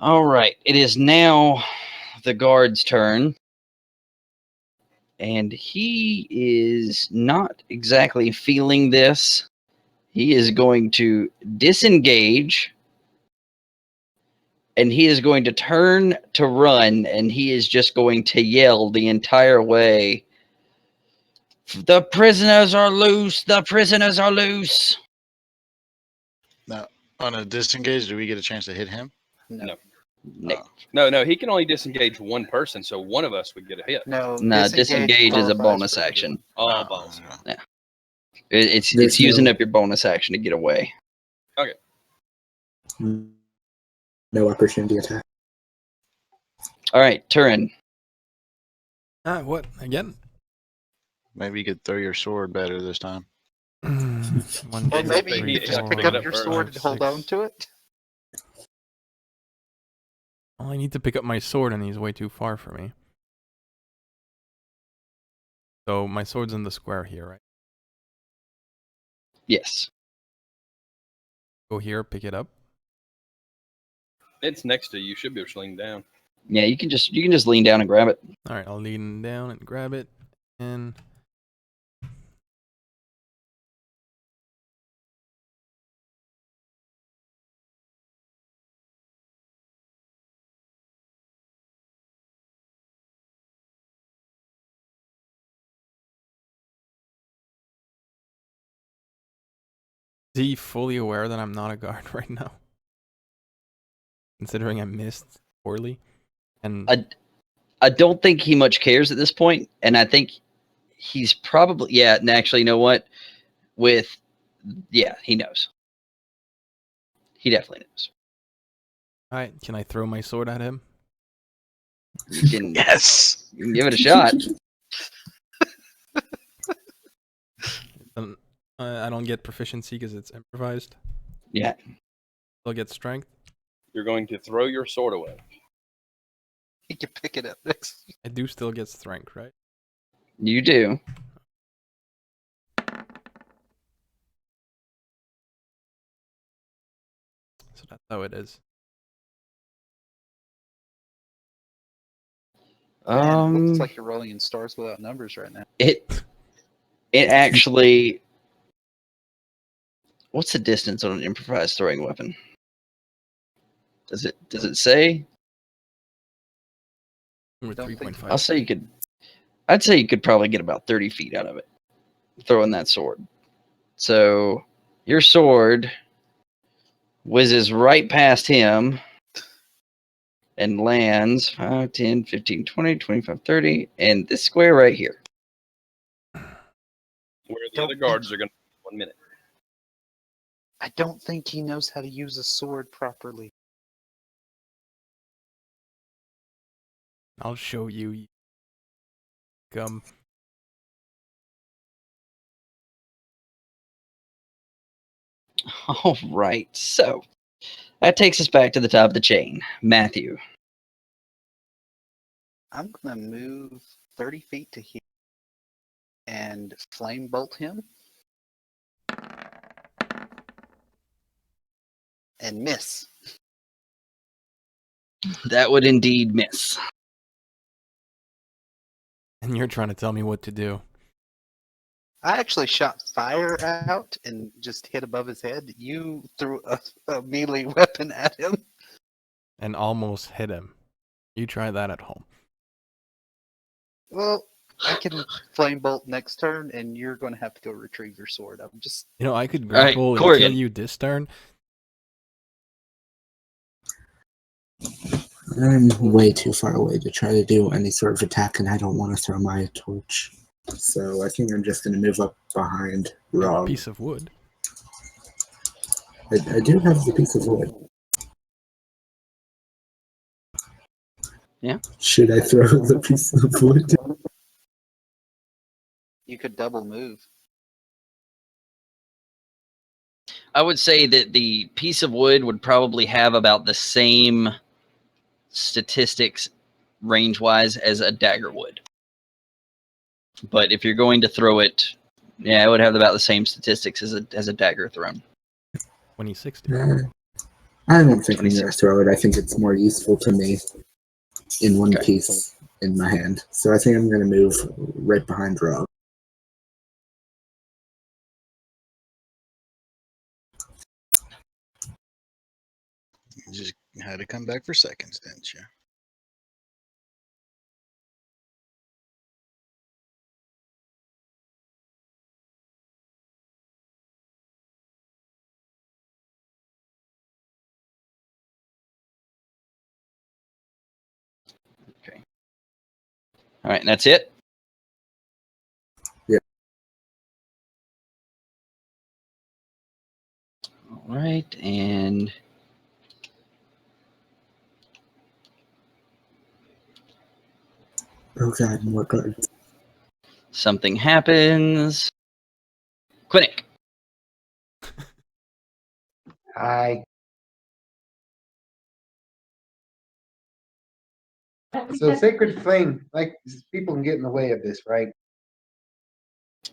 Speaker 1: All right, it is now the guard's turn. And he is not exactly feeling this. He is going to disengage. And he is going to turn to run. And he is just going to yell the entire way. The prisoners are loose. The prisoners are loose.
Speaker 6: No. On a disengage, do we get a chance to hit him?
Speaker 2: No.
Speaker 1: Nick.
Speaker 4: No, he can only disengage one person, so one of us would get a hit.
Speaker 2: No.
Speaker 1: Nah, disengage is a
Speaker 2: qualifies
Speaker 1: bonus
Speaker 2: for
Speaker 1: action.
Speaker 4: Oh,
Speaker 6: Oh,
Speaker 4: balls.
Speaker 6: yeah.
Speaker 1: It's
Speaker 7: There's
Speaker 1: using
Speaker 7: no-
Speaker 1: up your bonus action to get away.
Speaker 7: No opportunity attack.
Speaker 1: All right, Turin.
Speaker 5: What again?
Speaker 6: Maybe you could throw your sword better this time.
Speaker 5: One,
Speaker 2: Well,
Speaker 5: two,
Speaker 2: maybe you
Speaker 5: three,
Speaker 2: could just
Speaker 4: four,
Speaker 2: pick
Speaker 4: pick it
Speaker 2: up
Speaker 4: up
Speaker 2: your
Speaker 4: first.
Speaker 2: sword and hold on to it.
Speaker 5: Well, I need to pick up my sword, and he's way too far for me. So my sword's in the square here, right?
Speaker 1: Yes.
Speaker 5: Go here, pick it up.
Speaker 4: It's next to you. Should be able to lean down.
Speaker 1: Yeah, you can just lean down and grab it.
Speaker 5: All right, I'll lean down and grab it, and is he fully aware that I'm not a guard right now? Considering I missed poorly, and
Speaker 1: I don't think he much cares at this point, and I think he's probably and actually, you know what? He knows. He definitely knows.
Speaker 5: all right, can I throw my sword at him?
Speaker 1: You can,
Speaker 6: Yes.
Speaker 1: you can give it a shot.
Speaker 5: I don't get proficiency because it's improvised.
Speaker 1: Yeah.
Speaker 5: I'll get strength.
Speaker 4: You're going to throw your sword away.
Speaker 2: You can pick it up next.
Speaker 5: I do still get strength, right?
Speaker 1: You do.
Speaker 5: So that's how it is.
Speaker 2: Looks like you're rolling in stars without numbers right now.
Speaker 1: It actually. What's the distance on an improvised throwing weapon? Does it say?
Speaker 5: We're
Speaker 2: Don't think
Speaker 5: 3.5.
Speaker 1: I'd say you could probably get about 30 feet out of it, throwing that sword. So your sword whizzes right past him and lands 5, 10, 15, 20, 25, 30, and this square right here.
Speaker 4: Where the other guards are going to 1 minute.
Speaker 2: I don't think he knows how to use a sword properly.
Speaker 5: I'll show you. Come.
Speaker 1: All right, so that takes us back to the top of the chain. Matthew.
Speaker 2: I'm gonna move 30 feet to here and flame bolt him. And miss.
Speaker 1: That would indeed miss.
Speaker 5: And you're trying to tell me what to do.
Speaker 2: I actually shot fire out and just hit above his head. You threw a melee weapon at him.
Speaker 5: And almost hit him. You try that at home.
Speaker 2: Well, I can flame bolt next turn, and you're going to have to go retrieve your sword. I'm just.
Speaker 5: You know, I could
Speaker 1: All right,
Speaker 5: grapple and
Speaker 1: Korrigan.
Speaker 5: kill you this turn.
Speaker 7: I'm way too far away to try to do any sort of attack, and I don't want to throw my torch. So I think I'm just going to move up behind Rob.
Speaker 5: Piece of wood.
Speaker 7: I do have the piece of wood.
Speaker 1: Yeah.
Speaker 7: Should I throw the piece of wood?
Speaker 2: You could double move.
Speaker 1: I would say that the piece of wood would probably have about the same statistics range-wise as a dagger would. But if you're going to throw it, it would have about the same statistics as a dagger thrown.
Speaker 5: 2060.
Speaker 7: I don't think I'm going to throw it. I think it's more useful to me in one piece in my hand. So I think I'm going to move right behind Rob.
Speaker 6: You just had to come back for seconds, didn't you?
Speaker 1: All right, and that's it?
Speaker 7: Yeah.
Speaker 1: All right, and
Speaker 7: Oh god, more cards.
Speaker 1: something happens. Quinnick.
Speaker 3: Hi. So sacred flame, like people can get in the way of this, right?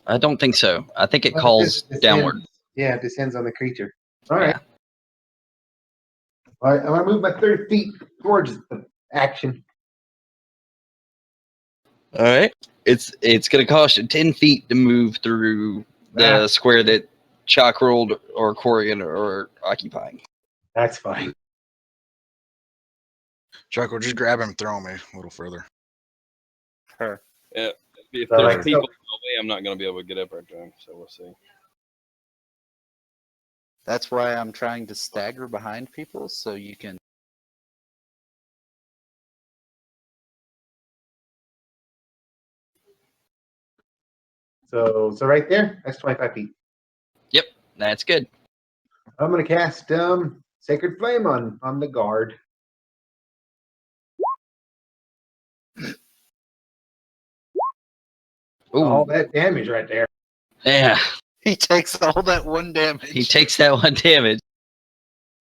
Speaker 1: I don't think so. I think it
Speaker 3: Well,
Speaker 1: calls
Speaker 3: just descends.
Speaker 1: downward.
Speaker 3: Yeah, it descends on the creature. All
Speaker 1: Yeah.
Speaker 3: right. All right, I'm gonna move my 30 feet towards the action.
Speaker 1: All right. It's going to cost you 10 feet to move through the square that Chakrul or Korrigaan are occupying.
Speaker 3: That's fine.
Speaker 6: Chakrul, just grab him and throw me a little further.
Speaker 2: Her.
Speaker 4: If
Speaker 3: So,
Speaker 4: there's
Speaker 3: like,
Speaker 4: people in the way, I'm not going to be able to get up there to him. So we'll see.
Speaker 2: That's why I'm trying to stagger behind people so you can.
Speaker 3: So right there, that's 25 feet.
Speaker 1: Yep, that's good.
Speaker 3: I'm gonna cast sacred flame on the guard. All
Speaker 1: Ooh,
Speaker 3: that damage right there.
Speaker 1: yeah.
Speaker 2: He takes all that one damage.
Speaker 1: He takes that one damage.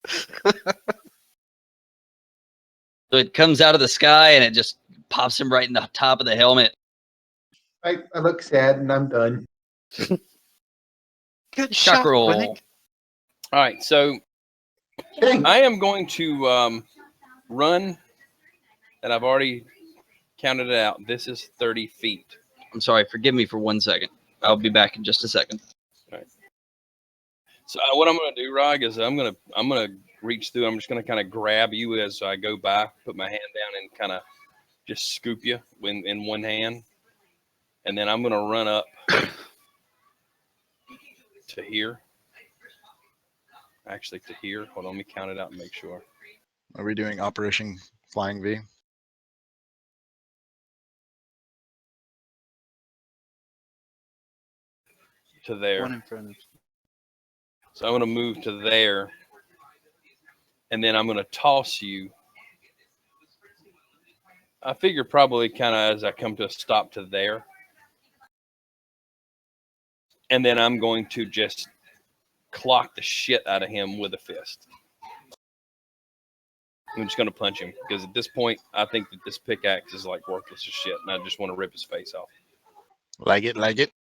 Speaker 1: So it comes out of the sky and it just pops him right in the top of the helmet.
Speaker 3: I look sad and I'm done.
Speaker 2: Good shot,
Speaker 1: Chakrul.
Speaker 2: Quinnick.
Speaker 4: All right, so
Speaker 3: Dang.
Speaker 4: I am going to run, and I've already counted it out. This is 30 feet.
Speaker 1: I'm sorry, forgive me for 1 second. I'll be back in just a second.
Speaker 4: So what I'm going to do, Rog, is I'm going to reach through. I'm just going to kind of grab you as I go by, put my hand down, and kind of just scoop you in one hand, and then I'm going to run up to here. Actually, to here. Hold on, let me count it out and make sure.
Speaker 6: Are we doing Operation Flying V?
Speaker 4: To there.
Speaker 2: One in front of.
Speaker 4: So I'm going to move to there, and then I'm going to toss you. I figure probably kind of as I come to a stop to there. And then I'm going to just clock the shit out of him with a fist. I'm just going to punch him because at this point, I think that this pickaxe is like worthless as shit, and I just want to rip his face off.
Speaker 6: Like it, like it.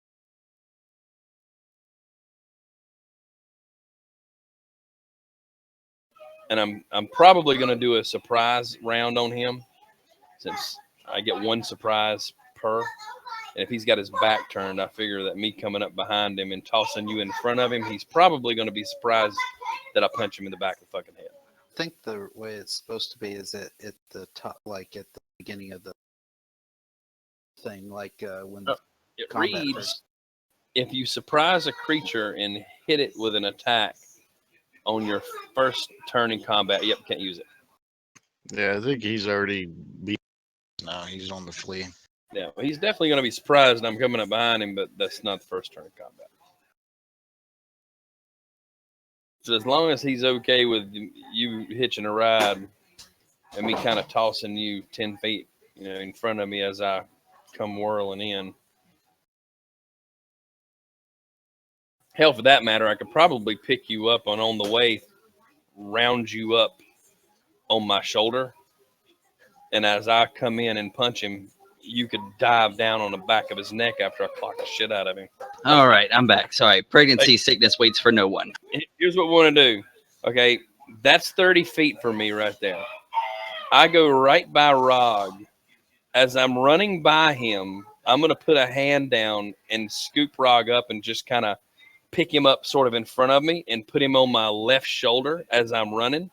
Speaker 4: And I'm probably going to do a surprise round on him since I get one surprise per. And if he's got his back turned, I figure that me coming up behind him and tossing you in front of him, he's probably going to be surprised that I punch him in the back of the fucking head.
Speaker 2: I think the way it's supposed to be is at the top, like at the beginning of the thing, like when the
Speaker 4: It
Speaker 2: combat
Speaker 4: reads,
Speaker 2: first.
Speaker 4: if you surprise a creature and hit it with an attack on your first turn in combat, yep, can't use it.
Speaker 6: Yeah, I think he's already beat. No, he's on the flee.
Speaker 4: Yeah, well, he's definitely going to be surprised and I'm coming up behind him, but that's not the first turn in combat. So as long as he's okay with you hitching a ride and me kind of tossing you 10 feet, in front of me as I come whirling in. Hell, for that matter, I could probably pick you up on the way, round you up on my shoulder. And as I come in and punch him, you could dive down on the back of his neck after I clock the shit out of him.
Speaker 1: All right, I'm back. Sorry. Pregnancy sickness waits for no one.
Speaker 4: Here's what we want to do. Okay, that's 30 feet for me right there. I go right by Rog. As I'm running by him, I'm going to put a hand down and scoop Rog up and just kind of pick him up sort of in front of me and put him on my left shoulder as I'm running.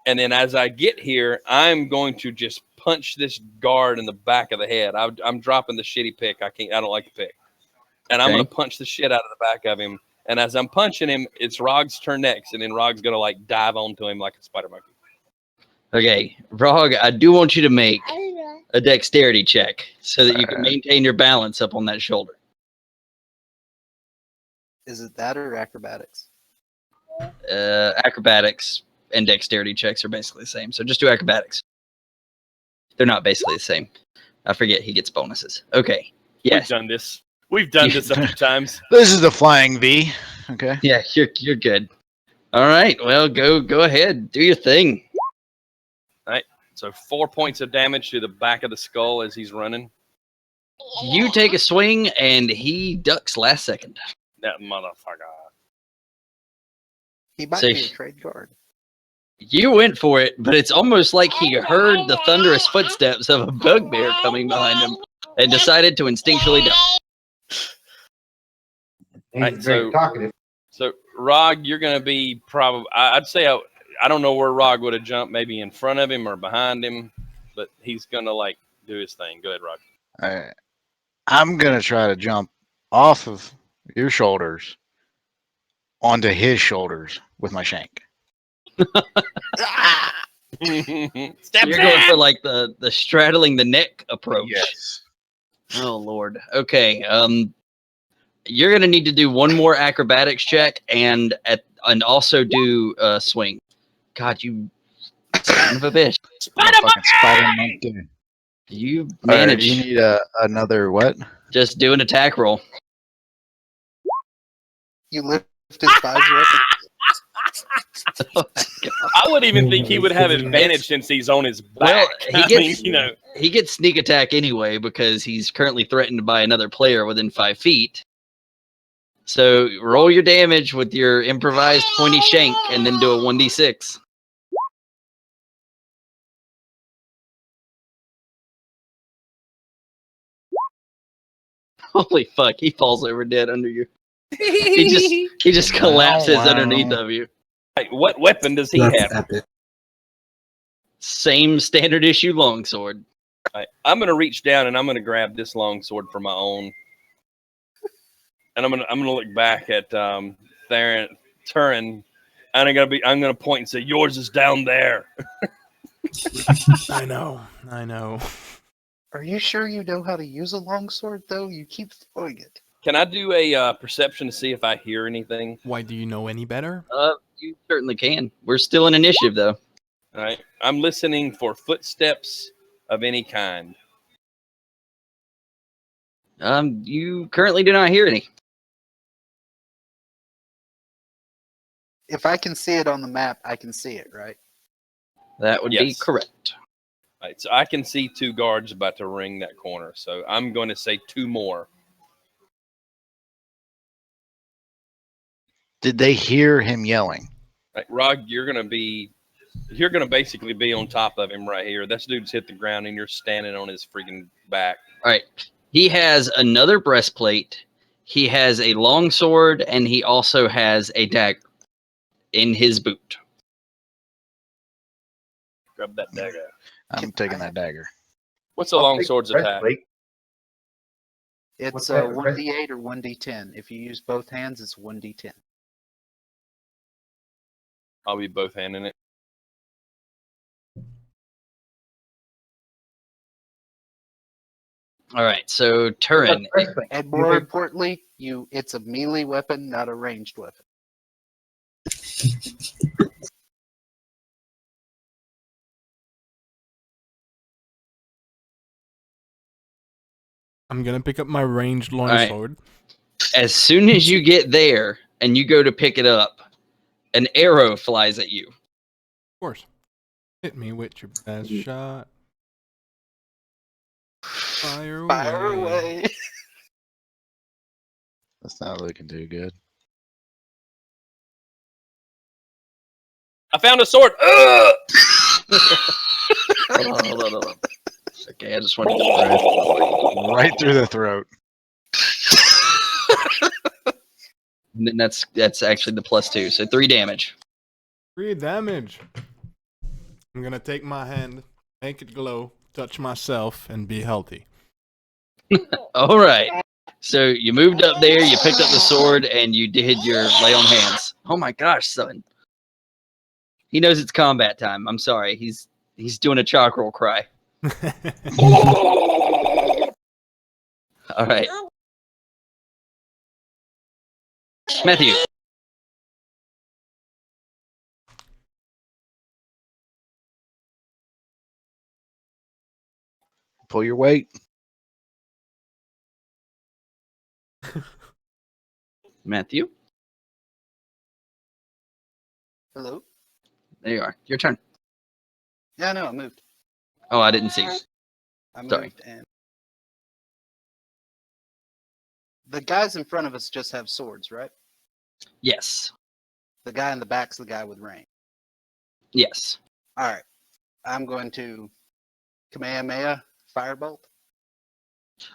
Speaker 4: And then as I get here, I'm going to just punch this guard in the back of the head. I'm dropping the shitty pick. I don't like the pick. And I'm going to punch the shit out of the back of him. And as I'm punching him, it's Rog's turn next. And then Rog's going to like dive onto him like a spider monkey.
Speaker 1: Okay, Rog, I do want you to make a dexterity check so that you can maintain your balance up on that shoulder.
Speaker 2: Is it that or acrobatics?
Speaker 1: Acrobatics and dexterity checks are basically the same. So just do acrobatics. They're not basically the same. I forget he gets bonuses. Okay. Yes.
Speaker 4: We've done this. We've done this a few times.
Speaker 6: This is the flying V. Okay.
Speaker 1: Yeah, you're good. All right. Well, go ahead. Do your thing.
Speaker 4: So 4 points of damage to the back of the skull as he's running.
Speaker 1: You take a swing, and he ducks last second.
Speaker 4: That motherfucker.
Speaker 2: He might
Speaker 1: So-
Speaker 2: be a trade card.
Speaker 1: You went for it, but it's almost like he heard the thunderous footsteps of a bugbear coming behind him and decided to instinctually duck.
Speaker 3: He's
Speaker 4: Right,
Speaker 3: very
Speaker 4: so-
Speaker 3: talkative.
Speaker 4: So, Rog, you're going to be probably, I'd say, I don't know where Rog would have jumped, maybe in front of him or behind him, but he's going to, like, do his thing. Go ahead, Rog.
Speaker 6: All right. I'm going to try to jump off of your shoulders onto his shoulders with my shank.
Speaker 4: Step
Speaker 1: You're
Speaker 4: back!
Speaker 1: going for like the straddling the neck approach.
Speaker 6: Yes.
Speaker 1: Oh Lord. Okay. You're gonna need to do one more acrobatics check and also do swing. God, you son of a bitch!
Speaker 6: Spider monkey.
Speaker 1: You
Speaker 6: All right,
Speaker 1: managed.
Speaker 6: you need another what?
Speaker 1: Just do an attack roll.
Speaker 2: You lifted 5 weapons.
Speaker 1: Oh my God.
Speaker 4: I would even think he would have advantage since he's on his back.
Speaker 1: Well, he
Speaker 4: I
Speaker 1: gets-
Speaker 4: mean, you know,
Speaker 1: He gets sneak attack anyway because he's currently threatened by another player within 5 feet. So roll your damage with your improvised pointy shank and then do a 1d6. Holy fuck, he falls over dead under you. He just collapses
Speaker 6: wow.
Speaker 1: underneath of you.
Speaker 4: Hey, what weapon does he
Speaker 7: That's
Speaker 4: have?
Speaker 7: epic.
Speaker 1: Same standard issue longsword.
Speaker 4: Right, I'm going to reach down and I'm going to grab this long sword for my own. And I'm gonna look back at Turin, and I'm gonna point and say, "Yours is down there."
Speaker 5: I know.
Speaker 2: Are you sure you know how to use a longsword, though? You keep throwing it.
Speaker 4: Can I do a perception to see if I hear anything?
Speaker 5: Why do you know any better?
Speaker 1: You certainly can. We're still in initiative though.
Speaker 4: All right, I'm listening for footsteps of any kind.
Speaker 1: You currently do not hear any.
Speaker 2: If I can see it on the map, I can see it, right?
Speaker 1: That would be
Speaker 4: Yes.
Speaker 1: correct.
Speaker 4: All right, so I can see 2 guards about to ring that corner. So I'm going to say 2 more.
Speaker 6: Did they hear him yelling?
Speaker 4: Right, Rog, you're gonna basically be on top of him right here. This dude's hit the ground and you're standing on his freaking back.
Speaker 1: All right. He has another breastplate. He has a longsword, and he also has a dagger in his boot.
Speaker 4: Grab that dagger.
Speaker 6: I'm taking that dagger.
Speaker 4: What's a longsword's attack?
Speaker 3: Breastplate.
Speaker 2: It's
Speaker 3: What's
Speaker 2: a
Speaker 3: that,
Speaker 2: 1d8 or 1d10. If you use both hands, it's 1d10.
Speaker 4: I'll be both handing it.
Speaker 1: All right. So Turin,
Speaker 3: Breastplate.
Speaker 2: And more importantly, it's a melee weapon, not a ranged weapon.
Speaker 5: I'm gonna pick up my ranged
Speaker 1: right.
Speaker 5: longsword.
Speaker 1: as soon as you get there and you go to pick it up, an arrow flies at you.
Speaker 5: Of course. Hit me with your best shot. Fire away.
Speaker 2: Fire away.
Speaker 6: That's not looking too good.
Speaker 4: I found a sword.
Speaker 1: Hold on. Okay, I just wanted to.
Speaker 6: Right through the throat.
Speaker 1: And then that's actually the +2, so 3 damage.
Speaker 5: 3 damage. I'm gonna take my hand, make it glow, touch myself, and be healthy.
Speaker 1: All right. So you moved up there, you picked up the sword, and you did your lay on hands. Oh my gosh, son. He knows it's combat time. I'm sorry. He's doing a Chakrul cry. All right. Matthew.
Speaker 6: Pull your weight.
Speaker 1: Matthew.
Speaker 2: Hello?
Speaker 1: There you are. Your turn.
Speaker 2: Yeah, no, I moved.
Speaker 1: Oh, I didn't see.
Speaker 2: I moved
Speaker 1: Sorry.
Speaker 2: and the guys in front of us just have swords, right?
Speaker 1: Yes.
Speaker 2: The guy in the back's the guy with range.
Speaker 1: Yes.
Speaker 2: All right. I'm going to Kamehameha Firebolt.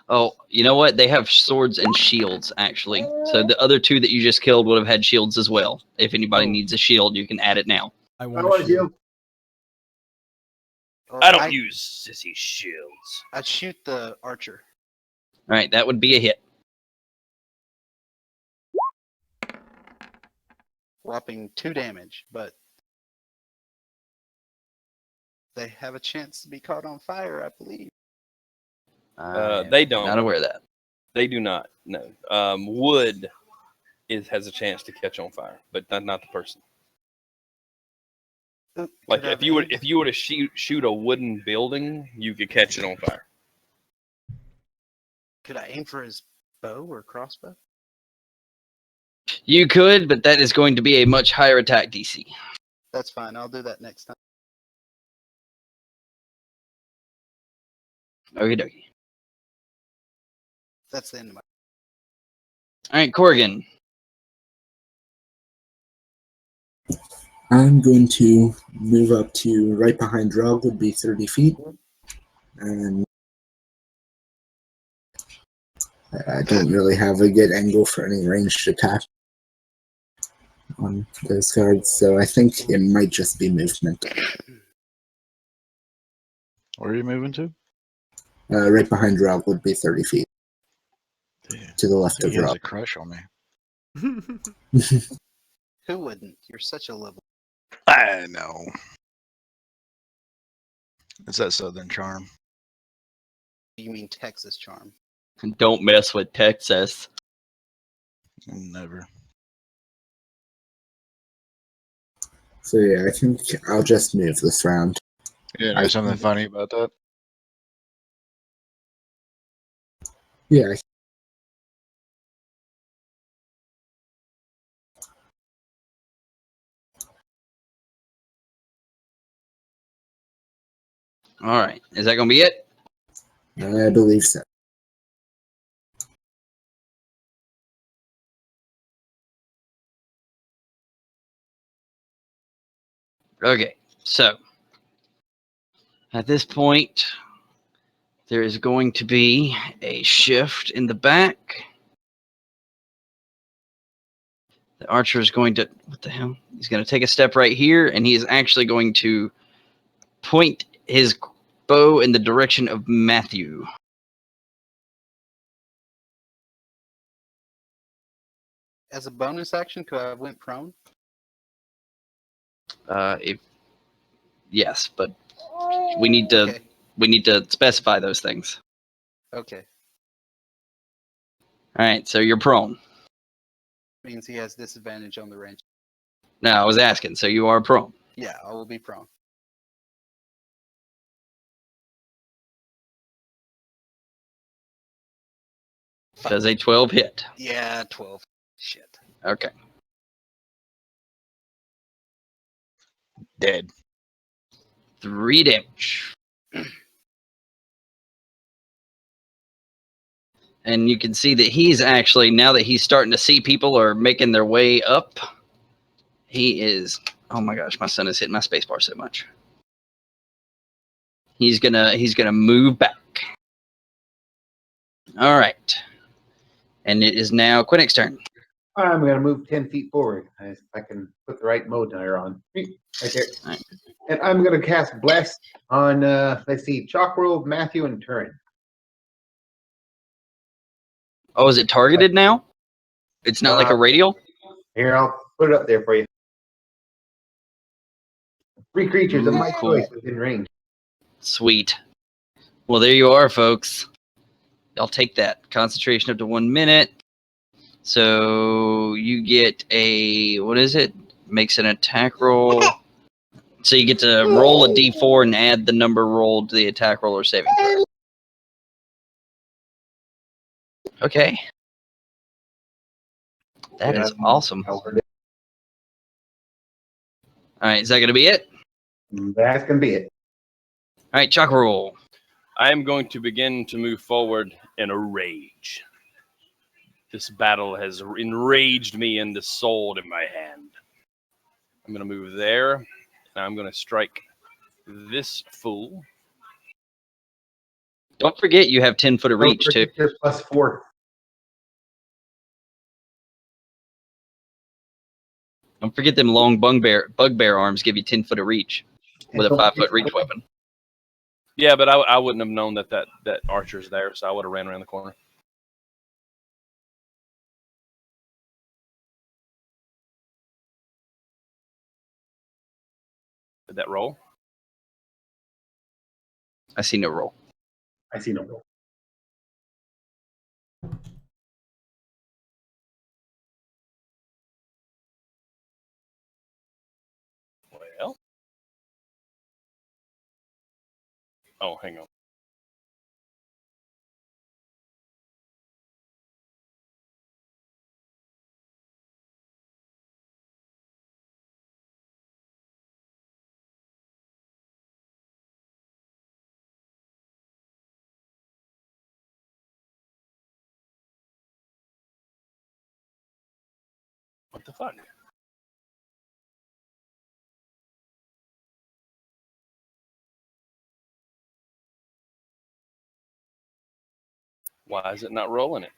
Speaker 1: Oh, you know what? They have swords and shields, actually. So the other two that you just killed would have had shields as well. If anybody
Speaker 5: Oh.
Speaker 1: needs a shield, you can add it now.
Speaker 5: I
Speaker 3: I
Speaker 5: want
Speaker 3: want
Speaker 5: a
Speaker 3: to
Speaker 5: shield.
Speaker 2: Or
Speaker 4: I don't use sissy shields.
Speaker 2: I'd shoot the archer.
Speaker 1: All right, that would be a hit.
Speaker 2: Whopping 2 damage, but they have a chance to be caught on fire, I believe.
Speaker 4: They don't.
Speaker 1: Not aware of that.
Speaker 4: They do not. No. Wood has a chance to catch on fire, but not the person.
Speaker 2: Oop,
Speaker 4: Like
Speaker 2: could I
Speaker 4: if you
Speaker 2: aim?
Speaker 4: were to shoot a wooden building, you could catch it on fire.
Speaker 2: Could I aim for his bow or crossbow?
Speaker 1: You could, but that is going to be a much higher attack DC.
Speaker 2: That's fine. I'll do that next time.
Speaker 1: Okie dokie.
Speaker 2: That's the end of my.
Speaker 1: All right, Korrigan.
Speaker 7: I'm going to move up to right behind Rogue, would be 30 feet. And I don't really have a good angle for any ranged attack on those cards, so I think it might just be movement.
Speaker 6: Where are you moving to?
Speaker 7: Right behind Rogue would be 30 feet
Speaker 6: Dude,
Speaker 7: to the left
Speaker 6: he
Speaker 7: of
Speaker 6: has
Speaker 7: Rogue.
Speaker 6: a crush on me.
Speaker 2: Who wouldn't? You're such a level.
Speaker 6: I know. It's that southern charm.
Speaker 2: You mean Texas charm?
Speaker 1: Don't mess with Texas.
Speaker 6: Never.
Speaker 7: So yeah, I think I'll just move this round.
Speaker 6: Yeah, there's something funny about that.
Speaker 7: Yeah,
Speaker 1: All right. Is that going to be it?
Speaker 7: I believe so.
Speaker 1: Okay. So, at this point, there is going to be a shift in the back. The archer is going to, what the hell? He's going to take a step right here, and he is actually going to point his bow in the direction of Matthew.
Speaker 2: As a bonus action, could I have went prone?
Speaker 1: If yes, but we need to
Speaker 2: Okay.
Speaker 1: specify those things.
Speaker 2: Okay.
Speaker 1: All right, so you're prone.
Speaker 2: Means he has disadvantage on the range.
Speaker 1: No, I was asking. So you are prone.
Speaker 2: Yeah, I will be prone.
Speaker 1: Does a 12 hit?
Speaker 2: Yeah, 12. Shit.
Speaker 1: Okay.
Speaker 6: Dead.
Speaker 1: 3 damage. And you can see that he's actually, now that he's starting to see people are making their way up, he is, oh my gosh, my son is hitting my spacebar so much. He's gonna move back. All right. And it is now Quinnick's turn.
Speaker 3: I'm going to move 10 feet forward. I can put the right mode tire on. Right there.
Speaker 1: Right.
Speaker 3: And I'm going to cast Bless on, let's see, Chakrul, Matthew, and Turin.
Speaker 1: Oh, is it targeted now? It's not like a radial?
Speaker 3: Here, I'll put it up there for you. 3 creatures of my
Speaker 1: Cool.
Speaker 3: choice within range.
Speaker 1: Sweet. Well, there you are, folks. I'll take that. Concentration up to 1 minute. So you get a, what is it? Makes an attack roll. So you get to roll a d4 and add the number rolled to the attack roll or saving throw. Okay. That is awesome. All right, is that going to be it?
Speaker 3: That's going to be it.
Speaker 1: All right, Chakrul.
Speaker 4: I am going to begin to move forward in a rage. This battle has enraged me and the sword in my hand. I'm going to move there, and I'm going to strike this fool.
Speaker 1: Don't forget you have 10 foot of reach, too.
Speaker 3: +4.
Speaker 1: Don't forget them long bugbear arms give you 10 foot of reach with a 5 foot reach weapon.
Speaker 4: Yeah, but I wouldn't have known that archer's there, so I would have ran around the corner. Did that roll?
Speaker 1: I see no roll.
Speaker 3: I see no roll.
Speaker 4: Well. Oh, hang on. What the fuck? Why is it not rolling it?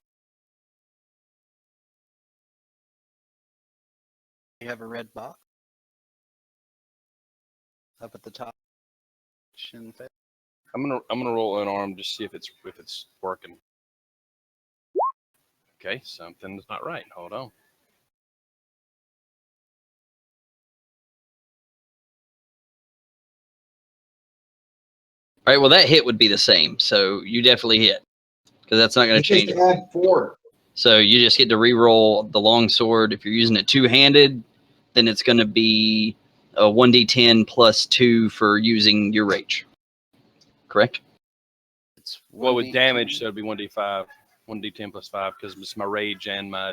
Speaker 2: You have a red box up at the top.
Speaker 4: I'm gonna roll an arm just see if it's working. Okay, something's not right. Hold on.
Speaker 1: All right, well, that hit would be the same, so you definitely hit. Because that's not going to change.
Speaker 3: Just add 4.
Speaker 1: So you just get to re-roll the long sword. If you're using it two-handed, then it's going to be a 1d10 plus 2 for using your rage. Correct?
Speaker 2: It's
Speaker 4: Well, with
Speaker 2: 1d10.
Speaker 4: damage, so it'd be 1d5, 1d10 plus 5, because it's my rage and my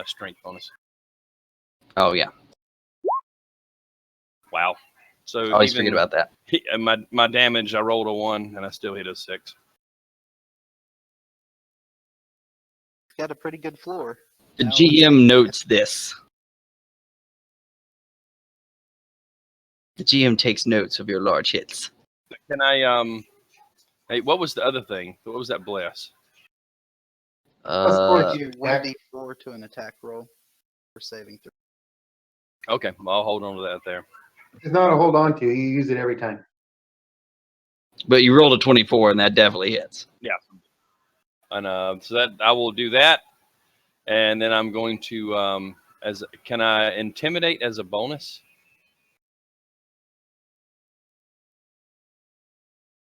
Speaker 4: strength bonus.
Speaker 1: Oh, yeah.
Speaker 4: Wow. So
Speaker 1: I always forget about that.
Speaker 4: My damage, I rolled a 1, and I still hit a 6.
Speaker 2: Got a pretty good floor.
Speaker 1: The
Speaker 2: Now
Speaker 1: GM notes this. The GM takes notes of your large hits.
Speaker 4: Can I Hey, what was the other thing? What was that bless?
Speaker 2: Let's do 1d4 to an attack roll for saving throw.
Speaker 4: Okay, well, I'll hold on to that there.
Speaker 3: It's not a hold on to. You use it every time.
Speaker 1: But you rolled a 24, and that definitely hits.
Speaker 4: Yeah. And so that I will do that, and then I'm going to can I intimidate as a bonus?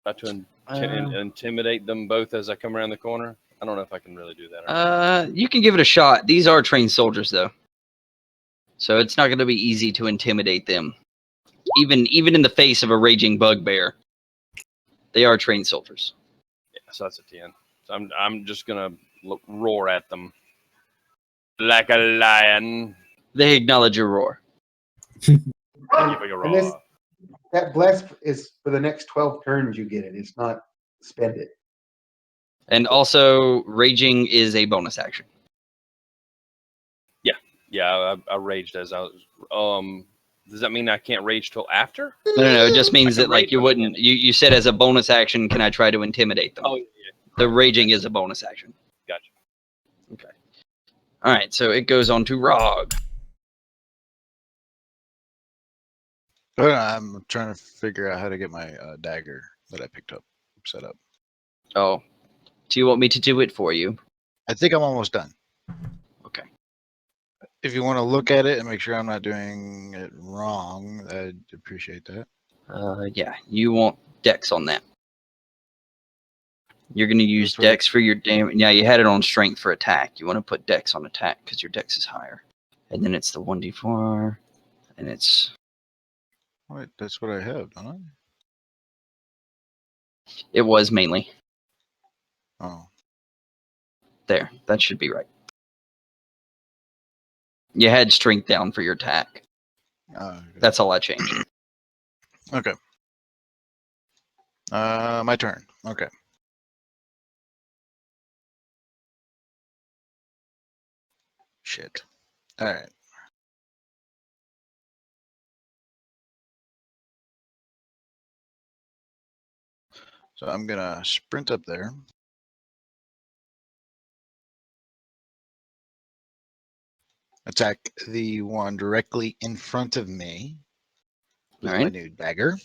Speaker 4: Try to intimidate them both as I come around the corner. I don't know if I can really do that. Or not.
Speaker 1: You can give it a shot. These are trained soldiers, though, so it's not going to be easy to intimidate them. Even in the face of a raging bugbear, they are trained soldiers.
Speaker 4: Yeah, so that's a 10. So I'm just gonna roar at them like a lion.
Speaker 1: They acknowledge your roar.
Speaker 4: Give a roar.
Speaker 3: And that bless is for the next 12 turns you get it. It's not spend it.
Speaker 1: And also, raging is a bonus action.
Speaker 4: Yeah, I raged as I was. Does that mean I can't rage till after?
Speaker 1: No. It just means that, like, you
Speaker 4: rage
Speaker 1: wouldn't. You said as a bonus action, can I try to intimidate them?
Speaker 4: Oh, yeah.
Speaker 1: The raging is a bonus action.
Speaker 4: Gotcha.
Speaker 1: Okay. All right, so it goes on to Rogue.
Speaker 6: I'm trying to figure out how to get my dagger that I picked up set up.
Speaker 1: Oh, do you want me to do it for you?
Speaker 6: I think I'm almost done.
Speaker 1: Okay.
Speaker 6: If you want to look at it and make sure I'm not doing it wrong, I'd appreciate that.
Speaker 1: Yeah, you want Dex on that. You're going to use
Speaker 6: That's right.
Speaker 1: Dex for your damage. Yeah, you had it on Strength for attack. You want to put Dex on attack because your Dex is higher. And then it's the 1d4, and it's...
Speaker 6: Wait, that's what I have, don't I?
Speaker 1: It was mainly.
Speaker 6: Oh,
Speaker 1: There, that should be right. You had Strength down for your attack.
Speaker 6: okay.
Speaker 1: That's all I changed.
Speaker 6: Okay. My turn. Okay. Shit. All right. So I'm gonna sprint up there. Attack the one directly in front of me with
Speaker 1: All
Speaker 6: my
Speaker 1: right.
Speaker 6: new dagger.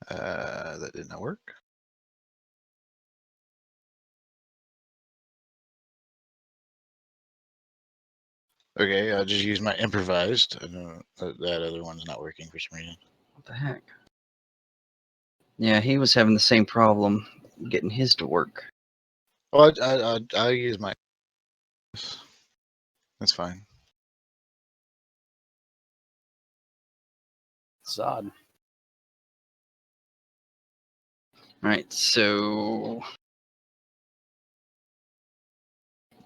Speaker 6: That did not work. Okay, I'll just use my improvised. I know that other one's not working for some reason.
Speaker 1: What the heck? Yeah, he was having the same problem getting his to work.
Speaker 6: Well, I'll use my. That's fine.
Speaker 4: Zod.
Speaker 1: All right, so...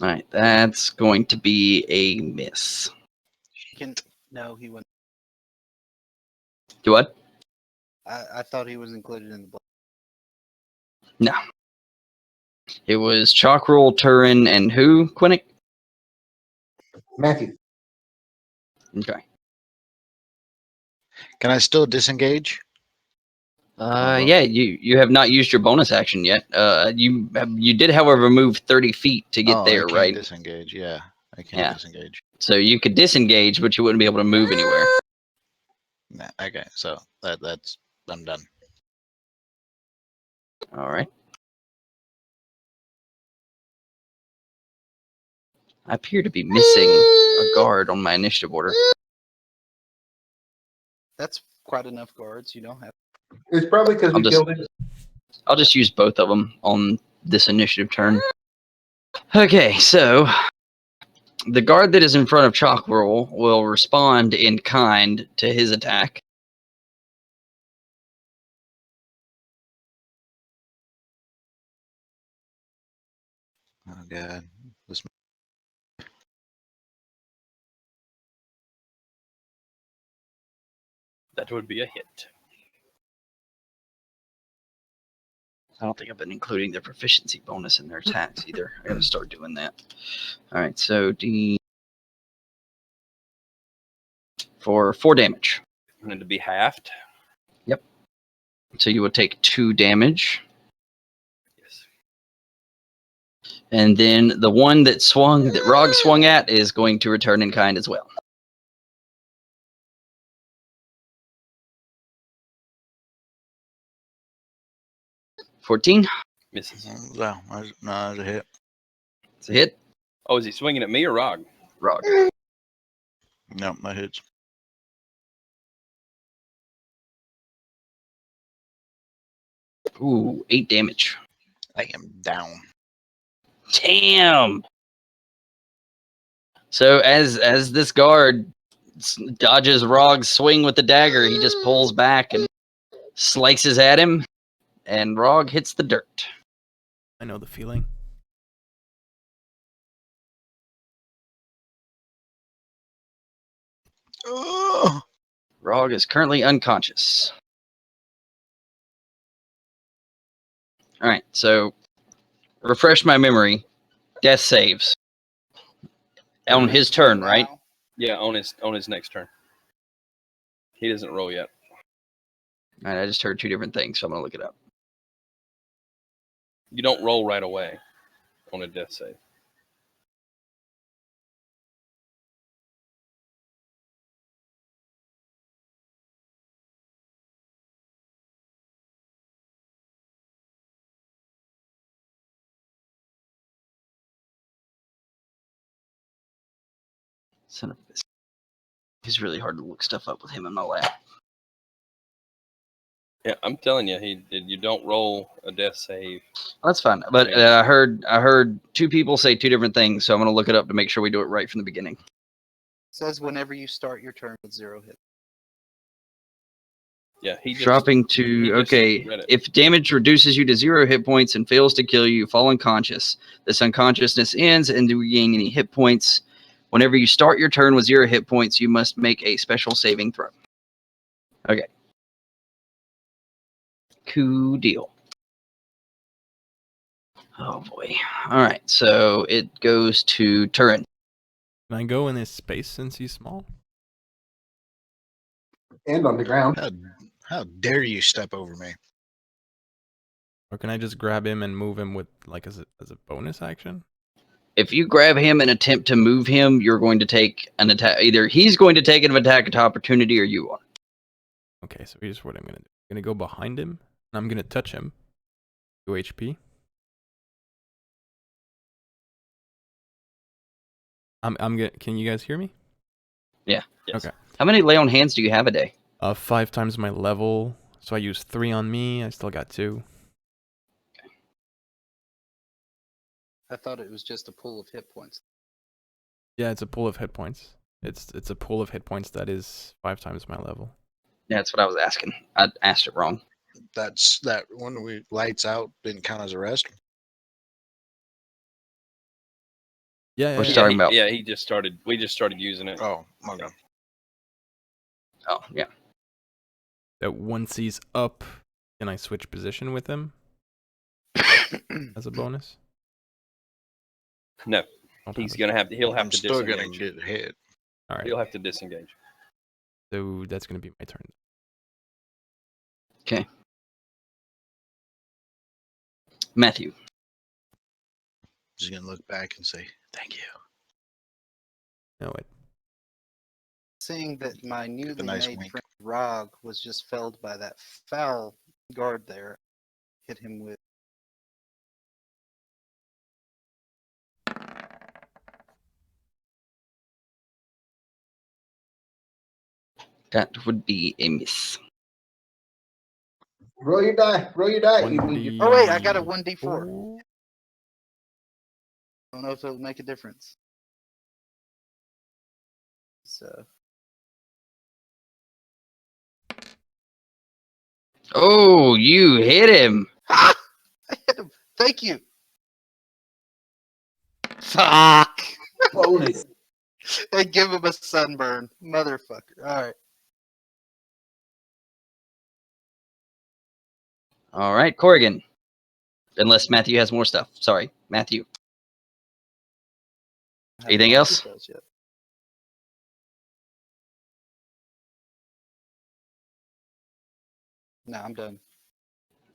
Speaker 1: All right, that's going to be a miss.
Speaker 2: No, he wouldn't.
Speaker 1: Do what?
Speaker 2: I thought he was included in the block.
Speaker 1: No. It was Chakrul, Turin, and who, Quinnick?
Speaker 3: Matthew.
Speaker 1: Okay.
Speaker 6: Can I still disengage?
Speaker 1: Yeah, you have not used your bonus action yet. You did, however, move 30 feet to get
Speaker 6: Oh,
Speaker 1: there,
Speaker 6: I can
Speaker 1: right?
Speaker 6: disengage. Yeah, I can
Speaker 1: Yeah.
Speaker 6: disengage.
Speaker 1: So you could disengage, but you wouldn't be able to move anywhere.
Speaker 6: Nah, okay, so that's I'm done.
Speaker 1: All right. I appear to be missing a guard on my initiative order.
Speaker 2: That's quite enough guards. You don't have.
Speaker 3: It's probably because
Speaker 1: I'll
Speaker 3: we
Speaker 1: just-
Speaker 3: killed him.
Speaker 1: I'll just use both of them on this initiative turn. Okay, so the guard that is in front of Chakrul will respond in kind to his attack.
Speaker 6: Oh god, this.
Speaker 4: That would be a hit.
Speaker 1: I don't think I've been including their proficiency bonus in their attacks either. I gotta start doing that. All right, so D for 4 damage.
Speaker 4: And then to be halved.
Speaker 1: So you will take 2 damage.
Speaker 4: Yes.
Speaker 1: And then the one that Rog swung at is going to return in kind as well. $14.
Speaker 4: Misses.
Speaker 6: No, that's a hit.
Speaker 1: It's a hit.
Speaker 4: Oh, is he swinging at me or Rog?
Speaker 1: Rog.
Speaker 6: No, that hits.
Speaker 1: Ooh, 8 damage.
Speaker 6: I am down.
Speaker 1: Damn. So as this guard dodges Rog's swing with the dagger, he just pulls back and slices at him, and Rog hits the dirt.
Speaker 5: I know the feeling.
Speaker 6: Ugh.
Speaker 1: Rog is currently unconscious. All right, so refresh my memory. Death saves on his turn, right?
Speaker 2: Now,
Speaker 4: Yeah, on his next turn. He doesn't roll yet.
Speaker 1: All right, I just heard 2 different things, so I'm gonna look it up.
Speaker 4: You don't roll right away on a death save.
Speaker 1: Son of a biscuit. It's really hard to look stuff up with him in my lap.
Speaker 4: Yeah, I'm telling you, you don't roll a death save.
Speaker 1: That's fine. But
Speaker 4: Yeah.
Speaker 1: I heard two people say two different things, so I'm going to look it up to make sure we do it right from the beginning.
Speaker 2: Says whenever you start your turn with 0 hit.
Speaker 4: Yeah, he just
Speaker 1: Dropping
Speaker 4: he
Speaker 1: to,
Speaker 4: just
Speaker 1: okay,
Speaker 4: read it.
Speaker 1: if damage reduces you to 0 hit points and fails to kill you, you fall unconscious. This unconsciousness ends and you gain any hit points. Whenever you start your turn with 0 hit points, you must make a special saving throw. Okay. Cool deal. Oh boy. All right, so it goes to Turin.
Speaker 5: Can I go in his space since he's small?
Speaker 3: And on the ground.
Speaker 6: How dare you step over me?
Speaker 5: Or can I just grab him and move him with like as a bonus action?
Speaker 1: If you grab him and attempt to move him, you're going to take an attack. Either he's going to take an attack of opportunity or you are.
Speaker 5: Okay, so here's what I'm gonna do. I'm gonna go behind him and I'm gonna touch him. 2 HP. I'm gonna. Can you guys hear me?
Speaker 1: Yeah.
Speaker 4: Yes.
Speaker 5: Okay.
Speaker 1: How many lay on hands do you have a day?
Speaker 5: 5 times my level. So I use 3 on me. I still got 2.
Speaker 2: I thought it was just a pool of hit points.
Speaker 5: Yeah, it's a pool of hit points. It's a pool of hit points that is 5 times my level.
Speaker 1: Yeah, that's what I was asking. I asked it wrong.
Speaker 6: That's that when we lights out didn't count as a rest.
Speaker 5: Yeah,
Speaker 1: We're
Speaker 5: yeah,
Speaker 1: starting about.
Speaker 4: Yeah, he just started. We just started using it.
Speaker 6: Oh, okay.
Speaker 1: Oh, yeah.
Speaker 5: That once he's up, can I switch position with him as a bonus?
Speaker 4: No,
Speaker 5: Don't
Speaker 4: he's
Speaker 5: have it.
Speaker 4: gonna have. He'll have
Speaker 6: I'm
Speaker 4: to
Speaker 6: still gonna
Speaker 4: disengage.
Speaker 6: get hit.
Speaker 5: All right.
Speaker 4: He'll have to disengage.
Speaker 5: So that's gonna be my turn.
Speaker 1: Okay. Matthew.
Speaker 6: Just gonna look back and say thank you.
Speaker 5: No, it.
Speaker 2: Seeing that my newly
Speaker 6: nice
Speaker 2: made
Speaker 6: wink.
Speaker 2: friend Rogue was just felled by that foul guard there, hit him with.
Speaker 1: That would be a miss.
Speaker 3: Roll your die. Roll your die. You need your-
Speaker 2: Oh wait, I got a 1d4.
Speaker 5: 4.
Speaker 2: Don't know if it'll make a difference. So
Speaker 1: Oh, you hit him.
Speaker 2: I hit him. Thank you. Fuck.
Speaker 3: bonus.
Speaker 2: And give him a sunburn, motherfucker. All right.
Speaker 1: All right, Korrigan. Unless Matthew has more stuff. Sorry, Matthew.
Speaker 2: I haven't
Speaker 1: Anything
Speaker 2: got
Speaker 1: else?
Speaker 2: details yet. No, I'm done.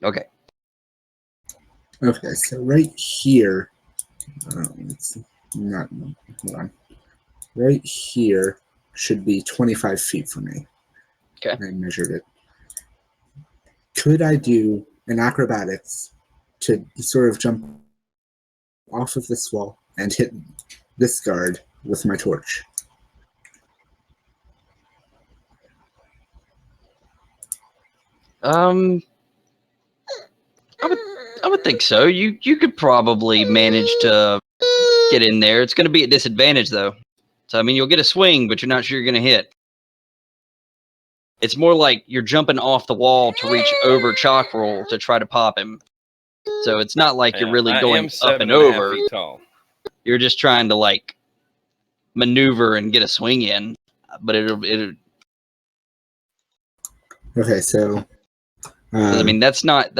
Speaker 1: Okay.
Speaker 7: Okay, so right here, it's not, hold on. Right here should be 25 feet from me.
Speaker 1: Okay.
Speaker 7: I measured it. Could I do an acrobatics to sort of jump off of this wall and hit this guard with my torch?
Speaker 1: I would think so. You could probably manage to get in there. It's going to be at disadvantage though. So I mean, you'll get a swing, but you're not sure you're going to hit. It's more like you're jumping off the wall to reach over Chakrul to try to pop him. So it's not like you're
Speaker 4: Yeah,
Speaker 1: really
Speaker 4: I
Speaker 1: going
Speaker 4: am
Speaker 1: up and
Speaker 4: 7.5
Speaker 1: over.
Speaker 4: feet tall.
Speaker 1: You're just trying to like maneuver and get a swing in. But it'll
Speaker 7: Okay, so
Speaker 1: 'cause, I mean that's not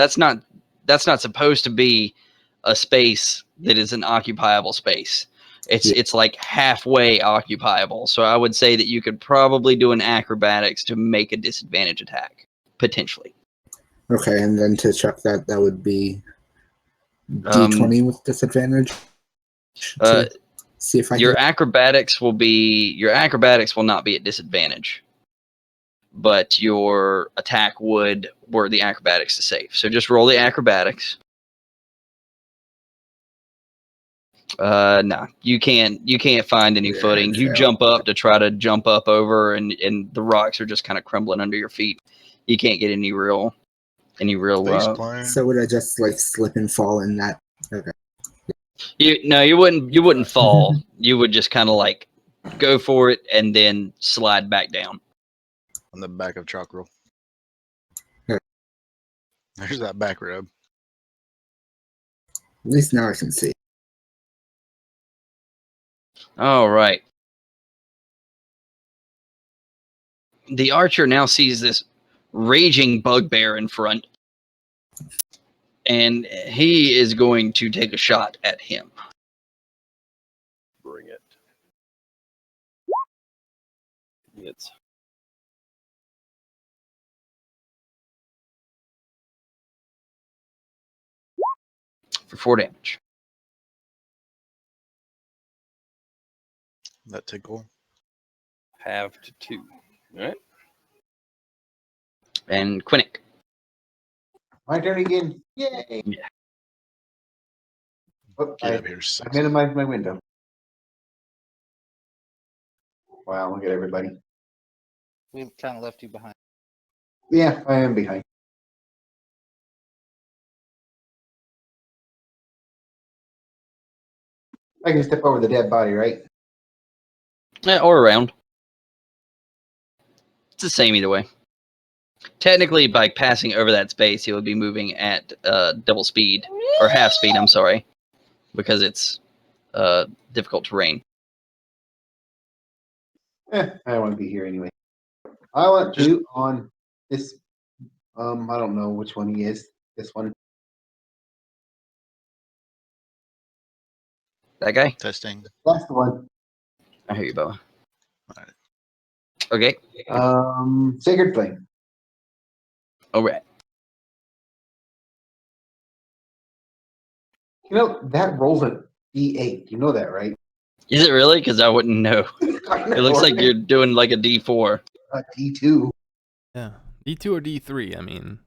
Speaker 1: supposed to be a space that is an occupiable space. It's like halfway occupiable. So I would say that you could probably do an acrobatics to make a disadvantage attack potentially.
Speaker 7: okay, and then to check that, that would be D20 with disadvantage. To see if I
Speaker 1: Your
Speaker 7: hit.
Speaker 1: acrobatics will not be at disadvantage, but your attack would were the acrobatics to save. So just roll the acrobatics. No, you can't find any
Speaker 7: Yeah,
Speaker 1: footing. You
Speaker 7: fail.
Speaker 1: jump up to try to jump up over, and the rocks are just kind of crumbling under your feet. You can't get any real
Speaker 6: Face plant.
Speaker 7: So would I just like slip and fall in that? Okay.
Speaker 1: you wouldn't fall. You would just kind of like go for it and then slide back down.
Speaker 6: On the back of Chakrul.
Speaker 7: Yeah.
Speaker 6: There's that back rub.
Speaker 7: At least now I can see.
Speaker 1: All right. The archer now sees this raging bugbear in front, and he is going to take a shot at him.
Speaker 4: Bring it. It's
Speaker 1: For 4 damage.
Speaker 6: That tickle.
Speaker 4: half to 2. All right.
Speaker 1: And Quinnick.
Speaker 3: My turn again. Yay!
Speaker 1: Yeah.
Speaker 3: Oh,
Speaker 6: Get
Speaker 3: I
Speaker 6: up here. Six.
Speaker 3: minimized my window. Wow, look at everybody.
Speaker 2: We kind of left you behind.
Speaker 3: Yeah, I am behind. I can step over the dead body, right?
Speaker 1: Yeah, or around. It's the same either way. Technically, by passing over that space, he would be moving at double speed, or half speed, I'm sorry, because it's difficult terrain.
Speaker 3: I don't want to be here anyway. I want to on this. I don't know which one he is. This one.
Speaker 1: That guy?
Speaker 6: Testing.
Speaker 3: That's the one.
Speaker 1: I hear you, Boa.
Speaker 6: Alright.
Speaker 1: Okay.
Speaker 3: Sacred Flame.
Speaker 1: All right.
Speaker 3: You know, that rolls a D8. You know that, right?
Speaker 1: Is it really? Because I wouldn't know. It looks like you're doing like a D4.
Speaker 3: a D2.
Speaker 5: Yeah. D2 or D3, I mean.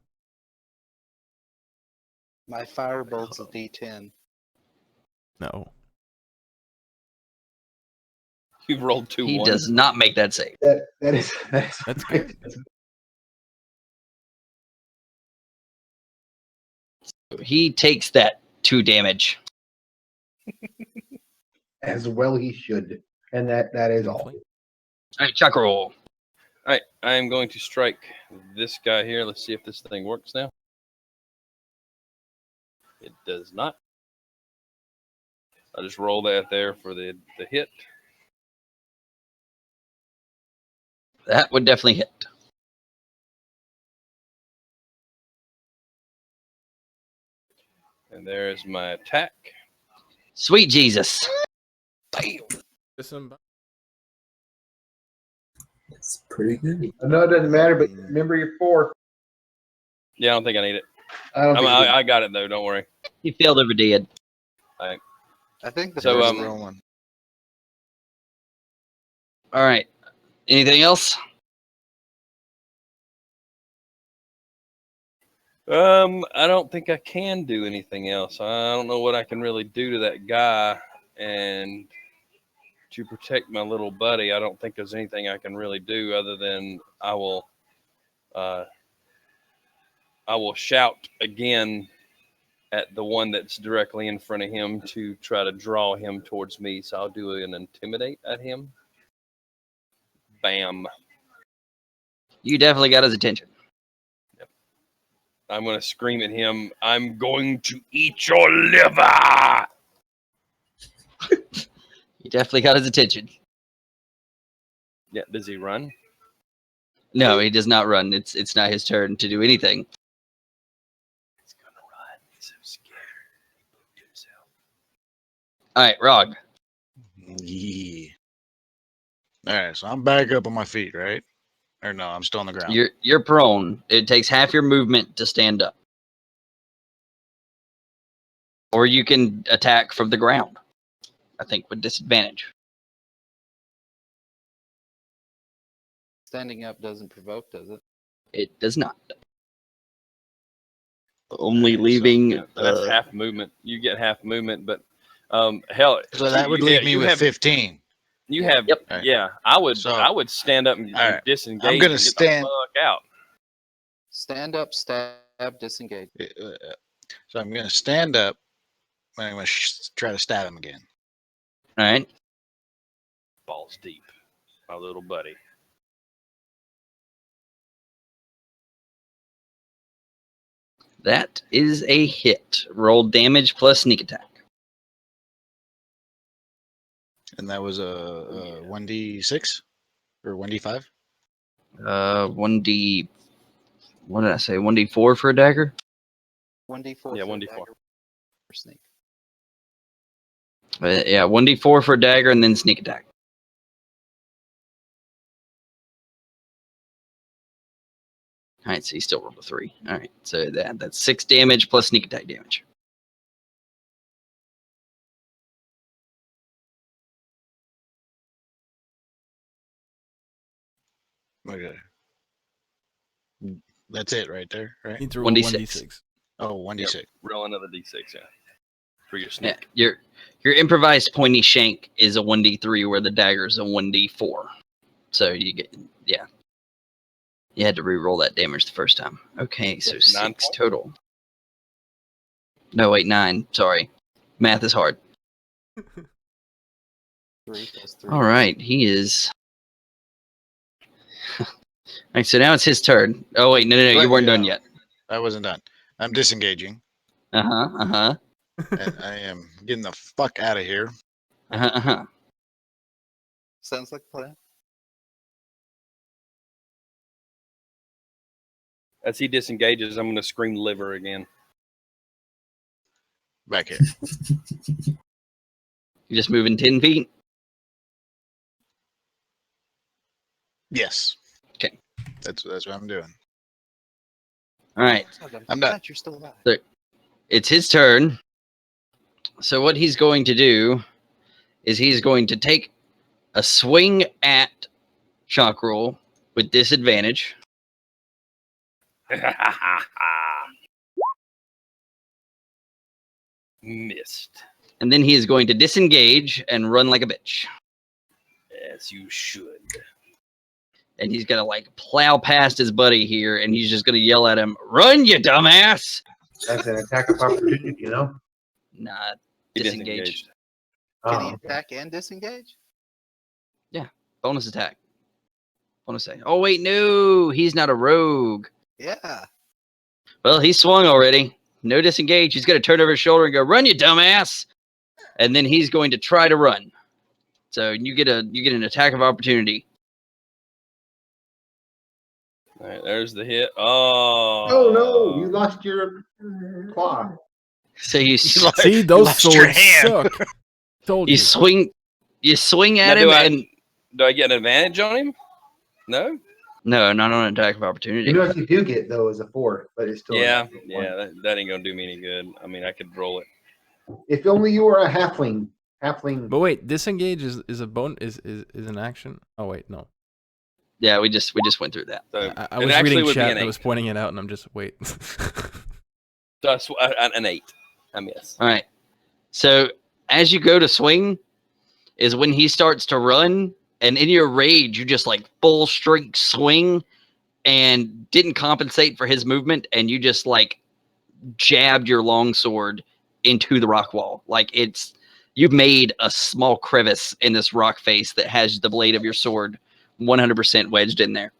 Speaker 2: My firebolt's a D10.
Speaker 5: No.
Speaker 4: You've rolled 2
Speaker 1: He
Speaker 4: 1s.
Speaker 1: does not make that save.
Speaker 3: That is
Speaker 5: That's good.
Speaker 1: He takes that 2 damage.
Speaker 3: As well he should. And that is all.
Speaker 1: All right, Chakrul.
Speaker 4: All right. I am going to strike this guy here. Let's see if this thing works now. It does not. I'll just roll that there for the hit.
Speaker 1: That would definitely hit.
Speaker 4: And there's my attack.
Speaker 1: Sweet Jesus.
Speaker 4: Bam.
Speaker 7: It's pretty good.
Speaker 3: I know it doesn't matter, but remember your 4.
Speaker 4: Yeah, I don't think I need it.
Speaker 3: I don't think
Speaker 4: I got it though. Don't worry.
Speaker 1: He failed over dead.
Speaker 2: I think the
Speaker 4: So,
Speaker 2: first
Speaker 6: rolling.
Speaker 1: All right. Anything else?
Speaker 4: I don't think I can do anything else. I don't know what I can really do to that guy, and to protect my little buddy, I don't think there's anything I can really do other than I will shout again at the one that's directly in front of him to try to draw him towards me. So I'll do an intimidate at him. Bam.
Speaker 1: You definitely got his attention.
Speaker 4: I'm going to scream at him, I'm going to eat your liver!
Speaker 1: You definitely got his attention.
Speaker 4: Yeah, does he run?
Speaker 1: No, he does not run. It's not his turn to do anything.
Speaker 4: He's going to run. He's so scared. He pooped himself.
Speaker 1: All right, Rog.
Speaker 6: Yeah. Alright, so I'm back up on my feet, right? Or no, I'm still on the ground.
Speaker 1: You're prone. It takes half your movement to stand up. Or you can attack from the ground. I think with disadvantage.
Speaker 2: standing up doesn't provoke, does it?
Speaker 1: It does not. Only leaving.
Speaker 4: So, that's half movement. You get half movement, but Hell,
Speaker 6: So that would leave me
Speaker 4: you
Speaker 6: with
Speaker 4: have
Speaker 6: 15.
Speaker 4: You have,
Speaker 1: Yep.
Speaker 6: Alright.
Speaker 4: yeah. I would
Speaker 6: So-
Speaker 4: stand up and
Speaker 6: Alright.
Speaker 4: disengage.
Speaker 6: I'm gonna
Speaker 4: and get
Speaker 6: stand-
Speaker 4: the fuck out.
Speaker 2: Stand up, stab, disengage.
Speaker 6: So I'm going to stand up. And I'm going to try to stab him again.
Speaker 1: All right.
Speaker 4: Balls deep, my little buddy.
Speaker 1: That is a hit. Roll damage plus sneak attack.
Speaker 6: And that was a 1d6 or 1d5.
Speaker 1: 1d. What did I say? 1d4 for a dagger.
Speaker 2: 1d4.
Speaker 4: Yeah,
Speaker 2: for
Speaker 4: 1d4.
Speaker 2: dagger or sneak.
Speaker 1: Yeah, 1d4 for a dagger and then sneak attack. All right, so he still rolled a 3. All right, so that's 6 damage plus sneak attack damage.
Speaker 6: Okay. That's it right there, right?
Speaker 5: Need to roll
Speaker 1: 1d6.
Speaker 5: 1d6.
Speaker 6: Oh, 1d6.
Speaker 4: Yep. Roll another d6, yeah, for your
Speaker 1: Yeah,
Speaker 4: sneak.
Speaker 1: your improvised pointy shank is a 1d3 where the dagger is a 1d4. So you get, yeah. You had to re-roll that damage the first time. Okay, so
Speaker 4: That's 9
Speaker 1: 6
Speaker 4: points?
Speaker 1: total. No, wait, 9. Sorry. Math is hard.
Speaker 2: 3 plus 3.
Speaker 1: All right, he is. All right, so now it's his turn. Oh, wait, no, you
Speaker 6: But,
Speaker 1: weren't done
Speaker 6: yeah.
Speaker 1: yet.
Speaker 6: I wasn't done. I'm disengaging.
Speaker 1: Uh-huh.
Speaker 6: And I am getting the fuck out of here.
Speaker 2: Sounds like a plan.
Speaker 4: As he disengages, I'm going to scream liver again.
Speaker 6: Back here.
Speaker 1: You're just moving 10 feet?
Speaker 6: Yes.
Speaker 1: Okay.
Speaker 6: That's what I'm doing.
Speaker 1: All right.
Speaker 6: I'm done.
Speaker 2: Glad you're still alive.
Speaker 1: It's his turn. So what he's going to do is he's going to take a swing at Chakrul with disadvantage.
Speaker 4: Missed.
Speaker 1: And then he is going to disengage and run like a bitch.
Speaker 4: As you should.
Speaker 1: And he's going to like plow past his buddy here. And he's just going to yell at him, "Run, you dumbass!"
Speaker 3: That's an attack of opportunity, you know?
Speaker 1: Nah,
Speaker 4: He
Speaker 1: disengage.
Speaker 4: disengaged.
Speaker 2: Can he
Speaker 3: Oh,
Speaker 2: attack and disengage?
Speaker 1: Bonus attack. Bonus attack. Oh, wait, no. He's not a rogue.
Speaker 2: Yeah.
Speaker 1: Well, he swung already. No disengage. He's going to turn over his shoulder and go, "Run, you dumbass!" And then he's going to try to run. So you get an attack of opportunity.
Speaker 4: All right, there's the hit. Oh.
Speaker 3: oh no, you lost your claw.
Speaker 1: So you
Speaker 5: See, those
Speaker 6: lost your
Speaker 5: swords
Speaker 6: hand.
Speaker 5: suck. Told you.
Speaker 1: swing at
Speaker 4: Now,
Speaker 1: him,
Speaker 4: do I-
Speaker 1: and
Speaker 4: Do I get an advantage on him? No?
Speaker 1: no, not on an attack of opportunity.
Speaker 3: You know what you do get though is a 4, but it's still a
Speaker 4: Yeah,
Speaker 3: natural one.
Speaker 4: yeah. That ain't going to do me any good. I mean, I could roll it.
Speaker 3: If only you were a halfling. Halfling.
Speaker 5: But wait, disengage is a bone is an action. Oh wait, no.
Speaker 1: Yeah, we just went through that.
Speaker 4: So
Speaker 5: I
Speaker 4: it
Speaker 5: was
Speaker 4: actually
Speaker 5: reading
Speaker 4: would be
Speaker 5: chat
Speaker 4: an
Speaker 5: and I was
Speaker 4: 8.
Speaker 5: pointing it out, and I'm just wait.
Speaker 4: So an 8. I miss.
Speaker 1: All right. So as you go to swing, is when he starts to run, and in your rage, you just like full strength swing, and didn't compensate for his movement, and you just like jabbed your longsword into the rock wall. Like you've made a small crevice in this rock face that has the blade of your sword 100% wedged in there.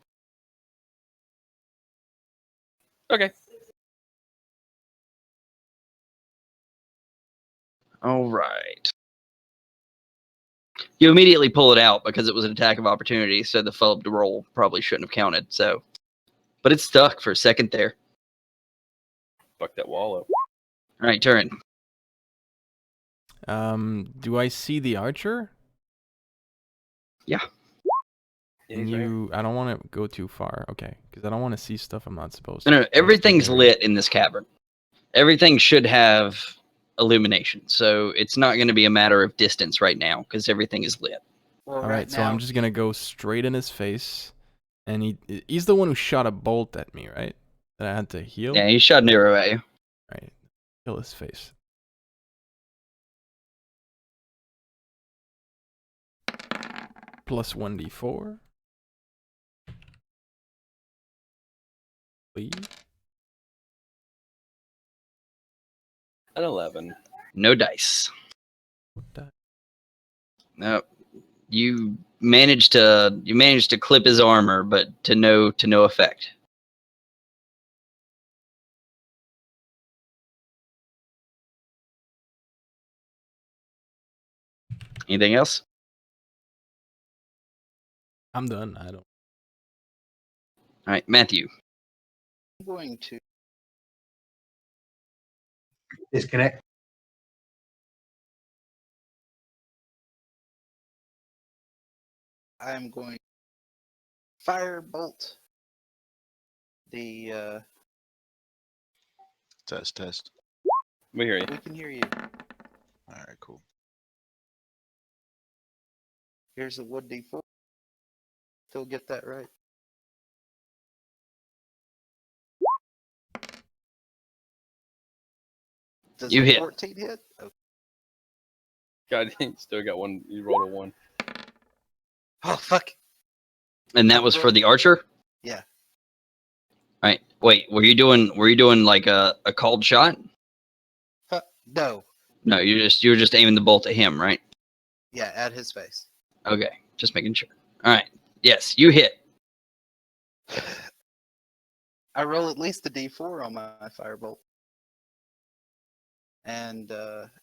Speaker 4: Okay.
Speaker 1: All right. You immediately pull it out because it was an attack of opportunity, so the failed roll probably shouldn't have counted. So, but it's stuck for a second there.
Speaker 4: Fuck that wall up.
Speaker 1: All right, Turin.
Speaker 5: Do I see the archer?
Speaker 4: Yeah,
Speaker 5: And
Speaker 4: he's right here.
Speaker 5: I don't want to go too far, okay? Because I don't want to see stuff I'm not supposed
Speaker 1: No,
Speaker 5: to.
Speaker 1: no, everything's
Speaker 5: Area.
Speaker 1: lit in this cavern. Everything should have illumination, so it's not going to be a matter of distance right now because everything is lit.
Speaker 2: Well,
Speaker 5: All right, so I'm just gonna go straight in his face, and he's the one who shot a bolt at me, right? That I had to heal.
Speaker 1: Yeah, he shot an arrow at you.
Speaker 5: Right, kill his face. plus 1d4. Please.
Speaker 4: An 11.
Speaker 1: No dice.
Speaker 5: What the-
Speaker 1: No. You managed to clip his armor, but to no effect. Anything else?
Speaker 5: I'm done. I don't.
Speaker 1: All right, Matthew.
Speaker 2: I'm going to
Speaker 3: Disconnect.
Speaker 2: I'm going to firebolt the
Speaker 6: Test.
Speaker 4: We hear you.
Speaker 2: we can hear you.
Speaker 6: All right, cool.
Speaker 2: Here's a wood D4. Still get that right. Does
Speaker 1: You
Speaker 2: a
Speaker 1: hit.
Speaker 2: 14 hit? Okay.
Speaker 4: God, you still got one. You rolled a 1.
Speaker 2: Oh fuck.
Speaker 1: And that was for the archer?
Speaker 2: Yeah.
Speaker 1: All right. Wait, were you doing like a called shot?
Speaker 2: No.
Speaker 1: No, you were just aiming the bolt at him, right?
Speaker 2: Yeah, at his face.
Speaker 1: Okay, just making sure. All right. Yes, you hit.
Speaker 2: I roll at least a D4 on my firebolt. And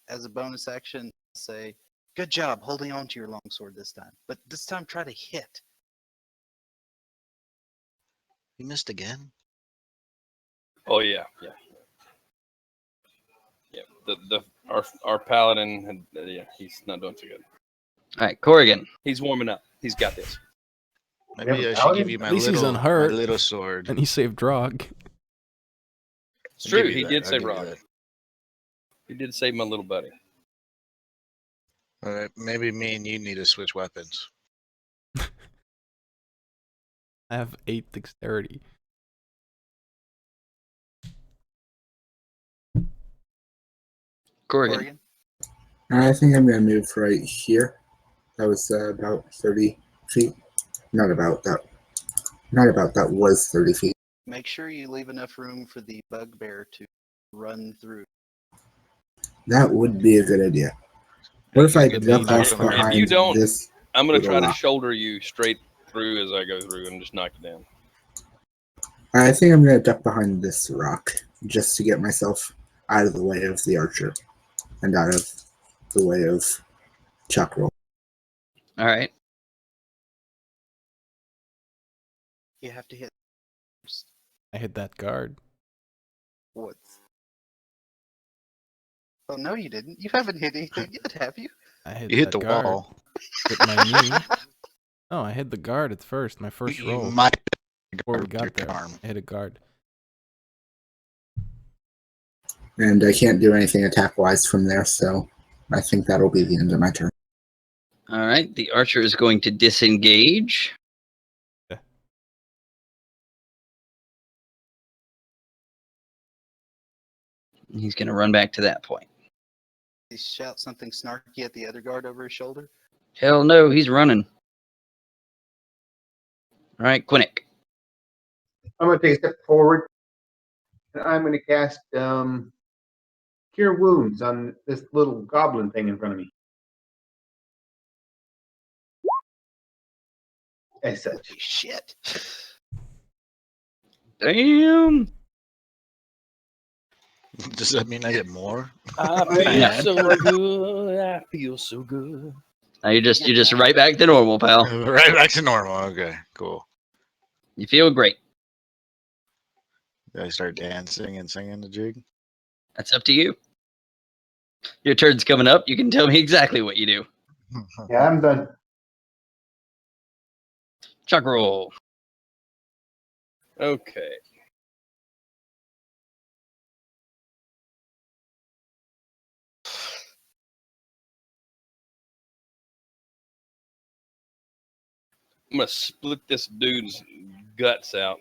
Speaker 2: as a bonus action, say, good job holding on to your longsword this time. But this time try to hit.
Speaker 6: You missed again?
Speaker 4: Oh yeah. Our paladin he's not doing too good.
Speaker 1: All right, Korrigan.
Speaker 4: He's warming up. He's got this.
Speaker 6: Maybe
Speaker 3: have a
Speaker 6: I should
Speaker 3: paladin?
Speaker 6: give you my
Speaker 5: At least he's
Speaker 6: little,
Speaker 5: unhurt.
Speaker 6: my little sword.
Speaker 5: And he saved Drog.
Speaker 4: It's
Speaker 6: I'll
Speaker 4: true.
Speaker 6: give you
Speaker 4: He
Speaker 6: that,
Speaker 4: did
Speaker 6: I'll
Speaker 4: say
Speaker 6: give you
Speaker 4: rock.
Speaker 6: that.
Speaker 4: He did save my little buddy.
Speaker 6: All right, maybe me and you need to switch weapons.
Speaker 5: I have 8 dexterity.
Speaker 1: Korrigan.
Speaker 2: Oregon.
Speaker 7: I think I'm gonna move right here. That was about 30 feet. Not about that. Not about that was 30 feet.
Speaker 2: Make sure you leave enough room for the bugbear to run through.
Speaker 7: That would be a good idea. What if I
Speaker 6: Good
Speaker 7: duck
Speaker 6: thing
Speaker 7: off
Speaker 6: if you
Speaker 7: behind
Speaker 4: don't-
Speaker 7: this?
Speaker 4: I'm gonna
Speaker 7: Little
Speaker 4: try to
Speaker 7: rock.
Speaker 4: shoulder you straight through as I go through and just knock you down.
Speaker 7: I think I'm gonna duck behind this rock just to get myself out of the way of the archer and out of the way of Chakrul.
Speaker 1: All right.
Speaker 2: You have to hit first.
Speaker 5: I hit that guard.
Speaker 2: What? Oh no, you didn't. You haven't hit anything yet, have you?
Speaker 5: I hit
Speaker 6: You hit
Speaker 5: that
Speaker 6: the
Speaker 5: guard
Speaker 6: wall.
Speaker 5: with my knee. Oh, I hit the guard at first. My first
Speaker 6: You
Speaker 5: roll.
Speaker 6: might
Speaker 5: Before we
Speaker 6: with your
Speaker 5: got there,
Speaker 6: arm.
Speaker 5: I hit a guard.
Speaker 7: And I can't do anything attack wise from there, so I think that'll be the end of my turn.
Speaker 1: All right. The archer is going to disengage.
Speaker 5: Okay.
Speaker 1: He's going to run back to that point.
Speaker 2: He shouts something snarky at the other guard over his shoulder.
Speaker 1: Hell no, he's running. All right, Quinnick.
Speaker 3: I'm going to take a step forward, and I'm going to cast Cure Wounds on this little goblin thing in front of me. As such.
Speaker 2: Holy shit.
Speaker 1: Damn.
Speaker 6: Does that mean I get more?
Speaker 4: I
Speaker 1: Yeah.
Speaker 4: feel so good. I feel so good.
Speaker 1: Now you're just right back to normal, pal.
Speaker 6: Right back to normal. Okay, cool.
Speaker 1: You feel great.
Speaker 6: Did I start dancing and singing the jig?
Speaker 1: That's up to you. Your turn's coming up. You can tell me exactly what you do.
Speaker 3: Yeah, I'm done.
Speaker 1: Chakrul.
Speaker 4: Okay. I'm gonna split this dude's guts out.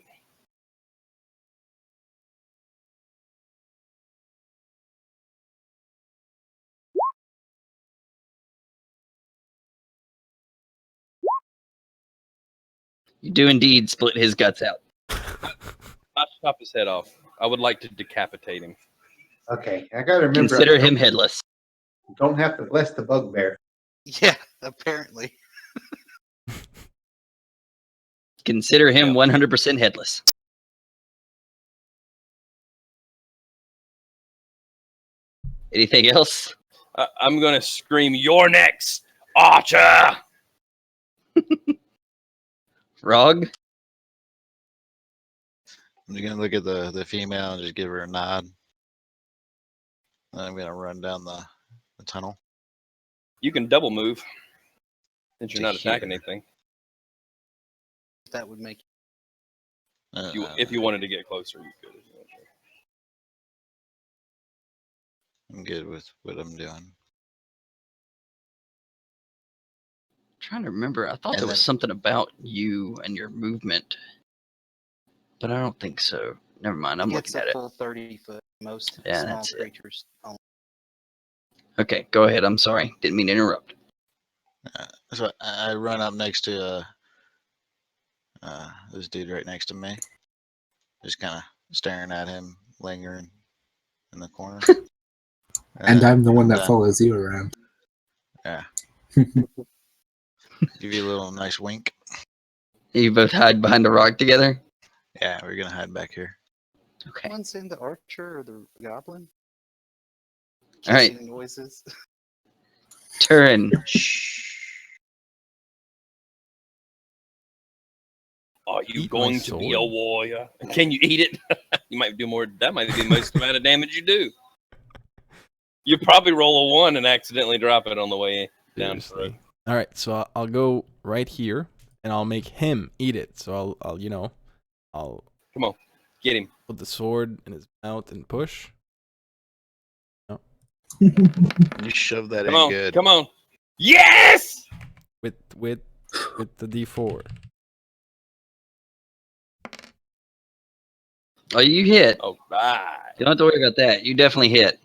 Speaker 1: You do indeed split his guts out.
Speaker 4: Not chop his head off. I would like to decapitate him.
Speaker 3: Okay, I gotta remember.
Speaker 1: Consider him headless.
Speaker 3: Don't have to bless the bugbear.
Speaker 2: Yeah, apparently.
Speaker 1: Consider him 100% headless. Anything else?
Speaker 4: I'm going to scream, "You're next, Archer!"
Speaker 1: Rog?
Speaker 6: I'm just gonna look at the female and just give her a nod. And I'm gonna run down the tunnel.
Speaker 4: You can double move since you're
Speaker 6: To
Speaker 4: not attacking
Speaker 6: here.
Speaker 4: anything.
Speaker 2: That would make
Speaker 4: If you wanted to get closer, you could.
Speaker 6: I'm good with what I'm doing.
Speaker 1: Trying to remember. I thought
Speaker 6: And
Speaker 1: there was
Speaker 6: then-
Speaker 1: something about you and your movement, but I don't think so. Never mind. I'm
Speaker 2: it's
Speaker 1: looking at
Speaker 2: a
Speaker 1: it.
Speaker 2: full 30-foot. Most
Speaker 1: Yeah,
Speaker 2: small
Speaker 1: that's it.
Speaker 2: creatures.
Speaker 1: Okay, go ahead. I'm sorry. Didn't mean to interrupt.
Speaker 6: So I run up next to this dude right next to me, just kind of staring at him, lingering in the corner.
Speaker 7: And I'm the one that
Speaker 6: then
Speaker 7: follows you around.
Speaker 6: give you a little nice wink.
Speaker 1: You both hide behind a rock together?
Speaker 6: Yeah, we're gonna hide back here.
Speaker 1: Okay.
Speaker 2: One's in the archer or the goblin.
Speaker 1: All right.
Speaker 2: Kissing noises.
Speaker 1: Turin.
Speaker 4: Are you
Speaker 5: Eat my
Speaker 4: going to be a
Speaker 5: sword?
Speaker 4: warrior? Can you eat it? You might do more. That might be the most amount of damage you do. You probably roll a 1 and accidentally drop it on the way down.
Speaker 5: Seriously. All right, so I'll go right here, and I'll make him eat it. So I'll
Speaker 4: Come on, get him.
Speaker 5: put the sword in his mouth and push.
Speaker 6: You shove that
Speaker 4: Come
Speaker 6: in
Speaker 4: on,
Speaker 6: good.
Speaker 4: come on. Yes!
Speaker 5: with the D4.
Speaker 1: Oh, you hit.
Speaker 4: All right.
Speaker 1: You don't have to worry about that. You definitely hit.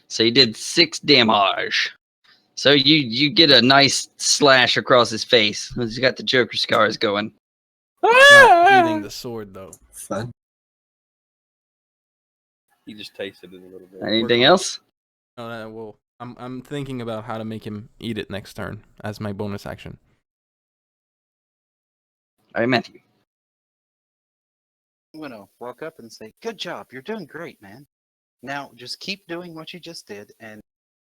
Speaker 1: So you did 6 damage. So you get a nice slash across his face. He's got the Joker scars going.
Speaker 5: Not eating the sword though.
Speaker 7: Fun.
Speaker 4: He just tasted it a little bit.
Speaker 1: Anything else?
Speaker 5: No, well, I'm thinking about how to make him eat it next turn as my bonus action.
Speaker 1: All right, Matthew.
Speaker 2: I'm gonna walk up and say, "Good job, you're doing great, man. Now just keep doing what you just did, and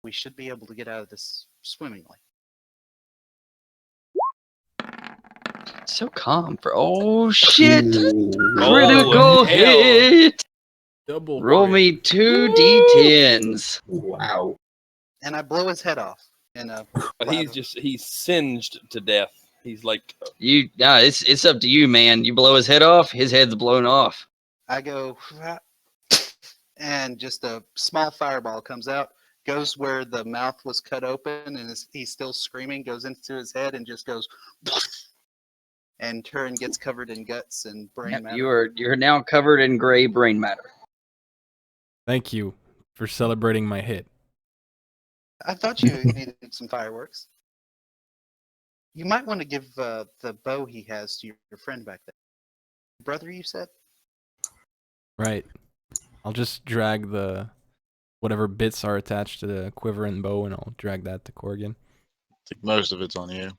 Speaker 2: we should be able to get out of this swimmingly."
Speaker 1: So calm for shit.
Speaker 7: Ooh.
Speaker 1: Critical
Speaker 4: Oh, hell.
Speaker 1: hit.
Speaker 5: Double.
Speaker 1: Roll
Speaker 5: crit.
Speaker 1: me 2 d10s.
Speaker 7: Wow.
Speaker 2: And I blow his head off.
Speaker 4: But he's singed to death. He's like,
Speaker 1: It's up to you, man. You blow his head off, his head's blown off.
Speaker 2: I go, and just a small fireball comes out, goes where the mouth was cut open, and he's still screaming, goes into his head, and just goes, and Turin gets covered in guts and brain
Speaker 1: Yep,
Speaker 2: matter.
Speaker 1: you're now covered in gray brain matter.
Speaker 5: Thank you for celebrating my hit.
Speaker 2: I thought you needed some fireworks. You might want to give the bow he has to your friend back there. Brother, you said?
Speaker 5: Right. I'll just drag the whatever bits are attached to the quiver and bow, and I'll drag that to Korrigan.
Speaker 6: I think most of it's on you.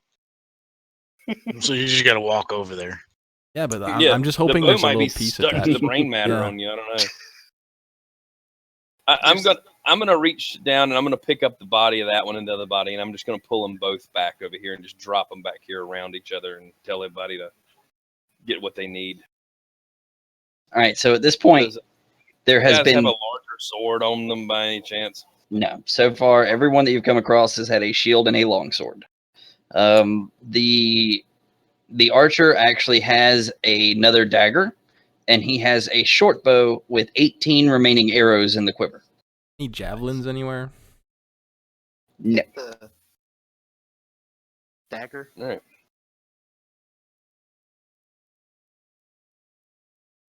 Speaker 6: So you just gotta walk over there.
Speaker 5: Yeah, but I'm just hoping
Speaker 4: the bow
Speaker 5: there's a
Speaker 4: might
Speaker 5: little
Speaker 4: be
Speaker 5: piece
Speaker 4: stuck
Speaker 5: attached.
Speaker 4: to the brain matter
Speaker 5: Yeah.
Speaker 4: on you. I don't know. I'm gonna reach down and I'm gonna pick up the body of that one and the other body, and I'm just gonna pull them both back over here and just drop them back here around each other and tell everybody to get what they need.
Speaker 1: All right, so at this point,
Speaker 4: Does
Speaker 1: there
Speaker 4: you
Speaker 1: has
Speaker 4: guys
Speaker 1: been
Speaker 4: have a larger sword on them by any chance?
Speaker 1: no. So far, everyone that you've come across has had a shield and a longsword. The archer actually has another dagger, and he has a short bow with 18 remaining arrows in the quiver.
Speaker 5: Any javelins anywhere?
Speaker 1: No.
Speaker 2: Get the dagger.
Speaker 4: All right.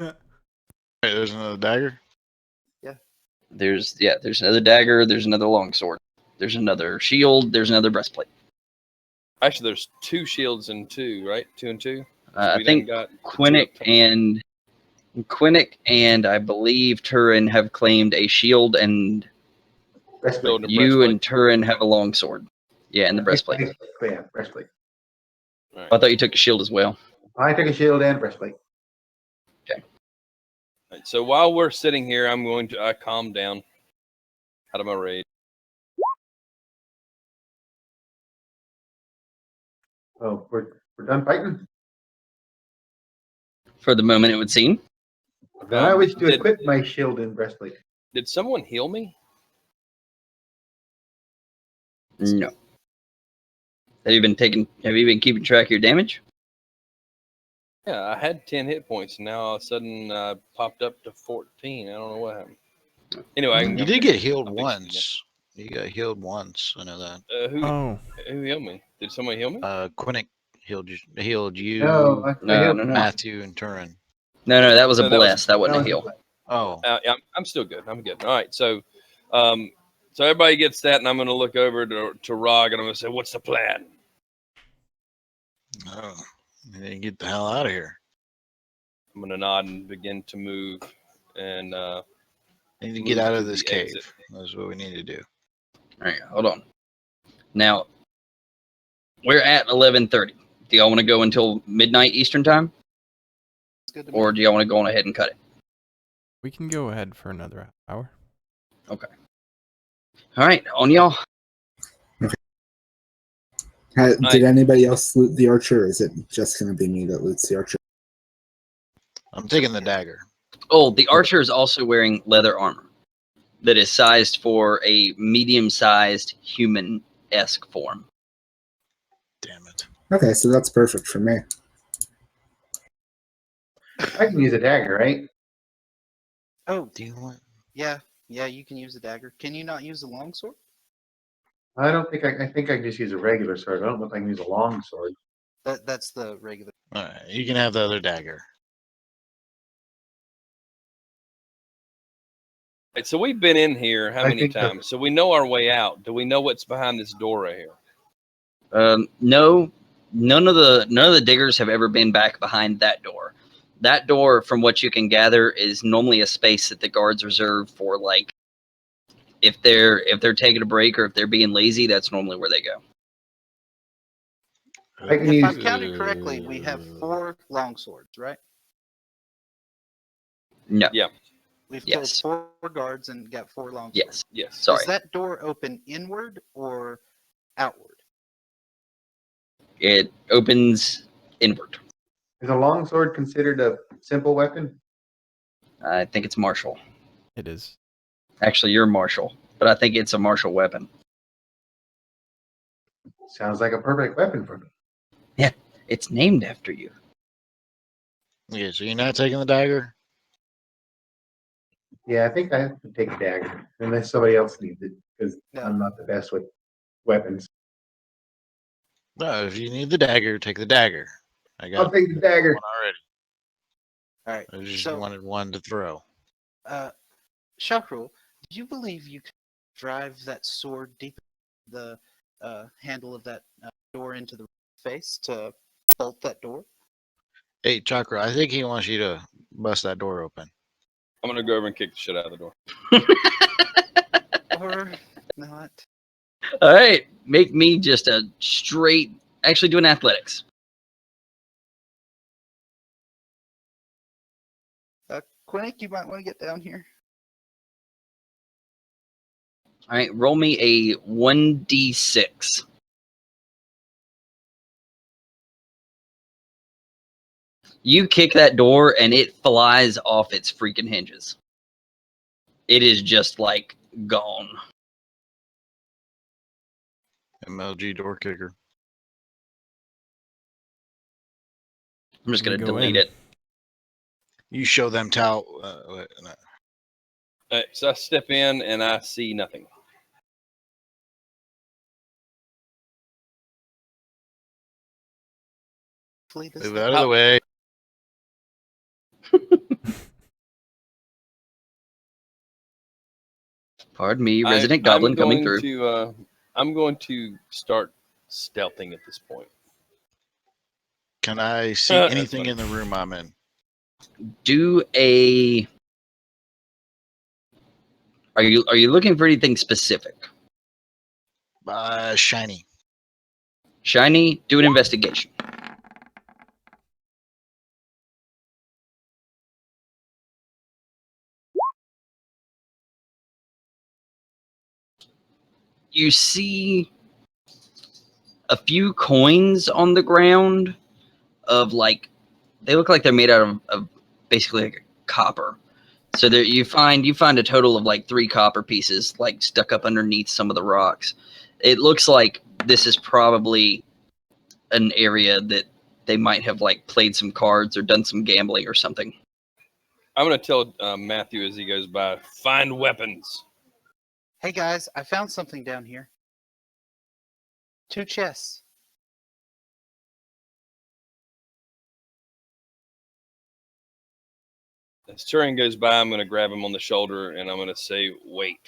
Speaker 6: Hey, there's another dagger.
Speaker 1: There's another dagger, there's another longsword, there's another shield, there's another breastplate.
Speaker 4: Actually, there's 2 shields and 2, right? 2 and 2.
Speaker 1: I
Speaker 4: we
Speaker 1: think
Speaker 4: done got the two
Speaker 1: Quinnick
Speaker 4: up top.
Speaker 1: and I believe Turin have claimed a shield, and
Speaker 3: Breastplate.
Speaker 4: Building a
Speaker 1: you
Speaker 4: breastplate.
Speaker 1: and Turin have a longsword. Yeah, and the breastplate.
Speaker 3: Yeah, breastplate.
Speaker 4: All right.
Speaker 1: I thought you took a shield as well.
Speaker 3: I took a shield and breastplate.
Speaker 4: All right, so while we're sitting here, I'm going to calm down out of my rage.
Speaker 3: Oh, we're done fighting.
Speaker 1: For the moment, it would seem.
Speaker 3: Then I wish to
Speaker 4: Did-
Speaker 3: equip my shield and breastplate.
Speaker 4: Did someone heal me?
Speaker 1: No. Have you been keeping track of your damage?
Speaker 4: Yeah, I had 10 hit points, and now all of a sudden popped up to 14. I don't know what happened. Anyway,
Speaker 6: You did get healed
Speaker 4: I'll fix it again.
Speaker 6: once. You got healed once. I know that.
Speaker 4: Who
Speaker 5: Oh,
Speaker 4: healed me? Did somebody heal me?
Speaker 6: Quinnick healed you,
Speaker 3: No, I
Speaker 1: No,
Speaker 3: healed
Speaker 1: no.
Speaker 6: Matthew, and Turin.
Speaker 1: No, that was a
Speaker 4: No, that was-
Speaker 1: bless. That wasn't a
Speaker 3: was-
Speaker 1: heal.
Speaker 6: Oh,
Speaker 4: Yeah, I'm still good. I'm good. All right, so everybody gets that, and I'm going to look over to Rog, and I'm going to say, "What's the plan?"
Speaker 6: oh, you need to get the hell out of here.
Speaker 4: I'm going to nod and begin to move, and
Speaker 6: You need to
Speaker 4: Move
Speaker 6: get out
Speaker 4: to
Speaker 6: of this
Speaker 4: the
Speaker 6: cave.
Speaker 4: exit.
Speaker 6: That's what we need to do.
Speaker 1: All right, hold on. Now, we're at 11:30. Do y'all want to go until midnight Eastern time,
Speaker 2: It's good to me.
Speaker 1: or do y'all want to go on ahead and cut it?
Speaker 5: we can go ahead for another hour.
Speaker 1: All right, on y'all.
Speaker 7: Did anybody else loot the archer, or is it just going to be me that loots the archer?
Speaker 6: I'm taking the dagger.
Speaker 1: Oh, the archer is also wearing leather armor that is sized for a medium-sized human-esque form.
Speaker 6: Damn it.
Speaker 7: Okay, so that's perfect for me.
Speaker 3: I can use a dagger, right?
Speaker 2: Oh,
Speaker 6: Do you want?
Speaker 2: yeah, you can use a dagger. Can you not use a longsword?
Speaker 3: I don't think I think I can just use a regular sword. I don't know if I can use a long sword.
Speaker 2: That's the regular.
Speaker 6: All right, you can have the other dagger.
Speaker 4: Right, so we've been in here how
Speaker 3: I
Speaker 4: many
Speaker 3: think so.
Speaker 4: times? So we know our way out. Do we know what's behind this door right here?
Speaker 1: No, none of the diggers have ever been back behind that door. That door, from what you can gather, is normally a space that the guards reserve for, like, if they're taking a break or if they're being lazy. That's normally where they go.
Speaker 3: I can
Speaker 2: If
Speaker 3: use.
Speaker 2: I've counted correctly, we have 4 longswords, right?
Speaker 1: No.
Speaker 4: Yeah.
Speaker 2: We've
Speaker 1: Yes.
Speaker 2: killed 4 guards and got 4 longswords.
Speaker 1: Yes.
Speaker 4: Yes.
Speaker 1: Sorry.
Speaker 2: Does that door open inward or outward?
Speaker 1: It opens inward.
Speaker 3: Is a long sword considered a simple weapon?
Speaker 1: I think it's martial.
Speaker 5: It is.
Speaker 1: Actually, you're martial, but I think it's a martial weapon.
Speaker 3: Sounds like a perfect weapon for me.
Speaker 1: It's named after you.
Speaker 6: Okay, so you're not taking the dagger?
Speaker 3: Yeah, I think I have to take a dagger unless somebody else needs it because
Speaker 2: No.
Speaker 3: I'm not the best with weapons.
Speaker 6: No, if you need the dagger, take the dagger. I
Speaker 3: I'll
Speaker 6: got
Speaker 3: take the dagger.
Speaker 6: one already.
Speaker 2: All right.
Speaker 6: I just
Speaker 2: So,
Speaker 6: wanted one to throw.
Speaker 2: Chakrul, do you believe you could drive that sword deep in the handle of that door into the face to bolt that door?
Speaker 6: Hey, Chakra, I think he wants you to bust that door open.
Speaker 4: I'm gonna go over and kick the shit out of the door.
Speaker 2: Or not?
Speaker 1: All right, make me just a straight. Actually, do an athletics.
Speaker 2: Quinnick, you might want to get down here.
Speaker 1: All right, roll me a 1d6. You kick that door and it flies off its freaking hinges. It is just like gone.
Speaker 6: MLG door kicker.
Speaker 1: I'm just
Speaker 5: We
Speaker 1: gonna
Speaker 5: go
Speaker 1: delete
Speaker 5: in.
Speaker 1: it.
Speaker 6: You show them Tal.
Speaker 4: All right, so I step in and I see nothing.
Speaker 2: Hopefully this
Speaker 6: Move out of the way.
Speaker 1: Pardon me, resident goblin coming through.
Speaker 4: I'm going to start stealthing at this point.
Speaker 6: Can I see
Speaker 4: That's
Speaker 6: anything
Speaker 4: funny.
Speaker 6: in the room I'm in?
Speaker 1: Do a. Are you looking for anything specific?
Speaker 6: Shiny.
Speaker 1: Shiny, do an investigation. You see a few coins on the ground of like they look like they're made out of basically like copper. So there you find a total of like 3 copper pieces like stuck up underneath some of the rocks. It looks like this is probably an area that they might have like played some cards or done some gambling or something.
Speaker 4: I'm going to tell Matthew as he goes by, find weapons.
Speaker 2: Hey guys, I found something down here. 2 chests.
Speaker 4: As Turin goes by, I'm going to grab him on the shoulder and I'm going to say, wait.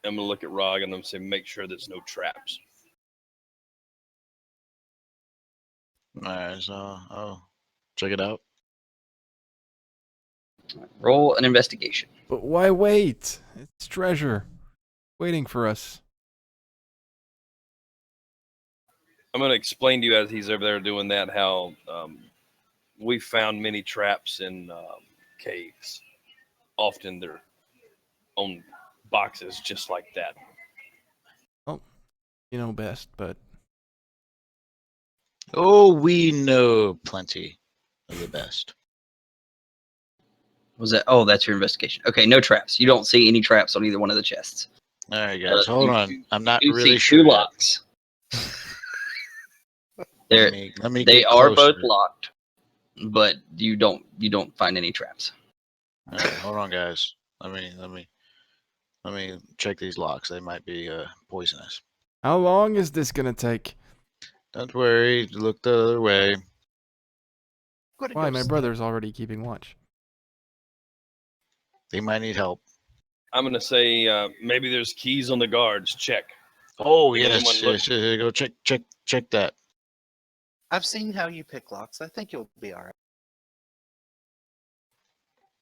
Speaker 4: I'm going to look at Rog and I'm going to say, make sure there's no traps.
Speaker 6: Alright, so I'll check it out.
Speaker 1: Roll an investigation.
Speaker 5: But why wait? It's treasure waiting for us.
Speaker 4: I'm going to explain to you as he's over there doing that how we found many traps in caves. Often they're on boxes just like that.
Speaker 5: Oh, you know best, but
Speaker 6: Oh, we know plenty of the best.
Speaker 1: Was that? Oh, that's your investigation. Okay, no traps. You don't see any traps on either one of the chests.
Speaker 6: Alright, guys, hold on. I'm not
Speaker 1: You
Speaker 6: really
Speaker 1: see
Speaker 6: sure.
Speaker 1: 2
Speaker 6: Yet.
Speaker 1: locks.
Speaker 6: Let me
Speaker 1: They
Speaker 6: get
Speaker 1: are
Speaker 6: closer.
Speaker 1: both locked, but you don't find any traps.
Speaker 6: All right, hold on, guys. Let me check these locks. They might be poisonous.
Speaker 5: how long is this gonna take?
Speaker 6: Don't worry. Look the other way.
Speaker 2: Go to
Speaker 5: Why, my
Speaker 2: ghost.
Speaker 5: brother's already keeping watch.
Speaker 6: They might need help.
Speaker 4: I'm going to say maybe there's keys on the guards. Check.
Speaker 6: Oh
Speaker 4: Did anyone
Speaker 6: yes,
Speaker 4: look?
Speaker 6: yes. Go check that.
Speaker 2: I've seen how you pick locks. I think you'll be alright.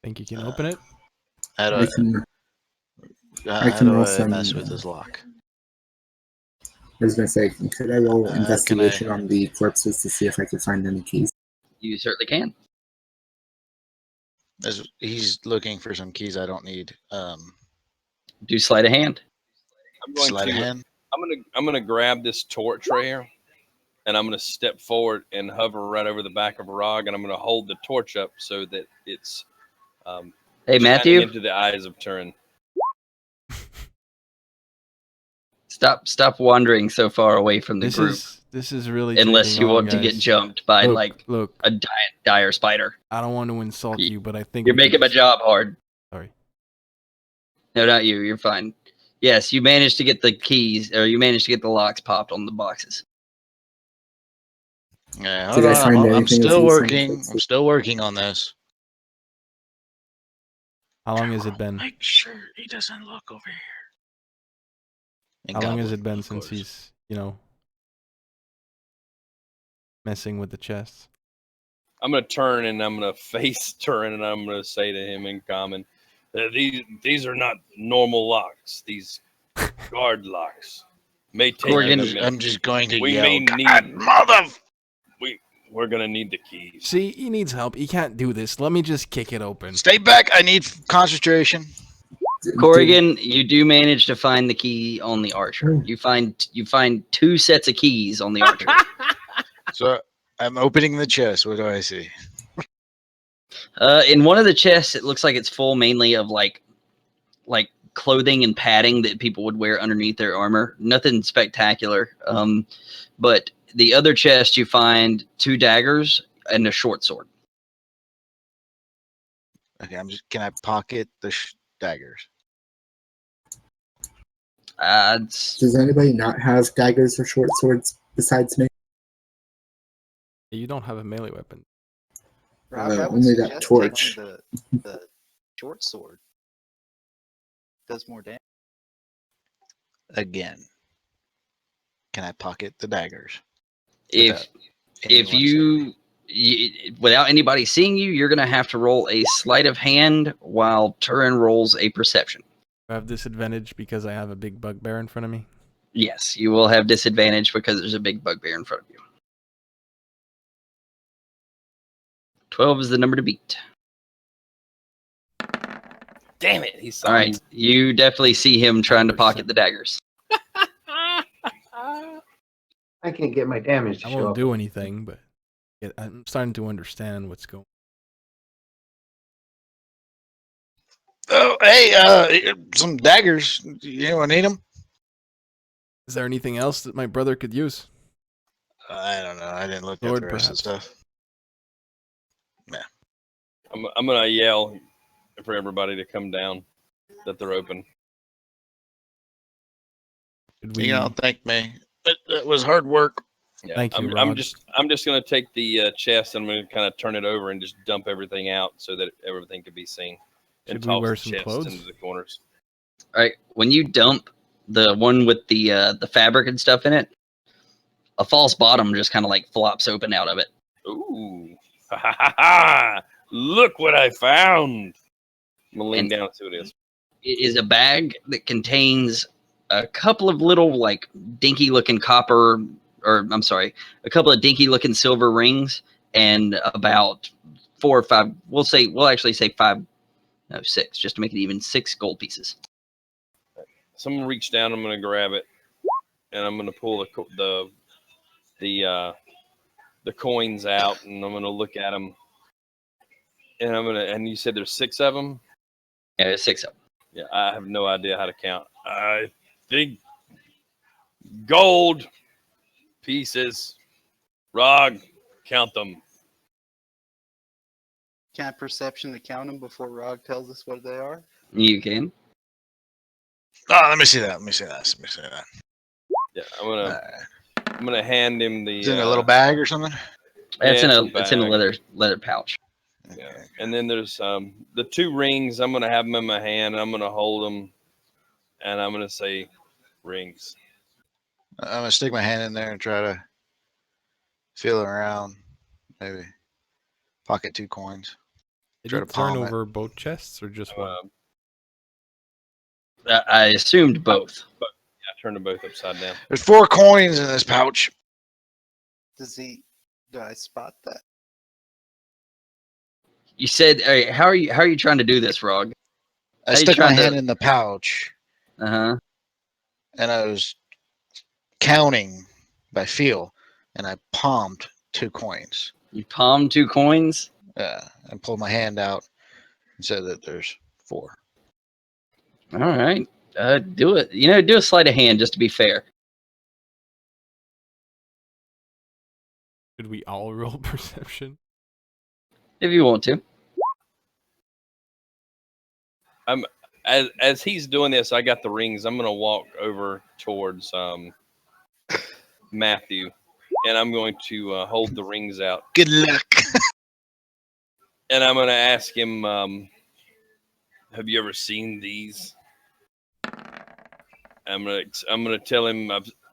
Speaker 5: Think you can open it?
Speaker 6: How do
Speaker 7: I can.
Speaker 6: I
Speaker 7: can roll
Speaker 6: mess
Speaker 7: some.
Speaker 6: with this lock?
Speaker 7: I was gonna say, could I roll
Speaker 6: Can
Speaker 7: investigation on the corpses to see if I could find any keys?
Speaker 1: You certainly can.
Speaker 6: As he's looking for some keys I don't need.
Speaker 1: Do sleight of hand.
Speaker 4: I'm going
Speaker 6: Sleight of
Speaker 4: to.
Speaker 6: hand.
Speaker 4: I'm gonna grab this torch right here, and I'm gonna step forward and hover right over the back of Rog, and I'm gonna hold the torch up so that it's
Speaker 1: Hey,
Speaker 4: shining
Speaker 1: Matthew,
Speaker 4: into the eyes of Turin.
Speaker 1: stop wandering so far away from the group,
Speaker 5: This is really
Speaker 1: unless
Speaker 5: taking
Speaker 1: you
Speaker 5: on,
Speaker 1: want to get
Speaker 5: guys.
Speaker 1: jumped by
Speaker 5: Look,
Speaker 1: a dire spider.
Speaker 5: I don't want to insult
Speaker 1: Y-
Speaker 5: you, but I think
Speaker 1: You're
Speaker 5: we could
Speaker 1: making my
Speaker 5: just-
Speaker 1: job hard.
Speaker 5: Sorry.
Speaker 1: No, not you. You're fine. Yes, you managed to get the keys, or you managed to get the locks popped on the boxes.
Speaker 6: Yeah,
Speaker 7: Did
Speaker 6: hold
Speaker 7: I
Speaker 6: on.
Speaker 7: find
Speaker 6: I'm
Speaker 7: anything of
Speaker 6: still
Speaker 7: use on the
Speaker 6: working. I'm
Speaker 7: corpses?
Speaker 6: still working on this.
Speaker 5: How long has it been?
Speaker 6: Make sure he doesn't look over here. And
Speaker 5: How long has
Speaker 6: Goblin,
Speaker 5: it been
Speaker 6: of
Speaker 5: since
Speaker 6: course.
Speaker 5: he's, messing with the chests?
Speaker 4: I'm gonna turn and I'm gonna face Turin, and I'm gonna say to him in common, these are not normal locks. These guard locks may take
Speaker 1: Korrigaan,
Speaker 4: a minute.
Speaker 6: I'm just going to
Speaker 4: We
Speaker 6: yell,
Speaker 4: may
Speaker 6: God,
Speaker 4: need-
Speaker 6: mother!
Speaker 4: We're gonna need the keys.
Speaker 5: See, he needs help. He can't do this. Let me just kick it open.
Speaker 6: Stay back. I need concentration.
Speaker 1: Korrigaan, you do manage to find the key on the archer. You find 2 sets of keys on the archer.
Speaker 6: So I'm opening the chest. What do I see?
Speaker 1: In one of the chests, it looks like it's full mainly of like clothing and padding that people would wear underneath their armor. Nothing spectacular. But the other chest, you find 2 daggers and a short sword.
Speaker 6: Okay, can I pocket the daggers?
Speaker 7: Does anybody not have daggers or short swords besides me?
Speaker 5: You don't have a melee weapon.
Speaker 2: Rob, I would
Speaker 7: only that
Speaker 2: suggest
Speaker 7: torch.
Speaker 2: taking the short sword. Does more damage.
Speaker 6: Again. Can I pocket the daggers?
Speaker 1: If If without anybody seeing you, you're going to have to roll a sleight of hand while Turin rolls a perception.
Speaker 5: I have disadvantage because I have a big bugbear in front of me.
Speaker 1: Yes, you will have disadvantage because there's a big bugbear in front of you. 12 is the number to beat.
Speaker 4: Damn it! He's
Speaker 1: All right, you definitely see him trying to pocket the daggers.
Speaker 3: I can't get my damage to
Speaker 5: I
Speaker 3: show
Speaker 5: won't
Speaker 3: up.
Speaker 5: do anything, but I'm starting to understand what's going on.
Speaker 6: Oh, hey, some daggers. Anyone need them?
Speaker 5: Is there anything else that my brother could use?
Speaker 6: I don't know. I didn't look
Speaker 5: Sword,
Speaker 6: at the rest of the
Speaker 5: perhaps.
Speaker 6: stuff.
Speaker 4: I'm gonna yell for everybody to come down that they're open.
Speaker 5: Should we?
Speaker 6: You don't thank me. It was hard work.
Speaker 4: Yeah,
Speaker 5: Thank you,
Speaker 4: I'm
Speaker 5: Rod.
Speaker 4: just gonna take the chest and I'm gonna kind of turn it over and just dump everything out so that everything can be seen. And
Speaker 5: Should we
Speaker 4: toss
Speaker 5: wear
Speaker 4: the
Speaker 5: some
Speaker 4: chest
Speaker 5: clothes?
Speaker 4: into the corners.
Speaker 1: All right, when you dump the one with the fabric and stuff in it, a false bottom just kind of like flops open out of it.
Speaker 4: Ooh, ha ha ha ha! Look what I found. I'm gonna lean
Speaker 1: And
Speaker 4: down and see what it is.
Speaker 1: it is a bag that contains a couple of little like dinky looking copper, or I'm sorry, a couple of dinky looking silver rings and about 4 or 5. We'll actually say 5, no 6, just to make it even, 6 gold pieces.
Speaker 4: So I'm gonna reach down. I'm gonna grab it, and I'm gonna pull the coins out, and I'm gonna look at them. And and you said there's 6 of them.
Speaker 1: Yeah, there's 6 of them.
Speaker 4: Yeah, I have no idea how to count. I think gold pieces. Rog, count them.
Speaker 2: Can I perception to count them before Rog tells us what they are?
Speaker 1: You can.
Speaker 6: Oh, let me see that. Let me see that.
Speaker 4: Yeah, I'm gonna hand him the.
Speaker 6: Is it in a little bag or something?
Speaker 1: It's
Speaker 4: Yeah,
Speaker 1: in a leather pouch.
Speaker 4: Yeah, and then there's the 2 rings. I'm gonna have them in my hand. I'm gonna hold them, and I'm gonna say, rings.
Speaker 6: I'm gonna stick my hand in there and try to feel around. Maybe pocket 2 coins.
Speaker 5: Did
Speaker 6: Try
Speaker 5: you
Speaker 6: to
Speaker 5: turn
Speaker 6: palm it.
Speaker 5: over both chests or just one?
Speaker 1: I assumed both.
Speaker 4: I turned them both upside down.
Speaker 6: There's 4 coins in this pouch.
Speaker 2: Do I spot that?
Speaker 1: You said, hey, how are you trying to do this, Rog?
Speaker 6: I
Speaker 1: How you
Speaker 6: stuck my
Speaker 1: trying to-
Speaker 6: hand in the pouch
Speaker 1: Uh-huh.
Speaker 6: and I was counting by feel, and I palmed 2 coins.
Speaker 1: You palmed 2 coins?
Speaker 6: Yeah, and pulled my hand out and said that there's 4.
Speaker 1: All right. Do it. Do a sleight of hand just to be fair.
Speaker 5: Should we all roll perception?
Speaker 1: If you want to.
Speaker 4: As he's doing this, I got the rings. I'm gonna walk over towards Matthew, and I'm going to hold the rings out.
Speaker 6: Good luck.
Speaker 4: And I'm gonna ask him, "Have you ever seen these?" I'm gonna tell him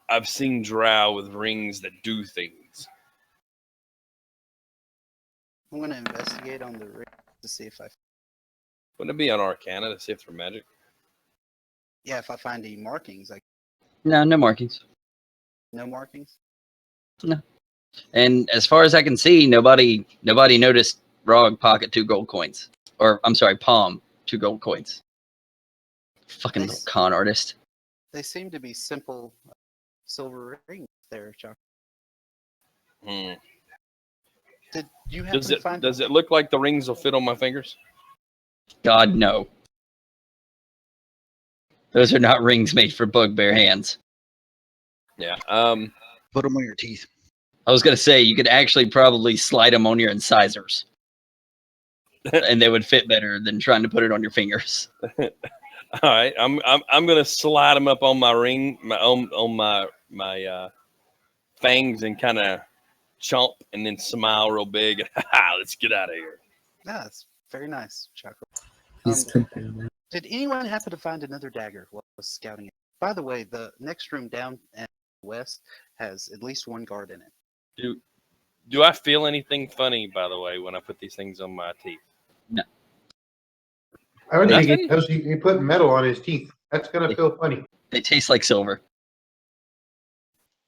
Speaker 4: I've seen drow with rings that do things.
Speaker 2: I'm going to investigate on the ring to see if
Speaker 4: Wouldn't it be on Arcana to see if they're magic?
Speaker 2: if I find any markings.
Speaker 1: No markings.
Speaker 2: No markings?
Speaker 1: And as far as I can see, nobody noticed Rog pocket 2 gold coins. Or, I'm sorry, palm 2 gold coins. Fucking little con artist.
Speaker 2: They seem to be simple silver rings there, Chuck.
Speaker 4: Hmm.
Speaker 2: Did you happen to find...
Speaker 4: Does it look like the rings will fit on my fingers?
Speaker 1: God, no. Those are not rings made for bugbear hands.
Speaker 4: Yeah.
Speaker 6: Put them on your teeth.
Speaker 1: I was going to say, you could actually probably slide them on your incisors. And they would fit better than trying to put it on your fingers.
Speaker 4: All right, I'm gonna slide them up on my ring, on my fangs, and kind of chomp, and then smile real big. Let's get out of here.
Speaker 2: Yeah, that's very nice, Chakrul.
Speaker 7: He's pimping.
Speaker 2: Did anyone happen to find another dagger while I was scouting it? By the way, the next room down and west has at least 1 guard in it.
Speaker 4: Do I feel anything funny, by the way, when I put these things on my teeth?
Speaker 1: No.
Speaker 3: I would think
Speaker 4: Nothing?
Speaker 3: he does. He put metal on his teeth. That's gonna feel funny.
Speaker 1: They taste like silver.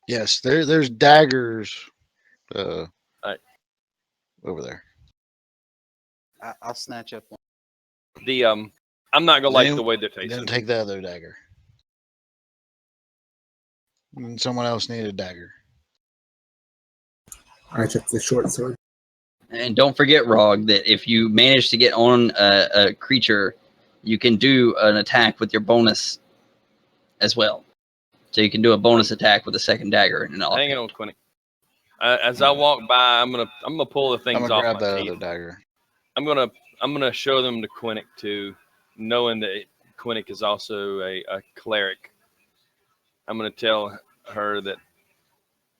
Speaker 6: Yes, there's daggers
Speaker 4: Alright.
Speaker 6: over there.
Speaker 2: I'll snatch up one.
Speaker 4: The I'm not gonna like the way they're
Speaker 6: Then
Speaker 4: tasting.
Speaker 6: take the other dagger. And someone else needed a dagger.
Speaker 7: I took the short sword.
Speaker 1: And don't forget, Rog, that if you manage to get on a creature, you can do an attack with your bonus as well. So you can do a bonus attack with a second dagger and an
Speaker 4: Hang on, Quinny. As I walk by, I'm gonna pull the
Speaker 6: I'm
Speaker 4: things
Speaker 6: gonna
Speaker 4: off
Speaker 6: grab
Speaker 4: my
Speaker 6: that
Speaker 4: teeth.
Speaker 6: other dagger.
Speaker 4: I'm gonna show them to Quinnick too, knowing that Quinnick is also a cleric. I'm gonna tell her that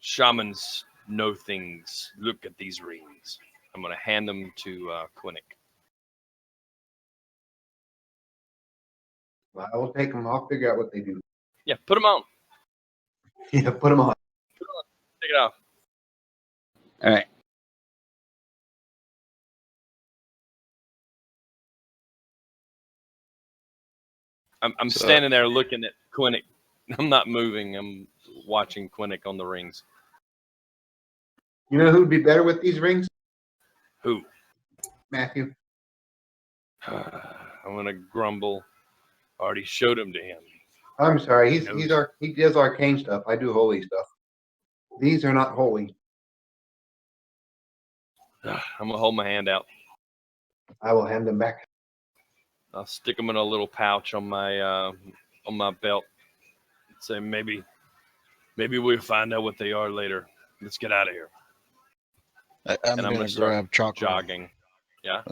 Speaker 4: shamans know things. Look at these rings. I'm gonna hand them to Quinnick.
Speaker 3: Well, I will take them. I'll figure out what they do.
Speaker 4: Yeah, put them on.
Speaker 3: Yeah, put them on.
Speaker 4: Take it off.
Speaker 1: All right.
Speaker 4: I'm
Speaker 6: So-
Speaker 4: standing there looking at Quinnick. I'm not moving. I'm watching Quinnick on the rings.
Speaker 3: You know who'd be better with these rings?
Speaker 4: Who?
Speaker 3: Matthew.
Speaker 4: I'm gonna grumble. Already showed them to him.
Speaker 3: I'm sorry.
Speaker 4: knows.
Speaker 3: He does arcane stuff. I do holy stuff. These are not holy.
Speaker 4: I'm gonna hold my hand out.
Speaker 3: I will hand them back.
Speaker 4: I'll stick them in a little pouch on my belt. Say maybe we'll find out what they are later. Let's get out of here.
Speaker 6: I'm
Speaker 4: And I'm
Speaker 6: gonna
Speaker 4: gonna start
Speaker 6: grab Chakrul.
Speaker 4: jogging. Yeah.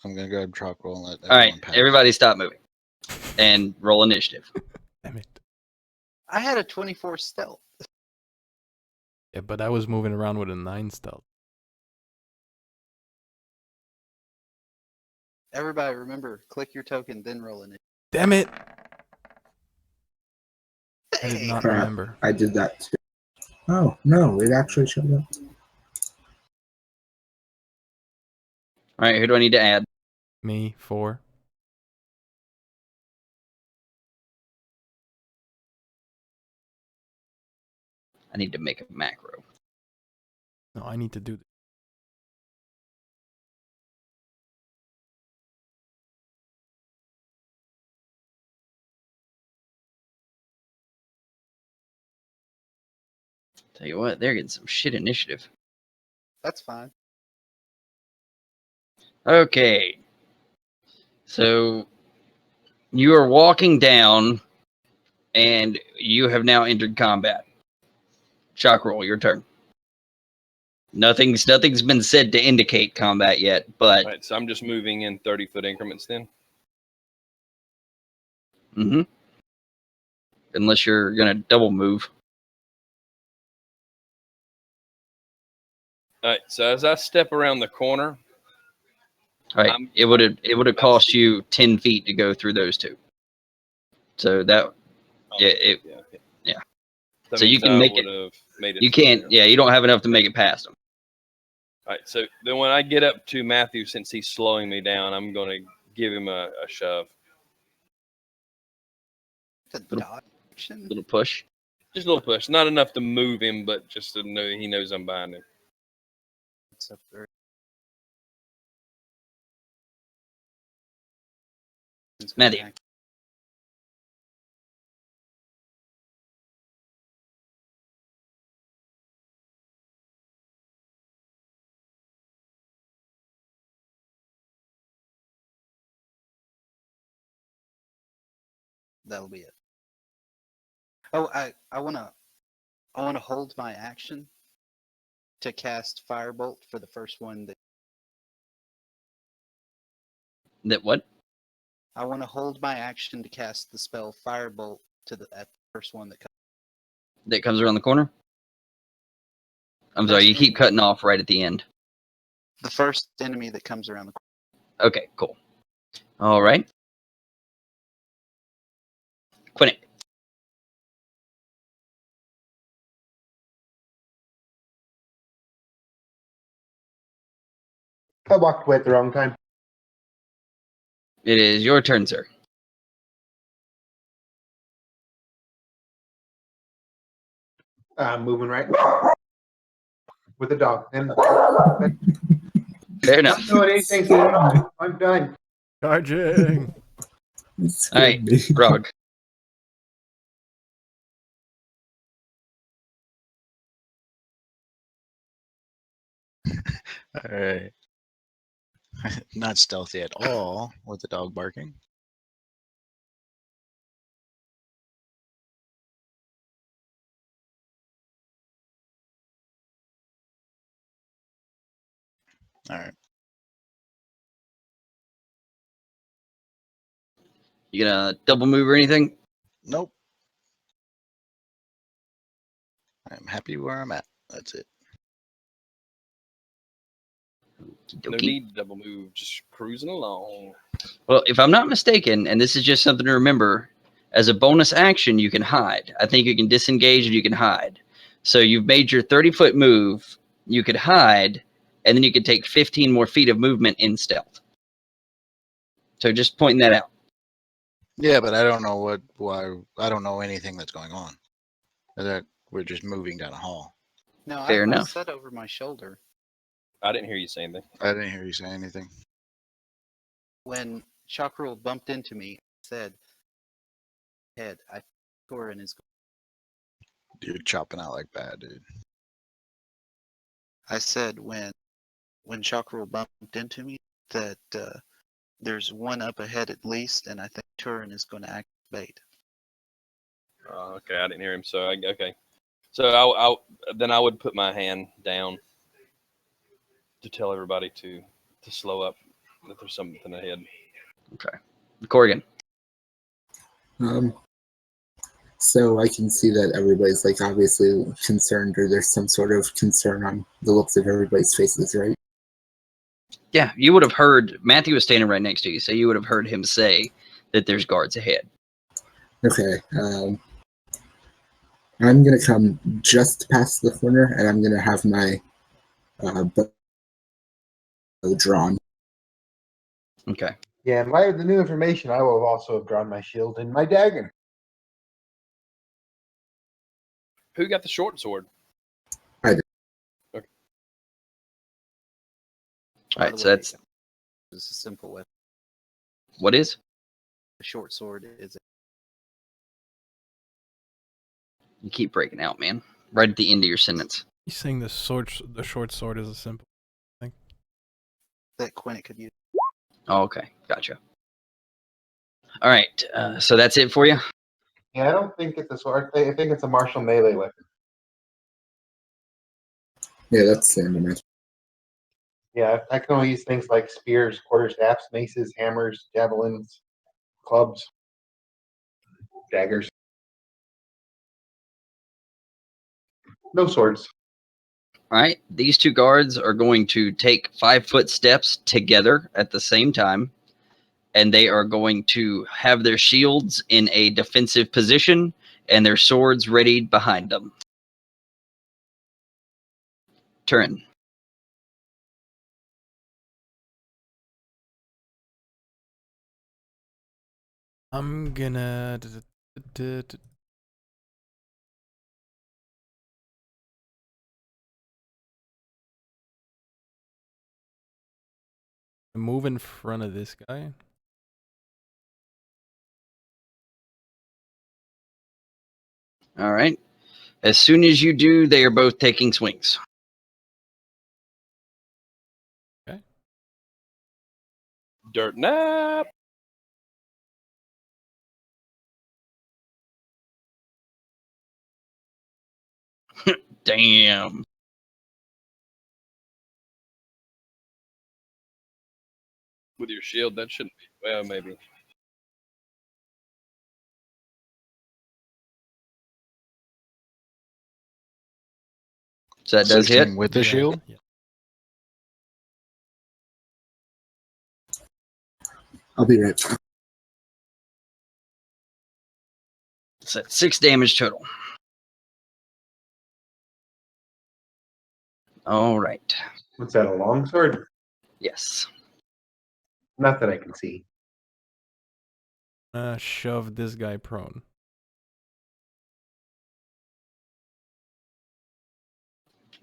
Speaker 6: I'm gonna grab Chakrul and let
Speaker 1: All right.
Speaker 6: everyone pass.
Speaker 1: Everybody stop moving and roll initiative.
Speaker 5: Damn it.
Speaker 2: I had a 24 stealth.
Speaker 5: Yeah, but I was moving around with a 9 stealth.
Speaker 2: Everybody remember, click your token, then roll in it.
Speaker 5: Damn it! I did
Speaker 2: Hey,
Speaker 5: not
Speaker 7: Crap.
Speaker 5: remember.
Speaker 7: I did that too. Oh, no, it actually showed up.
Speaker 1: All right. Who do I need to add?
Speaker 5: Me, 4.
Speaker 1: I need to make a macro.
Speaker 5: No, I need to do this.
Speaker 1: Tell you what, they're getting some shit initiative.
Speaker 2: that's fine.
Speaker 1: Okay. So you are walking down, and you have now entered combat. Chakrul, your turn. Nothing's been said to indicate combat yet, but
Speaker 4: All right. So I'm just moving in 30-foot increments then.
Speaker 1: unless you're gonna double move.
Speaker 4: All right. So as I step around the corner,
Speaker 1: Right.
Speaker 4: I'm-
Speaker 1: It would have cost you 10 feet to go through those two. So that Yeah, it- yeah.
Speaker 4: That
Speaker 1: So you
Speaker 4: means
Speaker 1: can
Speaker 4: I
Speaker 1: make it-
Speaker 4: would've made it.
Speaker 1: you
Speaker 4: through
Speaker 1: can't.
Speaker 4: there.
Speaker 1: Yeah, you don't have enough to make it past them.
Speaker 4: All right. So then when I get up to Matthew, since he's slowing me down, I'm gonna give him a shove.
Speaker 2: It's a dodge action.
Speaker 1: Little push.
Speaker 4: Just a little push. Not enough to move him, but just to know he knows I'm behind him.
Speaker 2: It's up there.
Speaker 1: Matthew.
Speaker 2: That'll be it. Oh, I wanna hold my action to cast Firebolt for the first one that
Speaker 1: That what?
Speaker 2: I want to hold my action to cast the spell Firebolt at the first one that comes.
Speaker 1: That comes around the corner? I'm sorry,
Speaker 2: First
Speaker 1: you keep
Speaker 2: enemy.
Speaker 1: cutting off right at the end.
Speaker 2: The first enemy that comes around the corner.
Speaker 1: Okay, cool. All right. Quinnick.
Speaker 3: I walked away at the wrong time.
Speaker 1: It is your turn, sir.
Speaker 3: I'm moving right with the dog. And
Speaker 1: Fair enough.
Speaker 3: not doing anything going on. I'm done.
Speaker 5: Charging.
Speaker 1: All right, Rog.
Speaker 6: All right. Not stealthy at all with the dog barking. All right.
Speaker 1: You gonna double move or anything?
Speaker 6: Nope. I'm happy where I'm at. That's it.
Speaker 4: No need to double move. Just cruising along.
Speaker 1: Well, if I'm not mistaken, and this is just something to remember, as a bonus action, you can hide. I think you can disengage and you can hide. So you've made your 30-foot move. You could hide, and then you could take 15 more feet of movement in stealth. So just pointing that out.
Speaker 6: Yeah, but I don't know why. I don't know anything that's going on. That we're just moving down a hall.
Speaker 2: No,
Speaker 1: Fair
Speaker 2: I
Speaker 1: enough.
Speaker 2: said over my shoulder
Speaker 4: I didn't hear you say anything.
Speaker 6: I didn't hear you say anything.
Speaker 2: when Chakrul bumped into me. I said, "Head, I think Turin is."
Speaker 6: You're chopping out like bad, dude.
Speaker 2: I said when Chakrul bumped into me that there's one up ahead at least, and I think Turin is going to activate.
Speaker 4: Okay, I didn't hear him. So okay. So then I would put my hand down to tell everybody to slow up. That there's something ahead.
Speaker 1: Okay. Korrigan.
Speaker 7: So I can see that everybody's like obviously concerned, or there's some sort of concern on the looks of everybody's faces, right?
Speaker 1: Yeah, you would have heard, Matthew was standing right next to you, so you would have heard him say that there's guards ahead.
Speaker 7: Okay. I'm gonna come just past the corner, and I'm gonna have my bow drawn.
Speaker 1: Okay.
Speaker 3: Yeah, in light of the new information, I will also have drawn my shield and my dagger.
Speaker 4: Who got the short sword?
Speaker 7: I did.
Speaker 4: Okay.
Speaker 1: All right, so that's
Speaker 2: It's a simple weapon.
Speaker 1: what is?
Speaker 2: The short sword is.
Speaker 1: You keep breaking out, man. Right at the end of your sentence.
Speaker 5: He's saying the short sword is a simple thing.
Speaker 2: That Quinnet could use.
Speaker 1: Oh, okay, gotcha. All right, so that's it for you.
Speaker 3: Yeah, I don't think it's a sword. I think it's a martial melee weapon.
Speaker 7: Yeah, that's the end of it.
Speaker 3: Yeah, I can only use things like spears, quarterstaffs, maces, hammers, javelins, clubs, daggers. No swords.
Speaker 1: All right, these two guards are going to take 5-foot steps together at the same time, and they are going to have their shields in a defensive position and their swords readied behind them. Turin.
Speaker 5: I'm gonna move in front of this guy.
Speaker 1: All right. As soon as you do, they are both taking swings.
Speaker 5: Okay.
Speaker 4: Dirt nap.
Speaker 1: Damn.
Speaker 4: With your shield, that shouldn't be. Well, maybe.
Speaker 1: So that does hit.
Speaker 6: 16 with the
Speaker 5: Yeah,
Speaker 6: shield.
Speaker 5: yeah.
Speaker 7: I'll be right back.
Speaker 1: So that's 6 damage total. All right.
Speaker 3: What's that, a long sword?
Speaker 1: Yes.
Speaker 3: Not that I can see.
Speaker 5: Shove this guy prone.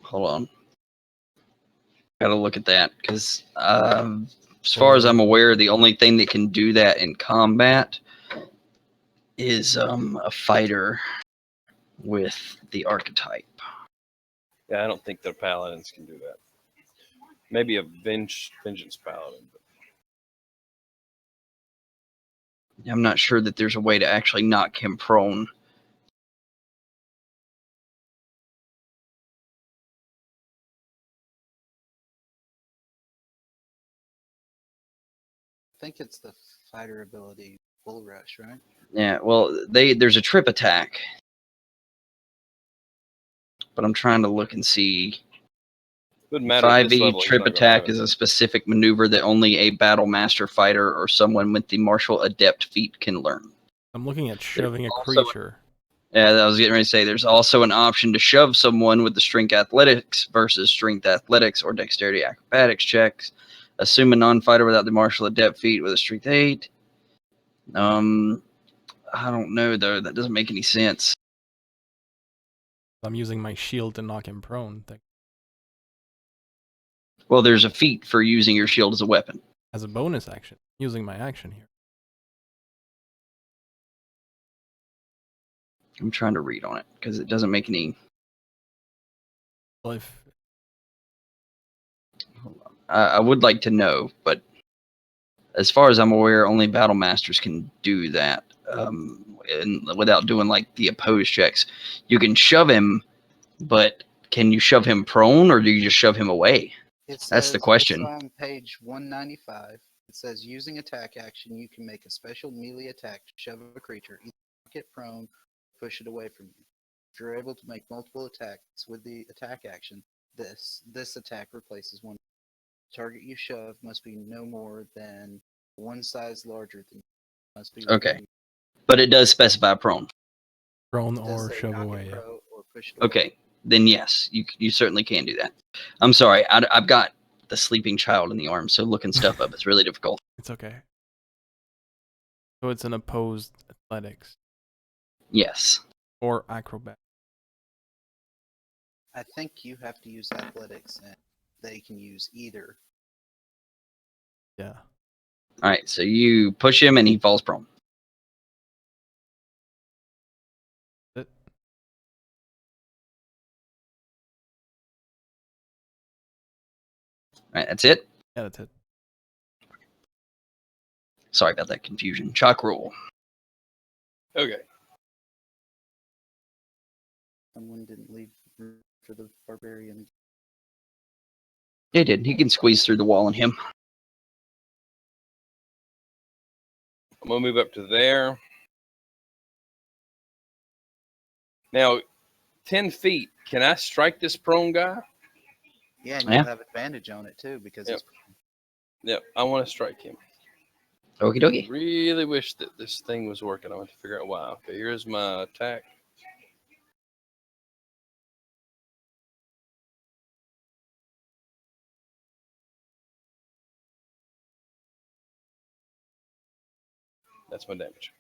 Speaker 1: Hold on. Gotta look at that because, as far as I'm aware, the only thing that can do that in combat is a fighter with the archetype.
Speaker 4: Yeah, I don't think the paladins can do that. Maybe a vengeance paladin. But
Speaker 1: I'm not sure that there's a way to actually knock him prone.
Speaker 2: I think it's the fighter ability, Bull Rush, right?
Speaker 1: Yeah, well, there's a trip attack, but I'm trying to look and see.
Speaker 4: wouldn't matter at this
Speaker 1: 5e
Speaker 4: level. he's
Speaker 1: trip
Speaker 4: not gonna
Speaker 1: attack
Speaker 4: have it.
Speaker 1: is a specific maneuver that only a battle master fighter or someone with the martial adept feat can learn.
Speaker 5: I'm looking at shoving a
Speaker 1: also-
Speaker 5: creature.
Speaker 1: Yeah, I was getting ready to say there's also an option to shove someone with the strength athletics versus strength athletics or dexterity acrobatics checks. Assume a non-fighter without the martial adept feat with a strength 8. I don't know though. That doesn't make any sense.
Speaker 5: I'm using my shield to knock him prone.
Speaker 1: Well, there's a feat for using your shield as a weapon.
Speaker 5: As a bonus action. Using my action here.
Speaker 1: I'm trying to read on it because it doesn't make any.
Speaker 5: Well, if
Speaker 1: I would like to know, but as far as I'm aware, only battle masters can do that, and without doing like the opposed checks. You can shove him, but can you shove him prone or do you just shove him away? That's the question.
Speaker 2: It's on page 195. It says, using attack action, you can make a special melee attack to shove a creature, either knock it prone, or push it away from you. If you're able to make multiple attacks with the attack action, this attack replaces one. The target you shove must be no more than one size larger than you. Must be
Speaker 1: Okay.
Speaker 2: within-
Speaker 1: But it does specify prone.
Speaker 5: prone
Speaker 2: it does
Speaker 5: or
Speaker 2: say
Speaker 5: shove
Speaker 2: knock it
Speaker 5: away. Yeah.
Speaker 2: or push it away.
Speaker 1: Okay, then yes, you certainly can do that. I'm sorry, I've got the sleeping child in the arm, so looking stuff up is really difficult.
Speaker 5: It's okay. So it's an opposed athletics
Speaker 1: Yes.
Speaker 5: or acrobat.
Speaker 2: I think you have to use athletics, and they can use either.
Speaker 5: Yeah.
Speaker 1: All right, so you push him and he falls prone.
Speaker 5: It,
Speaker 1: All right, that's it.
Speaker 5: yeah, that's it.
Speaker 1: Sorry about that confusion. Chakrul.
Speaker 4: Okay.
Speaker 2: Someone didn't leave room for the barbarian.
Speaker 1: He did. He can squeeze through the wall on him.
Speaker 4: I'm gonna move up to there. Now, 10 feet. Can I strike this prone guy?
Speaker 2: Yeah, and
Speaker 1: Yeah.
Speaker 2: you'll have advantage on it too because
Speaker 4: Yep.
Speaker 2: it's
Speaker 4: Yep. I want to strike him.
Speaker 1: Okie dokie.
Speaker 4: Really wish that this thing was working. I want to figure out why. Okay, here's my attack. That's my damage.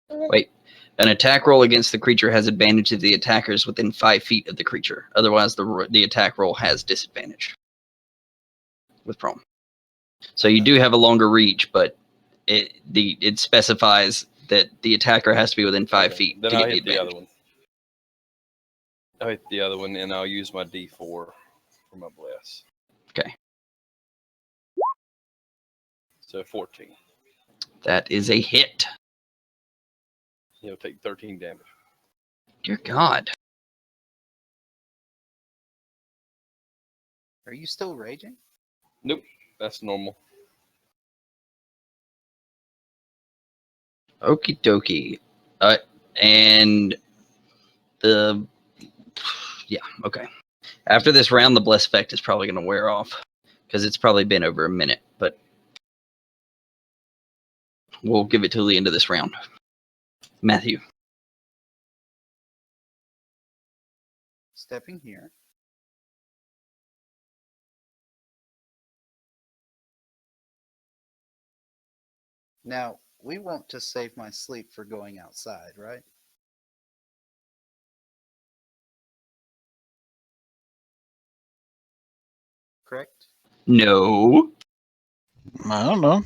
Speaker 1: Wait. An attack roll against the creature has advantage if the attacker is within 5 feet of the creature. Otherwise, the attack roll has disadvantage with prone. So you do have a longer reach, but it specifies that the attacker has to be within 5
Speaker 4: Okay,
Speaker 1: feet
Speaker 4: Then
Speaker 1: to
Speaker 4: I'll
Speaker 1: get the
Speaker 4: hit the
Speaker 1: advantage.
Speaker 4: other one. I'll hit the other one, and I'll use my D4 for my bless.
Speaker 1: Okay.
Speaker 4: So 14.
Speaker 1: That is a hit.
Speaker 4: He'll take 13 damage.
Speaker 1: Dear God.
Speaker 2: Are you still raging?
Speaker 4: Nope, that's normal.
Speaker 1: Okie dokie. And yeah, okay. After this round, the bless effect is probably going to wear off because it's probably been over a minute, but we'll give it till the end of this round. Matthew.
Speaker 2: Stepping here. Now, we want to save my sleep for going outside, right? Correct?
Speaker 1: No.
Speaker 6: I don't know.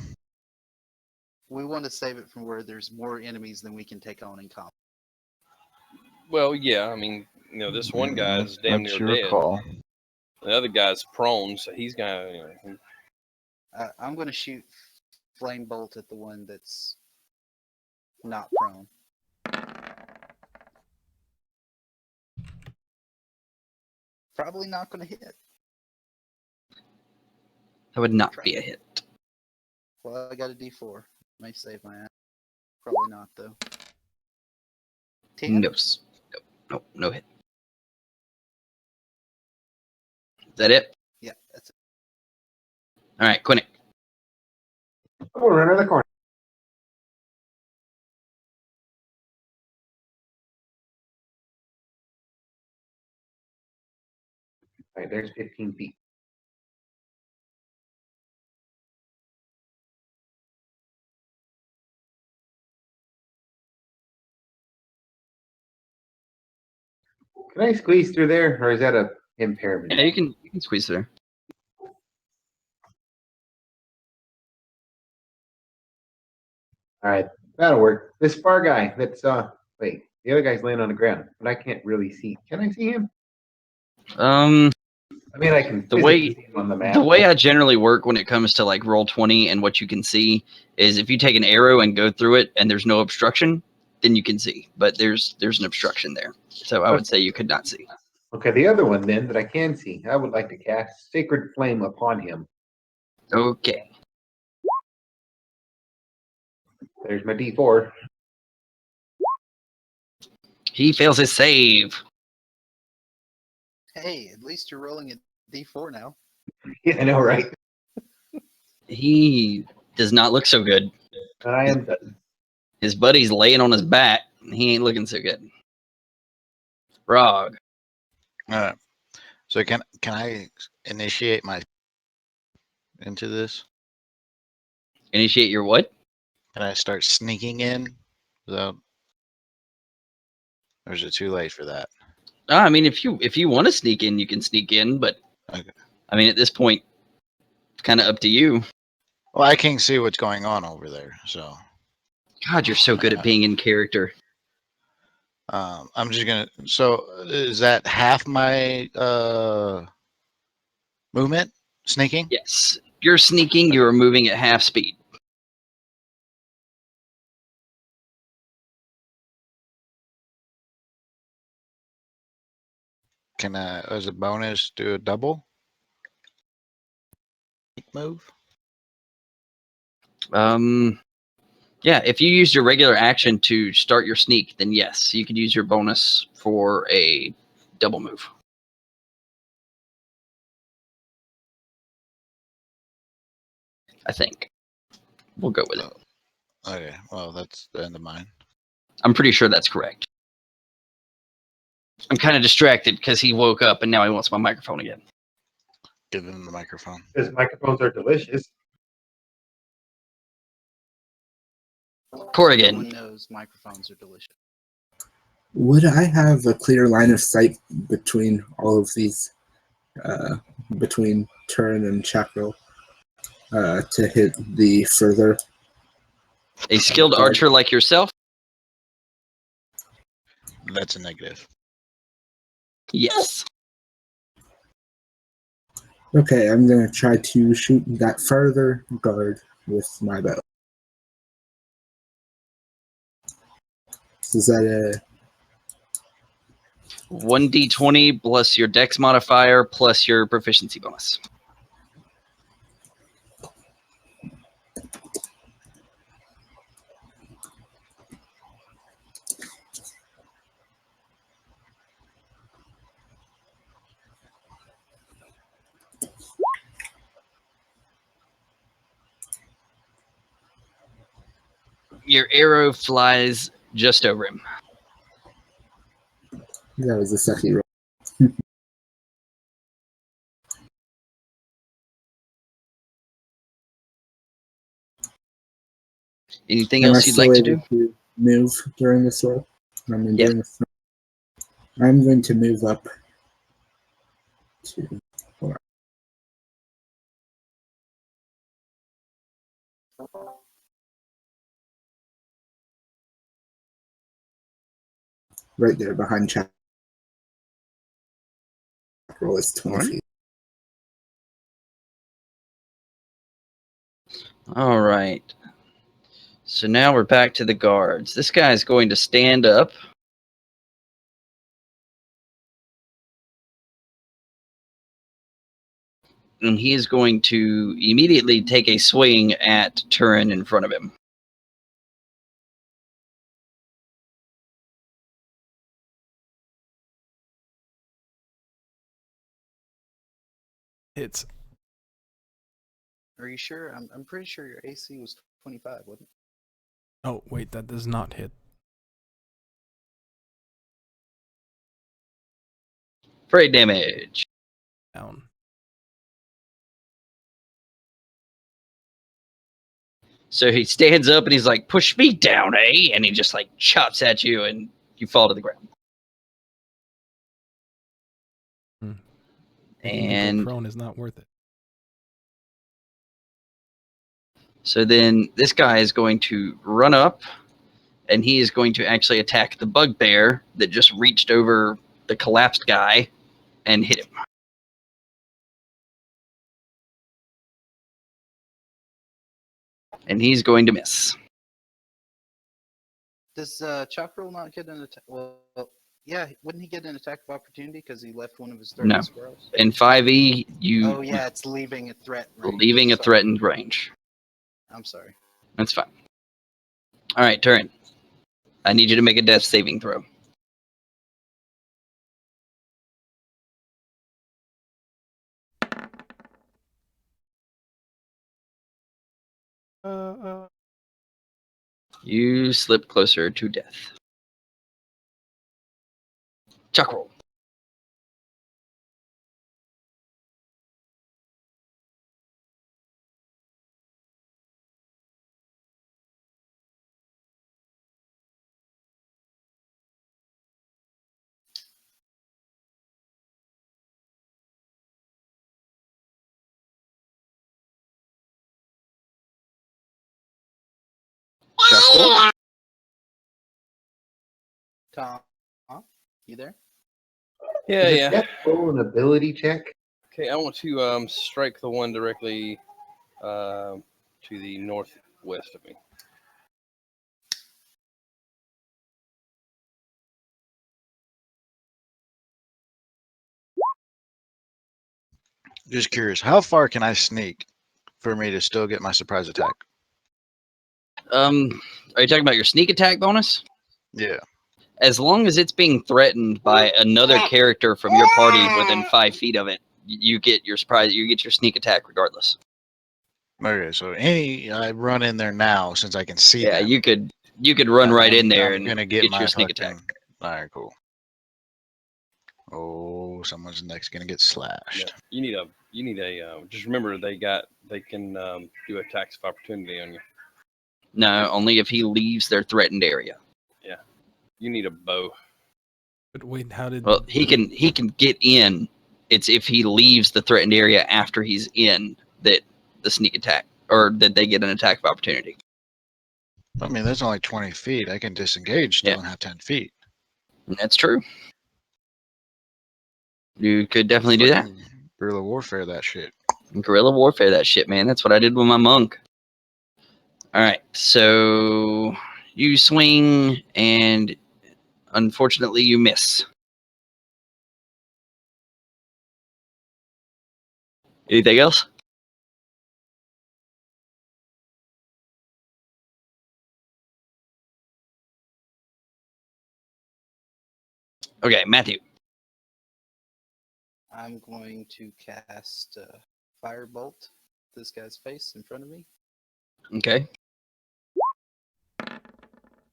Speaker 2: We want to save it from where there's more enemies than we can take on in combat.
Speaker 4: Well, yeah. I mean, this one guy is damn
Speaker 6: That's
Speaker 4: near
Speaker 6: your
Speaker 4: dead.
Speaker 6: call.
Speaker 4: The other guy's prone, so he's gonna.
Speaker 2: I'm going to shoot flame bolt at the one that's not prone. Probably not going to hit.
Speaker 1: That would not be a hit.
Speaker 2: Well, I got a D4. May save my ass. Probably not, though. 10?
Speaker 1: No. No hit. Is that it?
Speaker 2: Yeah, that's it.
Speaker 1: All right, Quinnick.
Speaker 3: Oh, run around the corner. All right, there's 15 feet. Can I squeeze through there, or is that a impairment?
Speaker 1: Yeah, you can squeeze there.
Speaker 3: All right, that'll work. This far guy that's wait, the other guy's laying on the ground, but I can't really see. Can I see him? I mean, I can
Speaker 1: The
Speaker 3: physically
Speaker 1: way-
Speaker 3: see him on the map.
Speaker 1: The way I generally work when it comes to like roll 20 and what you can see is if you take an arrow and go through it and there's no obstruction, then you can see. But there's an obstruction there, so I would say you could not see.
Speaker 3: Okay, the other one then that I can see, I would like to cast Sacred Flame upon him.
Speaker 1: Okay.
Speaker 3: There's my D4.
Speaker 1: He fails his save.
Speaker 2: Hey, at least you're rolling a D4 now.
Speaker 3: Yeah, I know, right?
Speaker 1: He does not look so good.
Speaker 3: I am done.
Speaker 1: His buddy's laying on his back. He ain't looking so good. Rog.
Speaker 6: All right. So can I initiate my into this?
Speaker 1: Initiate your what?
Speaker 6: Can I start sneaking in without? Or is it too late for that?
Speaker 1: I mean, if you want to sneak in, you can sneak in. But
Speaker 6: Okay.
Speaker 1: I mean, at this point, it's kind of up to you.
Speaker 6: Well, I can't see what's going on over there, so
Speaker 1: God, you're so good at being in character.
Speaker 6: I'm just gonna. So is that half my movement? Sneaking?
Speaker 1: Yes. You're sneaking. You're moving at half speed.
Speaker 6: Can I, as a bonus, do a double move?
Speaker 1: Yeah, if you used your regular action to start your sneak, then yes, you could use your bonus for a double move. I think. We'll go with it.
Speaker 6: Okay, well, that's the end of mine.
Speaker 1: I'm pretty sure that's correct. I'm kind of distracted because he woke up and now he wants my microphone again.
Speaker 6: Give him the microphone.
Speaker 3: Because microphones are delicious.
Speaker 1: Korrigaan.
Speaker 2: Everyone knows microphones are delicious.
Speaker 7: Would I have a clear line of sight between all of these, between Turin and Chakrul, to hit the further?
Speaker 1: A skilled archer like yourself?
Speaker 6: That's a negative.
Speaker 1: Yes.
Speaker 7: Okay, I'm gonna try to shoot that further guard with my bow. Is that a
Speaker 1: 1d20 plus your dex modifier plus your proficiency bonus. Your arrow flies just over him.
Speaker 7: that was a sucky roll?
Speaker 1: Anything
Speaker 7: Am I
Speaker 1: else you'd like to
Speaker 7: still
Speaker 1: do?
Speaker 7: able to move during this roll? I mean,
Speaker 1: Yeah.
Speaker 7: during this I'm going to move up to right there behind Chakrul is 20
Speaker 1: Alright.
Speaker 7: feet.
Speaker 1: All right. So now we're back to the guards. This guy is going to stand up. And he is going to immediately take a swing at Turin in front of him.
Speaker 5: Hits.
Speaker 2: Are you sure? I'm pretty sure your AC was 25, wasn't
Speaker 5: Oh, wait, that does not hit.
Speaker 1: For 8 damage.
Speaker 5: Down.
Speaker 1: So he stands up and he's like, push me down, eh? And he just like chops at you and you fall to the ground.
Speaker 5: Making people
Speaker 1: And
Speaker 5: prone is not worth it.
Speaker 1: so then this guy is going to run up and he is going to actually attack the bugbear that just reached over the collapsed guy and hit him. And he's going to miss.
Speaker 2: Does Chakrul not get an attack? Well, yeah, wouldn't he get an attack of opportunity because he left one of his threatened
Speaker 1: No.
Speaker 2: squirrels?
Speaker 1: In 5e, you
Speaker 2: Oh yeah, it's leaving a threat range.
Speaker 1: leaving a
Speaker 2: Sorry.
Speaker 1: threatened range.
Speaker 2: I'm sorry.
Speaker 1: That's fine. All right, Turin. I need you to make a death saving throw. You slip closer to death. Chakrul. Chakrul.
Speaker 2: Tom, you there?
Speaker 4: Yeah,
Speaker 3: Is a
Speaker 4: yeah.
Speaker 3: death roll an ability check?
Speaker 4: Okay, I want to strike the one directly to the northwest of me.
Speaker 6: Just curious, how far can I sneak for me to still get my surprise attack?
Speaker 1: Are you talking about your sneak attack bonus?
Speaker 6: Yeah.
Speaker 1: As long as it's being threatened by another character from your party within 5 feet of it, you get your surprise. You get your sneak attack regardless.
Speaker 6: Okay, so I run in there now since I can see
Speaker 1: Yeah,
Speaker 6: them.
Speaker 1: you could run right in there
Speaker 6: I'm
Speaker 1: and
Speaker 6: gonna
Speaker 1: get
Speaker 6: my
Speaker 1: your sneak
Speaker 6: fucking.
Speaker 1: attack.
Speaker 6: All right, cool. Oh, someone's next gonna get slashed.
Speaker 4: Yeah. You need a. Just remember, they can do attacks of opportunity on you.
Speaker 1: No, only if he leaves their threatened area.
Speaker 4: Yeah, you need a bow.
Speaker 5: But wait, how did...
Speaker 1: Well, he can get in. It's if he leaves the threatened area after he's in that the sneak attack or that they get an attack of opportunity.
Speaker 6: I mean, that's only 20 feet. I can disengage still
Speaker 1: Yeah.
Speaker 6: and have 10 feet.
Speaker 1: And that's true. You could definitely do that.
Speaker 6: Fucking guerrilla warfare, that shit.
Speaker 1: Guerrilla warfare, that shit, man. That's what I did with my monk. All right, so you swing, and unfortunately, you miss. Anything else? Okay, Matthew.
Speaker 2: I'm going to cast Firebolt this guy's face in front of me.
Speaker 1: Okay,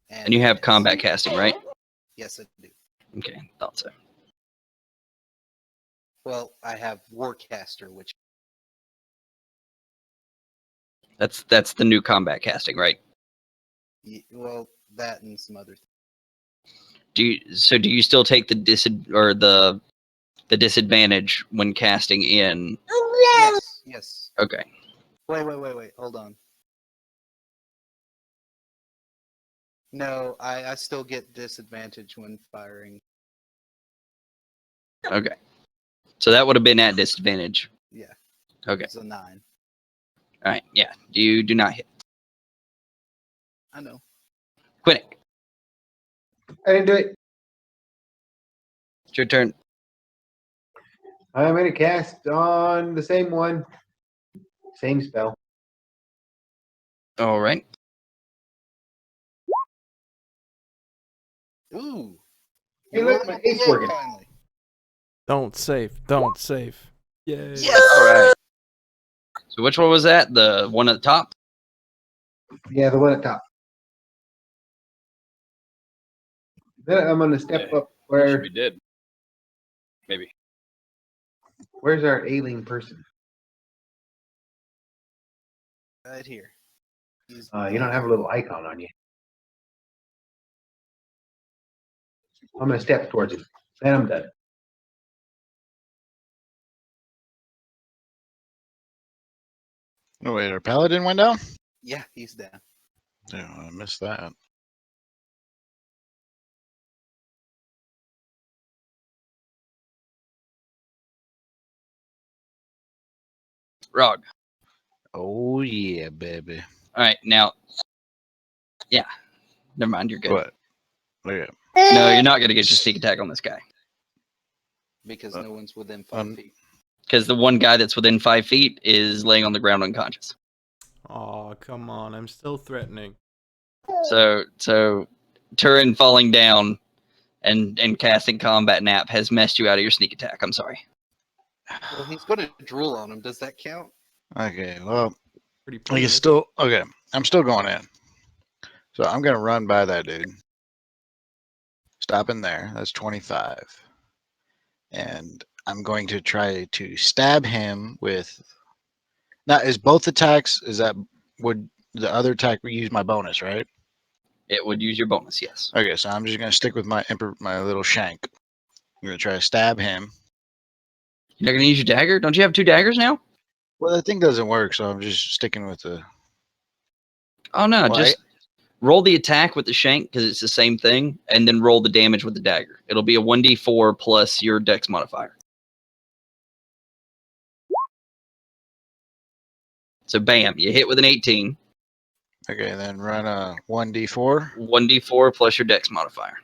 Speaker 1: and you have combat casting, right?
Speaker 2: Yes, I do.
Speaker 1: Okay, thought so.
Speaker 2: Well, I have Warcaster, which
Speaker 1: That's the new combat casting, right?
Speaker 2: Well, that and some other things.
Speaker 1: Do you still take the the disadvantage when casting in?
Speaker 2: Yes, yes.
Speaker 1: Okay.
Speaker 2: Wait. Hold on. No, I still get disadvantage when firing.
Speaker 1: Okay. So that would have been at disadvantage.
Speaker 2: Yeah.
Speaker 1: Okay.
Speaker 2: It's a 9.
Speaker 1: All right. Yeah. You do not hit.
Speaker 2: I know.
Speaker 1: Quinnick,
Speaker 3: I didn't do it.
Speaker 1: it's your turn.
Speaker 3: I'm going to cast on the same one. Same spell.
Speaker 1: All right.
Speaker 2: Ooh.
Speaker 3: Hey,
Speaker 2: You
Speaker 3: look,
Speaker 2: rolled
Speaker 3: my
Speaker 2: a
Speaker 3: ace
Speaker 2: D8
Speaker 3: working.
Speaker 2: finally.
Speaker 5: Don't save. Don't save. Yay.
Speaker 2: Yes!
Speaker 1: All right. So which one was that? The one at the top?
Speaker 3: Yeah, the one at top. Then I'm going to step
Speaker 4: Yeah,
Speaker 3: up
Speaker 4: You should
Speaker 3: where.
Speaker 4: be dead. Maybe.
Speaker 3: Where's our ailing person?
Speaker 2: Right here. He's
Speaker 3: You don't have a little icon on you. I'm going to step towards him. Then I'm done.
Speaker 6: Oh, wait, our paladin went down?
Speaker 2: Yeah, he's down.
Speaker 6: Yeah, I missed that.
Speaker 1: Rog.
Speaker 6: Oh, yeah, baby.
Speaker 1: All right. Now. Yeah. Never mind. You're good.
Speaker 6: What? Look at
Speaker 1: No, you're not going to get your sneak attack on this guy.
Speaker 2: Because
Speaker 6: Uh,
Speaker 2: no one's within 5 feet.
Speaker 1: Because the one guy that's within 5 feet is laying on the ground unconscious.
Speaker 5: Oh, come on. I'm still threatening.
Speaker 1: So Turin falling down and casting combat nap has messed you out of your sneak attack. I'm sorry.
Speaker 2: Well, he's going to drool on him. Does that count?
Speaker 6: Okay, well,
Speaker 5: Pretty
Speaker 6: I can
Speaker 5: primitive.
Speaker 6: still. Okay, I'm still going in. So I'm going to run by that dude. Stop in there. That's 25. And I'm going to try to stab him with. Now, is both attacks, would the other attack use my bonus, right?
Speaker 1: It would use your bonus, yes.
Speaker 6: Okay, so I'm just going to stick with my little shank. I'm going to try to stab him.
Speaker 1: You're not going to use your dagger? Don't you have 2 daggers now?
Speaker 6: Well, that thing doesn't work, so I'm just sticking with the.
Speaker 1: Oh, no.
Speaker 6: Well,
Speaker 1: Just roll the attack with the shank because it's the same thing, and then roll the damage with the dagger. It'll be a 1d4 plus your dex modifier. So, bam. You hit with an 18.
Speaker 6: Okay, then run a 1d4.
Speaker 1: 1d4 plus your dex modifier.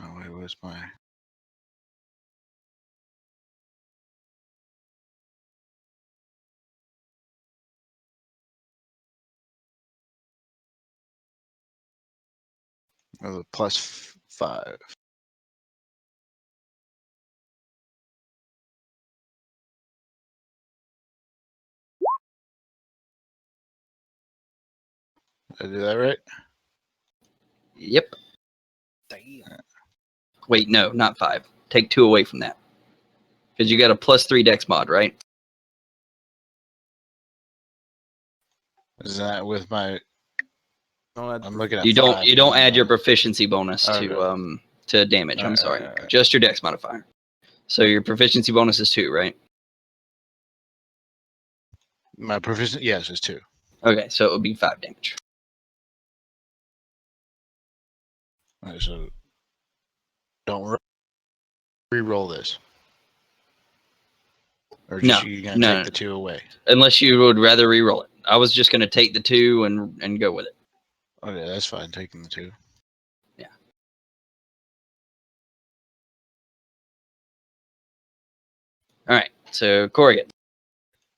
Speaker 6: Oh, wait, what's my. Oh, plus 5. Did I do that right?
Speaker 1: Yep.
Speaker 2: Damn.
Speaker 1: Wait, no, not 5. Take 2 away from that. Because you got a +3 dex mod, right?
Speaker 6: Is that with my?
Speaker 5: No,
Speaker 6: I'm looking at.
Speaker 1: You don't
Speaker 6: 5
Speaker 1: you don't
Speaker 6: now.
Speaker 1: add your proficiency bonus
Speaker 6: Okay.
Speaker 1: to damage. I'm sorry.
Speaker 6: Alright.
Speaker 1: Just your dex modifier. So your proficiency bonus is 2, right?
Speaker 6: My proficiency, yes, is 2.
Speaker 1: Okay, so it would be 5 damage.
Speaker 6: All right, so don't re-roll this, or just
Speaker 1: No,
Speaker 6: you gonna
Speaker 1: no,
Speaker 6: take
Speaker 1: no.
Speaker 6: the 2 away.
Speaker 1: Unless you would rather re-roll it. I was just going to take the 2 and go with it.
Speaker 6: Okay, that's fine. Taking the 2.
Speaker 1: Yeah. All right. So Korrigan.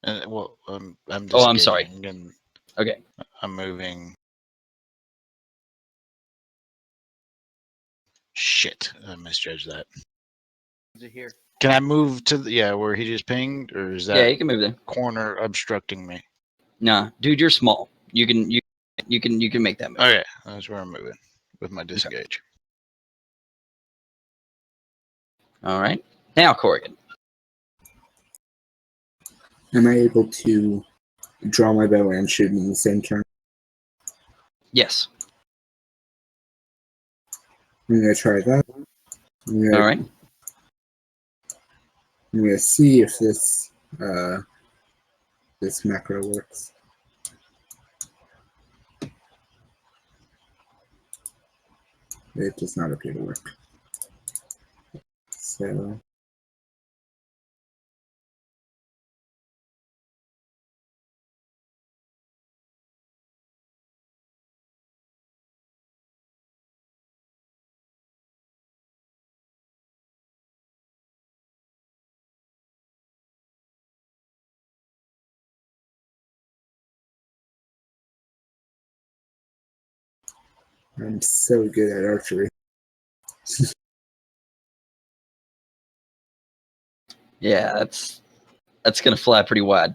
Speaker 6: And well, I'm
Speaker 1: Oh, I'm sorry.
Speaker 6: disengaging, and
Speaker 1: Okay.
Speaker 6: I'm moving. Shit, I misjudged that.
Speaker 2: Did you hear?
Speaker 6: Can I move to where he just pinged, or is
Speaker 1: Yeah,
Speaker 6: that
Speaker 1: you can move there.
Speaker 6: corner obstructing me?
Speaker 1: Nah, dude, you're small. You can make that move.
Speaker 6: Okay, that's where I'm moving with my disengage.
Speaker 1: All right. Now Korrigan.
Speaker 7: Am I able to draw my bow and shoot in the same turn.
Speaker 1: Yes.
Speaker 7: I'm gonna try that.
Speaker 1: All right.
Speaker 7: I'm gonna see if this this macro works. It does not appear to work. So I'm so good at archery.
Speaker 1: Yeah, that's gonna fly pretty wide.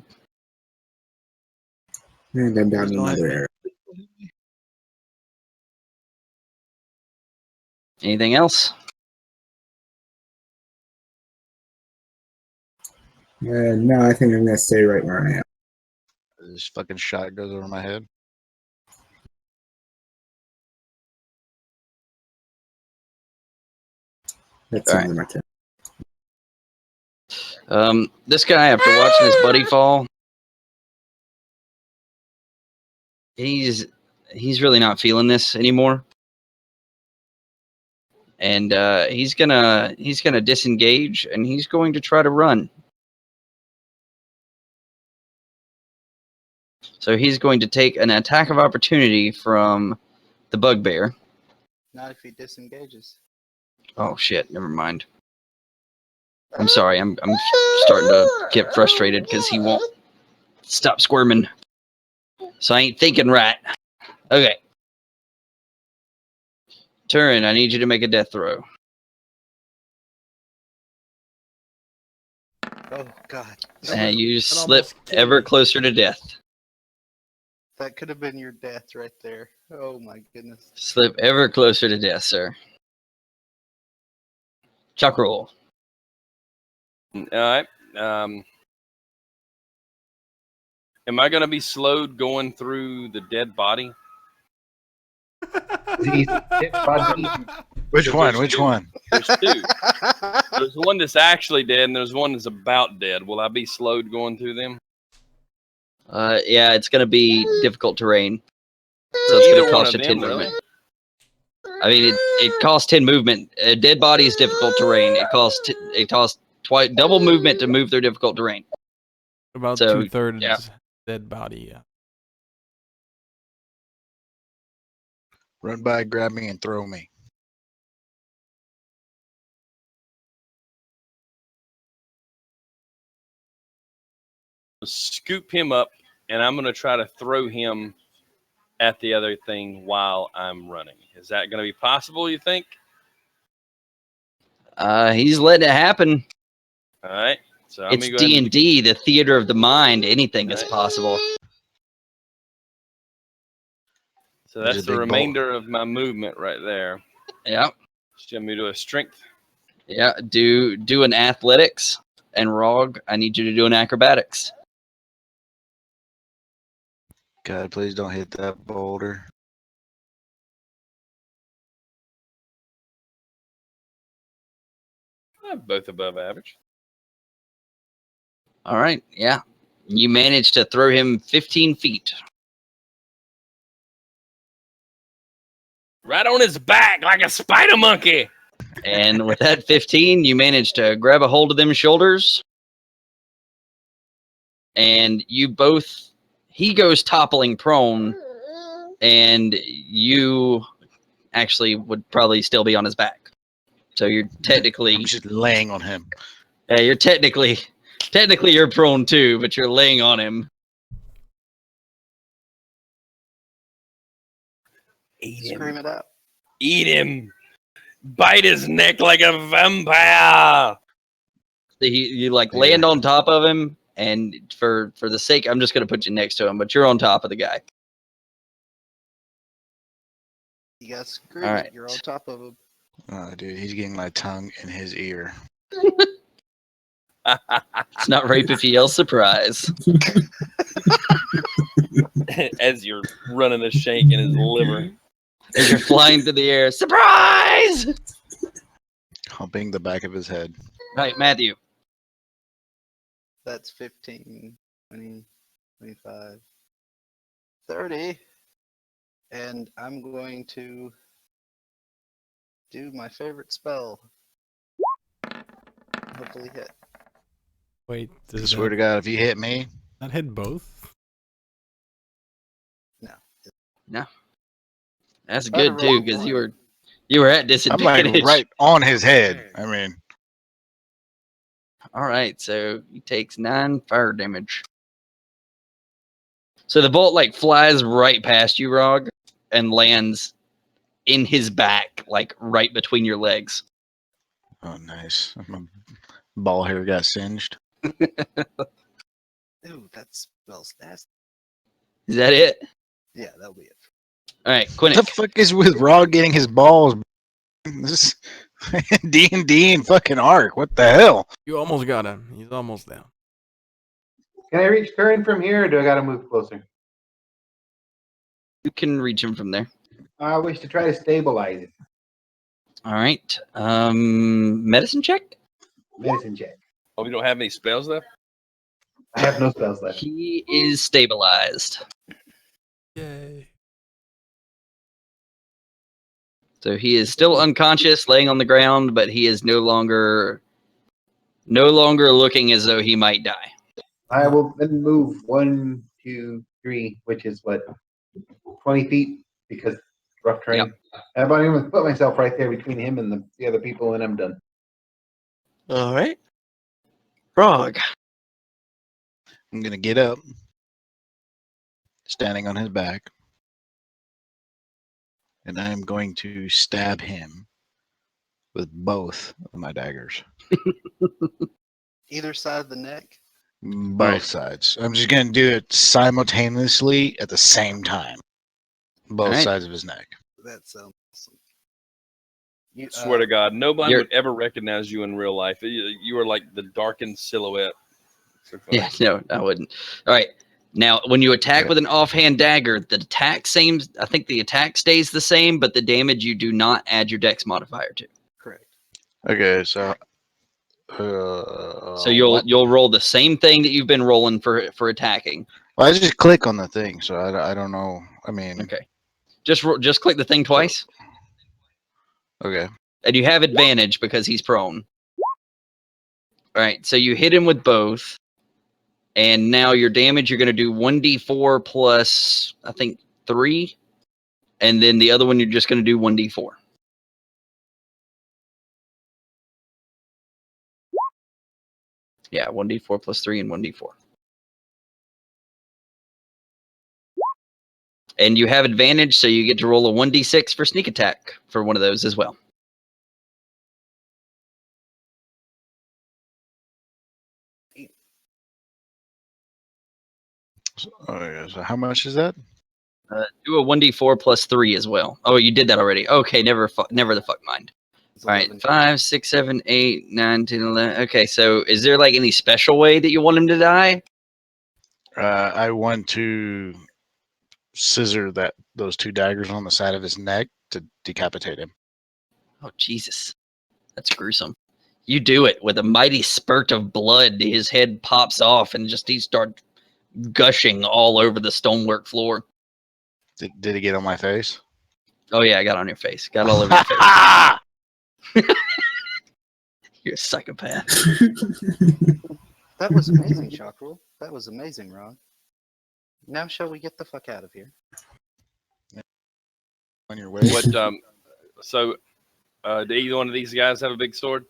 Speaker 7: And I'm down
Speaker 6: Please don't
Speaker 7: another
Speaker 6: hit me.
Speaker 7: arrow.
Speaker 1: Anything else?
Speaker 7: No, I think I'm gonna stay right where I am.
Speaker 6: This fucking shot goes over my head.
Speaker 7: That's
Speaker 1: All
Speaker 7: the end of my turn.
Speaker 1: This guy, after watching his buddy fall, he's really not feeling this anymore, and he's gonna disengage, and he's going to try to run. So he's going to take an attack of opportunity from the bugbear.
Speaker 2: Not if he disengages.
Speaker 1: Oh shit! Never mind. I'm sorry. I'm starting to get frustrated because he won't stop squirming. So I ain't thinking right. Okay. Turin, I need you to make a death throw.
Speaker 2: Oh God,
Speaker 1: And you
Speaker 5: That
Speaker 1: slip
Speaker 5: almost killed
Speaker 1: ever
Speaker 5: me.
Speaker 1: closer to death.
Speaker 2: that could have been your death right there. Oh my goodness.
Speaker 1: Slip ever closer to death, sir. Chakrul.
Speaker 4: All right. Am I going to be slowed going through the dead body?
Speaker 6: Which
Speaker 4: Because
Speaker 6: one?
Speaker 4: there's
Speaker 6: Which
Speaker 4: two.
Speaker 6: one?
Speaker 4: There's two. There's one that's actually dead, and there's one that's about dead. Will I be slowed going through them?
Speaker 1: Yeah, it's going to be difficult terrain. So it's
Speaker 4: Either
Speaker 1: going to
Speaker 4: one
Speaker 1: cost
Speaker 4: of
Speaker 1: you
Speaker 4: them,
Speaker 1: 10
Speaker 4: really?
Speaker 1: movement. I mean, it costs 10 movement. A dead body is difficult terrain. It costs twice double movement to move through difficult terrain.
Speaker 5: About
Speaker 1: So,
Speaker 5: 2/3
Speaker 1: yeah.
Speaker 5: dead body. Yeah.
Speaker 6: Run by, grab me, and throw me.
Speaker 4: Scoop him up, and I'm going to try to throw him at the other thing while I'm running. Is that going to be possible, you think?
Speaker 1: He's letting it happen.
Speaker 4: All right. So I'm
Speaker 1: It's
Speaker 4: going to go ahead and
Speaker 1: D&D, the theater of the mind. Anything is
Speaker 4: Right.
Speaker 1: possible.
Speaker 4: So
Speaker 6: He's
Speaker 4: that's
Speaker 6: a
Speaker 4: the
Speaker 6: big boy.
Speaker 4: remainder of my movement right there.
Speaker 1: Yeah.
Speaker 4: Just me to a strength.
Speaker 1: Yeah. Do an athletics. And Rog, I need you to do an acrobatics.
Speaker 6: God, please don't hit that boulder.
Speaker 4: Both above average.
Speaker 1: All right. Yeah. You managed to throw him 15 feet.
Speaker 4: Right on his back like a spider monkey.
Speaker 1: And with that 15, you managed to grab a hold of them shoulders. And you both, he goes toppling prone, and you actually would probably still be on his back. So you're technically,
Speaker 6: I'm just laying on him.
Speaker 1: yeah, you're technically you're prone too, but you're laying on him.
Speaker 4: Eat
Speaker 2: Scream
Speaker 4: him.
Speaker 2: it out.
Speaker 4: Eat him. Bite his neck like a vampire.
Speaker 1: You like land on top of him, and for the sake, I'm just gonna put you next to him, but you're on top of the guy.
Speaker 2: You got screwed.
Speaker 1: All right.
Speaker 2: You're on top of him.
Speaker 6: Oh, dude, he's getting my tongue in his ear.
Speaker 1: It's not rape if you yell surprise.
Speaker 4: As you're running a shank in his liver.
Speaker 1: As you're flying through the air, surprise!
Speaker 6: Humping the back of his head.
Speaker 1: Right, Matthew.
Speaker 2: That's 15, 20, 25, 30. And I'm going to do my favorite spell. Hopefully hit.
Speaker 5: Wait,
Speaker 6: I
Speaker 5: does
Speaker 6: swear to God, if you hit me,
Speaker 5: that hit both?
Speaker 2: No.
Speaker 1: That's
Speaker 2: I'd have
Speaker 1: good too,
Speaker 2: rolled
Speaker 1: because
Speaker 2: one.
Speaker 1: you were at
Speaker 6: I'm
Speaker 1: disadvantage.
Speaker 6: like right on his head. I mean,
Speaker 1: All right, so he takes 9 fire damage. So the bolt like flies right past you, Rog, and lands in his back, like right between your legs.
Speaker 6: oh nice. My ball hair got singed.
Speaker 2: Ooh, that smells nasty.
Speaker 1: Is that it?
Speaker 2: Yeah, that'll be it.
Speaker 1: All right,
Speaker 6: What the
Speaker 1: Quinnick.
Speaker 6: fuck is with Rog getting his balls? This D&D and fucking Ark. What the hell?
Speaker 5: You almost got him. He's almost down.
Speaker 3: Can I reach Turin from here, or do I gotta move closer?
Speaker 1: You can reach him from there.
Speaker 3: I wish to try to stabilize it.
Speaker 1: All right. Medicine check?
Speaker 3: Medicine check.
Speaker 4: Oh, we don't have any spells left?
Speaker 3: I have no spells left.
Speaker 1: He is stabilized.
Speaker 5: Yay.
Speaker 1: So he is still unconscious, laying on the ground, but he is no longer looking as though he might die.
Speaker 3: I will then move 1, 2, 3, which is what, 20 feet, because rough terrain. I'm about to put myself right there between him and the other people, and I'm done.
Speaker 1: All right. Frog.
Speaker 6: I'm gonna get up, standing on his back, and I am going to stab him with both of my daggers.
Speaker 2: Either side of the neck.
Speaker 6: Both
Speaker 1: Right.
Speaker 6: sides. I'm just gonna do it simultaneously at the same time. Both
Speaker 1: Alright.
Speaker 6: sides of his neck.
Speaker 2: That's awesome. You,
Speaker 4: Swear to God, nobody
Speaker 1: you're-
Speaker 4: would ever recognize you in real life. You were like the darkened silhouette. So funny.
Speaker 1: Yeah, no, I wouldn't. All right. Now, when you attack
Speaker 6: Okay.
Speaker 1: with an offhand dagger, the attack seems. I think the attack stays the same, but the damage you do not add your dex modifier to.
Speaker 2: correct.
Speaker 6: Okay, so
Speaker 1: So you'll
Speaker 6: what?
Speaker 1: you'll roll the same thing that you've been rolling for attacking.
Speaker 6: Well, I just click on the thing, so I don't know. I mean,
Speaker 1: Okay. Just click the thing twice,
Speaker 6: okay.
Speaker 1: and you have advantage because he's prone. All right. So you hit him with both, and now your damage you're going to do 1d4 plus I think 3, and then the other one you're just going to do 1d4. Yeah, 1d4 plus 3 and 1d4. And you have advantage, so you get to roll a 1d6 for sneak attack for one of those as well.
Speaker 6: Okay, so how much is that?
Speaker 1: Do a 1d4 plus 3 as well. Oh, you did that already. Okay, never the fuck mind.
Speaker 2: It's
Speaker 1: All right,
Speaker 2: 11.
Speaker 1: 5, 6, 7, 8, 9, 10, 11. Okay, so is there like any special way that you want him to die?
Speaker 6: I want to scissor those 2 daggers on the side of his neck to decapitate him.
Speaker 1: Oh, Jesus. That's gruesome. You do it with a mighty spurt of blood. His head pops off and just he starts gushing all over the stonework floor.
Speaker 6: Did he get on my face?
Speaker 1: Oh, yeah, I got on your face. Got all over your face. You're a psychopath.
Speaker 2: That was amazing, Chakrul. That was amazing, Ron. Now shall we get the fuck out of here?
Speaker 6: On your way.
Speaker 4: What? So, do either one of these guys have a big sword?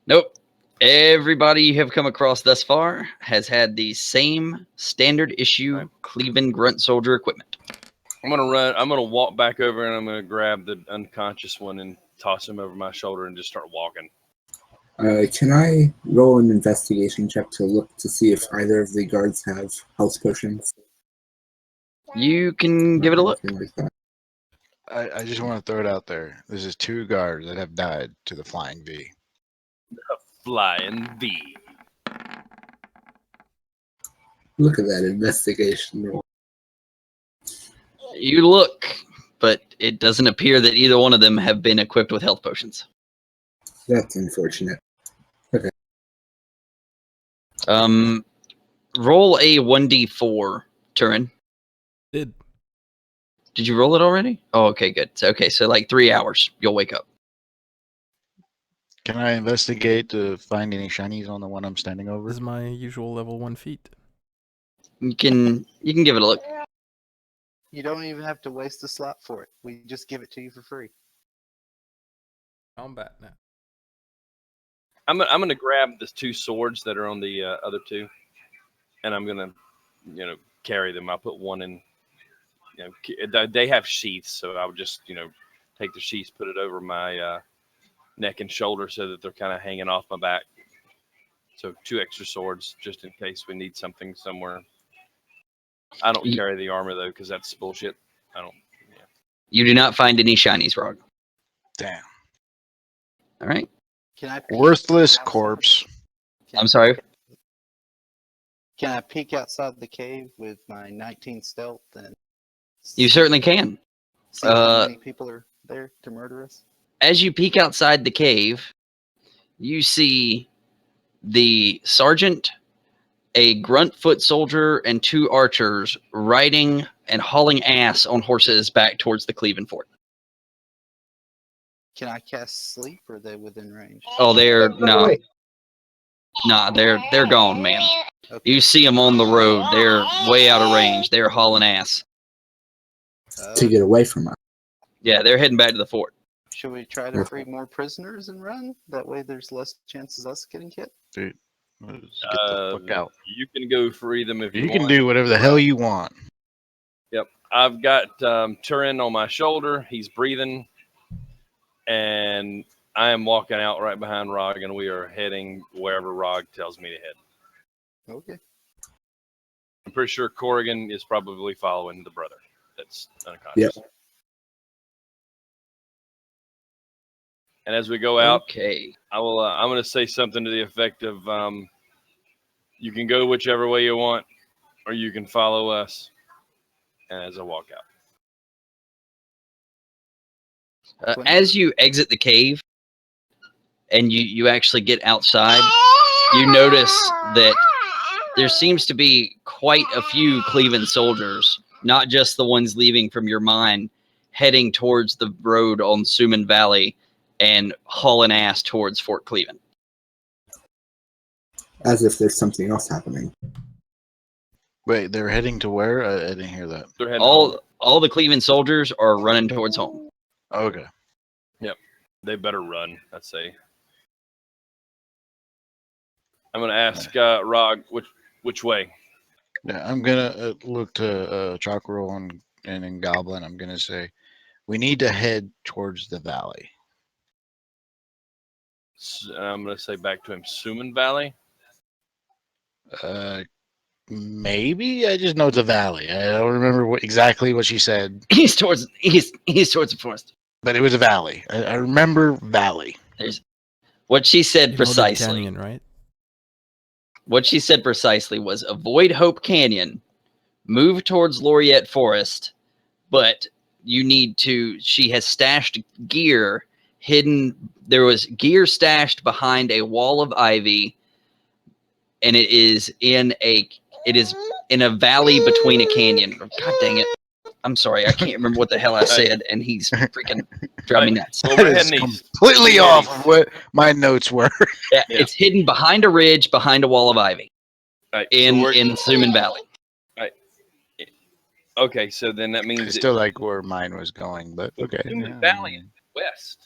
Speaker 1: Nope. Everybody you have come across thus far has had the same standard issue
Speaker 4: Right.
Speaker 1: Cleveland Grunt Soldier equipment.
Speaker 4: I'm gonna run. I'm gonna walk back over and I'm gonna grab the unconscious one and toss him over my shoulder and just start walking.
Speaker 7: Can I roll an investigation check to look to see if either of the guards have health potions?
Speaker 1: You can give it a look.
Speaker 7: Anything like that?
Speaker 6: I just want to throw it out there. This is 2 guards that have died to the Flying V.
Speaker 4: Flying V.
Speaker 7: Look at that investigation roll.
Speaker 1: You look, but it doesn't appear that either one of them have been equipped with health potions.
Speaker 7: That's unfortunate.
Speaker 1: Roll a 1d4, Turin.
Speaker 5: Did.
Speaker 1: Did you roll it already? Oh, okay, good. So like 3 hours, you'll wake up.
Speaker 6: Can I investigate to find any shinies on the one I'm standing over?
Speaker 5: This is my usual level 1 feat.
Speaker 1: You can give it a look.
Speaker 2: You don't even have to waste a slot for it. We just give it to you for free.
Speaker 5: Combat now.
Speaker 4: I'm gonna grab the 2 swords that are on the other 2, and I'm gonna, carry them. I'll put one in. They have sheaths, so I would just, take the sheaths, put it over my neck and shoulder, so that they're kind of hanging off my back. So 2 extra swords, just in case we need something somewhere. I don't carry the armor though, because that's bullshit. I don't. Yeah.
Speaker 1: You do not find any shinies, Rog.
Speaker 6: Damn.
Speaker 1: All right.
Speaker 2: Can I
Speaker 6: Worthless corpse.
Speaker 1: I'm sorry.
Speaker 2: Can I peek outside the cave with my 19 stealth and
Speaker 1: You certainly can.
Speaker 2: see how many people are there to murder us?
Speaker 1: As you peek outside the cave, you see the sergeant, a grunt foot soldier, and 2 archers riding and hauling ass on horses back towards the Cleveland Fort.
Speaker 2: Can I cast sleep, or are they within range?
Speaker 1: Oh, they're
Speaker 3: Run
Speaker 1: no,
Speaker 3: away.
Speaker 1: nah, they're gone, man.
Speaker 2: Okay.
Speaker 1: You see them on the road. They're way out of range. They're hauling ass.
Speaker 7: To get away from us.
Speaker 1: Yeah, they're heading back to the fort.
Speaker 2: Should we try to free more prisoners and run? That way there's less chances of us getting hit?
Speaker 6: Dude, let's get the fuck out.
Speaker 4: You can go free them if you
Speaker 6: You
Speaker 4: want.
Speaker 6: can do whatever the hell you want.
Speaker 4: Yep. I've got Turin on my shoulder. He's breathing. And I am walking out right behind Rog, and we are heading wherever Rog tells me to head.
Speaker 2: Okay.
Speaker 4: I'm pretty sure Korrigaan is probably following the brother that's unconscious.
Speaker 7: Yep.
Speaker 4: And as we go out,
Speaker 1: Okay.
Speaker 4: I will. I'm going to say something to the effect of, "You can go whichever way you want, or you can follow us." And as I walk out,
Speaker 1: As you exit the cave, and you actually get outside, you notice that there seems to be quite a few Cleveland soldiers, not just the ones leaving from your mine, heading towards the road on Suman Valley and hauling ass towards Fort Cleveland.
Speaker 7: As if there's something else happening.
Speaker 6: Wait, they're heading to where? I didn't hear that.
Speaker 4: they're heading home.
Speaker 1: All the Cleveland soldiers are running towards home.
Speaker 6: Okay.
Speaker 4: They better run, I'd say. I'm going to ask Rog which way.
Speaker 6: Yeah, I'm gonna look to Chakrul and in Goblin. I'm gonna say we need to head towards the valley.
Speaker 4: I'm going to say back to him, Suman Valley.
Speaker 6: Maybe I just know it's a valley. I don't remember exactly what she said,
Speaker 1: He's towards the forest.
Speaker 6: but it was a valley. I remember valley.
Speaker 1: What she said
Speaker 5: You know the
Speaker 1: precisely.
Speaker 5: canyon, right?
Speaker 1: What she said precisely was avoid Hope Canyon, move towards Laureate Forest, but you need to. She has stashed gear hidden. There was gear stashed behind a wall of ivy, and it is in a valley between a canyon. God dang it! I'm sorry, I can't remember what the hell I said, and he's freaking driving me nuts.
Speaker 4: Well,
Speaker 6: That
Speaker 4: we're
Speaker 6: is
Speaker 4: heading east.
Speaker 6: completely
Speaker 4: We're
Speaker 6: off
Speaker 4: heading
Speaker 6: of what my notes were.
Speaker 1: Yeah,
Speaker 4: Yeah.
Speaker 1: it's hidden behind a ridge, behind a wall of ivy
Speaker 4: Right,
Speaker 1: in
Speaker 4: so we're-
Speaker 1: Suman Valley.
Speaker 4: Okay, so then that means
Speaker 6: It's still like where mine was going, but okay.
Speaker 4: Suman Valley is west.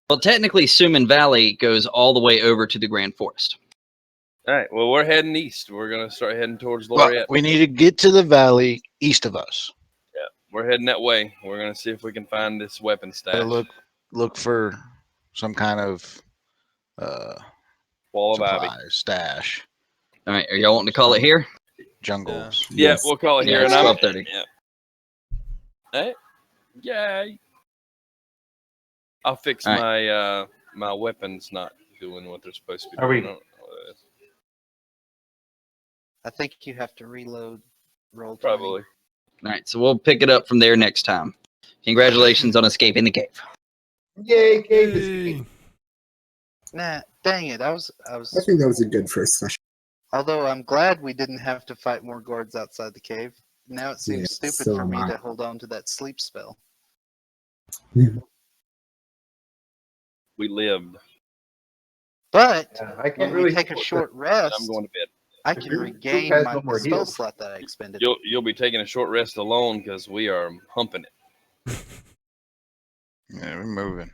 Speaker 1: Well, technically, Suman Valley goes all the way over to the Grand Forest.
Speaker 4: All right. Well, we're heading east. We're gonna start heading towards
Speaker 6: Well,
Speaker 4: Laureate.
Speaker 6: we need to get to the valley east of us.
Speaker 4: Yeah, we're heading that way. We're gonna see if we can find this weapon stash.
Speaker 6: Look for some kind of
Speaker 4: Wall of ivy.
Speaker 6: supply stash.
Speaker 1: All right, are y'all wanting to call it here?
Speaker 6: Jungles.
Speaker 4: Yeah,
Speaker 7: Yes.
Speaker 4: we'll call it
Speaker 1: Yeah,
Speaker 4: here.
Speaker 1: it's
Speaker 4: And
Speaker 1: 12:30.
Speaker 4: Yeah. Hey, yay! I'll fix
Speaker 1: All right.
Speaker 4: my weapons not doing what they're supposed to be
Speaker 3: Are
Speaker 4: doing.
Speaker 3: we-
Speaker 4: I don't know what it is.
Speaker 2: I think you have to reload roll 20.
Speaker 4: Probably.
Speaker 1: All right, so we'll pick it up from there next time. Congratulations on escaping the cave.
Speaker 3: Yay, cave
Speaker 5: Yay.
Speaker 3: escape.
Speaker 2: Nah, dang it. I
Speaker 7: I
Speaker 2: was
Speaker 7: think that was a good first session.
Speaker 2: although I'm glad we didn't have to fight more guards outside the cave. Now it seems
Speaker 7: Yeah,
Speaker 2: stupid
Speaker 7: so
Speaker 2: for me
Speaker 7: am I.
Speaker 2: to hold on to that sleep spell.
Speaker 4: We lived.
Speaker 2: But
Speaker 3: I
Speaker 2: when
Speaker 3: can't
Speaker 2: we
Speaker 3: really.
Speaker 2: take a short
Speaker 4: And
Speaker 2: rest,
Speaker 4: I'm going to bed.
Speaker 2: I
Speaker 3: If
Speaker 2: can
Speaker 3: your group
Speaker 2: regain
Speaker 3: has
Speaker 2: my
Speaker 3: no more
Speaker 2: spell
Speaker 3: heals.
Speaker 2: slot that I expended.
Speaker 4: You'll be taking a short rest alone because we are humping it.
Speaker 6: Yeah, we're moving.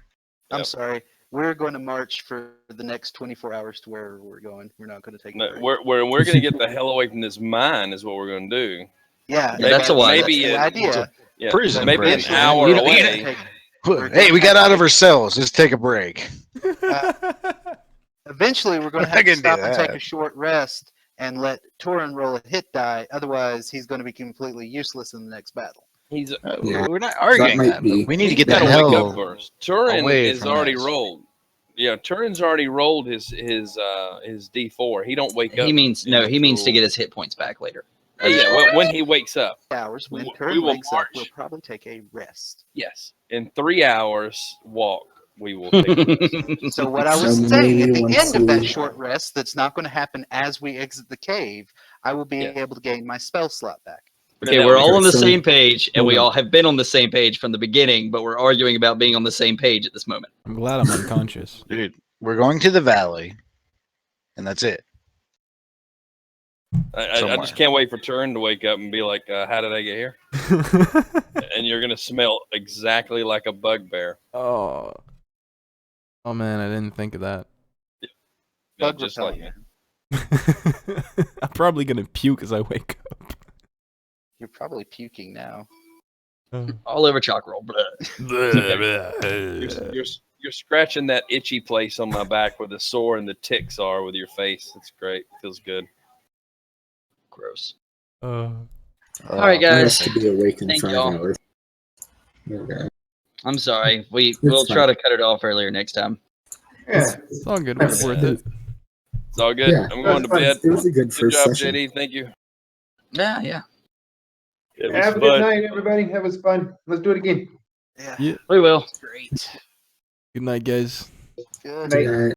Speaker 2: I'm
Speaker 4: Yep.
Speaker 2: sorry. We're going to march for the next 24 hours to where we're going. We're not going to take a
Speaker 4: No,
Speaker 2: break.
Speaker 4: we're going to get the hell away from this mine is what we're going to do.
Speaker 2: Yeah,
Speaker 1: Yeah, that's a wise.
Speaker 4: Maybe
Speaker 2: that's the
Speaker 4: it-
Speaker 2: idea.
Speaker 4: Yeah,
Speaker 6: Prison
Speaker 4: maybe an
Speaker 6: break.
Speaker 4: hour
Speaker 1: You don't- you
Speaker 4: away.
Speaker 6: Hey, we got out of our cells. Let's take a break.
Speaker 2: Eventually, we're going to
Speaker 6: I
Speaker 2: have to
Speaker 6: can do
Speaker 2: stop and take
Speaker 6: that.
Speaker 2: a short rest and let Turin roll a hit die. Otherwise, he's going to be completely useless in the next battle.
Speaker 4: He's
Speaker 7: Yeah,
Speaker 6: We're not arguing
Speaker 7: might
Speaker 6: that.
Speaker 7: be-
Speaker 6: We need to
Speaker 4: he's
Speaker 6: get the
Speaker 4: got to wake up
Speaker 6: hell.
Speaker 4: first. Turin
Speaker 6: away
Speaker 4: is
Speaker 6: from
Speaker 4: already
Speaker 6: this.
Speaker 4: rolled. Yeah, Turin's already rolled his D4. He don't wake up.
Speaker 1: He means no. He means to
Speaker 4: until-
Speaker 1: get his hit points back later.
Speaker 4: Yeah, when he wakes up.
Speaker 2: Hours when
Speaker 4: We
Speaker 2: Turin
Speaker 4: will
Speaker 2: wakes up, we'll
Speaker 4: march.
Speaker 2: probably take a rest.
Speaker 4: Yes, in 3 hours walk, we will take a rest.
Speaker 2: So what I was
Speaker 7: So
Speaker 2: saying at
Speaker 7: maybe
Speaker 2: the
Speaker 7: once
Speaker 2: end of that
Speaker 7: we-
Speaker 2: short rest, that's not going to happen as we exit the cave. I will be
Speaker 4: Yeah.
Speaker 2: able to gain my spell slot back.
Speaker 1: Okay,
Speaker 4: That
Speaker 1: we're
Speaker 4: was-
Speaker 1: all on the
Speaker 7: so-
Speaker 1: same page, and we
Speaker 7: hold on.
Speaker 1: all have been on the same page from the beginning, but we're arguing about being on the same page at this moment.
Speaker 5: I'm glad I'm unconscious.
Speaker 6: Dude, we're going to the valley, and that's it.
Speaker 4: I
Speaker 6: Somewhere.
Speaker 4: just can't wait for Turin to wake up and be like, "How did I get here?" And you're gonna smell exactly like a bugbear.
Speaker 5: oh. Oh man, I didn't think of that.
Speaker 4: No,
Speaker 2: Bug
Speaker 4: just like
Speaker 2: repellent.
Speaker 4: me.
Speaker 5: I'm probably gonna puke as I wake up.
Speaker 2: You're probably puking now.
Speaker 1: All over Chakrul.
Speaker 4: You're scratching that itchy place on my back where the sore and the ticks are with your face. It's great. Feels good.
Speaker 1: Gross.
Speaker 5: Uh,
Speaker 1: All right,
Speaker 7: I
Speaker 1: guys.
Speaker 7: have to be awake in
Speaker 1: Thank
Speaker 7: 5
Speaker 1: y'all.
Speaker 7: hours. Okay.
Speaker 1: I'm sorry. We'll
Speaker 7: fine.
Speaker 1: try to cut it off earlier next time.
Speaker 3: Yeah.
Speaker 5: it's all good. It's worth it.
Speaker 4: It's all good.
Speaker 7: Yeah,
Speaker 4: I'm going to
Speaker 3: that's fun.
Speaker 4: bed.
Speaker 7: It was a good
Speaker 4: Good
Speaker 7: first
Speaker 4: job,
Speaker 7: session.
Speaker 4: JD. Thank you.
Speaker 1: Yeah.
Speaker 4: It was
Speaker 3: Have a good
Speaker 4: fun.
Speaker 3: night, everybody. That was fun. Let's do it again.
Speaker 2: Yeah.
Speaker 5: Yeah.
Speaker 1: We will.
Speaker 2: Great.
Speaker 5: Good night, guys.
Speaker 2: Good.
Speaker 3: Night.
Speaker 7: Good night.